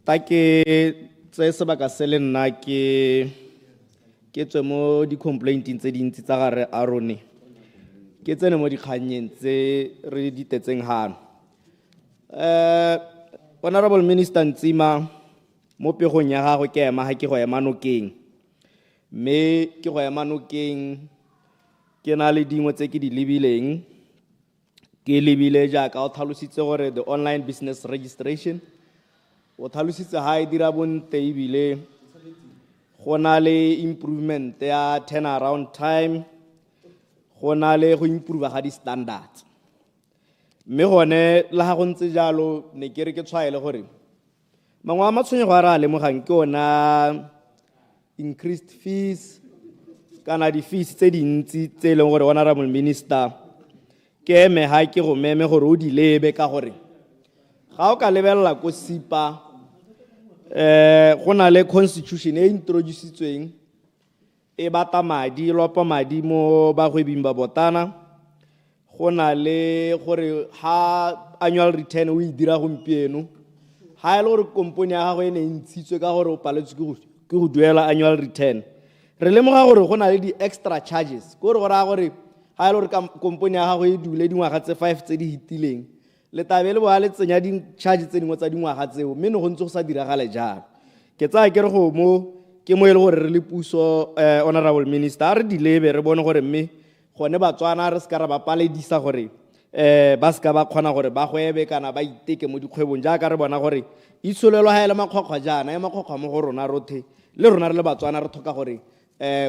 Take tse sebaka se le nna ke tswe mo di complaint tse dintsi tsa gare a rone ke tsene mo dikganyeng tse re di tetseng hano. Honorable Minister Nsima, mo pegong ya gagwe ke ema ha ke go ema nokeng, mme ke go ema nokeng ke na le dingwe tse ke di lebileng. Ke lebile jaaka o tlhalositse gore the online business registration o tlhalositse ha e dira bonte ebile go na le improvement ya turnaround time, go na le go improve ga di-standards. Mme gone le ga go ntse jalo ne ke re ke tshwaele gore mangwe a matshwenyego a re a lemogang ke ona increased fees kana di-fees tse dintsi tse e leng gore Honorable Minister ke eme ha ke go meme gore o di lebe ka gore ga o ka lebelela ko SIPA go na le constitution e introducitsweng e bata madi, lopa madi mo bagwebing ba botana. Go na le gore ha annual return o e dira gompieno ha e le gore company ya gago e ne ntshitswe ka gore o paletswe ke go duela annual return, re lemoga gore go na le di-extra charges ko gore gore ha e le gore company ya gago e dule dingwaga tse 5 tse di hitileng le tabe le boa le tsenya di-charge tse dingwe tsa dingwaga tseo, mme ne go ntse go sa diragale jalo. Ke tsaya ke re go ke mo e le gore re le puso, Honorable Minister, re di lebe re bone gore mme gone Batswana re ska ra ba paledisa gore ba ska ba kgona gore ba gwebe kana ba iteke mo dikgwebong jaaka re bona gore itsolelo ha ele makgwakgwa jana e makgwakgwa mo go rona rothe le rona re le Batswana re tlhoka gore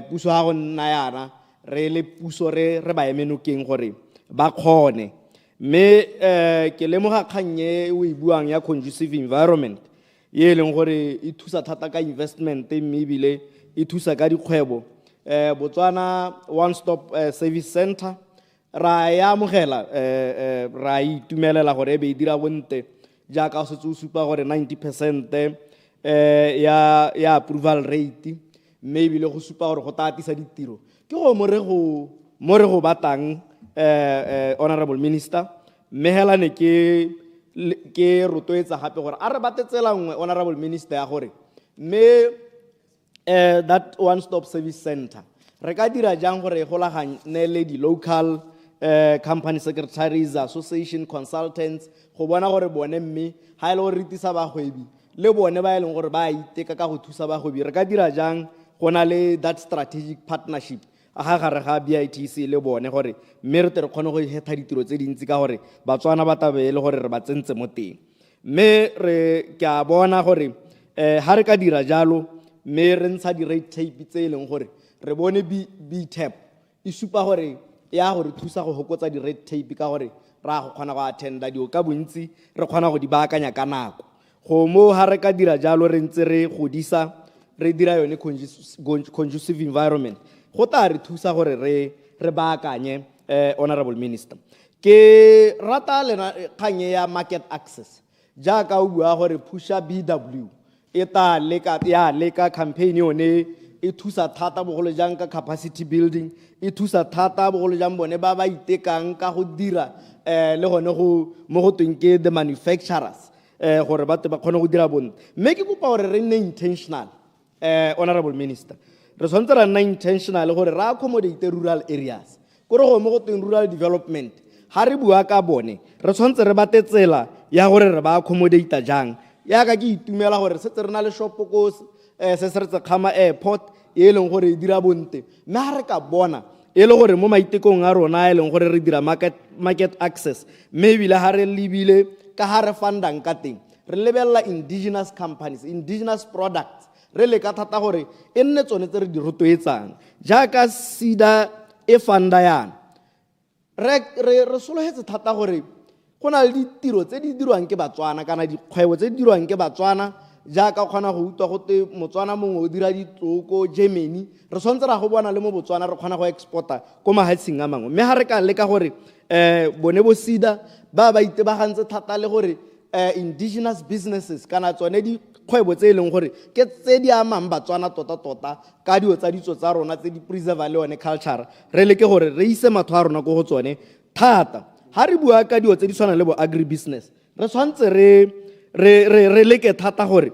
puso ha go nna yana re le puso re ba emenokeng gore ba kgone. Mme ke lemoga kgannye o e buang ya conducive environment ye leng gore e thusa thata ka investment mme ebile e thusa ka dikgwebo. Botswana One Stop Service Center ra ya amogela ra itumelela gore e be e dira bonte jaaka o setse o supa gore 90% ya approval rate, mme ebile go supa gore go tatisa ditiro ke go mo re go batang Honorable Minister. Mme hela ne ke rotoetsa gape gore a re batetsela nngwe Honorable Minister ya gore mme that One Stop Service Center re ka dira jang gore e golagane le di-local company secretaries association consultants go bona gore bone mme ha e le gore re tisa bagwebi le bone ba e leng gore ba iteka ka go thusa bagwebi re ka dira jang go na le that strategic partnership a gare ga BITC le bone gore mme re tle re kgone go hetha ditiro tse dintsi ka gore Batswana ba tabe le gore re ba tsentse mo teng. Mme re ke a bona gore ha re ka dira jalo mme re ntsha di-rate tape tse e leng gore re bone BTAP e supa gore ya gore thusa go hokotsa di-rate tape ka gore ra go kgona go attenda dio ka bontsi re kgona go di baakanya ka nako. Go mo ha re ka dira jalo re ntse re godisa re dira yone conducive environment go ta re thusa gore re baakanye. Honorable Minister, ke rata le kganye ya market access jaaka o bua gore pusha BW e ta leka campaign yone e thusa thata bogolo jang ka capacity building, e thusa thata bogolo jang bone ba ba itekang ka go dira le gone go mo go tweng ke the manufacturers gore ba kgone go dira bonne. Mme ke kopa gore re nne intentional, Honorable Minister, re tshwanetse ra nna intentional gore ra accommodate rural areas ko re go mo go tweng rural development. Ha re bua ka bone re tshwanetse re batetsela ya gore re ba accommodate jang ya ka ke itumela gore se re na le shop ko se se re tsekgama airport e leng gore e dira bonte mme ha re ka bona e le gore mo maitekong a rona e leng gore re dira market access mme ebile ha re lebile ka ha re fundang ka teng re lebella indigenous companies, indigenous products re le ka thata gore e nne tsone tse re di rotloetsang jaaka SEDA e funda yana re sologetse thata gore go na le ditiro tse di dirwang ke Batswana kana dikgwebo tse di dirwang ke Batswana jaaka o kgona go utlwa gote Motswana mongwe o dira ditsoko Germany re tshwanetse ra go bona le mo Botswana re kgona go exporta ko mahatsheng a mangwe mme ha re ka leka gore bone bo SEDA ba itebagantse thata le gore indigenous businesses kana tsone di kgwebo tse leng gore ke tse di amang Batswana tota ka dio tsa ditso tsa rona tse di preserve le one culture re leke gore re ise matho a rona go tsone thata ha re bua ka dio tse di tshwana le bo agribusiness re tshwantse re leke thata gore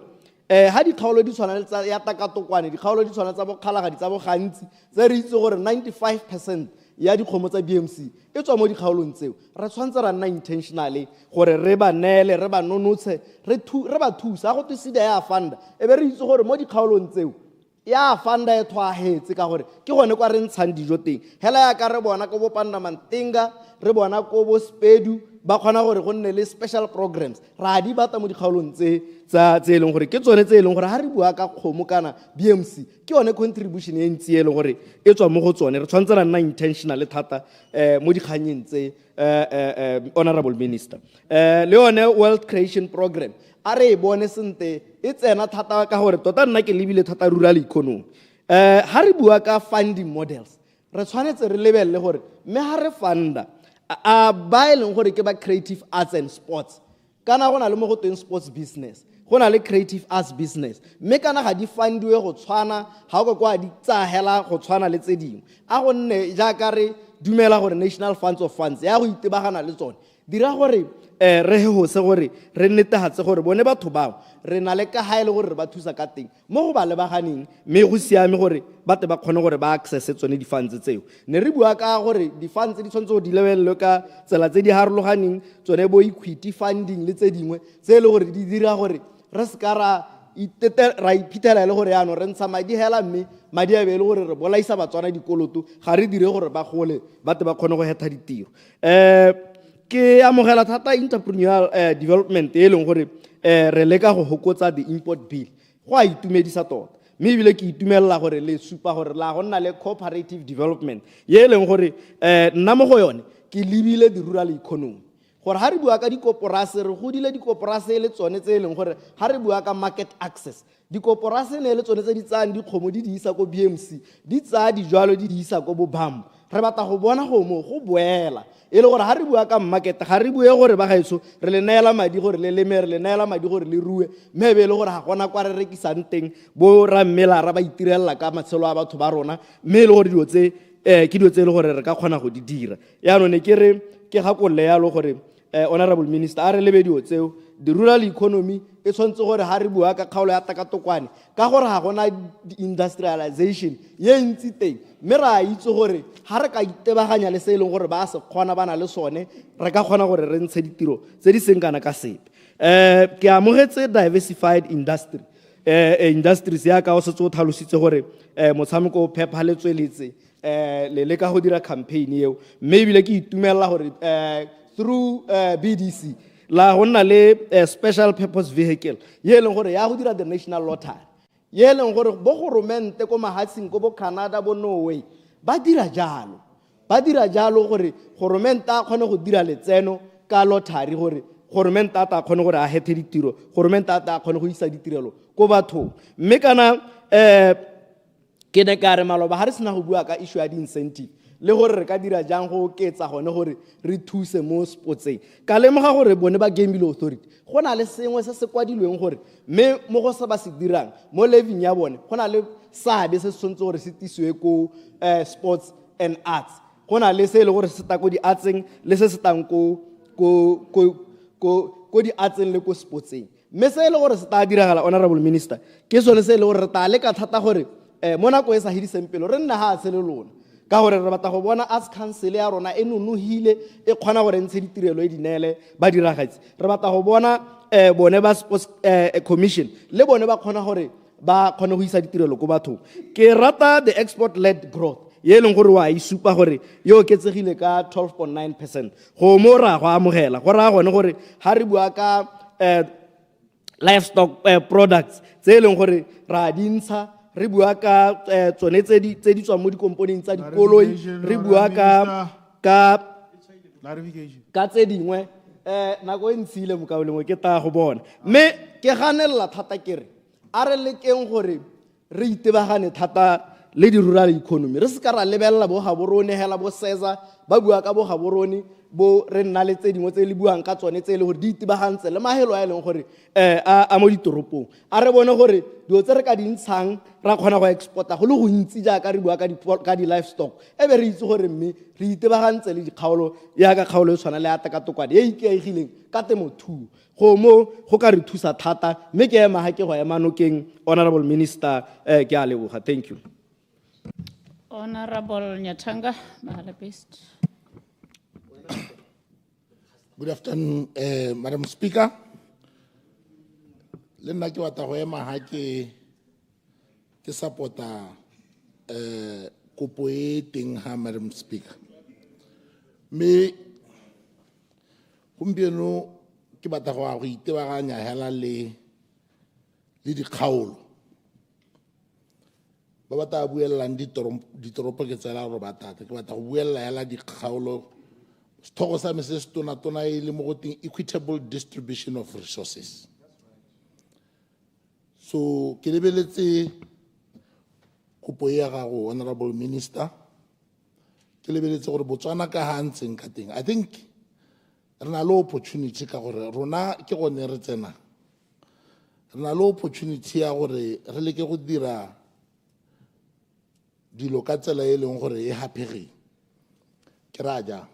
ha dikgaolo di tshwana le tsa ya takatokwane dikgaolo di tshwana tsa bo kgalagadi tsa bo gantsi tse re itse gore 95% ya dikgomo tsa BMC e tswa mo dikgaolong tseo re tshwantse ra nna intentionally gore re ba nele re ba nonotshe re ba thusa go tsida ya funda e be re itse gore mo dikgaolong tseo ya funda e thwahetse ka gore ke gone kwa re ntshang dijo teng hela ya ka re bona ko bo Pandamantinga re bona ko bo Spedu ba khona gore go nne le special programs ra di bata mo dikgaolong tse leng gore ke tsone tse leng gore ha re bua ka kgomo kana BMC ke yone contribution e ntsi e leng gore e tswa mo go tsone re tshwantse ra nna intentional thata mo dikganyeng tse honorable minister le yone wealth creation program a re bone sente e tsena thata ka gore tota nna ke lebile thata rural economy ha re bua ka funding models re tshwanetse re lebelle gore me ha re funda a ba eleng gore ke ba creative arts and sports kana gona le mo go teng sports business gona le creative arts business mme kana ga di fundiwe go tshwana ha go kwa di tsahela go tshwana le tse dingwe a go nne jaaka re dumela gore national funds of funds ya go itebagana le tsone dira gore re ho se gore re netehatse gore bone batho bao re na le ka haele gore ba thusa ka teng mo go ba lebaganeng mme go siame gore ba te ba khone gore ba access tsone di funds tseo ne re bua ka gore di funds di tshwanetse go di lebelele ka tsela tse di harologaneng tsone bo equity funding le tse dingwe tse le gore di dira gore re ska ra iphitlhela le gore yaanong re ntsha madi hela mme madi a be le gore re bolaisa Batswana dikoloto ga re dire gore ba gole ba te ba khone go hetha ditiro ke amogela thata entrepreneurial development e leng gore re leka go hokotsa the import bill go a itumedisa tota mme ebile ke itumelela gore le supa gore la go nna le cooperative development ye leng gore nna mo go yone ke lebile the rural economy gore ha re bua ka dikoporase re godile dikoporase le tsone tse leng gore ha re bua ka market access dikoporase ne le tsone tse di tsang dikgomo di isa ko BMC di tsa dijwalo di isa ko bo BAM re batla go bona go mo go boela e le gore ha re bua ka market ga re bue gore ba gaetso re le neela madi gore le leme re le neela madi gore le rue mme be le gore ga gona kwa re rekisang teng bo rammela ra ba itirela ka matshelo a batho ba rona mme le gore dio tse ke dio tse le gore re ka kgona go di dira ya no ne ke re ke ga go le ya lo gore honorable minister a re lebe dio tseo the rural economy e tshwantse gore ha re bua ka kgaolo ya takatokwane ka gore ga gona industrialization ye ntsi teng mme ra itse gore ha re ka itebaganya le se leng gore ba se khona bana le sone re ka khona gore re ntshe ditiro tse di seng kana ka sepe ke amogetse diversified industry industries ya ka o se tso tlhalositse gore motshameko o phepha le tsweletse le ka go dira campaign eo mme ebile ke itumela gore through BDC la gonna le special purpose vehicle ye leng gore ya go dira the national lottery ye leng gore bo goromente ko mahatsing ko bo Canada bo Norway ba dira jalo gore goromente a khone go dira letseno ka lottery gore goromente a ta khone gore a hethe ditiro goromente a ta khone go isa ditirelo ko batho mme kana ke ne ka re maloba ha re sena go bua ka issue ya di incentive le gore re ka dira jang go oketsa gone gore re thuse mo sportseng ka lemoga gore bone ba Gambling Authority go na le sengwe se se kwadilweng gore mme mo go sa ba se dirang mo leving ya bone go na le sabe se tshwantse gore se tiswe ko sports and arts go na le se le gore se ta ko di artseng le se se tang ko di artseng le ko sportseng mme se le gore se ta diragala honorable minister ke sone se le gore re ta le ka thata gore mo nako e sa hidiseng pelo re nna ha a tshele lona ka gore re batla go bona as council ya rona e nonohile e khona gore ntshe ditirelo e dinele ba diragatsi re batla go bona bone ba sports commission le bone ba khona gore ba kgone go isa ditirelo ko bathong. Ke rata the export-led growth. Ye leng gore wa isupa gore yo oketsegile ka 12.9%. Go mo ra go amogela. Go ra gone gore ha re bua ka livestock products tse leng gore ra dintsha re bua ka tsone tse di tswa mo di-component tsa dikoloi re bua ka tse dingwe nako e ntshile mokaolengwe ke taya go bona mme ke ganela thata kere a re lekeng gore re itebagane thata le di-rural economy re se ka ra lebelela bo gaborone hela bo sesa ba bua ka bo gaborone bo re nna le tse dingwe tse le buang ka tsone tse le gore di itebagantse le mahelo a e leng gore a mo ditoropong a re bone gore dilo tse re ka dintshang ra kgona go exporta go le go ntsi jaaka re bua ka di-livestock e be re itse gore mme re itebagantse le dikgaolo yaaka kgaolo e tshwana le ya tekatokwane e ikaegileng ka temothuo go mo go ka re thusa thata mme ke ema ga ke go ema nokeng honorable minister ke a leboga thank you Honorable Nyathanga Mahala-Best. Good afternoon, Madam Speaker. Le nna ke batla go ema ha ke supporta kopo e teng ha Madam Speaker. Me gompieno ke batla go itebaganya hela le dikgaolo ba batla buellang ditoropo ke tsela go batata ke batla go buella hela dikgaolo sethogo sa me se se tona e le mo go teng equitable distribution of resources. So ke lebeletse kopo ya gago honorable minister ke lebeletse gore Botswana ka ha ntseng ka teng I think re na le opportunity ka gore rona ke gone re tsena re na le opportunity ya gore re leke go dira dilo ka tsela e leng gore e hapege ke raja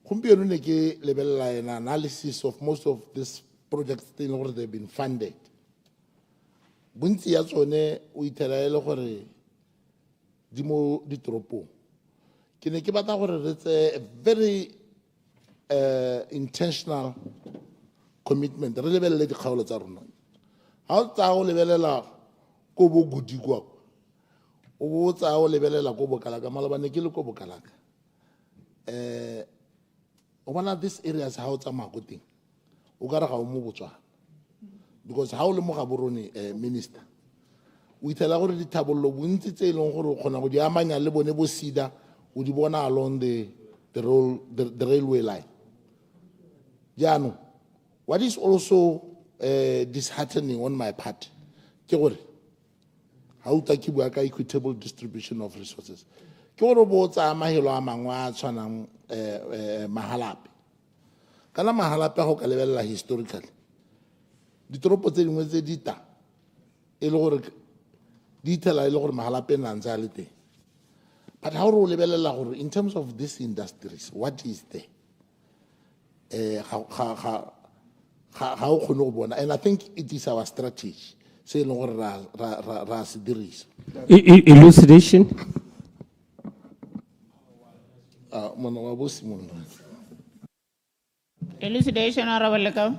gompieno ne ke lebelela ena analysis of most of these projects tse leng gore they've been funded bontsi ya tsone o ithela e le gore di mo ditoropong ke ne ke batla gore re tse a very intentional commitment re lebelele dikgaolo tsa rona ha o tsa go lebelela ko bo gudi kwa o bo tsa go lebelela ko bokalaka malabane ke le ko bokalaka o bona this areas ha o tsa makoteng o ka re ga o mo Botswana because ha o le mo gaborone minister o ithela gore dithabollo bontsi tse e leng gore o kgona go di amanya le bone bo sida o di bona along the railway line jaanong what is also disheartening on my part ke gore ha o tla ke bua ka equitable distribution of resources ke gore bo tsa mahelo a mangwe a tshwanang mahalape kana mahalape go ka lebelela historically ditoropo tse dingwe tse di ta e le gore di ithela e le gore mahalape na ntse a le teng but ha o lebelela gore in terms of these industries what is there ga o kgone go bona and I think it is our strategy se e leng gore ra se dirisa Elucidation. mona wa bosi mona Elucidation Honorable Lekau.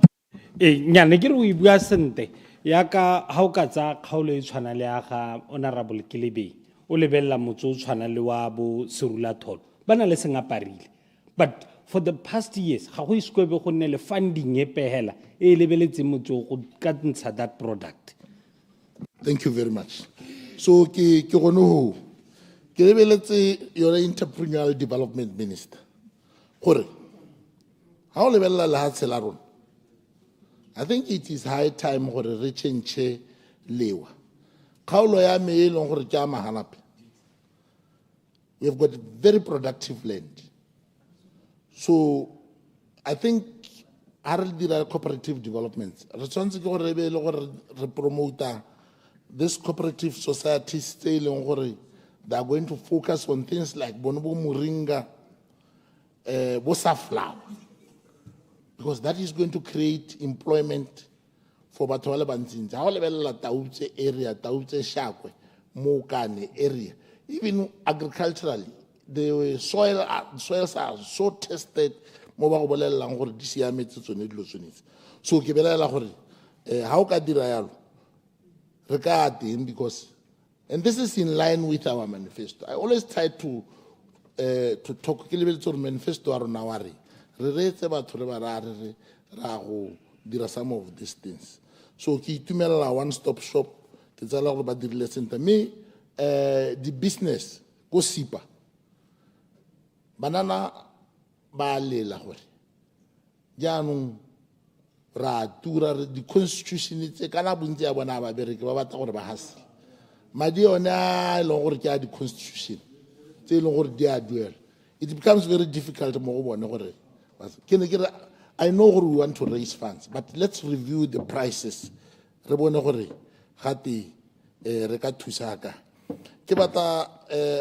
Nyane ke re o e bua sente ya ka ha o ka tsa kgaolo e tshwana le ya ga honorable Kelebe o lebella motso o tshwana le wa bo Seadurthol ba na le sengaparile but for the past years ga go iskwebe go nne le funding e pehela e lebeletse motso go ka ntsha that product. Thank you very much. So ke gone ho ke lebeletse your entrepreneurial development minister gore ha o lebella le ha tsela rona I think it is high time gore re change lewa kgaolo ya me e leng gore ke a mahalape we have got very productive land so I think ha re dira cooperative development re tshwanetse ke gore re be le gore re promote this cooperative societies tse e leng gore they are going to focus on things like bonobo moringa bo safflower because that is going to create employment for batho ba le bantsi ha o lebelela Tautse area Tautse Shakwe Mokane area even agriculturally the soils are so tested mo ba go bolelelang gore di siametse tsone dilo tsone so ke belela gore ha o ka dira yalo regarding because, and this is in line with our manifesto. I always try to talk a little bit manifesto or nawari. Re dira some of these things. So ki tumela one-stop shop. Ke tsala go ba dirile sentle. Me the business go sipa. Banana ba lela gore. Jaanong ra tura the constitution tse kana bontsi ya bona ba bereke ba batla gore ba hase. Madi ona lo gore ke a the constitution. Tse lo gore di a duel. It becomes very difficult mo go bona gore I know we want to raise funds, but let's review the prices. Re bone gore gate re ka thusa ka. Ke batla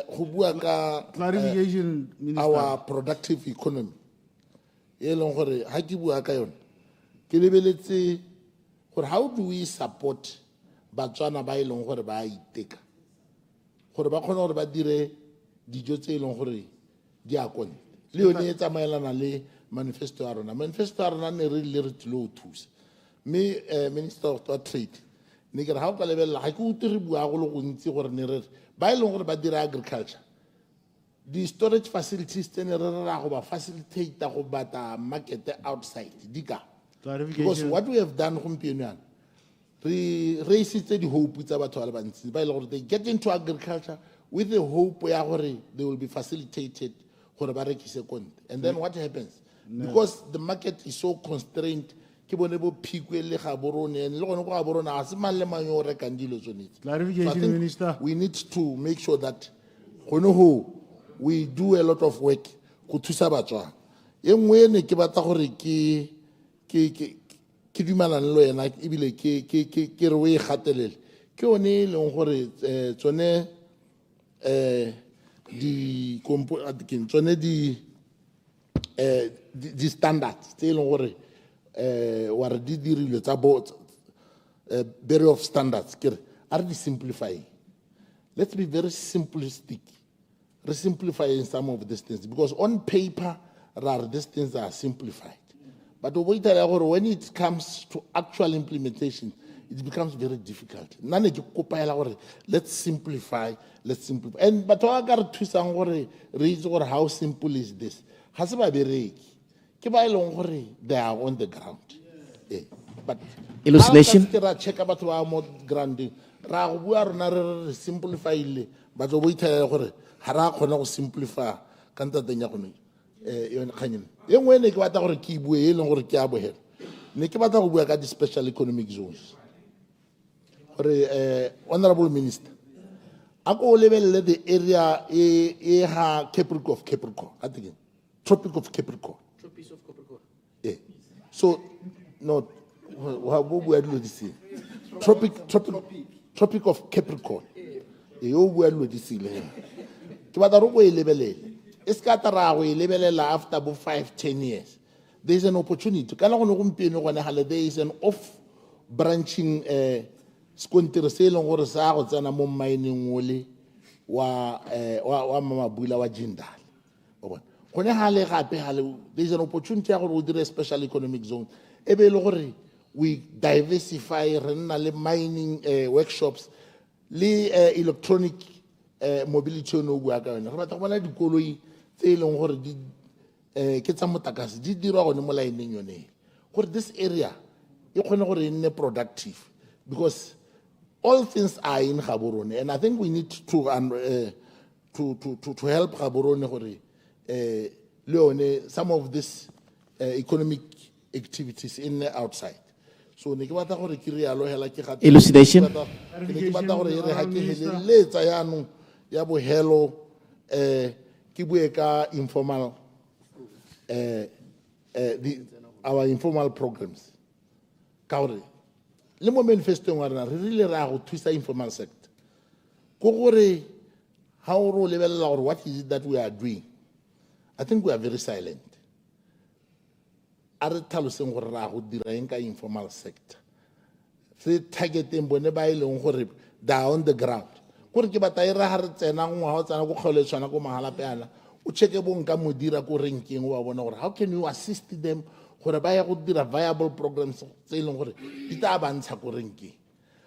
go bua ka Clarification, Minister. our productive economy. E leng gore ha ke bua ka yona ke lebeletse gore how do we support batswana ba e leng gore ba iteka gore ba kgone gore ba dire dijo tse e leng gore di a konne le yone e tsamaelana le manifesto ya rona. Manifesto ya rona ne re le re tlile go thusa me Minister of Trade ne ke re ha o ka lebelela ga ke utlwe re bua go le gontsi gore ne re ba e leng gore ba dira agriculture the storage facilities tse ne re ra go ba facilitate go bata market outside di ka because what we have done gompieno yana re isitse di hope tsa batho ba le bantsi ba e leng gore they get into agriculture with the hope ya gore they will be facilitated gore ba rekise konte and then what happens because the market is so constrained ke bone bo phikwe le ga borone and le gone go ga borone a se mang le mang yo rekang dilo tsonetse. Clarification, Minister. We need to make sure that we do a lot of work go thusa batswana. E nngwe ne ke batla gore ke dumalane le yena ebile ke re o e gatelele ke one e leng gore tsone di standards tse e leng gore wa re di dirilwe tsa bureau of standards ke re are di simplifying. Let's be very simplistic. Simplifying some of these things because on paper, these things are simplified. But when it comes to actual implementation, it becomes very difficult. Let's simplify. And but how simple is this? They are on the ground. But Elucidation. check about our ground. Simplify but hara khona go simplify kanta tenya go yone khanyen e ngwe ne ke batla gore ke bue e leng gore ke a bohela ne ke batla go bua ka di special economic zones gore honorable minister a go lebelele the area e ha Capricorn atike Tropic of Capricorn so no wa bo bua dilo di se Tropic of Capricorn e o bua dilo di se le after 5-10 years, there is an opportunity. There is an off-branching mining there is an opportunity to do a special economic zone. We diversify mining workshops, electronic mobility no bua ka yona re batla bona dikoloi tse e leng gore di ke tsa motakase di dirwa go ne mo laeneng yone gore this area e kgone gore e nne productive because all things are in Gaborone and I think we need to help Gaborone gore le yone some of this economic activities in the outside. So ne ke batla gore ke rialo hela ke gata Elucidation. ke batla gore e re ha ke heleletsa yaanong ya bo hello ke bue ka informal our informal programs ka gore le mo manifestong wa rena re rile ra go thusa informal sector go gore ha o ro lebella gore what is it that we are doing. I think we are very silent. Are tlhaloseng gore ra go dira eng ka informal sector se targeting bone ba ile ng gore down the ground gore ke batla ira ha re tsena ngwa ho tsana go kgole tshwana go mahala peana o cheke bo nka modira ko ranking wa bona gore how can you assist them gore ba ya go dira viable programs tse ileng gore di tla ba ntsha ko ranking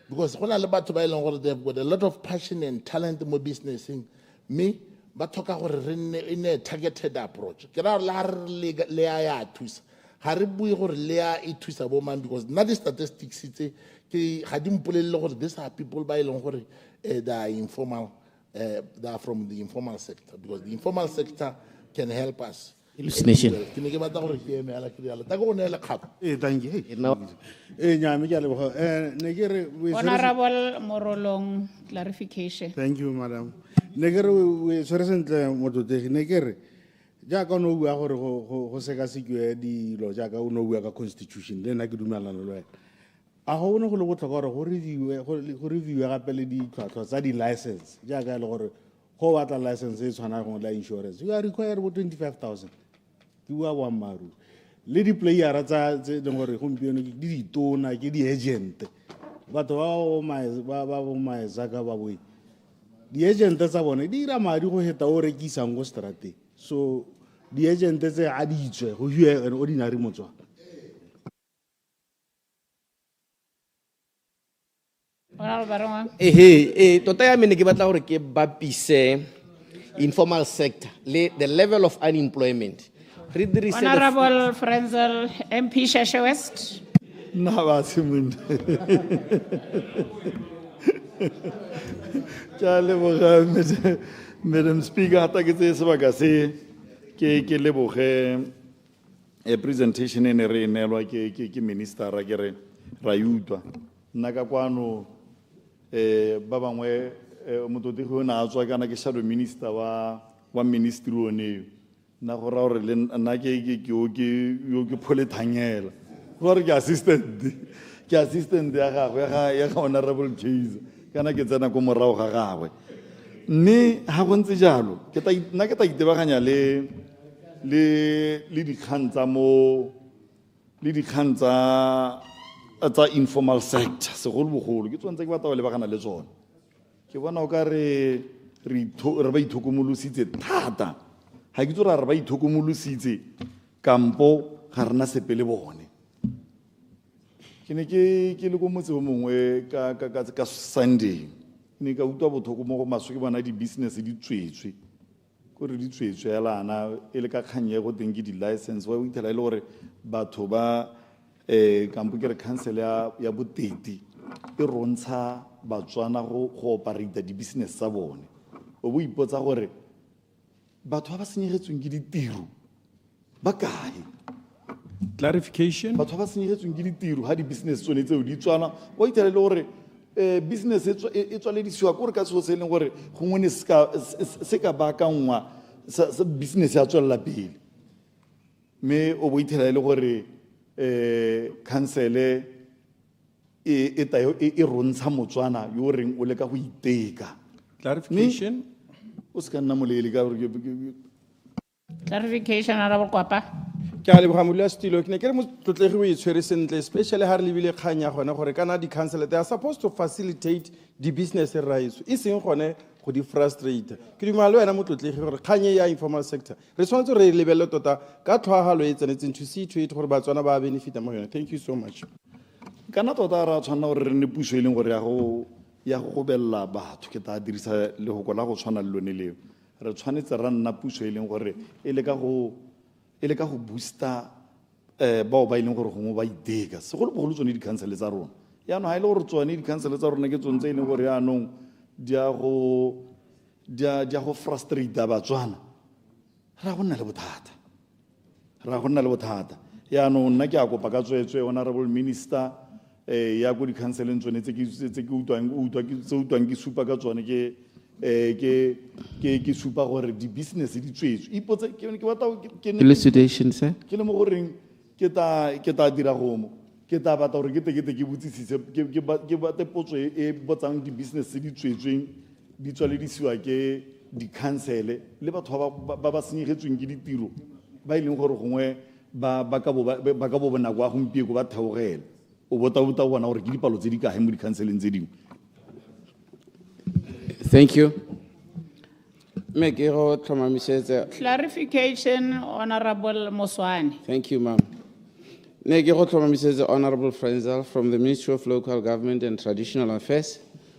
because go na le batho ba e leng gore they've got a lot of passion and talent mo businessing, me ba tlhoka gore re nne in a targeted approach. Ke ra la le ya thusa ga re bue gore le ya e thusa bo man, because nna di statistics tse ke ga di mpolelle gore these are people ba e leng gore they are informal, they are from the informal sector, because the informal sector can help us. Hallucination. Ke ne ke batla gore ke eme ala ke diala ta go ne le kgapo. Thank you. Nyame ke a leboga. Ne ke re Honorable Morolong, clarification. Thank you, madam. Ne ke re we tshwere sentle mototegi, ne ke re jaaka o no bua gore go sekasekiwe dilo jaaka o no bua ka constitution, le nna ke dumelana le wena. A go ne go le botlhokwa gore go reviewe gape le ditlhwatlhwa tsa di-license jaaka e le gore go batla license e tshwana go la insurance you are required about 25,000 ke bua boammaaruri le di-playera tse leng gore gompieno ke ditona ke di-agent batho ba bomaesa ka ba boi di-agente tsa bone di dira madi go heta o rekisang go strateng, so di-agente tse a ditswe go hiwe an ordinary motswana. Tota ya me ne ke batla gore ke bapise informal sector le the level of unemployment. Honorable Frenzel, MP Sheshe West. Madam Speaker, hata ke tse sebaka se ke leboge presentation e ne re nelwa ke minister ra ke re ra utwa nna ka kwano ba bangwe mototegi o na tswa kana ke shadow minister wa ministry o ne na go ra gore le nna ke polethanyela gore ke assistant ya gagwe ya honorable Chase kana ke tsena go morao ga gagwe mme ha go ntse jalo nna ke ta itebaganya le dikgang tsa informal sector segolobogolo ke tsone tse ke batla go lebagana le tsone ke bona o ka re ba ithokomolositse thata ga ke tsore re ba ithokomolositse kampo ga rena sepe le bone ke ne ke le ko motse o mongwe ka Sunday ne ka utlwa botlhoko mo go maswe ke bona di-business di tswetswe kore di tswetswe elana e le ka kgang ye go teng ke di-license wa o ithela e le gore batho ba kampo ke re council ya boteti e rontsha batswana go operate di-business tsa bone o bo ipotsa gore batho ba senyegetsweng ke ditiro ba kae. Clarification. Batho ba senyegetsweng ke ditiro ha di-business tsone tseo di tswana wa ithela e le gore business e tswaledisiwa kore ka seo se e leng gore gongwe ne se ka baakangwa business ya tswelela pele mme o bo ithela e le gore council e rontsha motswana yo reng o le ka go iteka. Clarification. O se ka nna molele ka gore Clarification, Honorable Kwapa. Ke a leboga modula Stilo ke ne ke re motlotlegi o e tshwere sentle especially ha re lebile kgang ya gone gore kana di-council they are supposed to facilitate di-business rights e seng gone go di-frustrate. Ke dumela le wena motlotlegi gore kgang ya informal sector re tshwanetse re lebelele tota ka tlhoagalo e tsenetseng to see to it gore batswana ba benefita mo yone. Thank you so much. Kana tota ra tshwanela gore re nne puso e leng gore ya go gobella batho ke ta dirisa lehoko la go tshwana le lone leo re tshwanetse ra nna puso e leng gore e le ka go booster bao ba e leng gore gongwe ba iteka segolobogolo tsone di-council tsa rona yaanong ga e le gore tsone di-council tsa rona ke tsone tse e leng gore yaanong di a go frustrata batswana ra go nna le bothata yaanong nna ke a kopa ka tswetswe honorable minister ya ko di-councileng tsone tse utlwang ke supa ka tsone ke supa gore di-business di tswetswe ipotse Elucidation, sir. ke le mo goreng ke ta dira gomo ke ta batla gore ke botsisise ke bate potso e botsang di-business di tswetsweng di tswaledisiwa ke di-council le batho ba ba senyegetsweng ke ditiro ba e leng gore gongwe ba ka bo bonako a gompieko ba theogela o bota bona gore ke dipalo tse di kae mo di-councileng tse dingwe. Thank you. Clarification, Honorable Moswane. Thank you, ma'am. Ne ke go tlhomamisetsa Honorable Frenzel from the Ministry of Local Government and Traditional Affairs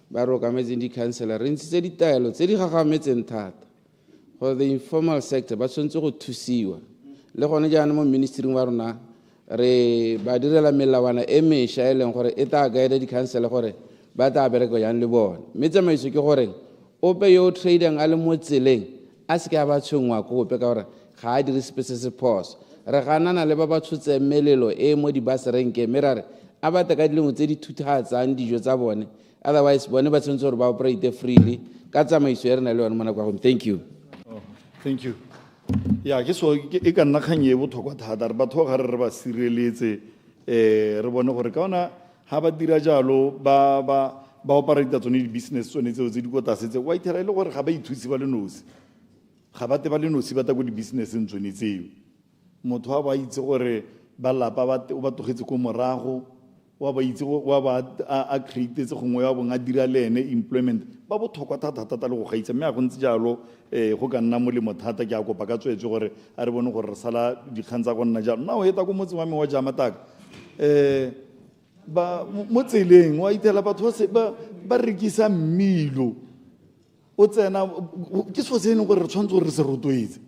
ba re okametseng di-councillor re ntshitse ditaelo tse di gagametseng thata gore the informal sector ba tshwanetse go thusiwa le gone jaana mo ministering wa rona re ba direla melawana e mešwa e leng gore e tla guide di-councillor gore ba tla bereka yang le bone mme tsamaiso ke gore ope yo tradeng a le mo tseleng a se ke a ba tshwengwa ko gope ka gore ga a dire sepe se se phoso re ganana le ba ba tshotseng melelo e mo dibaserenke mme ra re a bata ka dilemo tse di thuthatsang dijo tsa bone otherwise bone ba tshwanetse gore ba operate freely ka tsamaiso e re na le yone mona kwa gome. Thank you. Thank you. Ya ke so e ka nna kganye botlhokwa thata re batho ga re ba sireletse re bone gore ka ona ha ba dira jalo ba operate tsone di-business tsone tseo tse di ko tlase tse wa ithera e le gore ga ba ithusi ba le nosi ga ba te ba le nosi ba ta ko di-businesseng tsone tseo motho wa ba itse gore ba lapa o ba tlogetse ko morago wa ba itse wa ba a createtse gongwe wa bong a dira le ene employment ba botlhokwa thata le go gaisa mme a go ntse jalo go ka nna molemo thata ke a kopa ka tswetse gore a re bone gore re sala dikgang tsa go nna jalo nna o eta ko motseng wa me wa jamataka mo tseleng wa itela batho ba rekisa mmilo o tsena ke so se e leng gore re tshwanetse gore re se rotloetse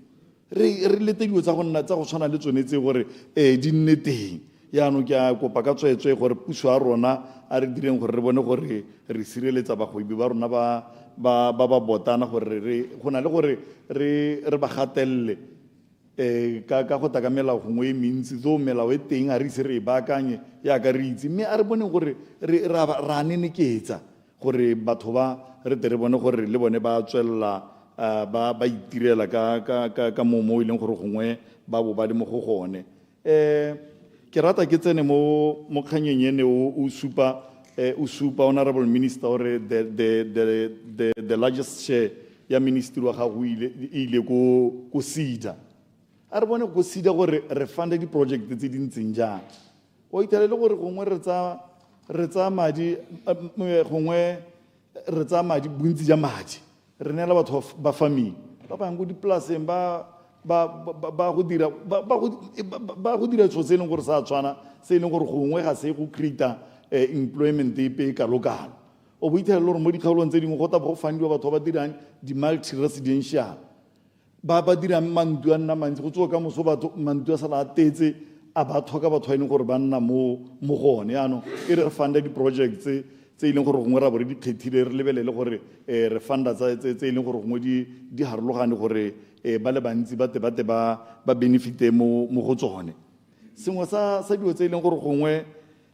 re lete dilo tsa go nna tsa go tshwana le tsone tse gore di nne teng yaanong ke a kopa ka tswetswe gore puso ya rona a re direng gore re bone gore re sireletsa bagwebi ba rona ba botana gore go na le gore re ba gatelele ka go taka melao gongwe e mentsi tso melao e teng a re ise re e baakanye yaka re itse mme a re boneng gore ra neneketsa gore batho ba re te re bone gore le bone ba tswelela ba itirela ka mo e leng gore gongwe ba bo ba le mo go gone ke rata ke tsene mo kganyeng ene o supa Honorable Minister gore the largest share ya ministry wa gago ile ko SEDA a re bone ko SEDA gore re funda di-project tse di ntseng jang o ithele le gore gongwe re tsa madi gongwe re tsa madi bontsi ja madi re neela batho ba family ba bang go dipolaseng ba go dira tso se e leng gore sa tshwana se e leng gore gongwe ga se go creata employment epe kalokalo o bo ithela le gore mo dikgaolong tse dingwe go ta go fandiwa batho ba dirang di-multi-residential ba dirang mantu a nna mantsi go tsoa ka moso batho mantu a sala a tetse a ba thoka batho ba e leng gore ba nna mo gone yaanong e re funda di-projects tse e leng gore gongwe ra bore di kgethile re lebelele gore re funda tse e leng gore gongwe di harologane gore ba le bantsi ba benefite mo go tsone sengwe sa dilo tse e leng gore gongwe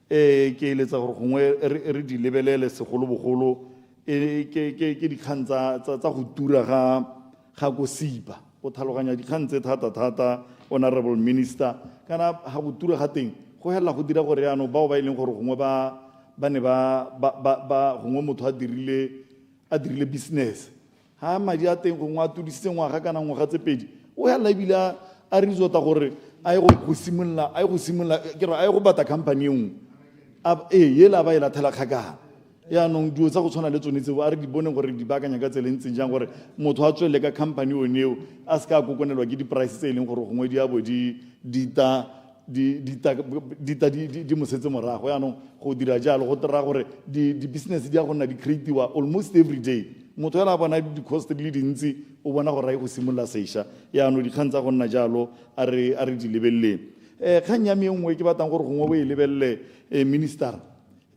ke eletsa gore gongwe re di lebelele segolobogolo ke dikgang tsa go tura ga go sipa go tlhaloganya dikgang tse thata Honorable Minister kana ga go tura ga teng go hela go dira gore yaanong bao ba e leng gore gongwe ba ne ba gongwe motho a dirile business ha madi a teng gongwe a tudisitse ngwaga kana ngwaga tse pedi o hela ebile a resota gore a ye go simolola ke re a ye go bata company engwe yela ba e lathela kgakala yaanong dilo tsa go tshwana le tsone tseo a re di boneng gore di baakanya ka tsela ntseng jang gore motho a tswelele ka company one eo a se ka kokonelwa ke di-price tse e leng gore gongwe di abo di mosetse morago yaanong go dira jalo go tera gore di-business di a go nna di creatiwa almost every day motho yana a bona di-cost di le dintsi o bona gore a ye go simolola sešwa yaanong dikgang tsa go nna jalo a re di lebeleleng kgang ya me nngwe ke batlang gore gongwe bo e lebelele minister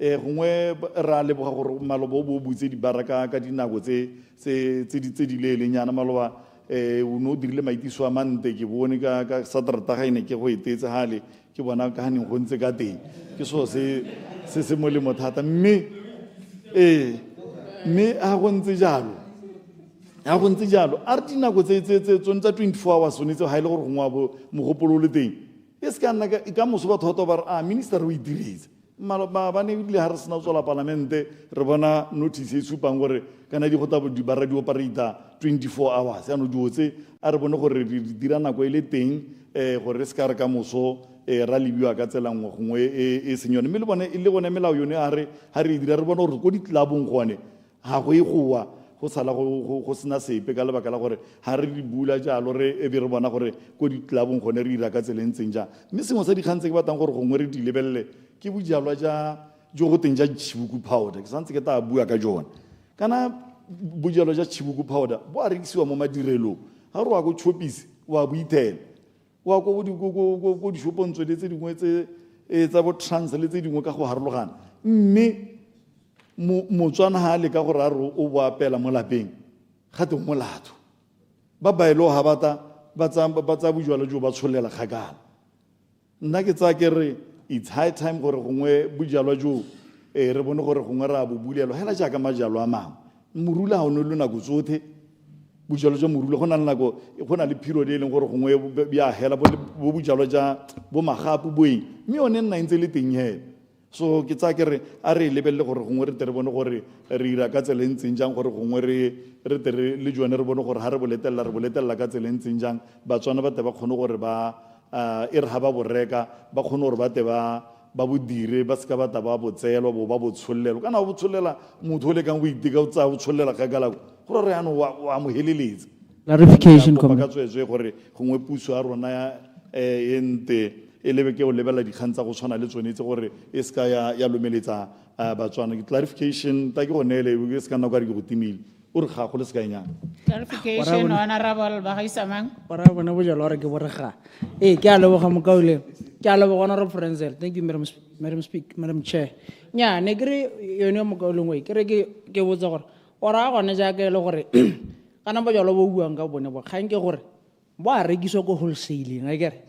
gongwe ra leboga gore maloba o bo butse dibaraka ka dinako tse di leelenyana maloba o ne o dirile maitiso a mante ke bone ka saterata ga ene ke go etetse gale ke bona ka ganeng go ntse ka teng ke so se molemo thata mme a go ntse jalo a re dinako tse tsone tsa 24 hours sone tseo ga e le gore gongwe mogopolo o le teng e se ka nna ka moso batho ba ba re minister o e diretse ba ne ebile ga re sena tswala palamente re bona notice e supang gore kana di gota ba radio-operata 24 hours yaanong dio tse a re bone gore re dira nako e le teng gore re se ka re ka moso ra lebiwa ka tsela nngwe gongwe e seng yone mme le bone melao yone ga re e dira re bone gore ko ditlabong gone ga go e goa go sala go sena sepe ka lebaka la gore ha re di bula jalo re e be re bona gore ko ditlabong gone re ira ka tselentseng ja mme sengwe sa dikgang tse ke batlang gore gongwe re di lebelele ke bojalwa jo go teng ja 𝗕𝗶𝗚𝗠𝗜𝗧𝗘 powder ke santse ke ta bua ka jone kana bojalwa ja 𝗕𝗶𝗚𝗠𝗠𝗜𝗧 powder bo a rekisiwa mo madirelong ha re wa go chopisi wa boithela wa go dishopong tse dingwe tsa bo trans le tse dingwe ka go harologana mme motswana ha le ka gore a re o bo apela mo lapeng ga te molato ba baelo ha ba tsa bojwala jo ba tsholela kgakala nna ke tsa ke re it's high time gore gongwe bojalwa jo re bone gore gongwe ra bo bulelo hela jaaka majalo a mangwe morula ha o ne le nako tsotlhe bojalwa jwa morula go na le period e leng gore gongwe ya hela bo bojalwa ja bo magapu boeng mme yone nna ntse le teng hela so ke tsa ke re a re lebelele gore gongwe re tere bone gore re ira ka tselentseng jang gore gongwe re tere le jone re bone gore ha re boletelela ka tselentseng jang batswana ba te ba kgone gore ba e re ha ba boreka ba kgone gore ba te ba bo dire ba ska ba ta ba botselwa bo ba bo tshollelo kana bo tshollela motho le kang go iteka o tsa bo tshollela ga gala gore re ano wa mo heleletse clarification ka tswetswe gore gongwe puso a rona ya ente e lebe ke o lebela dikgang tsa go tshwana le tsonetse gore e ska ya lomeletsa batswana clarification ta ke go neele e ska nna kwa re ke go timile o re ga go le ska enyana Clarification, Honorable Hlagai-Samang. Para bona bojalo re ke borega ke a leboga mokauleng ke a leboga Honorable Frenzel. Thank you Madam Chair nya ne kre yone mokauleng we ke re ke botsa gore ora gone ja ke le gore kana bojalo bo buang ka bone bo kgang ke gore bo a rekiswa go wholesaling a kere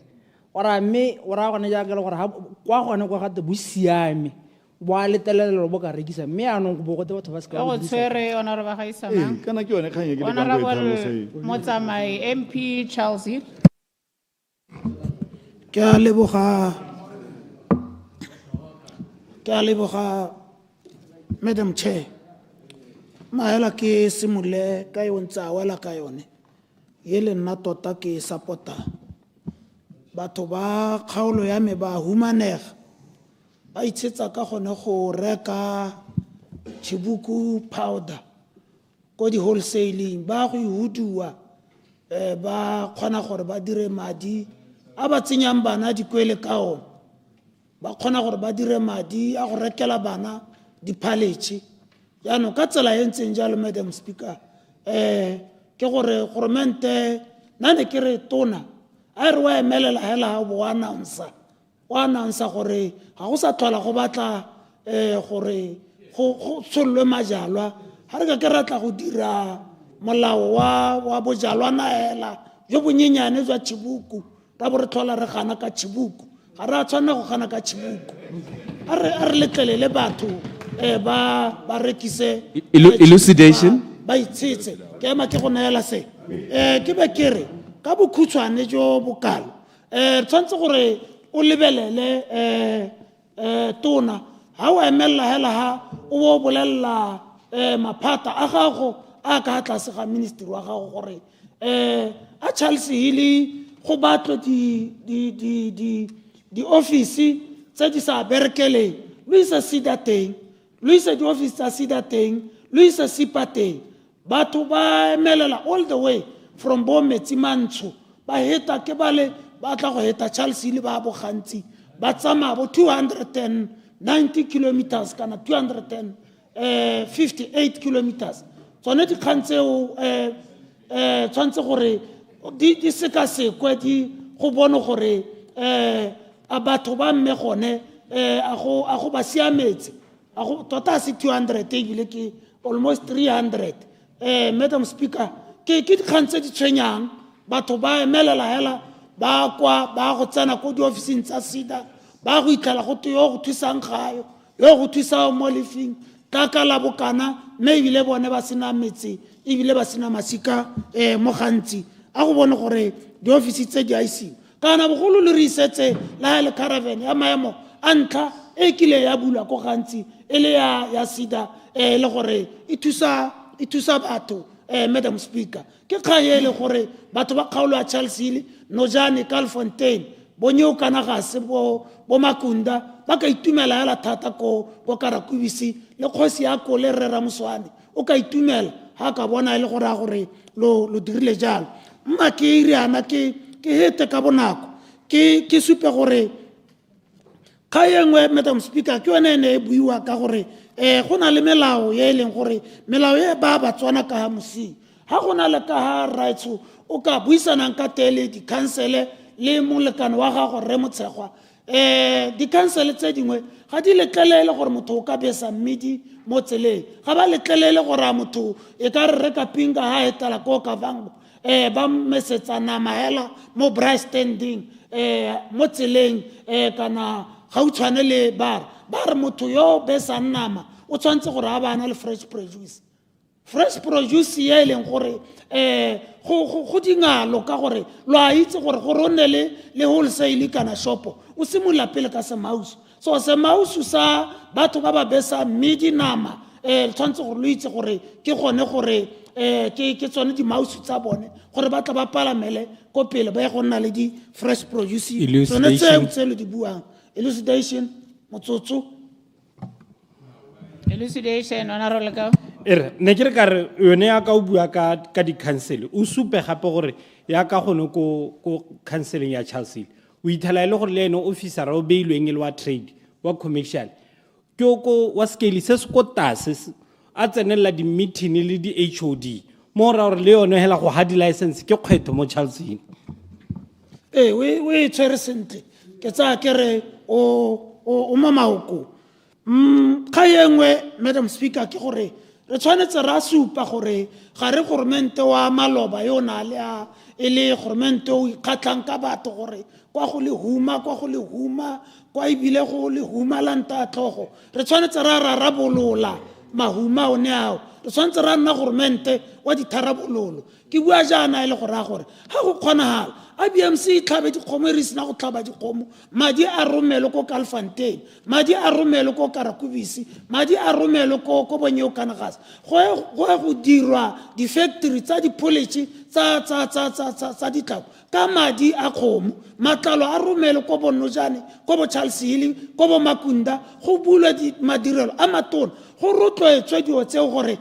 ora mme ora gone ja ke le gore kwa gone go gate bo siame bo a letelelo bo ka rekisa mme anong go bogote batho ba se ka Go tshwere Honorable Hlagai-Samang. kana ke yone kgang e ke le ka go Honorable Motsamai MP Chelsea. Ke a leboga Madam Chair maela ke simule ka yo ntsa wela ka yone yele nna tota ke supporta batho ba kgaolo ya me ba humanega ba itshetsa ka gone go reka 𝗕𝗶𝗚𝗠𝗠𝗜 powder ko di wholesaling ba go ihudiwa ba kgona gore ba dire madi a ba tsenyang bana dikwele ka ona ba kgona gore ba dire madi a go rekela bana diphaletšhe yaanong ka tsela e ntseng jalo Madam Speaker ke gore goromente nna ne ke re tona a re wa emelela hela ha bo wa announce gore ga go sa tlhola go batla gore go tshollwe majalwa ha re ka ke ratla go dira molao wa bojalwana hela jo bonyenyane jwa 𝗕𝗶𝗚𝗠 ra bo re tlhola re gana ka 𝗕𝗶𝗚𝗠 ga re a tshwanela go gana ka 𝗕𝗶𝗚𝗠 a re letlelele batho ba rekise elucidation ba itshetse ke ema ke go neela se ke be ke re ka bokhutshwane jo bokalo tshwantse gore o lebelele tona ha o emella hela ha o bo bolela maphata a gago a ka tlase ga ministry wa gago gore a Chelsea hile go batlwe di office tse di sa berekeleng lo isa sida teng lo isa di office tsa sida teng lo isa sipa teng batho ba emelela all the way from bo Metsimantsho ba heta ke bale ba tla go heta Chelsea le ba bo gantsi ba tsamaya bo 290 kilometers kana 258 kilometers tsone di kgantseo tshwantse gore di sekasekwe di go bone gore a batho ba mme gone a go ba siametse a go tota se 200 ebile ke almost 300 Madam Speaker ke dikgantse di tshwenyang batho ba emelela hela ba go tsena ko di ofising tsa sida ba go itlhala go yo go thusang gayo yo go thusa mo lefing ka la bokana mme ebile bone ba sena metse ebile ba sena masika mo gantsi a go bone gore di ofisi tse di IC kana bogolo le re isetse la le caravan ya maemo a ntlha e kile ya bula ko gantsi ele ya sida le gore e thusa batho Madam Speaker ke kgaele gore batho ba kgaolo ya Chelsea Nojane Kalfontein bonyo kana ga se bo Makunda ba ka itumela hela thata ko Karakubisi le kgosi ya ko le Rera Moswane o ka itumela ha ka bona ile gore lo dirile jalo mma ke iriana ke hete ka bonako ke supe gore ka yengwe Madam Speaker ke yone ne buiwa ka gore go na le melao ye leng gore melao ye ba tswana ka ha mosi ha go na le ka ha rights o ka buisanang ka tele di council le molekano wa gago re motshegwa di council tse dingwe ga di letlelele gore motho o ka besa mmidi mo tseleng ga ba letlelele gore a motho e ka re reka pinga ha etala ko ka vango ba mesetsana mahela mo bra standing mo tseleng kana ga o tshwane le ba re motho yo besa nama o tshwantse gore a bana le fresh produce ye leng gore go dingalo ka gore lo a itse gore o nne le wholesale kana shopo o simola pele ka semausu so semausu sa batho ba ba besa mmidi nama tshwantse gore lo itse gore ke gone gore ke tsone di mausu tsa bone gore ba tla ba palamele ko pele ba go nna le di fresh produce tsone tse le di buang elucidation motsotso elucidation honorable ka ne ke re ka re yone ya ka o bua ka di-council o supe gape gore ya ka gone ko counseling ya Chelsea o ithela ile gore le ene officera o beilweng le wa trade wa commercial ke ko wa scale se se ko tase a tsenela di-meeting le di-HOD mo ra gore le yone hela go ha di-license ke kgwetho mo Chelsea we tshwere sentle ke tsa ke re o mamaoko ka yengwe Madam Speaker ke gore re tshwanetse ra supa gore ga re gormente wa maloba yo na le a ele gormente o ikgatlang ka batho gore kwa go le huma kwa ibile go le huma lanta tlhogo re tshwanetse ra rarabolola mahuma o ne ao re tshwanetse ra nna gormente wa ditharabololo ke bua jaana ile gore ga go kgonagala IBMC tlhabe dikgomo re sina go tlhaba dikgomo madi a romelo ko Kalfontein madi a romelo ko Karakubisi madi a romelo ko Bonyeo Kanagas go dirwa di factory tsa di policy tsa ditlhako ka madi a kgomo matlalo a romelo ko Bonojane ko bo Charles Hill ko bo Makunda go bulwa di madirelo a matona go rotloetswe dio tseo gore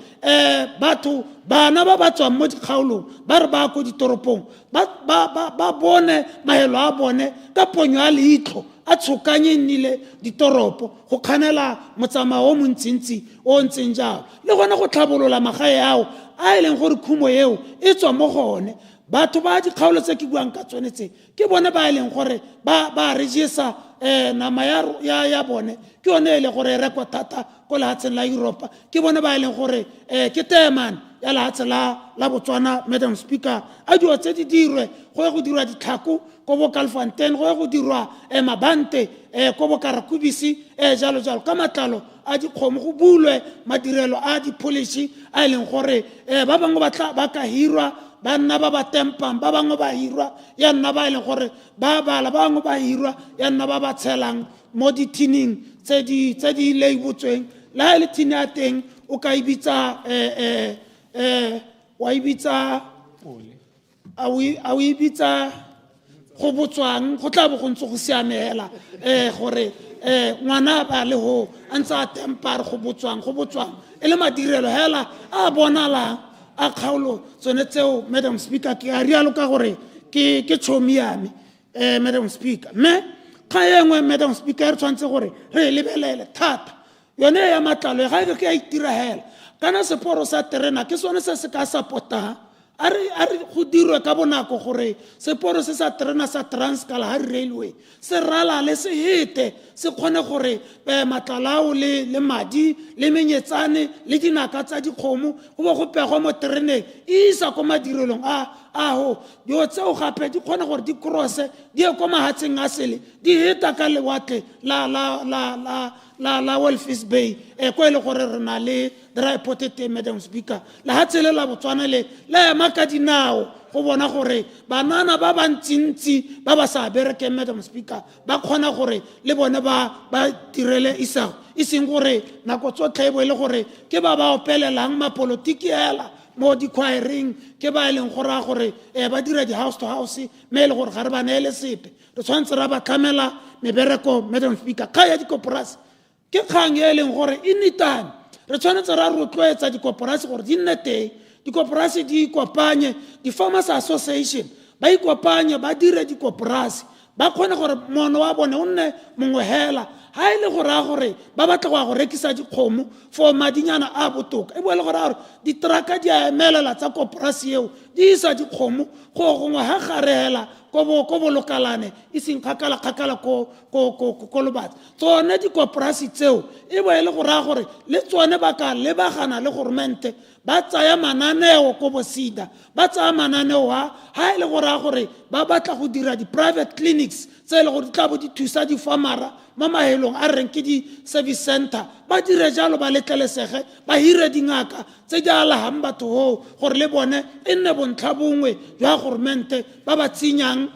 batho bana ba tswang mo dikgaolong ba re ba ko ditoropong ba bone mahelo a bone ka ponyo a leitlo a tshokanye nnile ditoropo go kganela motsamao o montsintsi o ntseng jalo le gona go tlhabolola magae ao a e leng gore khumo eo e tswa mo gone batho ba dikgaolo tse ke buang ka tsone tse ke bone ba e leng gore ba regisa nama ya bone ke yone e le gore rekwa thata ko lehatsheng la Europa ke bone ba e leng gore ke teman ya lehatshe la Botswana Madam Speaker a dio tse di dirwe go dirwa ditlhako ko bo Kalfontein go dirwa mabante ko bo Karakubisi jalo ka matlalo a dikgomo go bulwe madirelo a di-policy a e leng gore ba bangwe ba ka hirwa ba nna ba ba tempang ba bangwe ba hirwa ya nna ba e leng gore ba bala ba bangwe ba hirwa ya nna ba ba tshelang mo di-tining tse di leibotsweng le ha e le tine ya teng o ka ibitsa wa ibitsa a o ibitsa go botswang go tla bo go ntse go siamela gore ngwana ba le ho a ntse a tempare go botswang e le madirelo hela a bonalang a kgaolo tsone tseo Madam Speaker ke a rialo ka gore ke tshomi yame Madam Speaker me ga yengwe Madam Speaker re tshwantse gore re lebelele thata yone ya matlalo ga ke a itirahela kana seporo sa terena ke sone se ka supporta a re go dirwe ka bonako gore seporo se sa terena sa Trans-Kalahari Railway se ralale se hete se kgone gore matlalao le madi le menyetsane le dinaka tsa dikgomo go bo go pegwa mo tereneng e isa ko madirelong ho dio tseo gape di kgone gore di crosse di ye ko mahatseng a sele di heta ka lewatle la Walvis Bay ko ele gore re na le 𝗔𝗽𝗿𝗏 Madam Speaker la hatsele la Botswana le maka dinao go bona gore banana ba bantsintsi ba ba sa bereke Madam Speaker ba kgona gore le bone ba tirele isago iseng gore nako tsotlhe e bo le gore ke ba opelelang mapolotiki hela mo di-choiring ke ba e leng gore ba dira di-house to house me e le gore ga re ba neele sepe re tshwanetse ra ba tlamela mebereko Madam Speaker ka ya dikoporasi ke kgang e leng gore e nitane re tshwanetse ra rotloetsa dikoporasi gore di nne teng dikoporasi di ikopanye di-farmers association ba ikopanye ba dire dikoporasi ba kgone gore mono wa bone o nne mongwe hela ha e le gore a gore ba batla go rekisa dikgomo for madinyana a botoka e boele gore a gore ditraka di a emelela tsa koporasi eo di isa dikgomo go gongwe ha garela ko bolokalane e seng kgakala ko lobatsi tsone dikoporasi tseo e boele gore a gore le tsone ba ka lebagana le goromente ba tsaya mananeo ko bosida ba tsaya mananeo ha e le gore a gore ba batla go dira di-private clinics tse e le gore di tla bo di thusa di-farmera mo mahelong a reng ke di-service center ba dire jalo ba letlelesege ba hire dingaka tse di alagang batho hoo gore le bone e nne bontlha bongwe jwa goromente ba ba tsenyang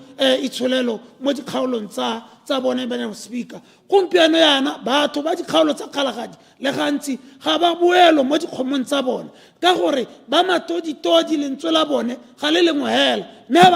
itsholelo mo dikgaolong tsa bone Madam Speaker. Gompieno yana batho ba dikgaolo tsa kgalagadi le gantsi ga ba boelo mo dikgomong tsa bone ka gore ba matoditodi lentswe la bone ga le lengwe hela mme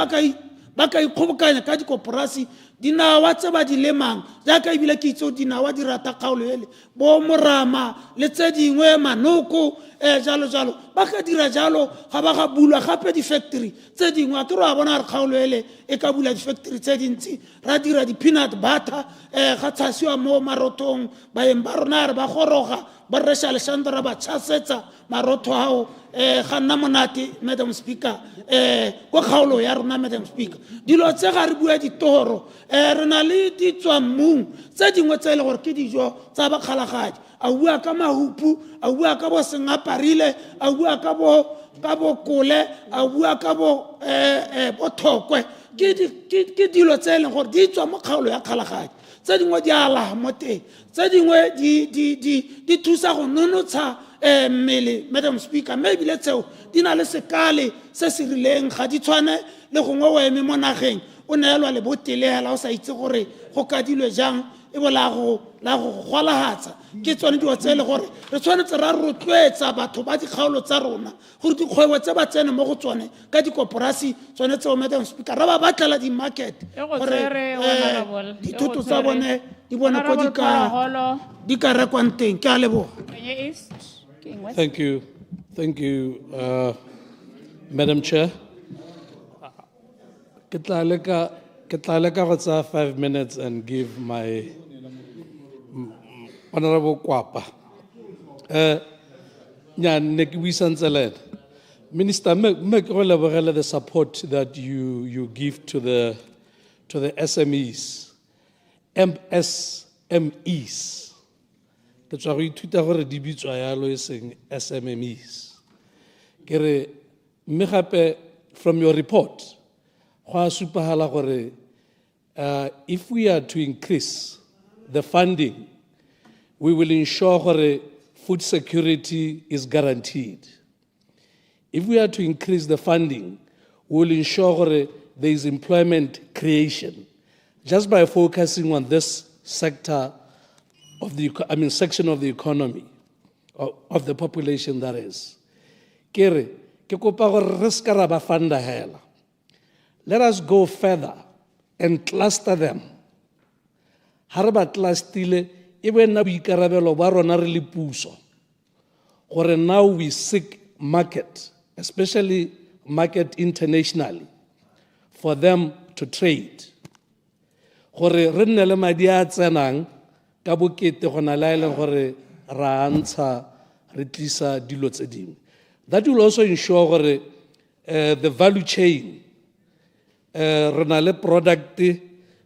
ba ka ikgobokanya ka dikoporasi dinawa tse ba di lemang jaaka ebile ke itse dinawa di rata kgaolo ele bo morama le tse dingwe manoko jalo ba ka dira jalo ga ba ga bulwa gape di-factory tse dingwe a ke re a bona re kgaolo ele e ka bula di-factory tse dintsi ra dira di-peanut butter ga tshasiwa mo marotong baeng ba rona re ba goroga ba resha leshando ra ba tšhasetsa marotho ao ga nna monate Madam Speaker ko kgaolo ya rona Madam Speaker dilo tse ga re bua ditoro re na le ditswammung tse dingwe tse e le gore ke dijo tsa bakgalagadi a bua ka mahupu a bua ka bo sengaparile a bua ka bo kole a bua ka bo thokwe ke dilo tse e leng gore di tswa mo kgaolo ya kgalagadi tse dingwe di ala mo teng tse dingwe di thusa go nonotsha mmele Madam Speaker mme ebile tseo di na le sekale se se rileng ga di tshwane le gongwe o eme mo nageng o neelwa le botele hela o sa itse gore go kadilwe jang e bo la go gwalagatsa ke tsone dilo tse e le gore re tshwanetse ra rotloetsa batho ba dikgaolo tsa rona gore dikgwebo tse ba tsene mo go tsone ka dikoporasi tsone tseo Madam Speaker ra ba batlela di-market gore dithoto tsa bone di bone ko di ka rekwang teng ke a leboga. Thank you, Madam Chair. Ke tla leka go tsaya 5 minutes and give my Honorable Kwapa. Minister, make the support that you give to the SMEs, MSMEs. That's why we tweet our SMMEs. From your report, if we are to increase the funding, we will ensure food security is guaranteed. If we are to increase the funding, we will ensure there is employment creation. Just by focusing on this sector of section of the economy, of the population that is. Let us go further and cluster them. Now we seek market, especially market internationally, for them to trade. That will also ensure the value chain. Product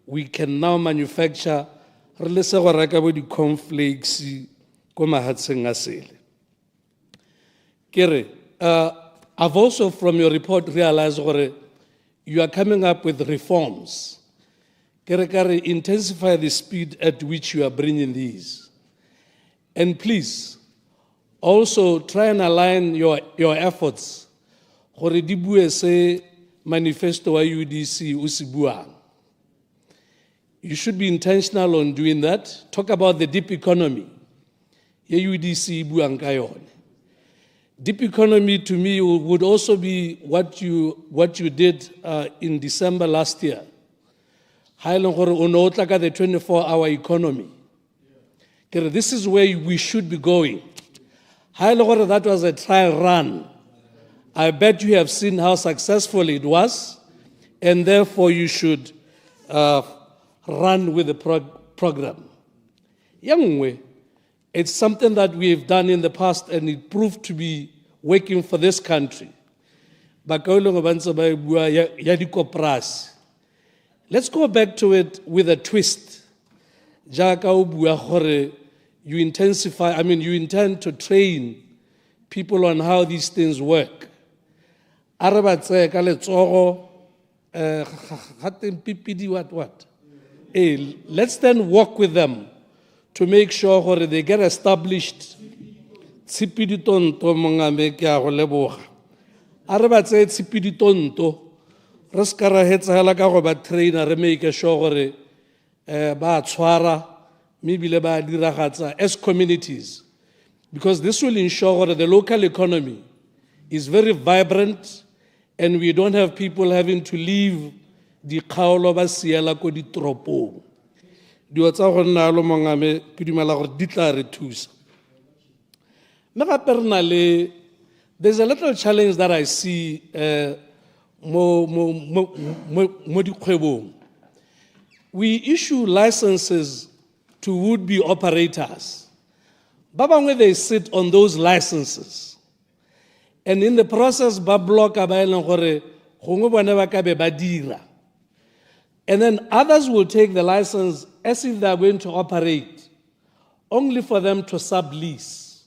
we can now manufacture cornflakes. I've also from your report realized you are coming up with reforms. Intensify the speed at which you are bringing these. And please, also try and align your efforts. Manifesto UDC usibuang. You should be intentional on doing that. Talk about the deep economy. UDC buang kayon. Deep economy to me would also be what you did in December last year. The 24-hour economy. This is where we should be going. That was a trial run. I bet you have seen how successful it was, and therefore you should run with the program. Young way, it's something that we've done in the past, and it proved to be working for this country. Let's go back to it with a twist. You intend to train people on how these things work. Let's then work with them to make sure they get established. As communities, because this will ensure that the local economy is very vibrant and we don't have people having to leave the 𝗕𝗨𝗘𝗦 𝗢𝗨𝗪 ko ditoropong. Dilo tsa go nna lo mongame ke dumela gore di tla re thusa. Mme gape re na le, there's a little challenge that I see mo dikgwebong. We issue licenses to would-be operators. Ba bangwe, they sit on those licenses. And in the process, ba block ba eleng gore gongwe bone ba ka be ba dira. And then others will take the license as if they are going to operate, only for them to sublease.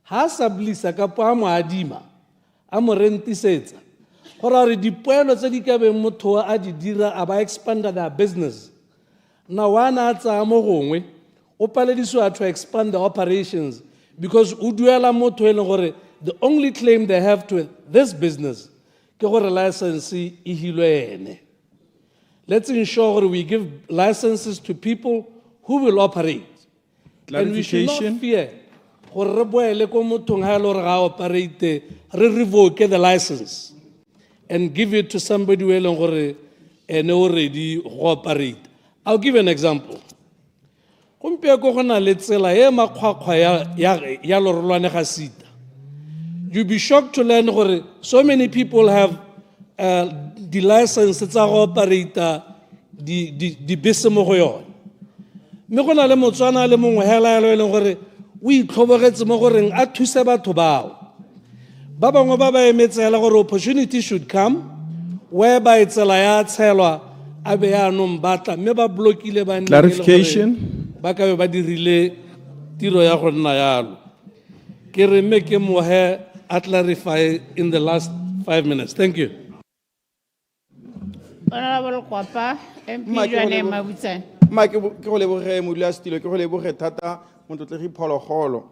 Ha sublease a ka po a mo adima, a mo rentisetsa, gore dipoelo tse di ka beng motho a di dira a ba expanda their business. Now, one atsa mo gongwe o palediswa to expand the operations because o duela motho e leng gore the only claim they have to this business ke gore license e hilwe ene. Let's ensure we give licenses to people who will operate. And we should not fear gore re boele ko mothong ha e le gore ga operate re revoke the license and give it to somebody who e leng gore ene already go operate. I'll give an example. You You'll be shocked to learn that so many people have the license to operate the business. Me go na le motswana le mongwe hela le gore o itlhoboretse mo goreng a thuse batho bao. Ba bangwe ba ba emetsela gore opportunity should come whereby tsela ya tshelwa abe ya no mbatla me ba blokile ba Clarification. Ba ka ba dirile tiro ya go nna yalo. Ke re me ke mo he a clarify in the last 5 minutes. Thank you. Honorable Kwapa, MP Joanne Mabutsane. Ma ke go leboge modulasetilo, ke go leboge thata Motlotleegi Phologolo.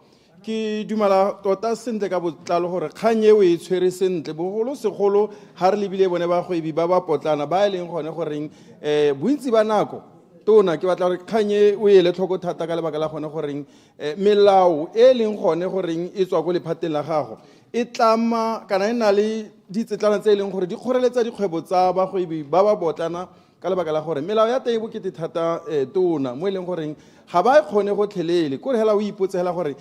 Ke dumela tota sentle ka botlalo gore kgang eo e tshwere sentle bogolo segolo ha re lebile bone ba gwebi ba ba potlana ba e leng gone goreng bontsi ba nako tona ke batla gore kgang e o ele tlhoko thata ka lebaka la gone goreng melao e leng gone goreng e tswa go lephateng la gago e tlama kana e na le ditsetlana tse e leng gore di kgoreletsa dikgwebo tsa bagwebi ba ba botlana ka lebaka la gore melao ya teng e bokete thata tona mo e leng goreng ga ba kgone go tlhelele kore hela o ipotse hela gore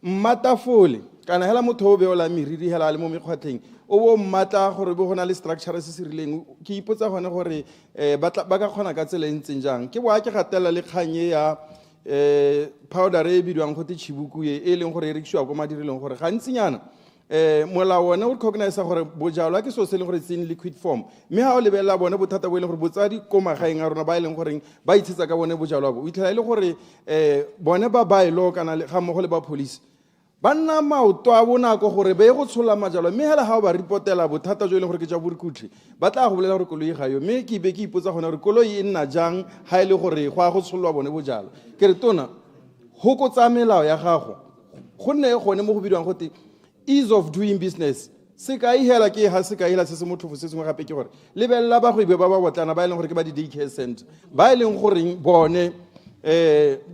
mmatafole kana hela motho o beola meriri hela le mo mekgwatlheng o bo mmata gore bo gona le structure se se rileng ke ipotsa gone gore ba ka kgona ka tsela ntseng jang ke boa ke gatela le kganye ya powder e bidiwang go te chibukuye e leng gore e rekisiwa go madirileng gore ga ntsinyana molao ona o recognize gore bojalwa ke so se leng gore it's in liquid form mme ha o lebella bone bothata bo e leng gore botsadi ko magaeng a rona ba e leng gore ba itshetsa ka bone bojalwa bo o itlhela ile gore bone ba bailo kana ga mmogo le ba police ba nna maoto a bonako gore be go tshola majalwa mme hela ha o ba reportela bothata jo e leng gore ke ja borikutlhi ba tla go bolela gore koloi ga yo mme ke be ke ipotsa gone gore koloi e nna jang ha ile gore go a go tsholwa bone bojalwa ke re tona go go tsa melao ya gago go nne gone mo go bidwang go te ease of doing business se ka ihela ke ha se ka ihela se se motlhofo se sengwe gape ke gore lebella ba go ibe ba ba botlana ba e leng gore ke ba di daycare center ba e leng gore bone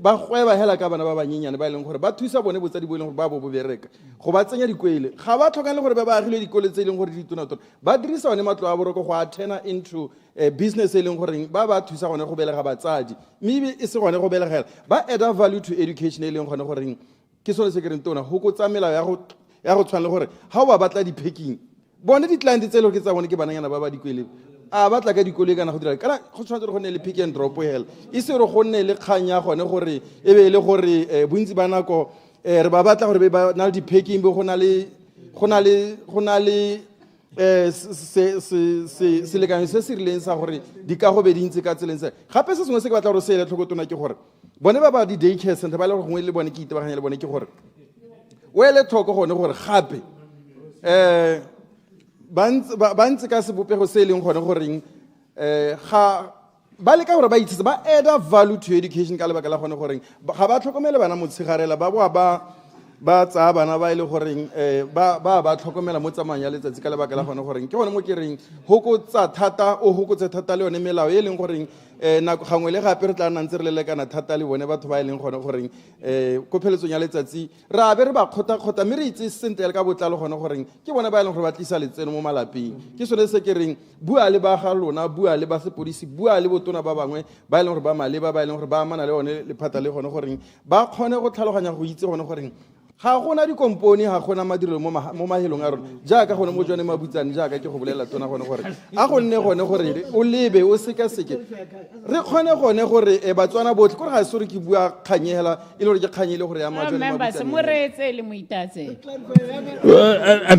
ba gweba hela ka bana ba banyenyane ba e leng gore ba thusa bone botsadi bo e leng gore ba bo bereka go ba tsenya dikwele ga ba tlhokang le gore ba agilwe dikole tse e leng gore di tona tona ba dirisa one matlo a boroko go attena into business e leng gore ba thusa gone go belega batsadi mme e se gone go belegela ba add value to education e leng gone gore ke sone se ke reng tona go go tsa melao ya go ya go tshwana le gore ha o ba batla di-packing bone di-client tse e le gore ke tsa bone ke bananyana ba ba dikwele a batla ka dikoloi kana go dira kana go tshwanetse go nne le pick and drop hela e se re go nne le kgang ya gone gore e be le gore bontsi ba nako re ba batla gore ba na le di-packing be go na le selekanyo se se rileng sa gore di ka go be dintsi ka tseleng se gape se sengwe se ke batla gore se ele tlhoko tona ke gore bone ba ba di-day care center ba le gore gongwe le bone ke itebaganya le bone ke gore o ele tlhoko gone gore gape ba ntse ka sebopego se e leng gone goreng ga ba leka gore ba itsise ba add value to education ka lebaka la gone goreng ga ba tlhokomele bana motshegarela ba boa ba tsaya bana ba e le goreng ba tlhokomela mo tsamayang ya letsatsi ka lebaka la gone goreng ke gone mo ke reng hokotsa thata o hokotse thata le yone melao e leng goreng nako gangwe le gape re tla nna ntse re lelekana thata le bone batho ba e leng gone goreng ko pheletsong ya letsatsi ra be re ba kgota mme re itse sentle ka botlalo gone goreng ke bone ba e leng gore ba tlisa letseno mo malapeng ke sone se ke reng bua le ba ga lona bua le ba sepodisi bua le botona ba bangwe ba e leng gore ba maleba ba e leng gore ba amana le one lephata le gone goreng ba kgone go tlhaloganya go itse gone goreng ga gona dikompone ga gona madirelo mo mahelong a rona jaaka gone mo jone mabutsane jaaka ke go bolela tona gone gore a go nne gone gore o lebe o sekaseke re kgone gone gore batswana botlhe kore ga se gore ke bua kganyela e le gore ke kganyele gore ya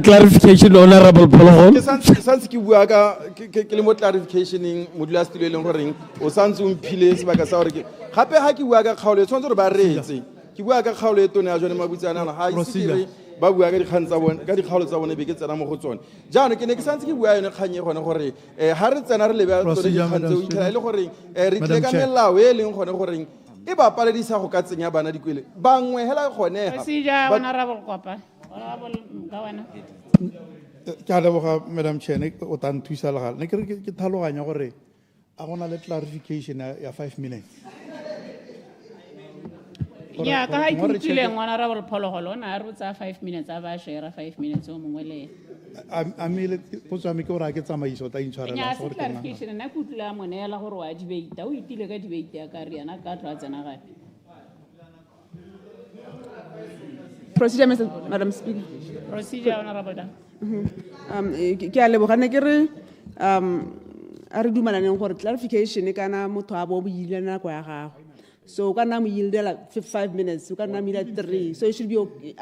clarification honorable Phologolo santse ke bua ke le mo clarificationeng modulasetulo e leng goreng o santse o mphile sebaka sa gore gape ga ke bua ka kgaolo e tshwanetse gore ba reetse ke bua ka kgaolo e tone ya jone mabutsane ana ga ise ba bua ka dikgang tsa bone ka dikgaolo tsa bone be ke tsena mo go tsone jaanong ke ne ke santse ke bua yone kgang e gone gore ga re tsena re lebe tsone dikgang tseo itlhela e le goreng re tlile ka melao e leng gone goreng e ba paledisa go ka tsenya bana dikwele bangwe hela kgonega ke a leboga madam chair o tla nthusa le gale ne ke re ke tlhaloganya gore a gona le clarification ya 5 minutes ya ka ha ikutlile honorable Phologolo na re tsa 5 minutes a ba share 5 minutes o mongwe le a mele go tswa me ke ora ke tsamaiso ta intshwarela ya se clarification na kutla monela gore wa debate o itile ka debate ya ka riana ka tla tsena gape procedure madam speaker procedure honorable da ke a lebogane ke re a re dumalaneng gore clarification kana motho a bo buile nako ya gago so kana mo yildela 5 minutes so kana mo 3 so it should be okay.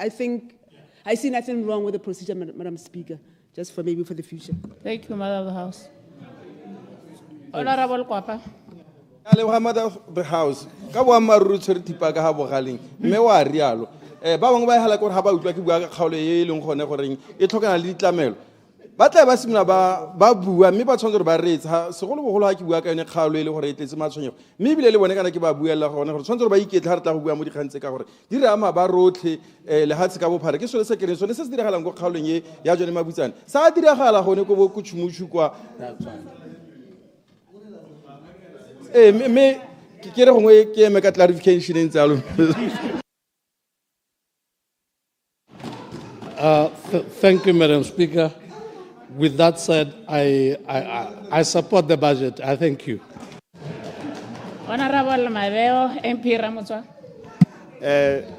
I see nothing wrong with the procedure madam speaker just for maybe for the future. Thank you mother of the house. Honorable Kwapa ale wa mother of the house ka bo amaruru tsere tipa ka ha bogaleng mme wa rialo ba bangwe ba hala gore ha ba utlwa ke bua ka kgaolo e leng gone goreng e tlhokana le ditlamelo ba tla ba simula ba bua mme ba tshwanetse gore ba reetsa segolo bogolo ha ke bua ka yone kgaolo e le gore e tletse matshwenyego mme ebile le bone kana ke ba buela gone gore tshwanetse gore ba iketla re tla go bua mo dikgantse ka gore di re ama ba rotlhe lehatshe ka bophara ke sone se kereng sone se se diragalang ko kgaolong e ya jone mabutsane sa diragala gone ko bo kutshumutshu kwa mme ke re gongwe ke eme ka clarification e ntse alo Thank you, Madam Speaker. With that said, I support the budget. I thank you. Honorable Mabeo, MP Ramotswa.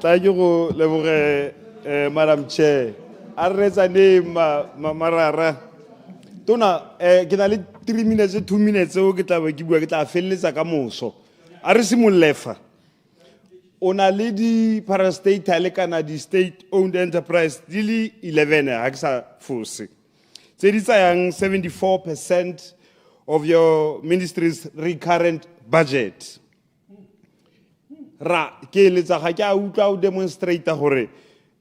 Thank you, Madam Chair. Arresa name Marara. Tuna, kena le 3 minutes, 2 minutes, o ke tla ba ke bua ke tla felletsa ka moso. A re simolefa. Ona le di parastatal kana di state owned enterprise dili 11 ha ke sa fose. Tse di tsayang 74% of your ministry's recurrent budget. Ra ke letsa ga ke a utlwa o demonstrate gore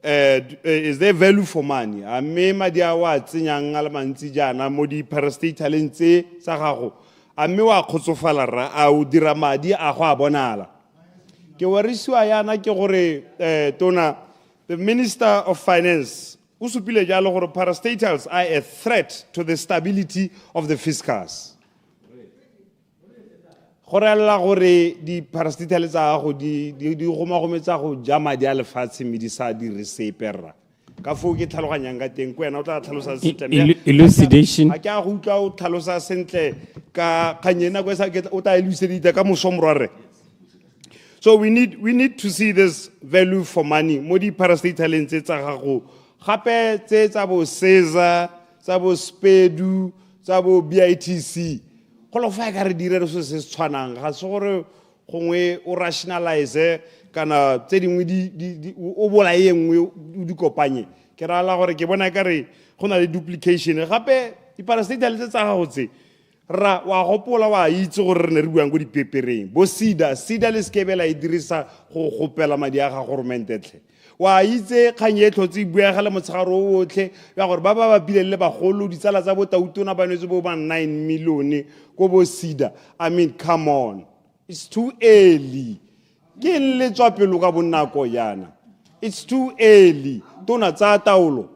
is there value for money? A me madi a wa tsenyang a le mantsi jana mo di parastataleng tse tsa gago. A me wa khotsofala ra a o dira madi a go a bonala. Ke warisiwa yana ke gore tona the Minister of Finance usupile jalo gore parastatals are a threat to the stability of the fiscus. Gore alla gore di parastatals tsa go di gomagometsa go ja madi a lefatshe mme di sa di reseperra ka fo ke tlhaloganyang ka teng ko wena o tla tlhalosa sentle elucidation a ke a go utlwa o tlhalosa sentle ka kganyena go sa o tla elucidate ka mosomorare. So we need to see this value for money. Modi parastataleng tsa gago gape tse tsa bo 𝗕𝗧𝗪 tsa bo 𝗕𝗫𝗠 tsa bo BITC go lo fa ka re dire se se tshwanang ga se gore gongwe o rationalize kana tse dingwe o bola ye nngwe o di kopanye ke rala gore ke bona ka re go na le duplication gape di-parastatal tse tsa gago tse ra wa gopola wa itse gore re ne re buang go dipepereng bo SEDA le sekebela e dirisa go gopela madi a ga goromentetlhe wa itse kgang e tlhotse e buega le motshegaro o otlhe ya gore ba bapile le bagolo ditsala tsa bo tautona ba nwetse bo ba 9 million ko bo SEDA. I mean, come on, it's too early. Ke le tswa pelo ka bonako yana, it's too early. Tona tsa taolo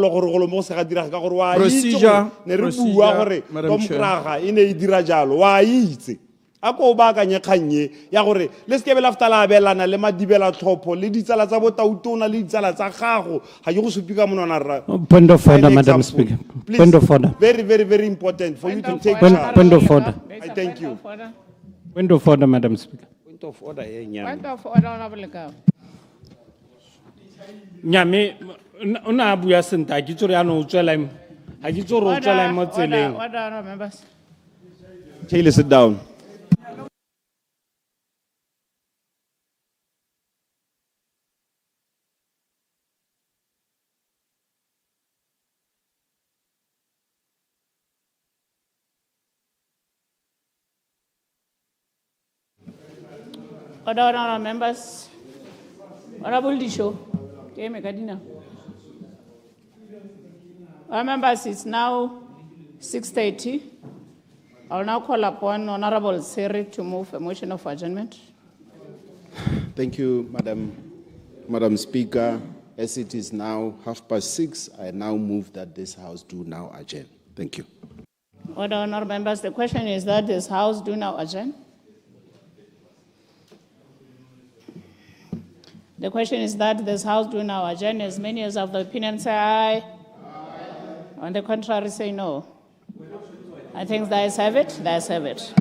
gore go lo mo se ga dira ka gore wa itse ne re bua gore tomkraga e ne e dira jalo wa itse a ko ba ka nyekganye ya gore le sekebe la ftala abelana le madibela tlhopho le ditsala tsa bo tautona le ditsala tsa gago ga ke go supi ka monwana ra. Point of order, Madam Speaker. Point of order. Very, very, very important for you to take charge. Point of order. I thank you. Point of order, Madam Speaker. Point of order e Point of order, Honorable Ekaw. Nyame ona bua senta ke tsore ya no tswela ha ke tsore o tswela mo tseleng. Order, members. Taylor, sit down. Order, members. Honorable Disho. Members, it's now 6:30. I'll now call upon Honorable 𝗕𝗫𝗪 to move a motion of adjournment. Thank you, Madam Speaker. As it is now 6:30, I now move that this House do now adjourn. Thank you. Order, honourable members. The question is that this House do now adjourn. The question is that this House do now adjourn. As many as of the opinion say aye. On the contrary, say no. I think the ayes have it. The ayes have it.